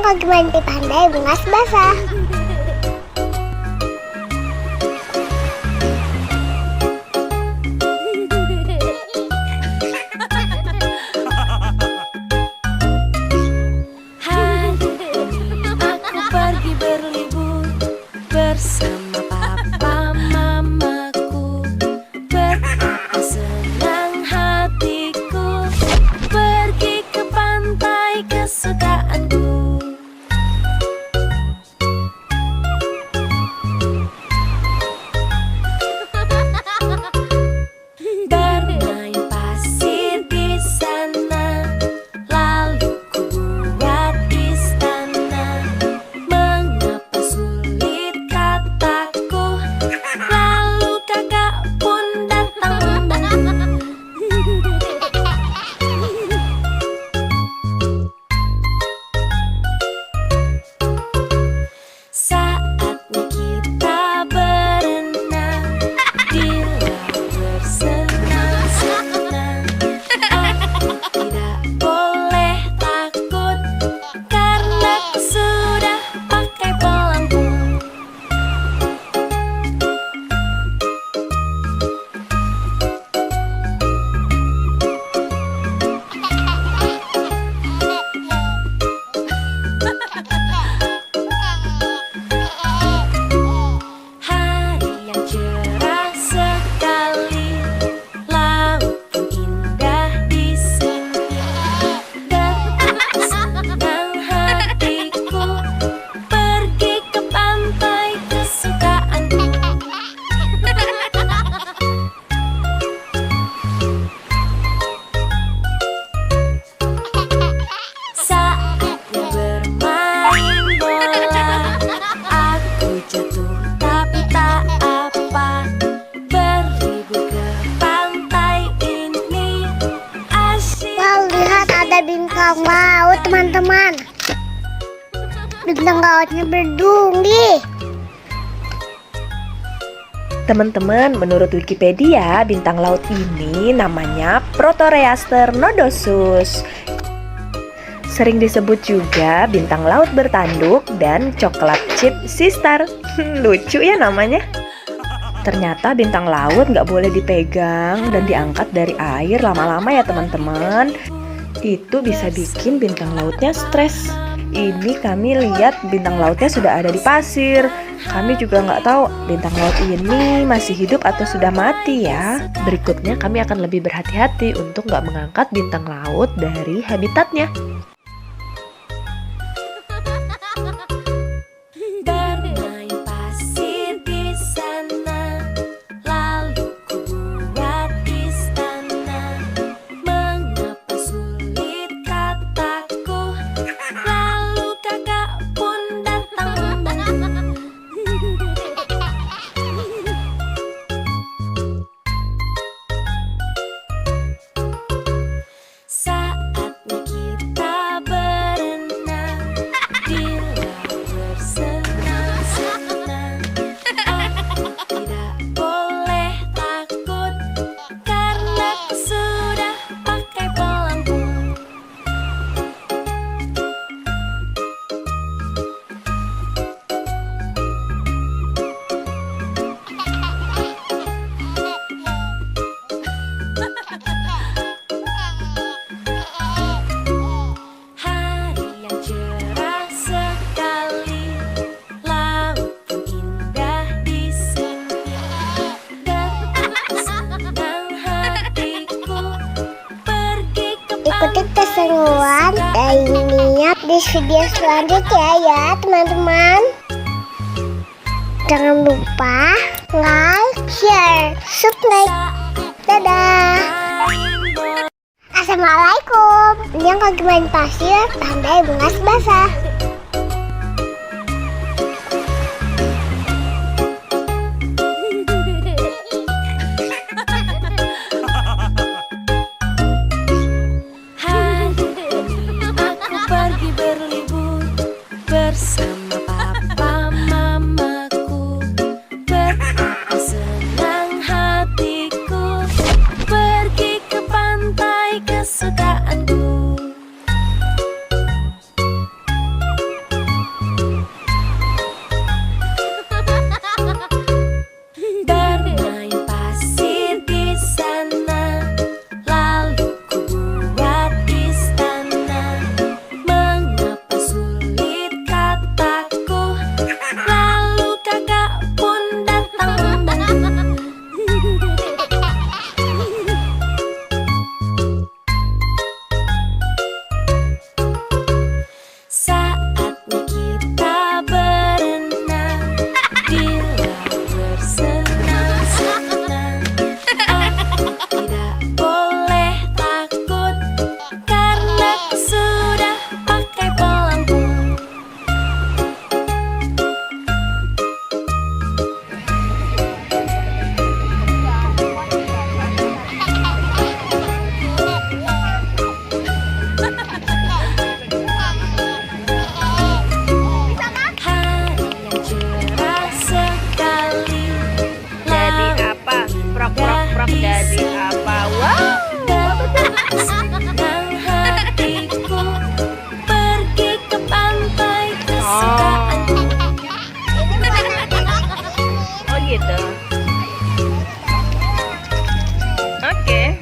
lagi main di pantai bungas basah. Aku pergi berlibur bersama papa mamaku. Betapa senang hatiku pergi ke pantai kesukaanku. Bermain pasir di sana, lalu ku buat istana. Mengapa sulit kataku, lalu kakak pun datang membantu. Saatnya kita berenang di laut bersenang-senang. Aku tidak boleh takut karena aku sudah pakai pelampung. Hari yang cerah sekali, laut pun indah di sini. Betapa senang hatiku pergi ke pantai kesukaanku. Saatnya bermain bola, aku jatuh tapi tak apa. Berlibur ke pantai ini asyik. Wow, lihat ada bintang laut teman-teman. Bintang lautnya berduri. Teman-teman, menurut Wikipedia, bintang laut ini namanya Proteroaster nodosus. Sering disebut juga bintang laut bertanduk dan coklat chip sistar. Lucu ya namanya. Ternyata bintang laut nggak boleh dipegang dan diangkat dari air lama-lama ya teman-teman. Itu bisa bikin bintang lautnya stres. Ini kami lihat bintang lautnya sudah ada di pasir. Kami juga nggak tahu bintang laut ini masih hidup atau sudah mati ya. Berikutnya kami akan lebih berhati-hati untuk nggak mengangkat bintang laut dari habitatnya. Bermain pasir di sana, lalu ku buat istana. Mengapa sulit kataku, lalu kakak pun datang membantu. Saatnya kita berenang di laut bersenang-senang. Aku tidak boleh takut karena aku sudah pakai pelampung. Hari yang cerah sekali, laut pun indah di sini. Betapa senang hatiku pergi ke Ikuti keseruan dan lihat di video selanjutnya ya teman-teman. Jangan lupa like, share, subscribe. Dadah. Assalamualaikum. Ini yang lagi main pasir pantai bungas basah. Hari ini aku pergi berlibur bersama papa mamaku. Betapa senang hatiku pergi ke pantai kesukaanku. gitu. Oke.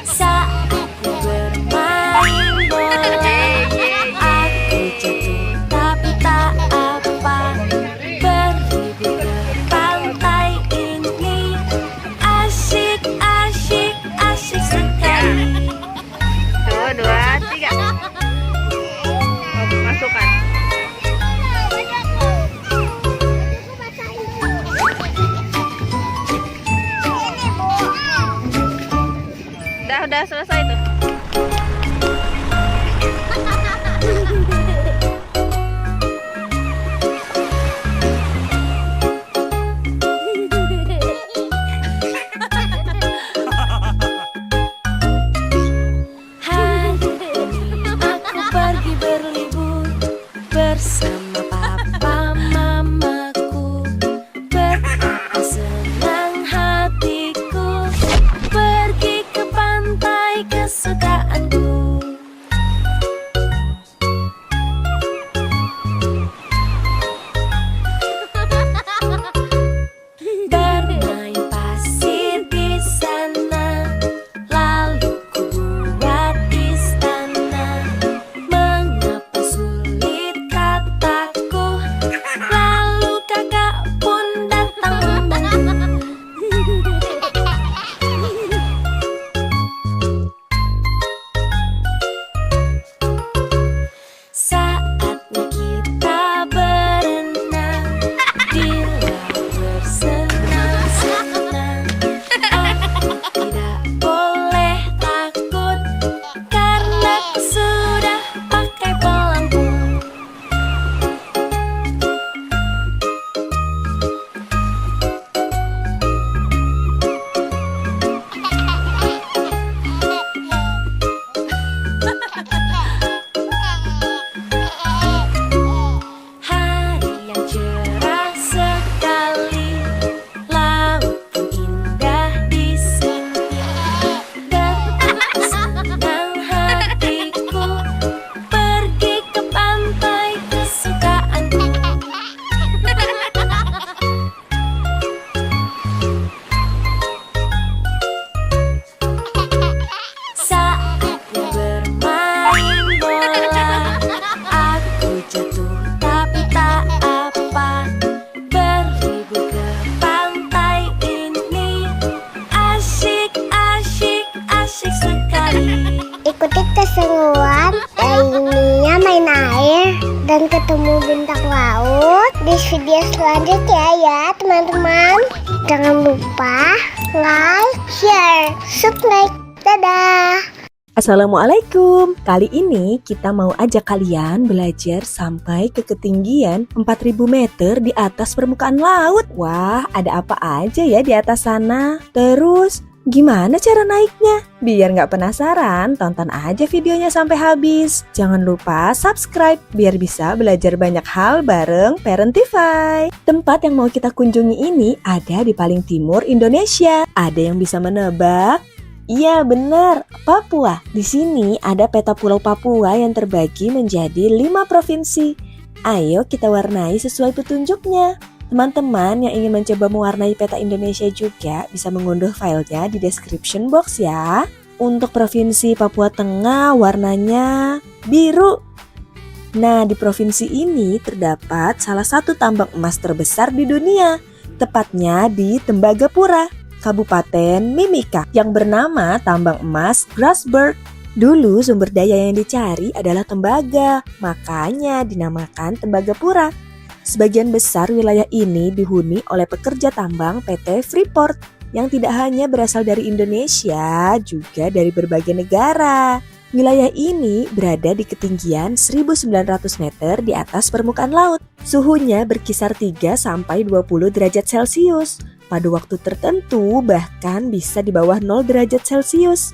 Saatnya bermain bola, aku jatuh tapi tak apa. Berlibur ke pantai ini, asyik, asyik, asyik sekali. 1, 2, 3. Masukkan. Udah selesai tuh. Hari ini aku pergi berlibur bersama papa mamaku. Betapa senang hatiku pergi ke pantai kesukaanku. Bermain pasir di sana, lalu ku buat istana. Mengapa sulit kataku, lalu kakak pun datang membantu. Saatnya kita berenang di laut bersenang-senang. Aku tidak boleh takut karena aku sudah pakai pelampung. Hari yang cerah sekali, laut pun indah di sini. Betapa senang hatiku pergi ke pantai kesukaanku. Saatnya bermain bola, aku jatuh tapi tak apa. Berlibur ke pantai ini, asyik, asyik, asyik sekali. Ikuti keseruan lainnya main air dan ketemu bintang laut di video selanjutnya ya teman-teman. Jangan lupa like, share, subscribe. Dadah. Assalamualaikum. Kali ini kita mau ajak kalian belajar sampai ke ketinggian 4000 meter di atas permukaan laut. Wah, ada apa aja ya di atas sana? Terus, gimana cara naiknya? Biar nggak penasaran, tonton aja videonya sampai habis. Jangan lupa subscribe biar bisa belajar banyak hal bareng Parentify. Tempat yang mau kita kunjungi ini ada di paling timur Indonesia. Ada yang bisa menebak? Iya benar, Papua. Di sini ada peta pulau Papua yang terbagi menjadi 5 provinsi. Ayo kita warnai sesuai petunjuknya. Teman-teman yang ingin mencoba mewarnai peta Indonesia juga bisa mengunduh filenya di description box ya. Untuk provinsi Papua Tengah warnanya biru. Nah, di provinsi ini terdapat salah satu tambang emas terbesar di dunia, tepatnya di Tembagapura, Kabupaten Mimika, yang bernama tambang emas Grasberg. Dulu sumber daya yang dicari adalah tembaga, makanya dinamakan Tembagapura. Sebagian besar wilayah ini dihuni oleh pekerja tambang PT Freeport yang tidak hanya berasal dari Indonesia, juga dari berbagai negara. Wilayah ini berada di ketinggian 1900 meter di atas permukaan laut. Suhunya berkisar 3-20 derajat Celcius. Pada waktu tertentu bahkan bisa di bawah 0 derajat Celcius.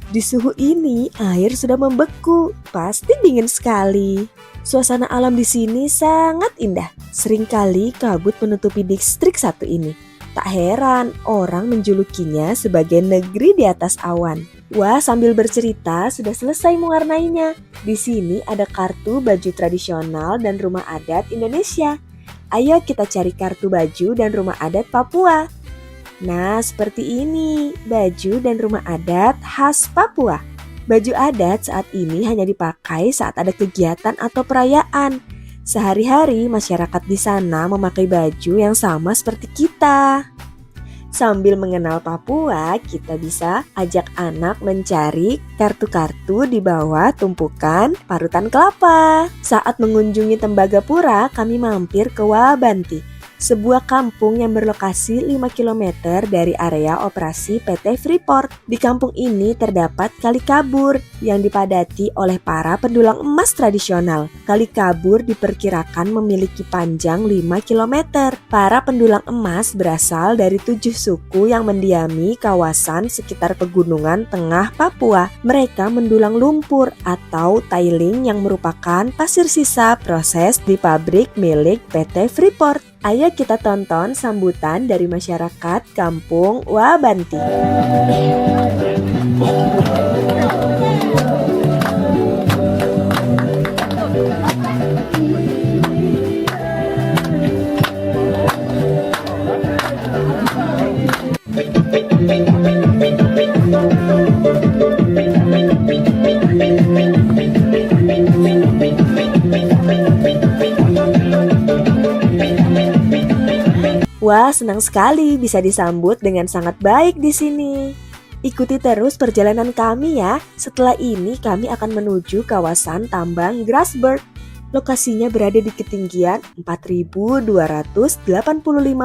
Di suhu ini air sudah membeku, pasti dingin sekali. Suasana alam di sini sangat indah. Seringkali kabut menutupi distrik satu ini. Tak heran orang menjulukinya sebagai negeri di atas awan. Wah, sambil bercerita sudah selesai mewarnainya. Di sini ada kartu baju tradisional dan rumah adat Indonesia. Ayo kita cari kartu baju dan rumah adat Papua. Nah, seperti ini, baju dan rumah adat khas Papua. Baju adat saat ini hanya dipakai saat ada kegiatan atau perayaan. Sehari-hari masyarakat di sana memakai baju yang sama seperti kita. Sambil mengenal Papua, kita bisa ajak anak mencari kartu-kartu di bawah tumpukan parutan kelapa. Saat mengunjungi Tembagapura, kami mampir ke Wabanti, sebuah kampung yang berlokasi 5 km dari area operasi PT Freeport. Di kampung ini terdapat Kali Kabur yang dipadati oleh para pendulang emas tradisional. Kali Kabur diperkirakan memiliki panjang 5 km. Para pendulang emas berasal dari 7 suku yang mendiami kawasan sekitar pegunungan tengah Papua. Mereka mendulang lumpur atau tiling yang merupakan pasir sisa proses di pabrik milik PT Freeport. Ayo kita tonton sambutan dari masyarakat kampung Wabanti. Wah, senang sekali bisa disambut dengan sangat baik di sini. Ikuti terus perjalanan kami ya. Setelah ini kami akan menuju kawasan tambang Grasberg. Lokasinya berada di ketinggian 4.285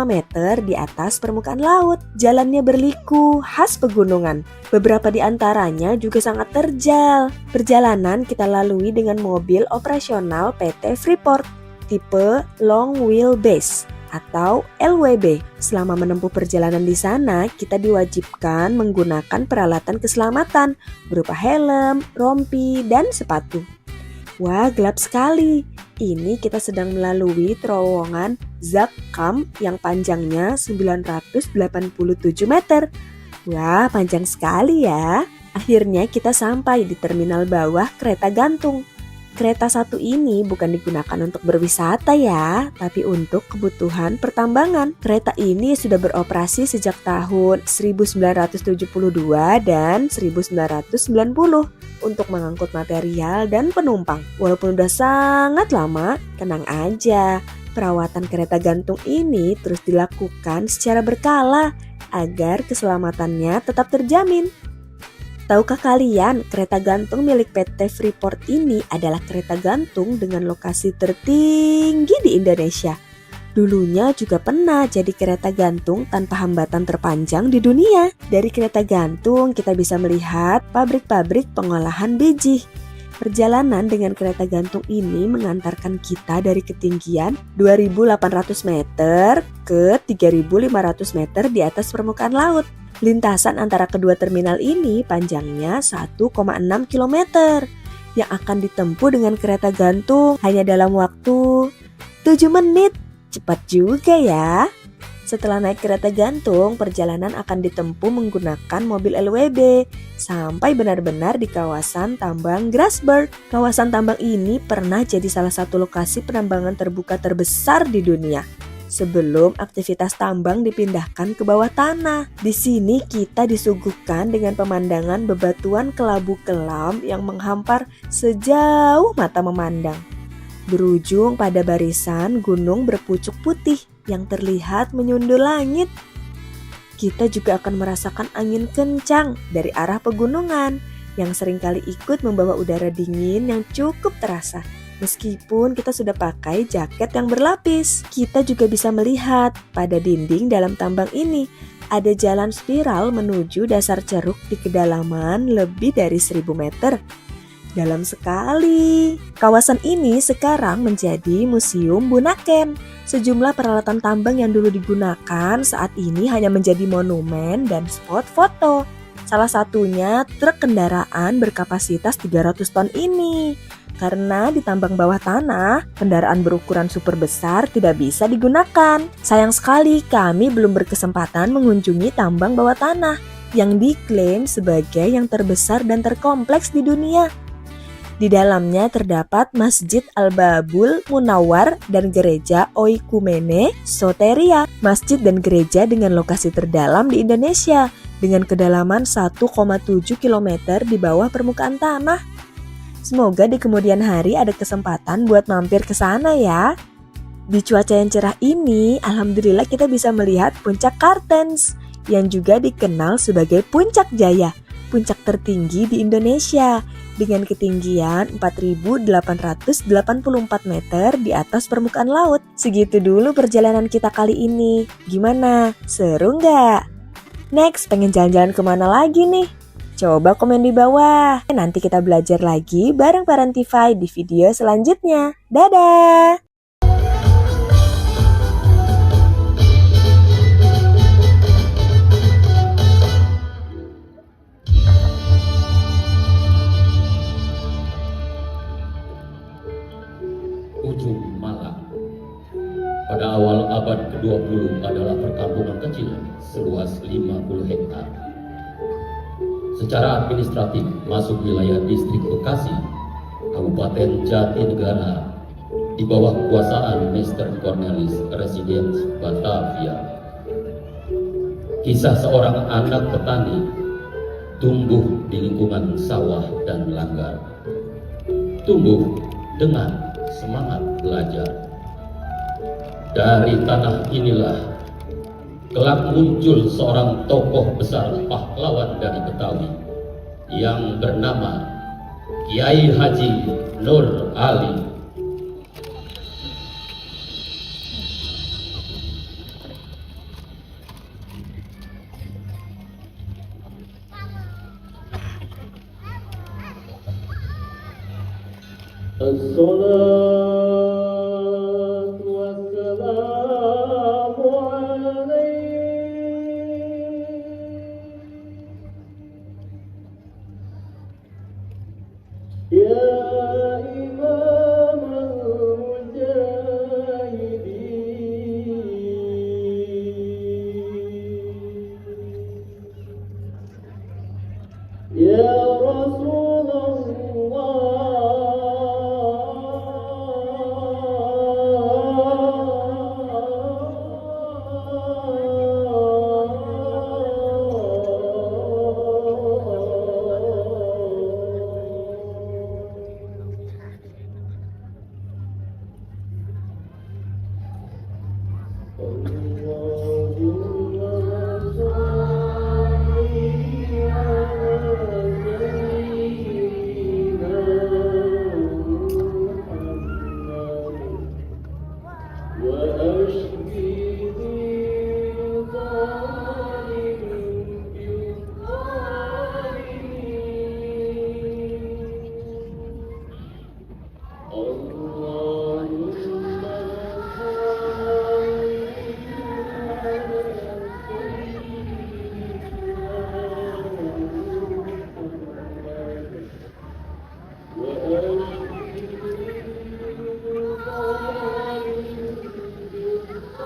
meter di atas permukaan laut. Jalannya berliku, khas pegunungan. Beberapa di antaranya juga sangat terjal. Perjalanan kita lalui dengan mobil operasional PT Freeport, tipe Long Wheelbase atau LWB. Selama menempuh perjalanan di sana, kita diwajibkan menggunakan peralatan keselamatan berupa helm, rompi, dan sepatu. Wah, gelap sekali. Ini kita sedang melalui terowongan Zakkam yang panjangnya 987 meter. Wah, panjang sekali ya. Akhirnya kita sampai di terminal bawah kereta gantung. Kereta satu ini bukan digunakan untuk berwisata ya, tapi untuk kebutuhan pertambangan. Kereta ini sudah beroperasi sejak tahun 1972 dan 1990 untuk mengangkut material dan penumpang. Walaupun udah sangat lama, tenang aja. Perawatan kereta gantung ini terus dilakukan secara berkala agar keselamatannya tetap terjamin. Tahukah kalian, kereta gantung milik PT Freeport ini adalah kereta gantung dengan lokasi tertinggi di Indonesia. Dulunya juga pernah jadi kereta gantung tanpa hambatan terpanjang di dunia. Dari kereta gantung kita bisa melihat pabrik-pabrik pengolahan biji. Perjalanan dengan kereta gantung ini mengantarkan kita dari ketinggian 2.800 meter ke 3.500 meter di atas permukaan laut. Lintasan antara kedua terminal ini panjangnya 1,6 km yang akan ditempuh dengan kereta gantung hanya dalam waktu 7 menit. Cepat juga ya. Setelah naik kereta gantung, perjalanan akan ditempuh menggunakan mobil LWB sampai benar-benar di kawasan tambang Grasberg. Kawasan tambang ini pernah jadi salah satu lokasi penambangan terbuka terbesar di dunia sebelum aktivitas tambang dipindahkan ke bawah tanah. Di sini kita disuguhkan dengan pemandangan bebatuan kelabu kelam yang menghampar sejauh mata memandang, berujung pada barisan gunung berpucuk putih yang terlihat menyundul langit. Kita juga akan merasakan angin kencang dari arah pegunungan yang seringkali ikut membawa udara dingin yang cukup terasa. Meskipun kita sudah pakai jaket yang berlapis, kita juga bisa melihat pada dinding dalam tambang ini ada jalan spiral menuju dasar ceruk di kedalaman lebih dari 1.000 meter. Dalam sekali. Kawasan ini sekarang menjadi Museum Bunaken. Sejumlah peralatan tambang yang dulu digunakan saat ini hanya menjadi monumen dan spot foto. Salah satunya truk kendaraan berkapasitas 300 ton ini. Karena di tambang bawah tanah, kendaraan berukuran super besar tidak bisa digunakan. Sayang sekali kami belum berkesempatan mengunjungi tambang bawah tanah yang diklaim sebagai yang terbesar dan terkompleks di dunia. Di dalamnya terdapat Masjid Al-Babul Munawwar dan Gereja Oikumene Soteria, masjid dan gereja dengan lokasi terdalam di Indonesia, dengan kedalaman 1,7 km di bawah permukaan tanah. Semoga di kemudian hari ada kesempatan buat mampir ke sana ya. Di cuaca yang cerah ini, alhamdulillah kita bisa melihat puncak Kartens, yang juga dikenal sebagai Puncak Jaya, puncak tertinggi di Indonesia, dengan ketinggian 4.884 meter di atas permukaan laut. Segitu dulu perjalanan kita kali ini. Gimana? Seru nggak? Next, pengen jalan-jalan kemana lagi nih? Coba komen di bawah. Nanti kita belajar lagi bareng Parentify di video selanjutnya. Dadah! Ujung Malang pada awal abad ke-20 adalah perkampungan kecil seluas 50 hektar. Secara administratif masuk wilayah distrik Bekasi, Kabupaten Jatinegara, di bawah kekuasaan Mr. Cornelis Residence Batavia. Kisah seorang anak petani tumbuh di lingkungan sawah dan langgar. Tumbuh dengan semangat belajar. Dari tanah inilah kelak muncul seorang tokoh besar pahlawan dari Betawi yang bernama Kiai Haji Nur Ali. Assalatu wassalamu alaik ya imam al-mujahidin ya Rasulullah.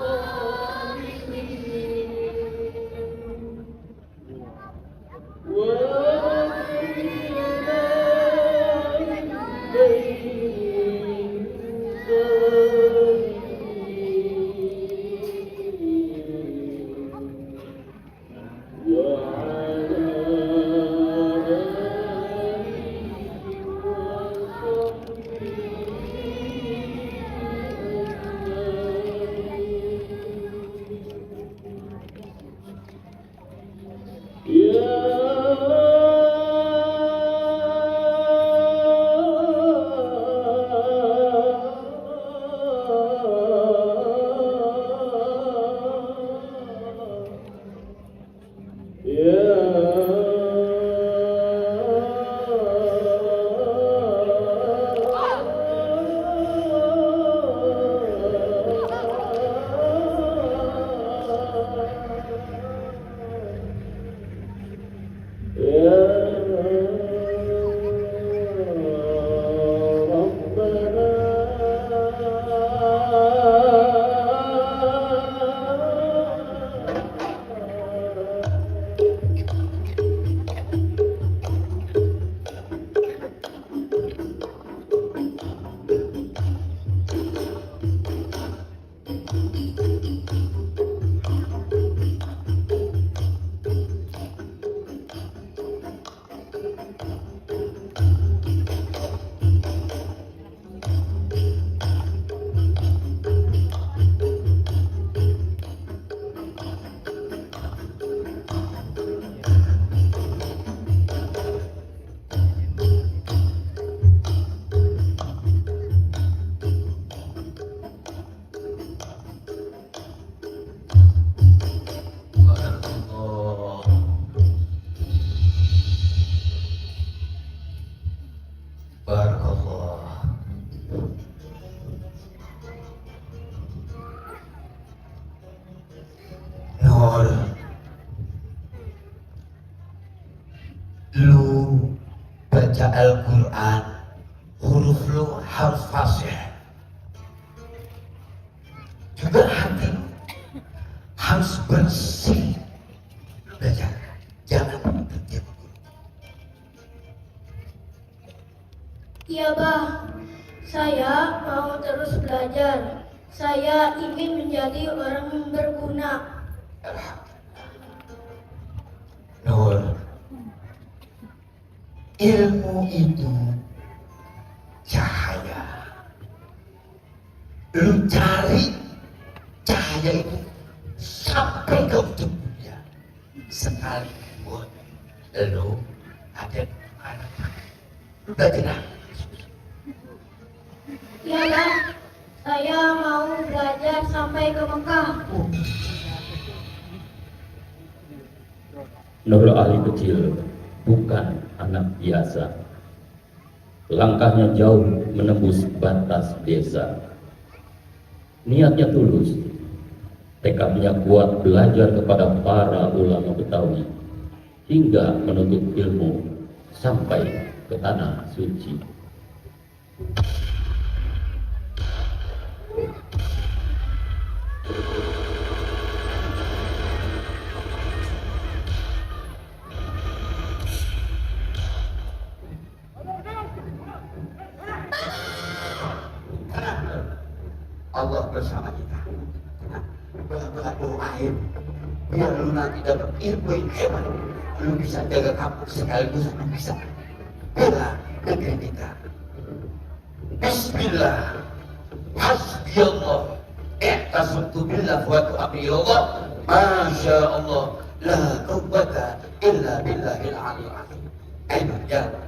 Oh Barakallah. Nur, lu baca Al-Quran, huruf lu harus fasih. Juga hati lu harus bersih. Lu belajar, jangan berhenti. Iya, Bah. Saya mau terus belajar. Saya ingin menjadi orang yang berguna. Nur, ilmu itu cahaya. Lu cari cahaya itu sampai ke ujung dunia. Sekalipun lu ada di mana. Lu belajar. Iya, Bah. Saya mau belajar sampai ke Mekah. Nur Ali kecil bukan anak biasa. Langkahnya jauh menembus batas desa. Niatnya tulus, tekadnya kuat belajar kepada para ulama Betawi hingga menuntut ilmu sampai ke tanah suci. Allah bersama kita. Berdoa akhir biar lu nanti dapat ilmu yang hebat. Lu bisa jaga kampung sekaligus lu bisa bela negeri kita. Bismillah, hasbiyallah, ihtasabtu billah wa tu'abiyallah, masya Allah, la quwwata illa billahil aliyyil azim. Ayo jalan.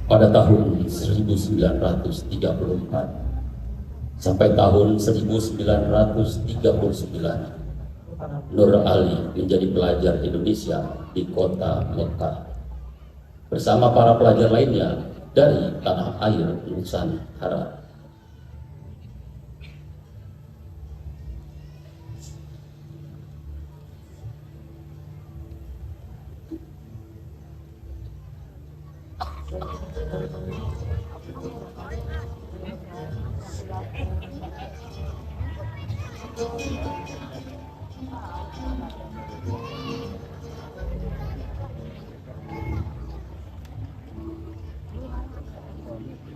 pada tahun 1934 sampai tahun 1939, Nur Ali menjadi pelajar Indonesia di kota Mekah bersama para pelajar lainnya dari tanah air Nusantara.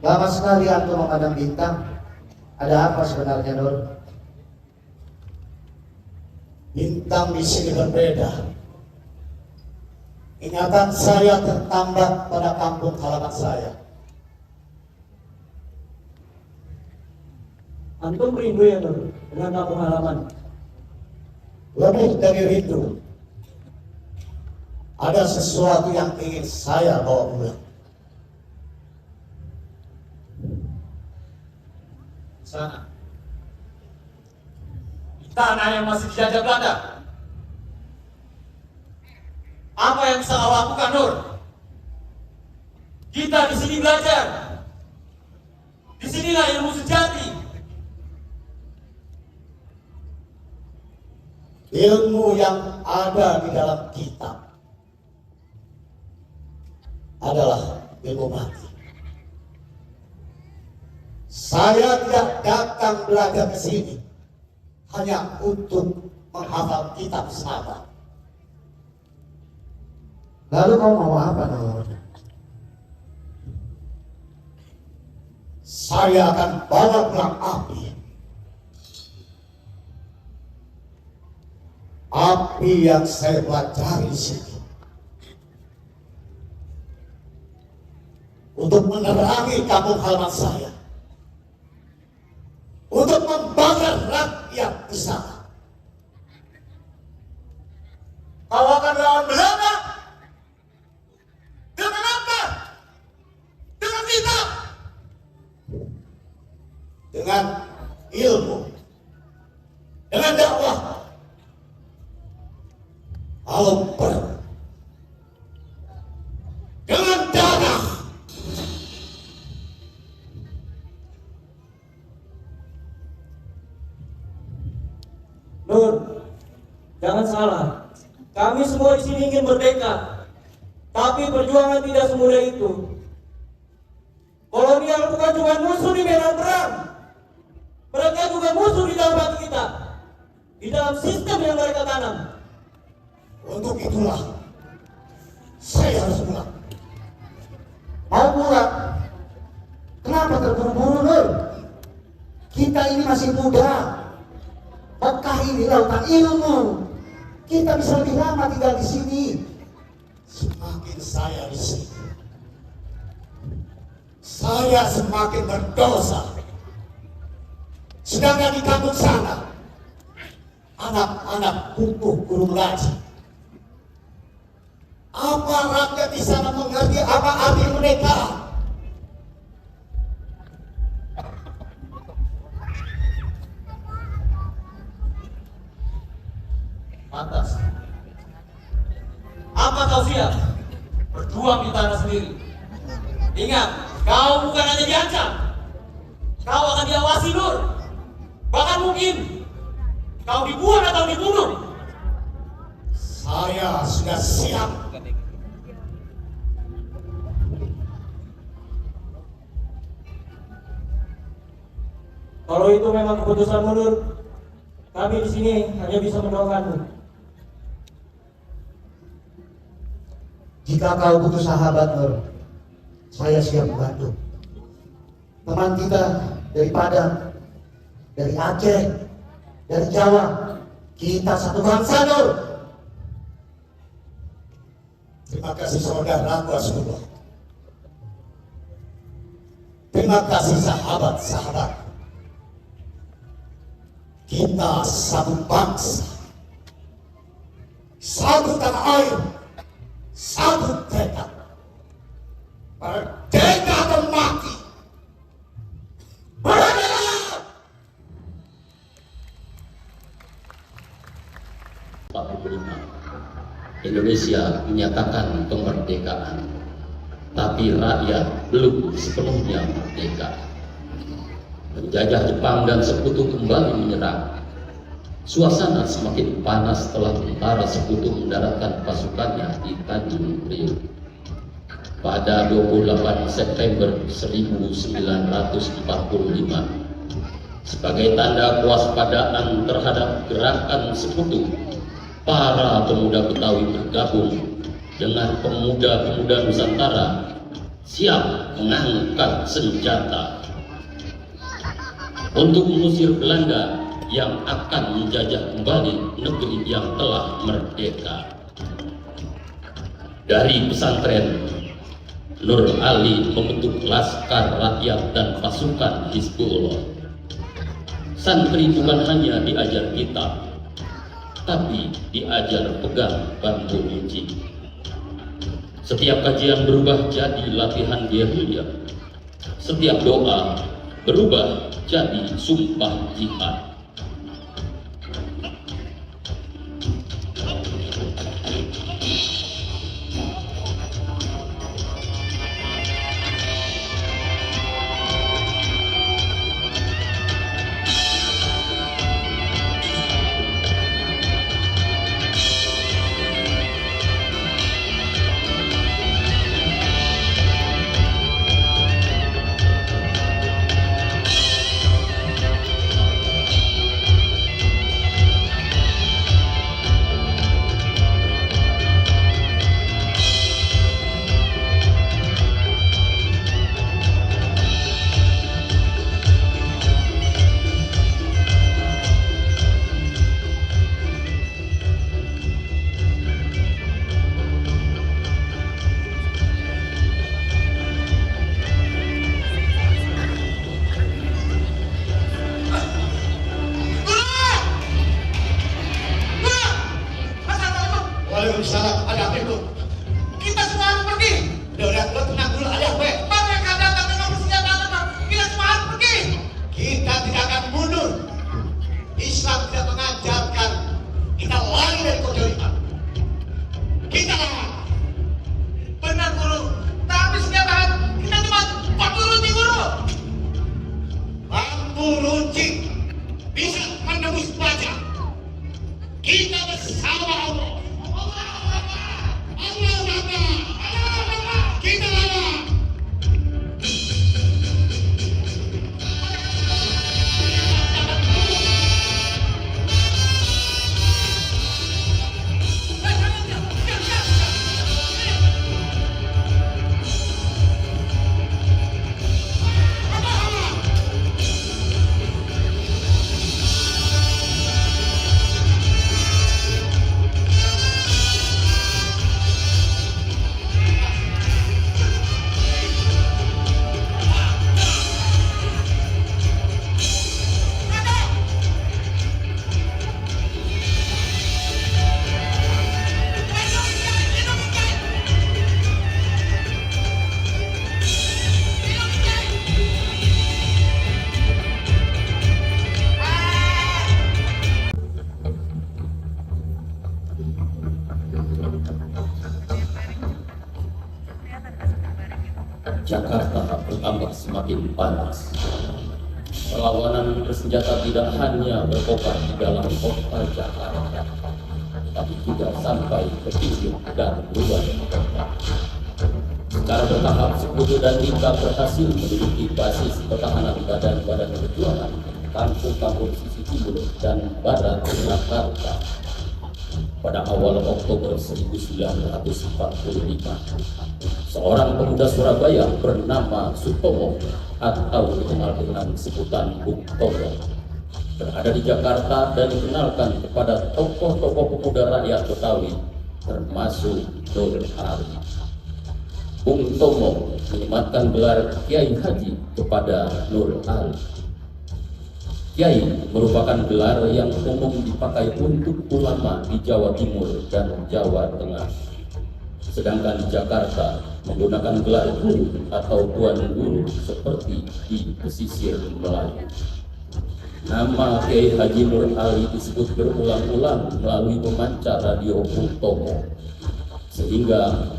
Lama sekali aku memandang bintang. Ada apa sebenarnya, Nur? Bintang di sini berbeda. Ingatan saya tertambat pada kampung halaman saya. Antum rindu ya, Nur, dengan kampung halaman? Lebih dari rindu, ada sesuatu yang ingin saya bawa pulang. Sana, di tanah yang masih dijajah Belanda. Apa yang bisa kau lakukan, Nur? Kita di sini belajar. Disinilah ilmu sejati. Ilmu yang ada di dalam kitab adalah ilmu mati. Saya tidak datang belajar ke sini hanya untuk menghafal kitab semata. Lalu kau mau apa, Nur? Saya akan bawa pulang api. Api yang saya pelajari di sini untuk menerangi kampung halaman saya, untuk membakar rakyat di sana. Kau akan lawan Belanda. Dengan apa? Dengan kitab. Dengan ilmu, dengan dakwah. Kalau perlu dengan darah. Nur, jangan salah. Kami semua di sini ingin merdeka, tapi perjuangan tidak semudah itu. Kolonial bukan cuma musuh di medan perang, mereka juga musuh di dalam hati kita, di dalam sistem yang mereka tanam. Untuk itulah saya harus pulang. Mau pulang? Kenapa terburu-buru, Nur? Kita ini masih muda. Mekah ini lautan ilmu. Kita bisa lebih lama tinggal di sini. Semakin saya di sini, saya semakin berdosa. Sedangkan di kampung sana, anak-anak kukuh guru ngaji. Apa rakyat di sana mengerti apa arti mereka? Pantas. Apa kau siap berjuang di tanah sendiri? Ingat, kau bukan hanya diancam, kau akan diawasi, Nur. Bahkan mungkin kau dibuang atau dibunuh. Saya sudah siap. Kalau itu memang keputusan Nur, kami di sini hanya bisa mendoakanmu. Jika kau butuh sahabat, Nur, saya siap membantu. Teman kita dari Padang, dari Aceh, dari Jawa, kita satu bangsa, Nur. Terima kasih saudaraku Rasulullah. Terima kasih sahabat-sahabat. Kita satu bangsa, satu tanah air, satu tekad. Merdeka! Indonesia menyatakan kemerdekaan, tapi rakyat belum sepenuhnya merdeka. Penjajah Jepang dan sekutu kembali menyerang. Suasana semakin panas setelah tentara sekutu mendaratkan pasukannya di Tanjung Priok. Pada 28 September 1945, sebagai tanda kewaspadaan terhadap gerakan sekutu, para pemuda Betawi bergabung dengan pemuda-pemuda Nusantara siap mengangkat senjata untuk mengusir Belanda yang akan menjajah kembali negeri yang telah merdeka. Dari pesantren, Nur Ali membentuk Laskar Rakyat dan pasukan Hizbullah. Santri bukan hanya diajar kitab, tapi diajar pegang bambu runcing. Setiap kajian berubah jadi latihan gerilya. Setiap doa berubah jadi sumpah jihad. Waalaikumsalam, ada apa itu? Kita semua harus pergi. Udah, lo tenang dulu, ada apa? Mereka datang dengan bersenjata lengkap. Kita semua harus pergi. Kita tidak akan mundur. Islam tidak mengajarkan kita lari dari kejoliman. Kita lawan. Benar guru, tapi senjata kita cuma bambu runcing guru. Bambu runcing bisa menembus baja. Kita bersama Allah. Kita lawan. Jakarta bertambah semakin panas. Perlawanan bersenjata tidak hanya berkobar di dalam kota Jakarta, tapi juga sampai ke pinggir dan luar kota. Secara bertahap, Sekutu dan Rimba berhasil menduduki basis pertahanan badan-badan perjuangan kampung-kampung sisi timur dan barat Jakarta. Pada awal Oktober 1945, seorang pemuda Surabaya bernama Sutomo atau dikenal dengan sebutan Bung Tomo berada di Jakarta dan dikenalkan kepada tokoh-tokoh pemuda rakyat Betawi termasuk Nur Ali. Bung Tomo menyematkan gelar Kiai Haji kepada Nur Ali. Kiai merupakan gelar yang umum dipakai untuk ulama di Jawa Timur dan Jawa Tengah. Sedangkan di Jakarta menggunakan gelar guru atau tuan guru seperti di pesisir Melayu. Nama Kiai Haji Nur Ali disebut berulang-ulang melalui pemancar radio Bung Tomo, sehingga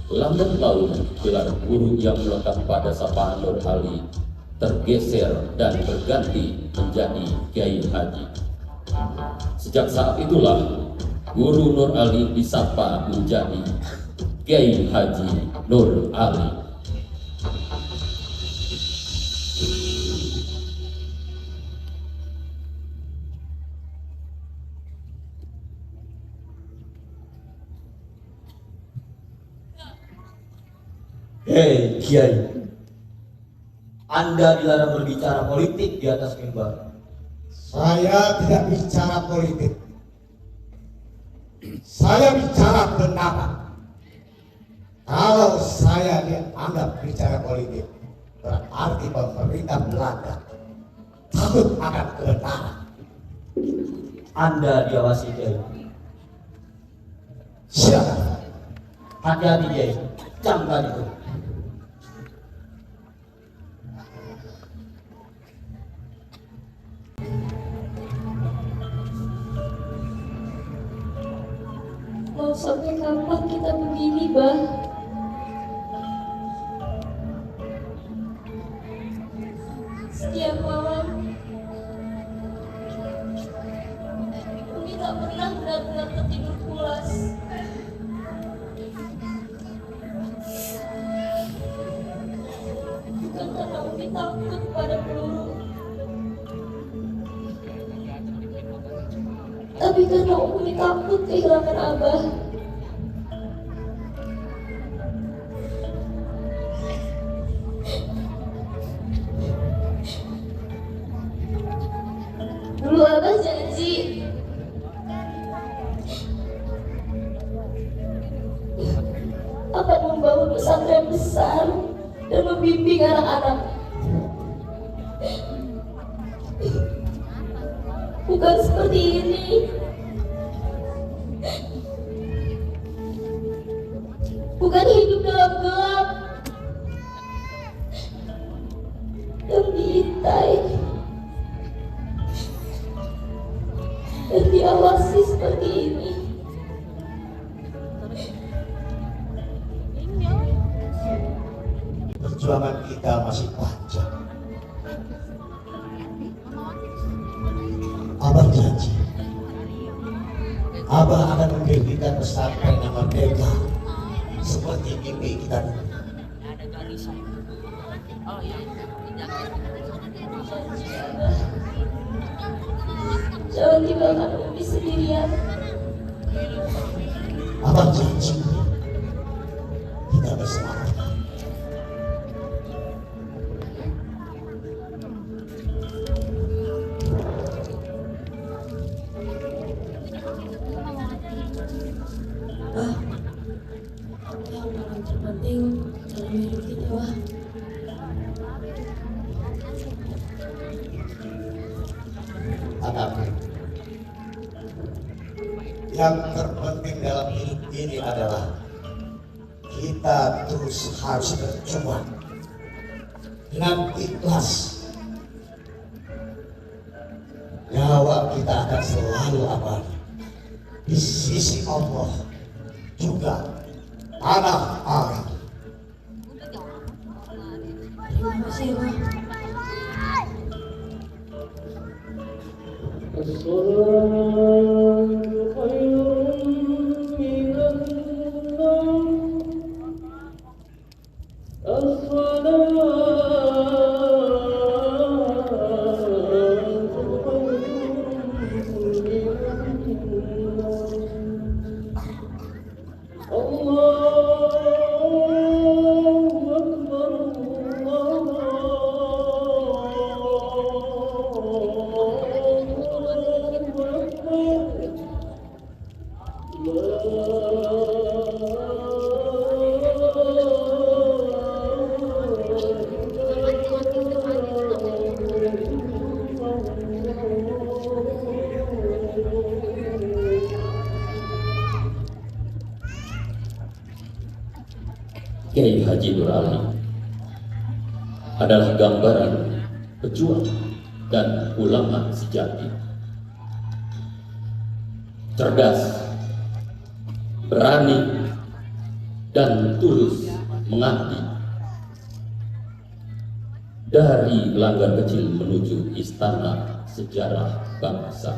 lambat laun gelar guru yang melekat pada sapaan Nur Ali tergeser dan berganti menjadi Kiai Haji. Sejak saat itulah Guru Nur Ali disapa menjadi Kiai Haji Nur Ali. Hei Kiai, Anda dilarang berbicara politik di atas mimbar. Saya tidak bicara politik. Saya bicara kebenaran. Kalau saya dianggap bicara politik, berarti pemerintah Belanda takut akan kebenaran. Anda diawasi Kiai. Siapa? Hati-hati Kiai, camkan itu. Mau sampai kapan kita begini, Bah? Setiap malam Umi tak pernah benar-benar tertidur pulas. Bukan karena Umi takut pada peluru, tapi karena Umi takut kehilangan Abah. Dulu Abah janji akan membangun pesantren besar dan membimbing anak-anak. Bukan seperti ini. Bukan hidup dalam gelap yang diintai dan diawasi seperti ini. Perjuangan kita masih panjang. Abah janji, Abah akan mendirikan pesantren nama Merdeka seperti mimpi kita dulu. Jangan tinggalkan Umi sendirian. Abah janji kita bersama. Yang paling terpenting dalam hidup kita, Wah. Anakku, yang terpenting dalam hidup ini adalah kita terus harus berjuang dengan ikhlas. Nyawa kita akan selalu abadi di sisi Allah, juga tanah air. Terima kasih, Wah. Kiai Haji Nur Ali adalah gambaran pejuang, dan ulama sejati. Cerdas, berani, dan tulus mengabdi. Dari langgar kecil menuju istana sejarah bangsa.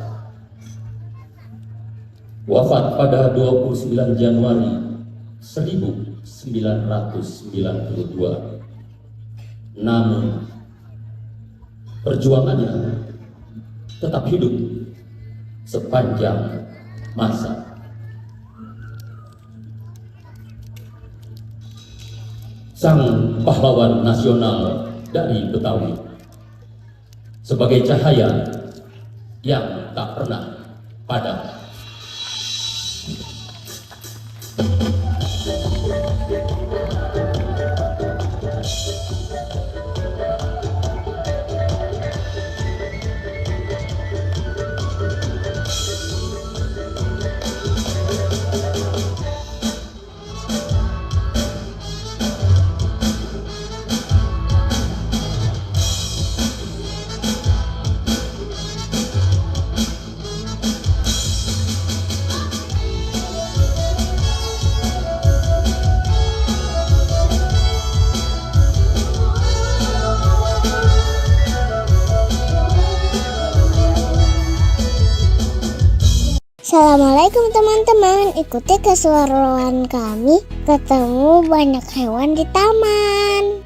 Wafat pada 29 Januari 1992. Namun perjuangannya tetap hidup sepanjang masa. Sang pahlawan nasional dari Betawi sebagai cahaya yang tak pernah padam. Assalamualaikum teman-teman, ikuti keseruan kami ketemu banyak hewan di taman.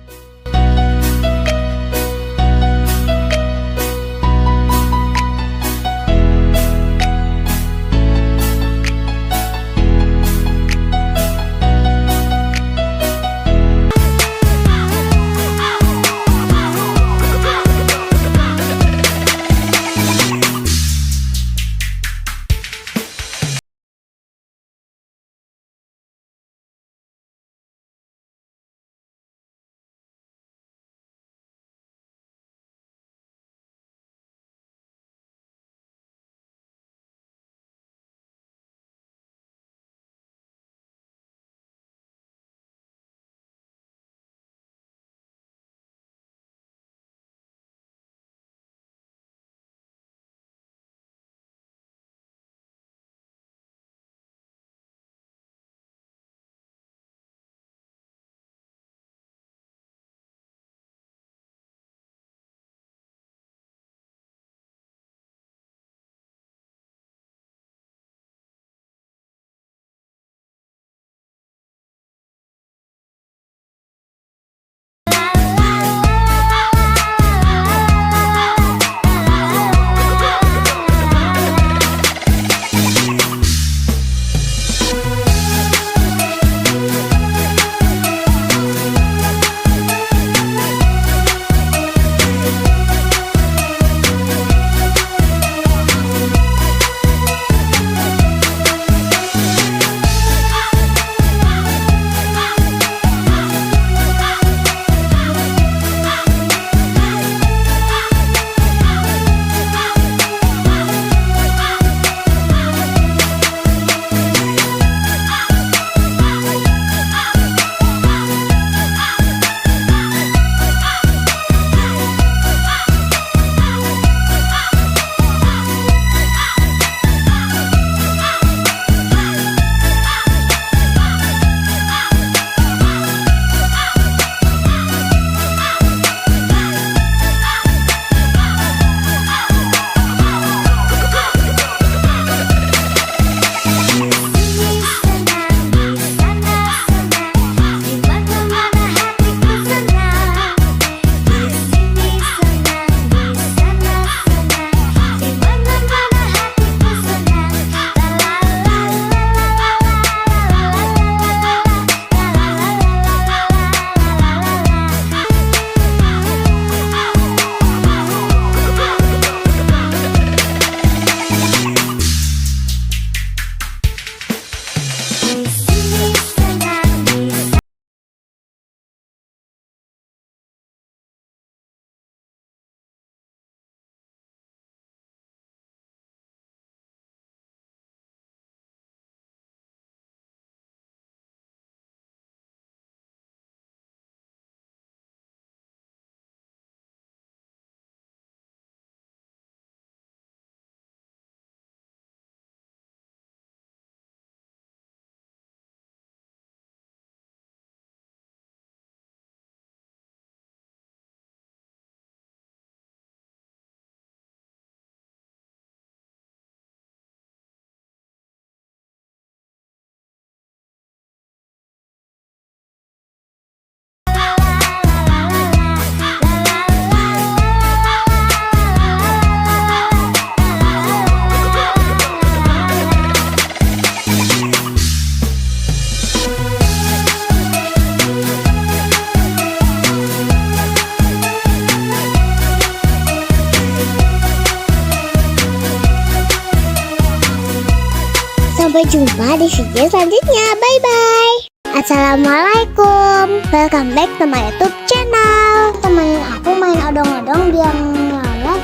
Sampai jumpa di video selanjutnya. Bye bye. Assalamualaikum. Welcome back to my YouTube channel. Temenin aku main odong-odong biar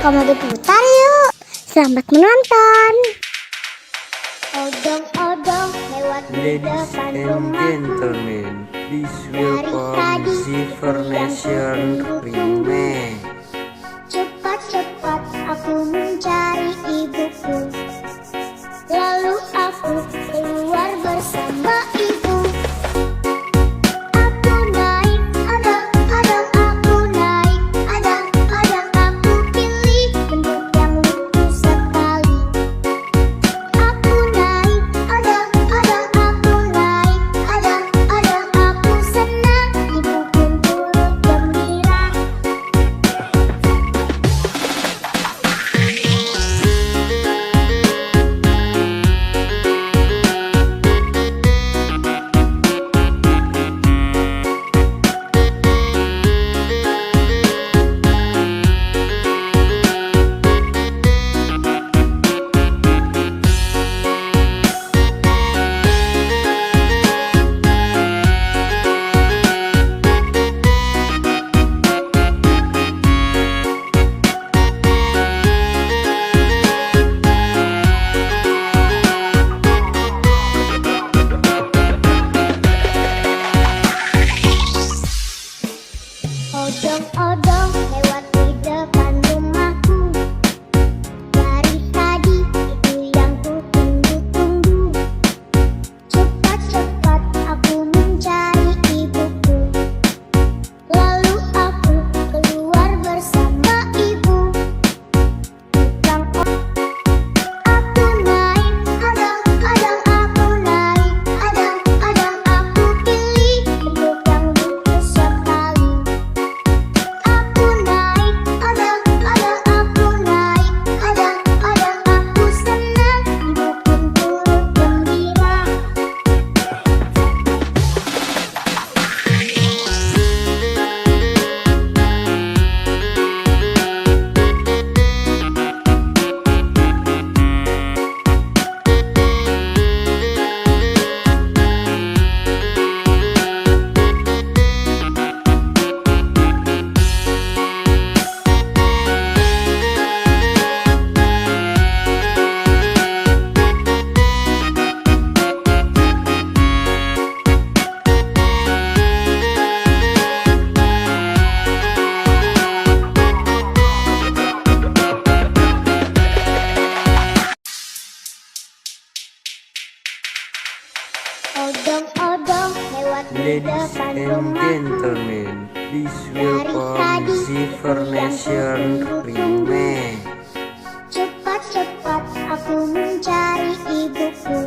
kamu diputar yuk. Selamat menonton. Odong-odong lewat di Ladies depan and rumahku. gentlemen, this welcome Zipper Nation Remake. Cepat-cepat aku mencari ibuku. Lalu aku keluar bersama ibu. Aku naik, adang-adang aku naik, adang-adang aku pilih bentuk yang lucu sekali. Aku naik, adang-adang aku naik, adang-adang aku senang, ibu pun turut gembira. Odong-odong lewat di depan rumahku. Dari tadi itu yang ku tunggu-tunggu. Cepat-cepat aku mencari ibuku. Lalu aku keluar bersama ibu. Tukang aku naik, adang-adang aku naik, adang-adang aku pilih bentuk yang lucu sekali. Aku naik, adang-adang aku naik, adang-adang aku senang, ibu pun turut gembira. Odong-odong lewat di Ladies depan and rumahku. gentlemen, this welcome Zipper Nation Remake. Cepat-cepat aku mencari ibuku.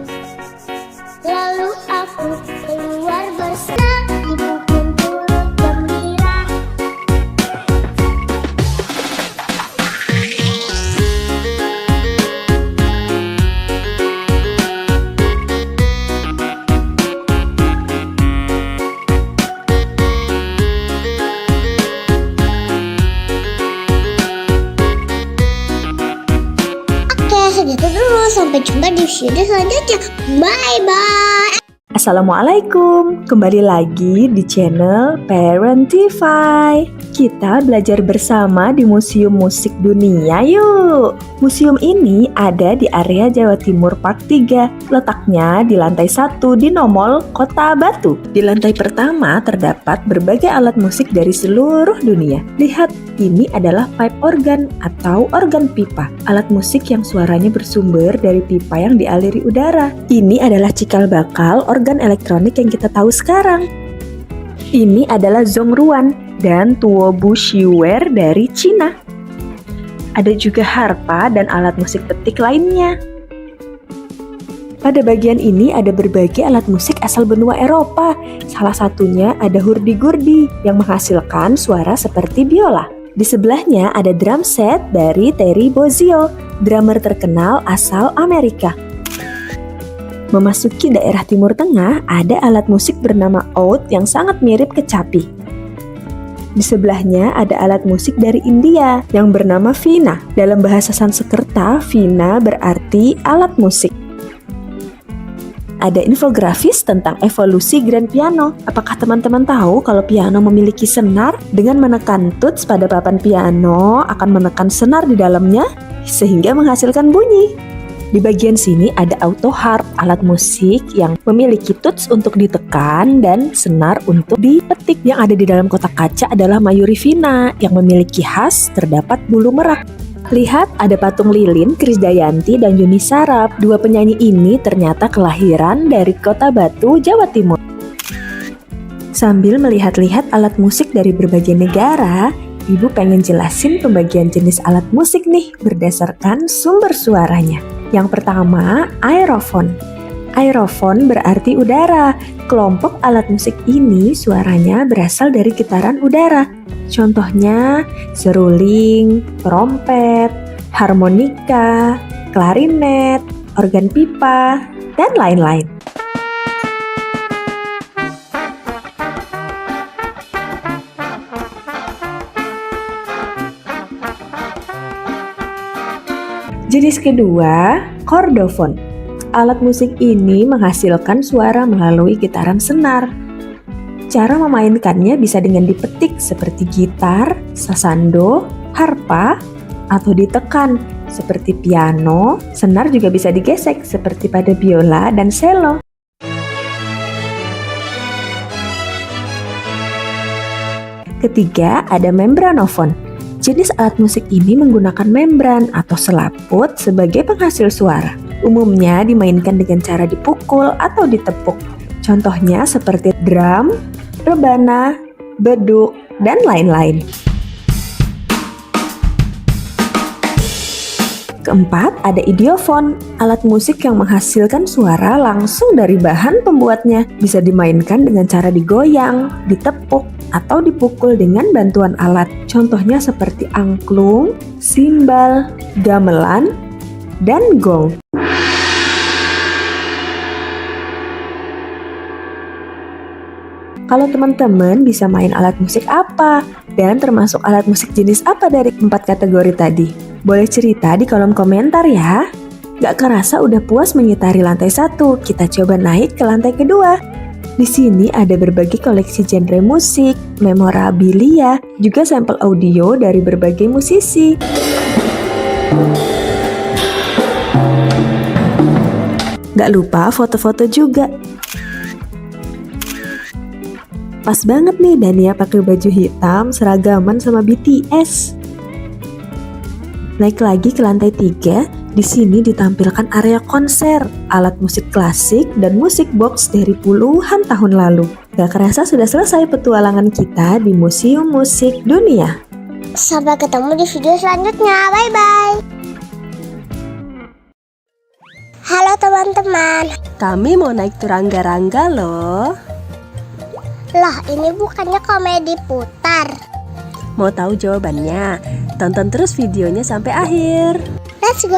Lalu aku keluar bersama ibu pun turut gembira. Oke, segitu dulu. Sampai jumpa di video selanjutnya. Bye bye. Assalamualaikum, kembali lagi di channel Parentify. Kita belajar bersama di Museum Musik Dunia yuk. Museum ini ada di area Jawa Timur Park 3. Letaknya di lantai 1 di Nomol, Kota Batu. Di lantai pertama terdapat berbagai alat musik dari seluruh dunia. Lihat, ini adalah pipe organ atau organ pipa. Alat musik yang suaranya bersumber dari pipa yang dialiri udara. Ini adalah cikal bakal organ elektronik yang kita tahu sekarang. Ini adalah zongruan dan tuobu shiwer dari Cina. Ada juga harpa dan alat musik petik lainnya. Pada bagian ini ada berbagai alat musik asal benua Eropa. Salah satunya ada hurdy-gurdy yang menghasilkan suara seperti biola. Di sebelahnya ada drum set dari Terry Bozzio, drummer terkenal asal Amerika. Memasuki daerah Timur Tengah, ada alat musik bernama oud yang sangat mirip kecapi. Di sebelahnya ada alat musik dari India yang bernama Veena. Dalam bahasa Sanskerta, Veena berarti alat musik. ada infografis tentang evolusi grand piano. Apakah teman-teman tahu kalau piano memiliki senar? Dengan menekan tuts pada papan piano akan menekan senar di dalamnya sehingga menghasilkan bunyi. Di bagian sini ada auto harp, alat musik yang memiliki tuts untuk ditekan dan senar untuk dipetik. Yang ada di dalam kotak kaca adalah Mayurivina yang memiliki khas terdapat bulu merak. Lihat, ada patung lilin, Krisdayanti, dan Yuni Sarap. Dua penyanyi ini ternyata kelahiran dari Kota Batu, Jawa Timur. Sambil melihat-lihat alat musik dari berbagai negara, Ibu pengen jelasin pembagian jenis alat musik nih berdasarkan sumber suaranya. Yang pertama, aerofon. Aerofon berarti udara. Kelompok alat musik ini suaranya berasal dari getaran udara. Contohnya seruling, trompet, harmonika, klarinet, organ pipa, dan lain-lain. Jenis kedua, kordofon. Alat musik ini menghasilkan suara melalui getaran senar. Cara memainkannya bisa dengan dipetik seperti gitar, sasando, harpa, atau ditekan seperti piano. Senar juga bisa digesek seperti pada biola dan cello. Ketiga, ada membranofon. Jenis alat musik ini menggunakan membran atau selaput sebagai penghasil suara. Umumnya dimainkan dengan cara dipukul atau ditepuk. Contohnya seperti drum, rebana, beduk, dan lain-lain. Keempat, ada idiofon, alat musik yang menghasilkan suara langsung dari bahan pembuatnya. Bisa dimainkan dengan cara digoyang, ditepuk, atau dipukul dengan bantuan alat. Contohnya seperti angklung, simbal, gamelan, dan gong. Kalau teman-teman bisa main alat musik apa? Dan termasuk alat musik jenis apa dari 4 kategori tadi? Boleh cerita di kolom komentar ya. Gak kerasa udah puas mengitari lantai 1, kita coba naik ke lantai kedua. Di sini ada berbagai koleksi genre musik, memorabilia, juga sampel audio dari berbagai musisi. Gak lupa foto-foto juga. Pas banget nih Dania pakai baju hitam seragaman sama BTS. Naik lagi ke lantai 3, di sini ditampilkan area konser, alat musik klasik dan musik box dari puluhan tahun lalu. Gak kerasa sudah selesai petualangan kita di Museum Musik Dunia. Sampai ketemu di video selanjutnya. Bye-bye. Halo teman-teman. Kami mau naik turangga-rangga loh. Lah, ini bukannya komedi putar. Mau tahu jawabannya? Tonton terus videonya sampai akhir. Let's go.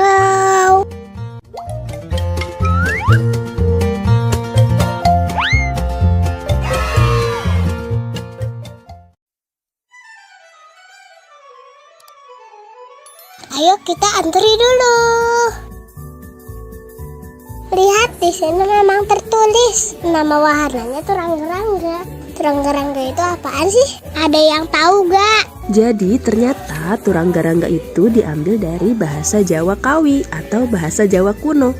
Ayo kita antri dulu. Lihat di sini memang tertulis nama wahananya turangga-rangga. Turangga-rangga itu apaan sih? Ada yang tahu gak? Jadi ternyata turangga-rangga itu diambil dari bahasa Jawa Kawi atau bahasa Jawa kuno.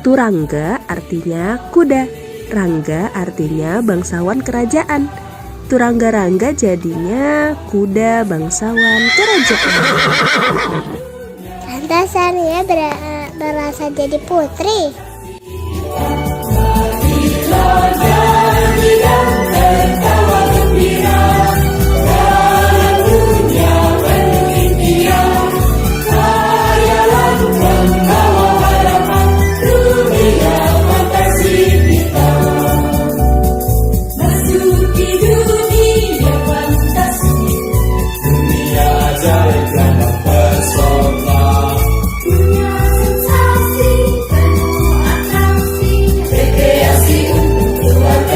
Turangga artinya kuda, rangga artinya bangsawan kerajaan. Turangga-rangga jadinya kuda bangsawan kerajaan. Pantasan ya berasa jadi putri. Rekreasi untuk keluarga.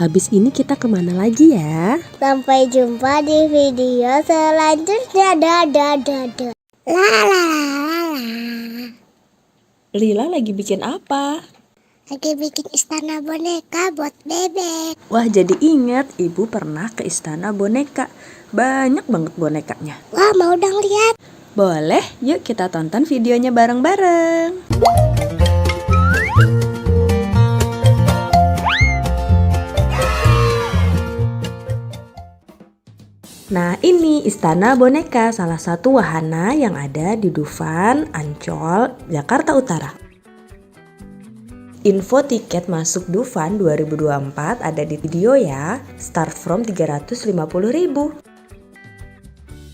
Habis ini kita kemana lagi ya? Sampai jumpa di video selanjutnya. Dadah, dadah. La la la la. Lila lagi bikin apa? Lagi bikin istana boneka buat bebek. Wah, jadi ingat ibu pernah ke istana boneka. Banyak banget bonekanya. Wah, mau dong lihat. Boleh, yuk kita tonton videonya bareng-bareng. Nah, ini istana boneka, salah satu wahana yang ada di Dufan, Ancol, Jakarta Utara. Info tiket masuk Dufan 2024 ada di video ya, start from 350.000.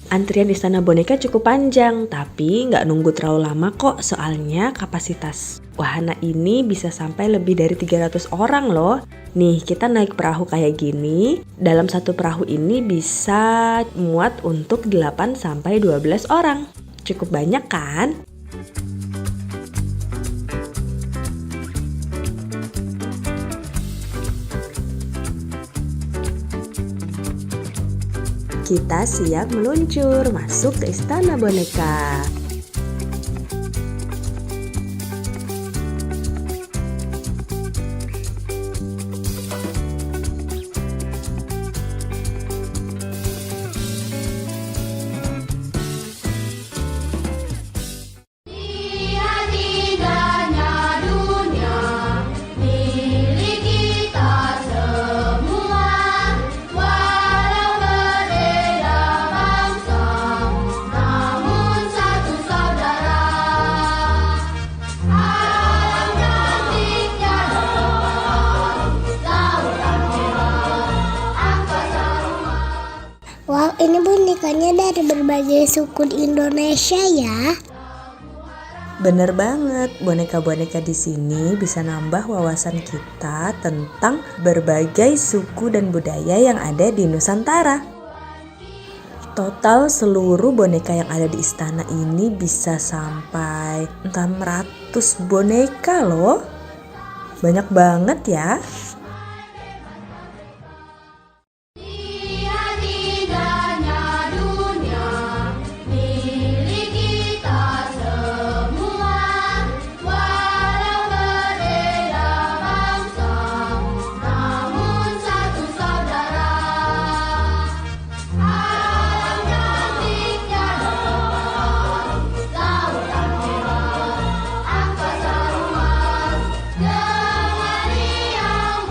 Antrian istana boneka cukup panjang, tapi nggak nunggu terlalu lama kok, soalnya kapasitas wahana ini bisa sampai lebih dari 300 orang loh. Nih, kita naik perahu kayak gini, dalam satu perahu ini bisa muat untuk 8-12 orang. Cukup banyak kan? Kita siap meluncur masuk ke istana boneka. Indahnya dunia milik kita semua, walau berbeda bangsa, namun satu saudara. Alam cantiknya lautan merah, angkasa luas. Wow, ini bonekanya dari berbagai suku di Indonesia ya. Bener banget, boneka-boneka di sini bisa nambah wawasan kita tentang berbagai suku dan budaya yang ada di Nusantara. Total seluruh boneka yang ada di istana ini bisa sampai 600 boneka loh. Banyak banget ya. Indahnya dunia milik kita semua, walau berbeda bangsa, namun satu saudara. Alam cantiknya lautan merah, angkasa luas, dengan riang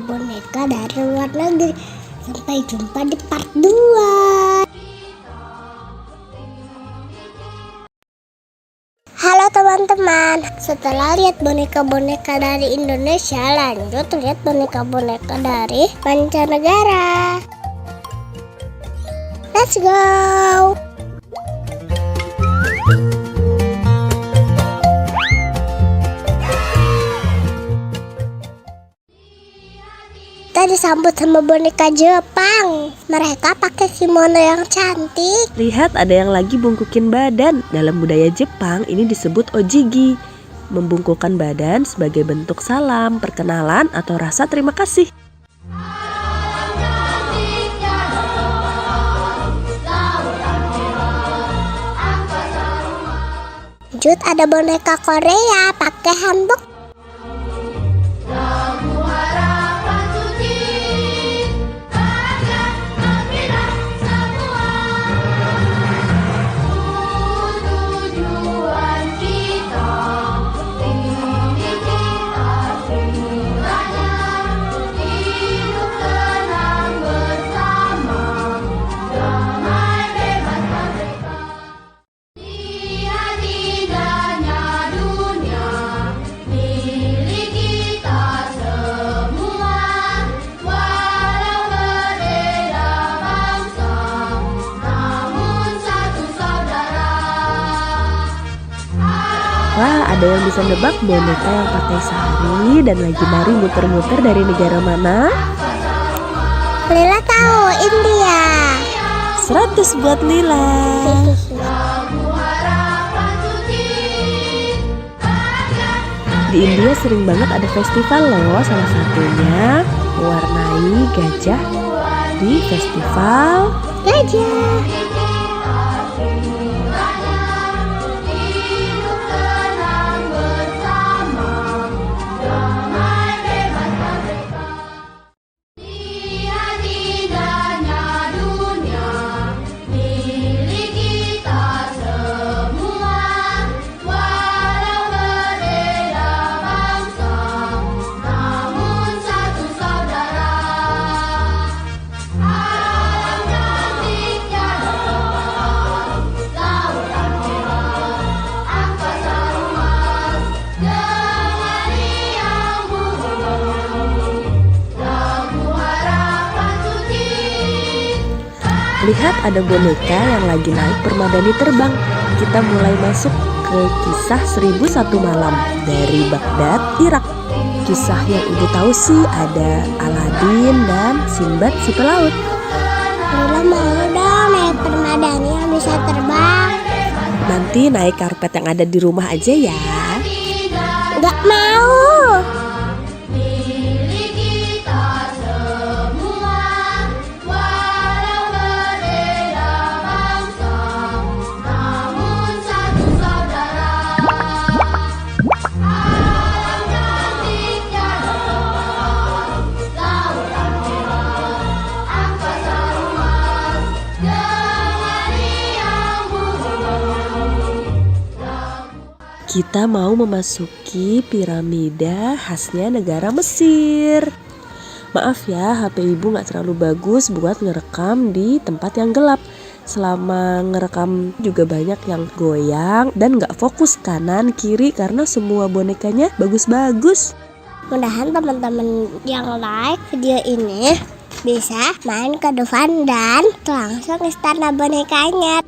boneka dari luar negeri. Sampai jumpa di part 2. Halo teman-teman, setelah lihat boneka-boneka dari Indonesia, lanjut lihat boneka-boneka dari mancanegara. Let's go! Kita disambut sama boneka Jepang. Mereka pakai kimono yang cantik. Lihat, ada yang lagi bungkukin badan. Dalam budaya Jepang ini disebut ojigi. Membungkukkan badan sebagai bentuk salam, perkenalan, atau rasa terima kasih. Lanjut ada boneka Korea pakai hanbok. Wah, ada yang bisa nebak boneka yang pakai sari dan lagi nari muter-muter dari negara mana? Lila tahu, India. 100 buat Lila. Di India sering banget ada festival loh, salah satunya mewarnai gajah di festival gajah. Lihat, ada boneka yang lagi naik permadani terbang. Kita mulai masuk ke kisah 1001 malam dari Baghdad, Irak. Kisah yang Ibu tahu sih ada Aladin dan Sinbad si pelaut. Lila mau dong naik permadani yang bisa terbang. Nanti naik karpet yang ada di rumah aja ya. Gak mau. Kita mau memasuki piramida khasnya negara Mesir. Maaf ya, HP Ibu gak terlalu bagus buat ngerekam di tempat yang gelap. Selama ngerekam juga banyak yang goyang dan gak fokus kanan kiri karena semua bonekanya bagus-bagus. Mudahan teman-teman yang like video ini bisa main ke Dufan dan langsung istana bonekanya.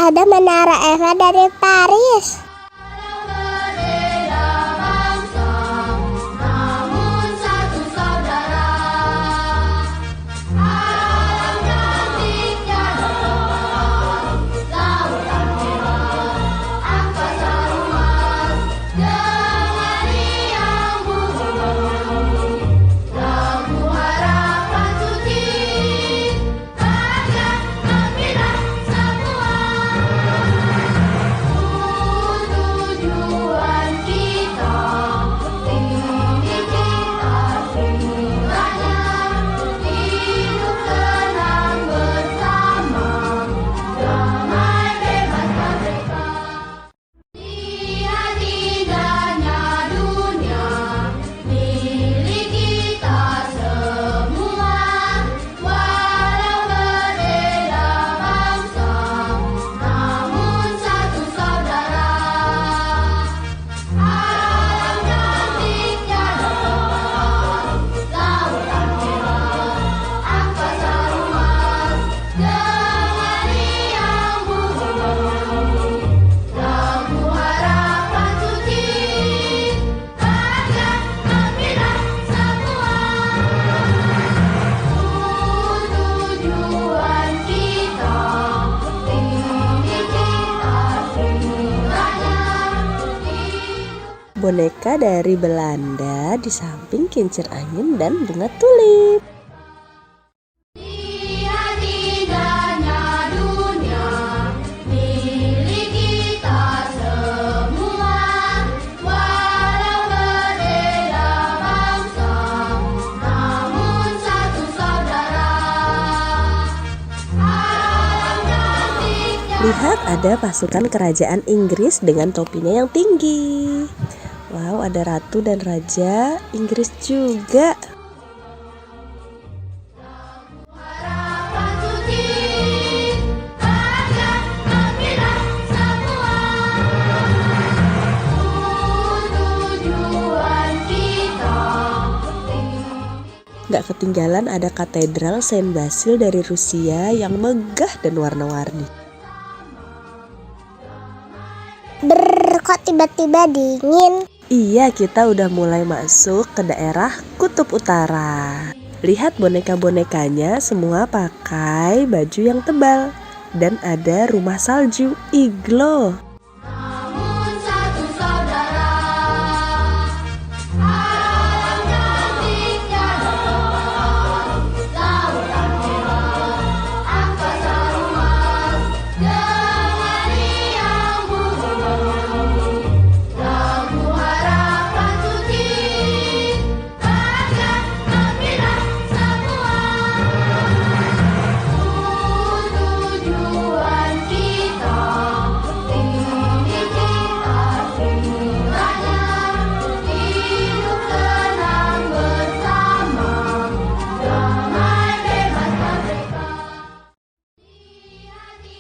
ada Menara Eiffel dari Paris. Boneka dari Belanda di samping kincir angin dan bunga tulip. Lihat, ada pasukan kerajaan Inggris dengan topinya yang tinggi. Wow, ada ratu dan raja Inggris juga. Gak ketinggalan ada katedral Saint Basil dari Rusia yang megah dan warna-warni. Kok tiba-tiba dingin? Iya, kita udah mulai masuk ke daerah Kutub Utara. Lihat boneka-bonekanya semua pakai baju yang tebal. Dan ada rumah salju, iglo.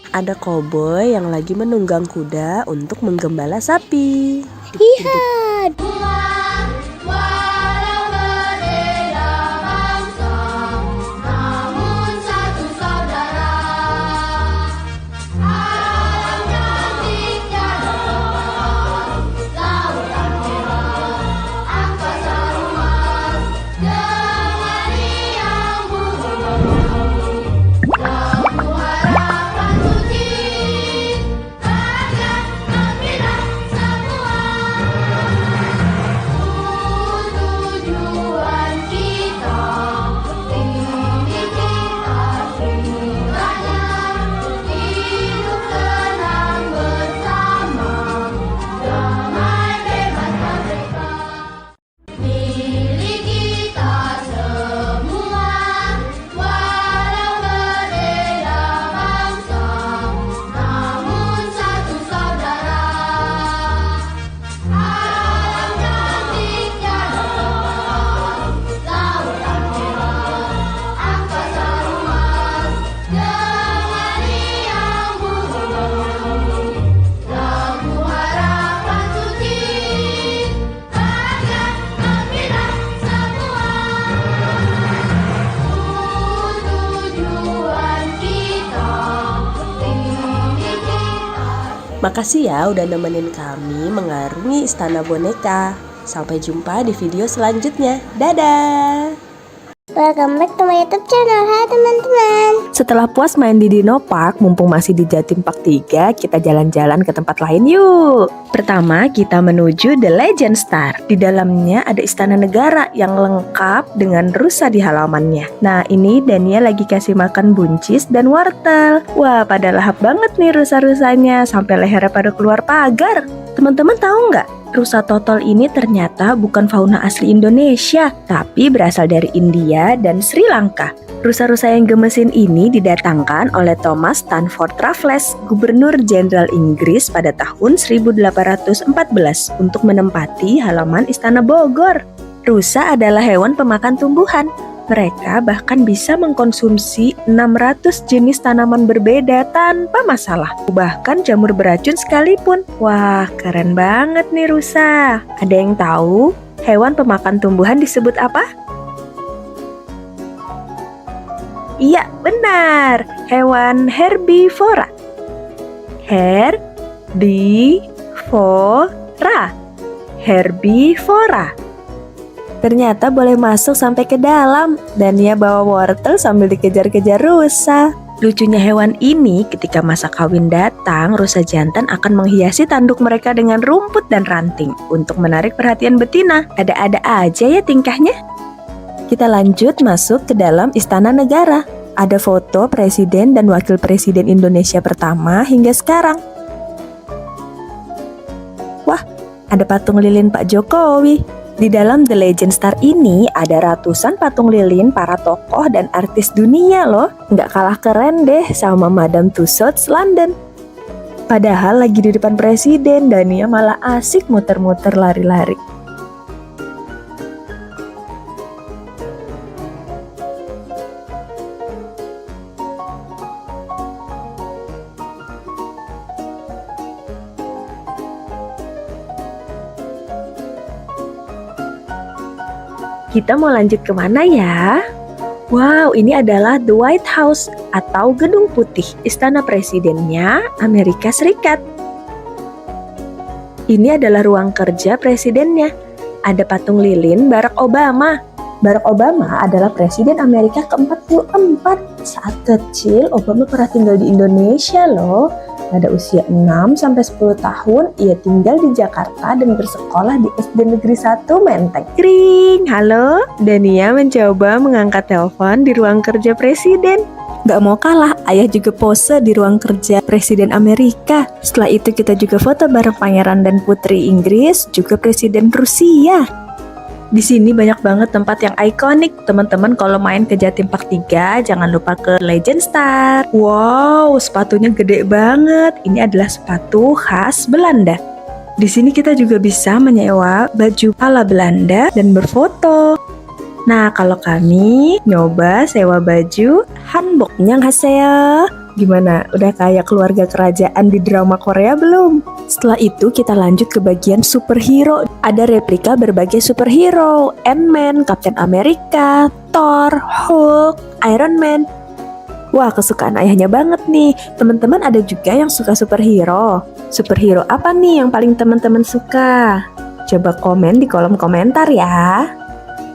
Ada koboi yang lagi menunggang kuda untuk menggembala sapi. Lihat. Makasih ya udah nemenin kami mengarungi Istana Boneka. Sampai jumpa di video selanjutnya. Dadah! Welcome back to my YouTube channel. Hai teman-teman. Setelah puas main di Dino Park, mumpung masih di Jatim Park 3, kita jalan-jalan ke tempat lain yuk. Pertama, kita menuju The Legend Star. Di dalamnya ada istana negara yang lengkap dengan rusa di halamannya. Nah, ini Dania lagi kasih makan buncis dan wortel. Wah, pada lahap banget nih rusa-rusanya, sampai lehernya pada keluar pagar. Teman-teman tahu nggak? Rusa total ini ternyata bukan fauna asli Indonesia, tapi berasal dari India dan Sri Lanka. Rusa-rusa yang gemesin ini didatangkan oleh Thomas Stanford Raffles, Gubernur Jenderal Inggris pada tahun 1814 untuk menempati halaman Istana Bogor. Rusa adalah hewan pemakan tumbuhan. Mereka bahkan bisa mengkonsumsi 600 jenis tanaman berbeda tanpa masalah. Bahkan jamur beracun sekalipun. Wah, keren banget nih rusa. Ada yang tahu hewan pemakan tumbuhan disebut apa? Iya, benar. Hewan herbivora. Herbivora. Herbivora. Ternyata boleh masuk sampai ke dalam. Dania bawa wortel sambil dikejar-kejar rusa. Lucunya hewan ini, ketika masa kawin datang, rusa jantan akan menghiasi tanduk mereka dengan rumput dan ranting untuk menarik perhatian betina. Ada-ada aja ya tingkahnya. Kita lanjut masuk ke dalam Istana Negara. Ada foto Presiden dan Wakil Presiden Indonesia pertama hingga sekarang. Wah, ada patung lilin Pak Jokowi. Di dalam The Legend Star ini ada ratusan patung lilin para tokoh dan artis dunia loh. Nggak kalah keren deh sama Madame Tussauds London. Padahal lagi di depan presiden, Dania malah asik muter-muter lari-lari. Kita mau lanjut kemana ya? Wow, ini adalah The White House atau Gedung Putih, istana presidennya Amerika Serikat. Ini adalah ruang kerja presidennya. Ada patung lilin Barack Obama. Barack Obama adalah presiden Amerika ke-44. Saat kecil, Obama pernah tinggal di Indonesia loh. Pada usia 6-10 tahun, ia tinggal di Jakarta dan bersekolah di SD Negeri 1 Menteng. Kring, halo. Dania mencoba mengangkat telepon di ruang kerja presiden. Gak mau kalah, ayah juga pose di ruang kerja presiden Amerika. Setelah itu kita juga foto bareng pangeran dan putri Inggris, juga presiden Rusia. Di sini banyak banget tempat yang ikonik. Teman-teman kalau main ke Jatim Park 3, jangan lupa ke Legend Star. Wow, sepatunya gede banget. Ini adalah sepatu khas Belanda. Di sini kita juga bisa menyewa baju ala Belanda dan berfoto. Nah, kalau kami nyoba sewa baju hanbok. Annyeonghaseyo. Gimana? Udah kayak keluarga kerajaan di drama Korea belum? Setelah itu kita lanjut ke bagian superhero. Ada replika berbagai superhero. Ant-Man, Captain America, Thor, Hulk, Iron Man. Wah, kesukaan ayahnya banget nih. Teman-teman ada juga yang suka superhero. Superhero apa nih yang paling teman-teman suka? Coba komen di kolom komentar ya.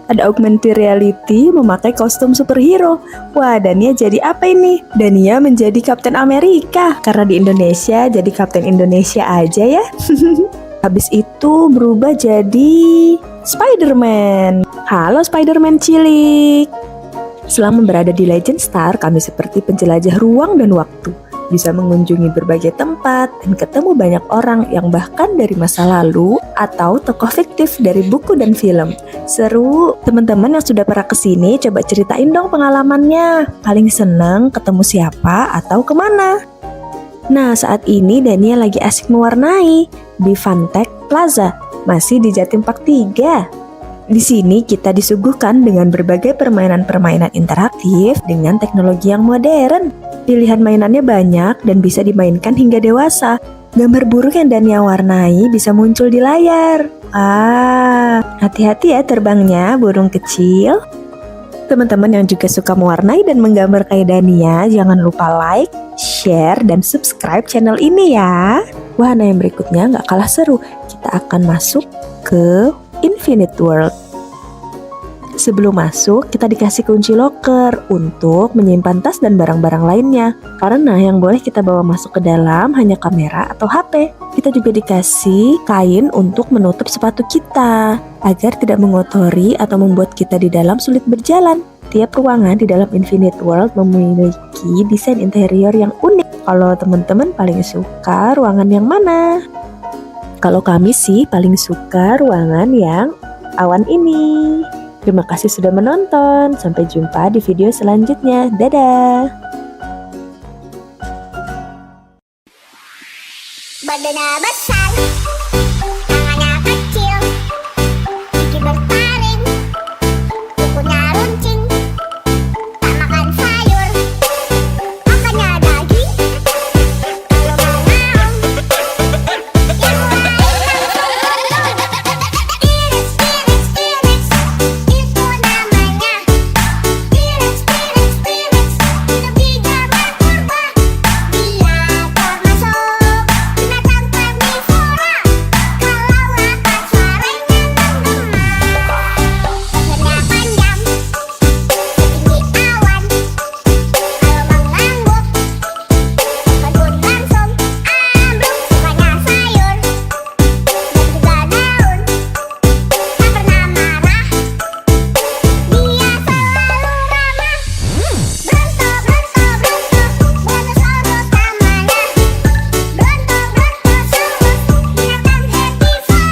Ada augmented reality memakai kostum superhero. Wah, Dania jadi apa ini? Dania menjadi Kapten Amerika. Karena di Indonesia, jadi Kapten Indonesia aja ya. Habis itu berubah jadi Spider-Man. Halo Spider-Man cilik. Selama berada di Legend Star, kami seperti penjelajah ruang dan waktu. Bisa mengunjungi berbagai tempat dan ketemu banyak orang yang bahkan dari masa lalu atau tokoh fiktif dari buku dan film. Seru. Teman-teman yang sudah pernah kesini, coba ceritain dong pengalamannya. Paling seneng ketemu siapa atau kemana? Nah, saat ini Dania lagi asik mewarnai di Fantech Plaza, masih di Jatim Park 3. Di sini kita disuguhkan dengan berbagai permainan-permainan interaktif dengan teknologi yang modern. Pilihan mainannya banyak dan bisa dimainkan hingga dewasa. Gambar burung yang Dania warnai bisa muncul di layar. Hati-hati ya terbangnya burung kecil. Teman-teman yang juga suka mewarnai dan menggambar kayak Dania, jangan lupa like, share, dan subscribe channel ini ya. Wahana yang berikutnya nggak kalah seru. Kita akan masuk ke Infinite World. Sebelum masuk, kita dikasih kunci loker untuk menyimpan tas dan barang-barang lainnya. Karena yang boleh kita bawa masuk ke dalam hanya kamera atau HP. Kita juga dikasih kain untuk menutup sepatu kita, agar tidak mengotori atau membuat kita di dalam sulit berjalan. Tiap ruangan di dalam Infinite World memiliki desain interior yang unik. Kalau teman-teman paling suka ruangan yang mana? Kalau kami sih paling suka ruangan yang awan ini. Terima kasih sudah menonton. Sampai jumpa di video selanjutnya. Dadah! Badannya besar, tangannya kecil, gigi bertaring, kukunya runcing, tak makan sayur, makannya daging, kalau mau ngaung, yang lain iris, itu namanya iris, hidup di zaman purba, dia termasuk binatang karnivora, kalau makan suaranya menggema, lehernya panjang, setinggi awan, kalau mengangguk, kebun langsung ambruk, sukanya sayur, dan juga daun, tak pernah marah, dia selalu ramah, brontosaurus namanya, brontosaurus, binatang herbivora, dia termasuk binatang zaman purba,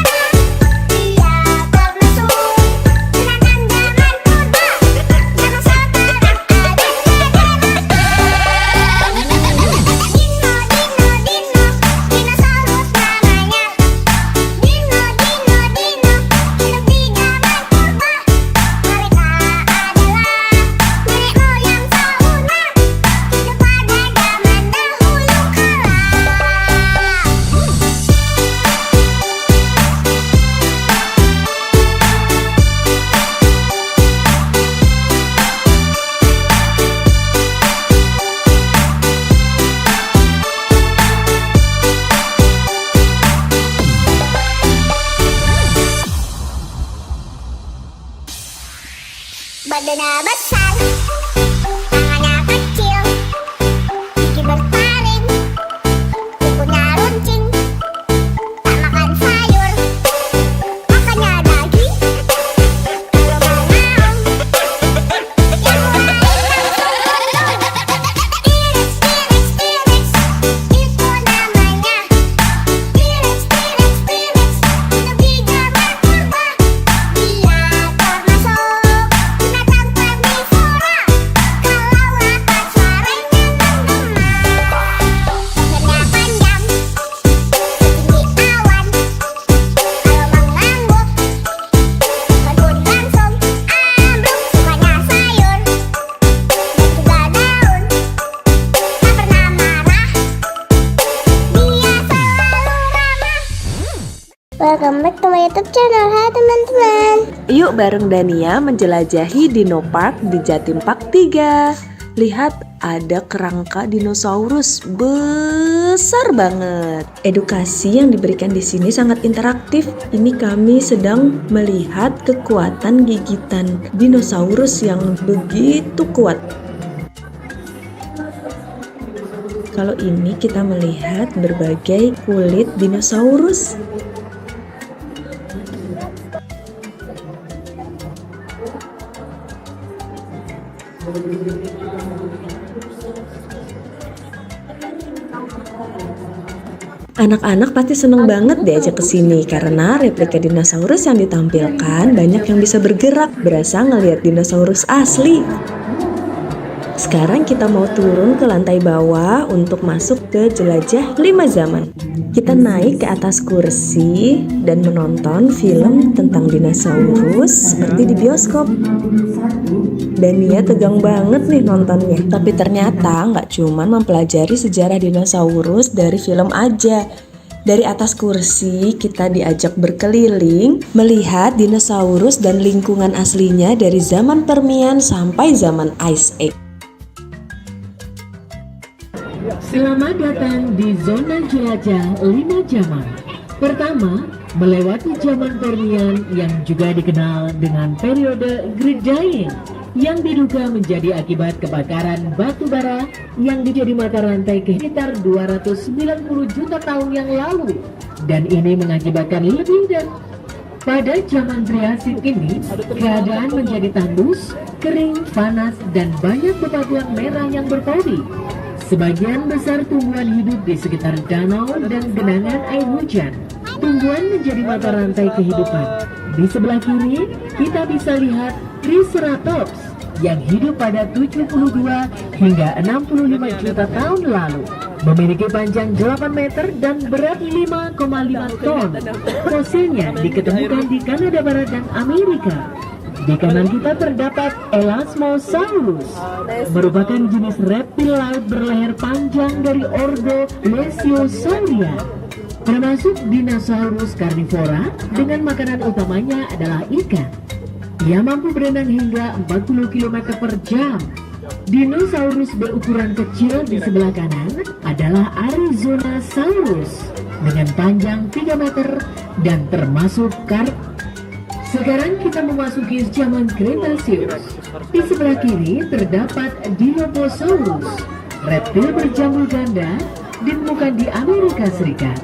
dinosaurus terang adat dinosaurus namanya, dino, hidup di zaman purba, mereka adalah nenek moyang fauna, hidup pada zaman dahulu kala. Badannya besar, tangannya kecil, gigi bertaring, kukunya runcing, tak makan sayur, makannya daging, kalau mau ngaung, yang lain iris, itu namanya iris, hidup di zaman purba, dia termasuk binatang karnivora, kalau makan suaranya menggema, lehernya panjang, setinggi awan, kalau mengangguk, kebun langsung ambruk, sukanya sayur, dan juga daun, tak pernah marah, dia selalu ramah. Welcome back to my YouTube channel. Hai teman-teman. Yuk bareng Dania menjelajahi Dino Park di Jatim Park 3. Lihat, ada kerangka dinosaurus besar banget. Edukasi yang diberikan di sini sangat interaktif. Ini kami sedang melihat kekuatan gigitan dinosaurus yang begitu kuat. Kalau ini kita melihat berbagai kulit dinosaurus. Anak-anak pasti seneng banget diajak ke sini karena replika dinosaurus yang ditampilkan banyak yang bisa bergerak, berasa ngelihat dinosaurus asli. Sekarang kita mau turun ke lantai bawah untuk masuk ke jelajah 5 zaman. Kita naik ke atas kursi dan menonton film tentang dinosaurus seperti di bioskop. Dania tegang banget nih nontonnya. Tapi ternyata nggak cuman mempelajari sejarah dinosaurus dari film aja. Dari atas kursi kita diajak berkeliling melihat dinosaurus dan lingkungan aslinya dari zaman Permian sampai zaman Ice Age. Selamat datang di zona jelajah 5 zaman. Pertama, melewati zaman Permian yang juga dikenal dengan periode Great Dying, yang diduga menjadi akibat kebakaran batu bara yang menjadi mata rantai sekitar 290 juta tahun yang lalu, dan ini mengakibatkan lebih dari. Pada zaman Triasik ini, keadaan menjadi tandus, kering, panas, dan banyak bebatuan merah yang berpori. Sebagian besar tumbuhan hidup di sekitar danau dan genangan air hujan. Tumbuhan menjadi mata rantai kehidupan. Di sebelah kiri, kita bisa lihat Triceratops yang hidup pada 72 hingga 65 juta tahun lalu. Memiliki panjang 8 meter dan berat 5,5 ton. Fosilnya diketemukan di Kanada Barat dan Amerika. Di kanan kita terdapat Elasmosaurus, merupakan jenis reptil laut berleher panjang dari ordo Plesiosauria, termasuk dinosaurus karnivora dengan makanan utamanya adalah ikan. Ia mampu berenang hingga 40 km per jam. Dinosaurus berukuran kecil di sebelah kanan adalah Arizonasaurus dengan panjang 3 meter dan termasuk Sekarang kita memasuki zaman Cretaceous. Di sebelah kiri terdapat Dilophosaurus, reptil berjambul ganda ditemukan di Amerika Serikat.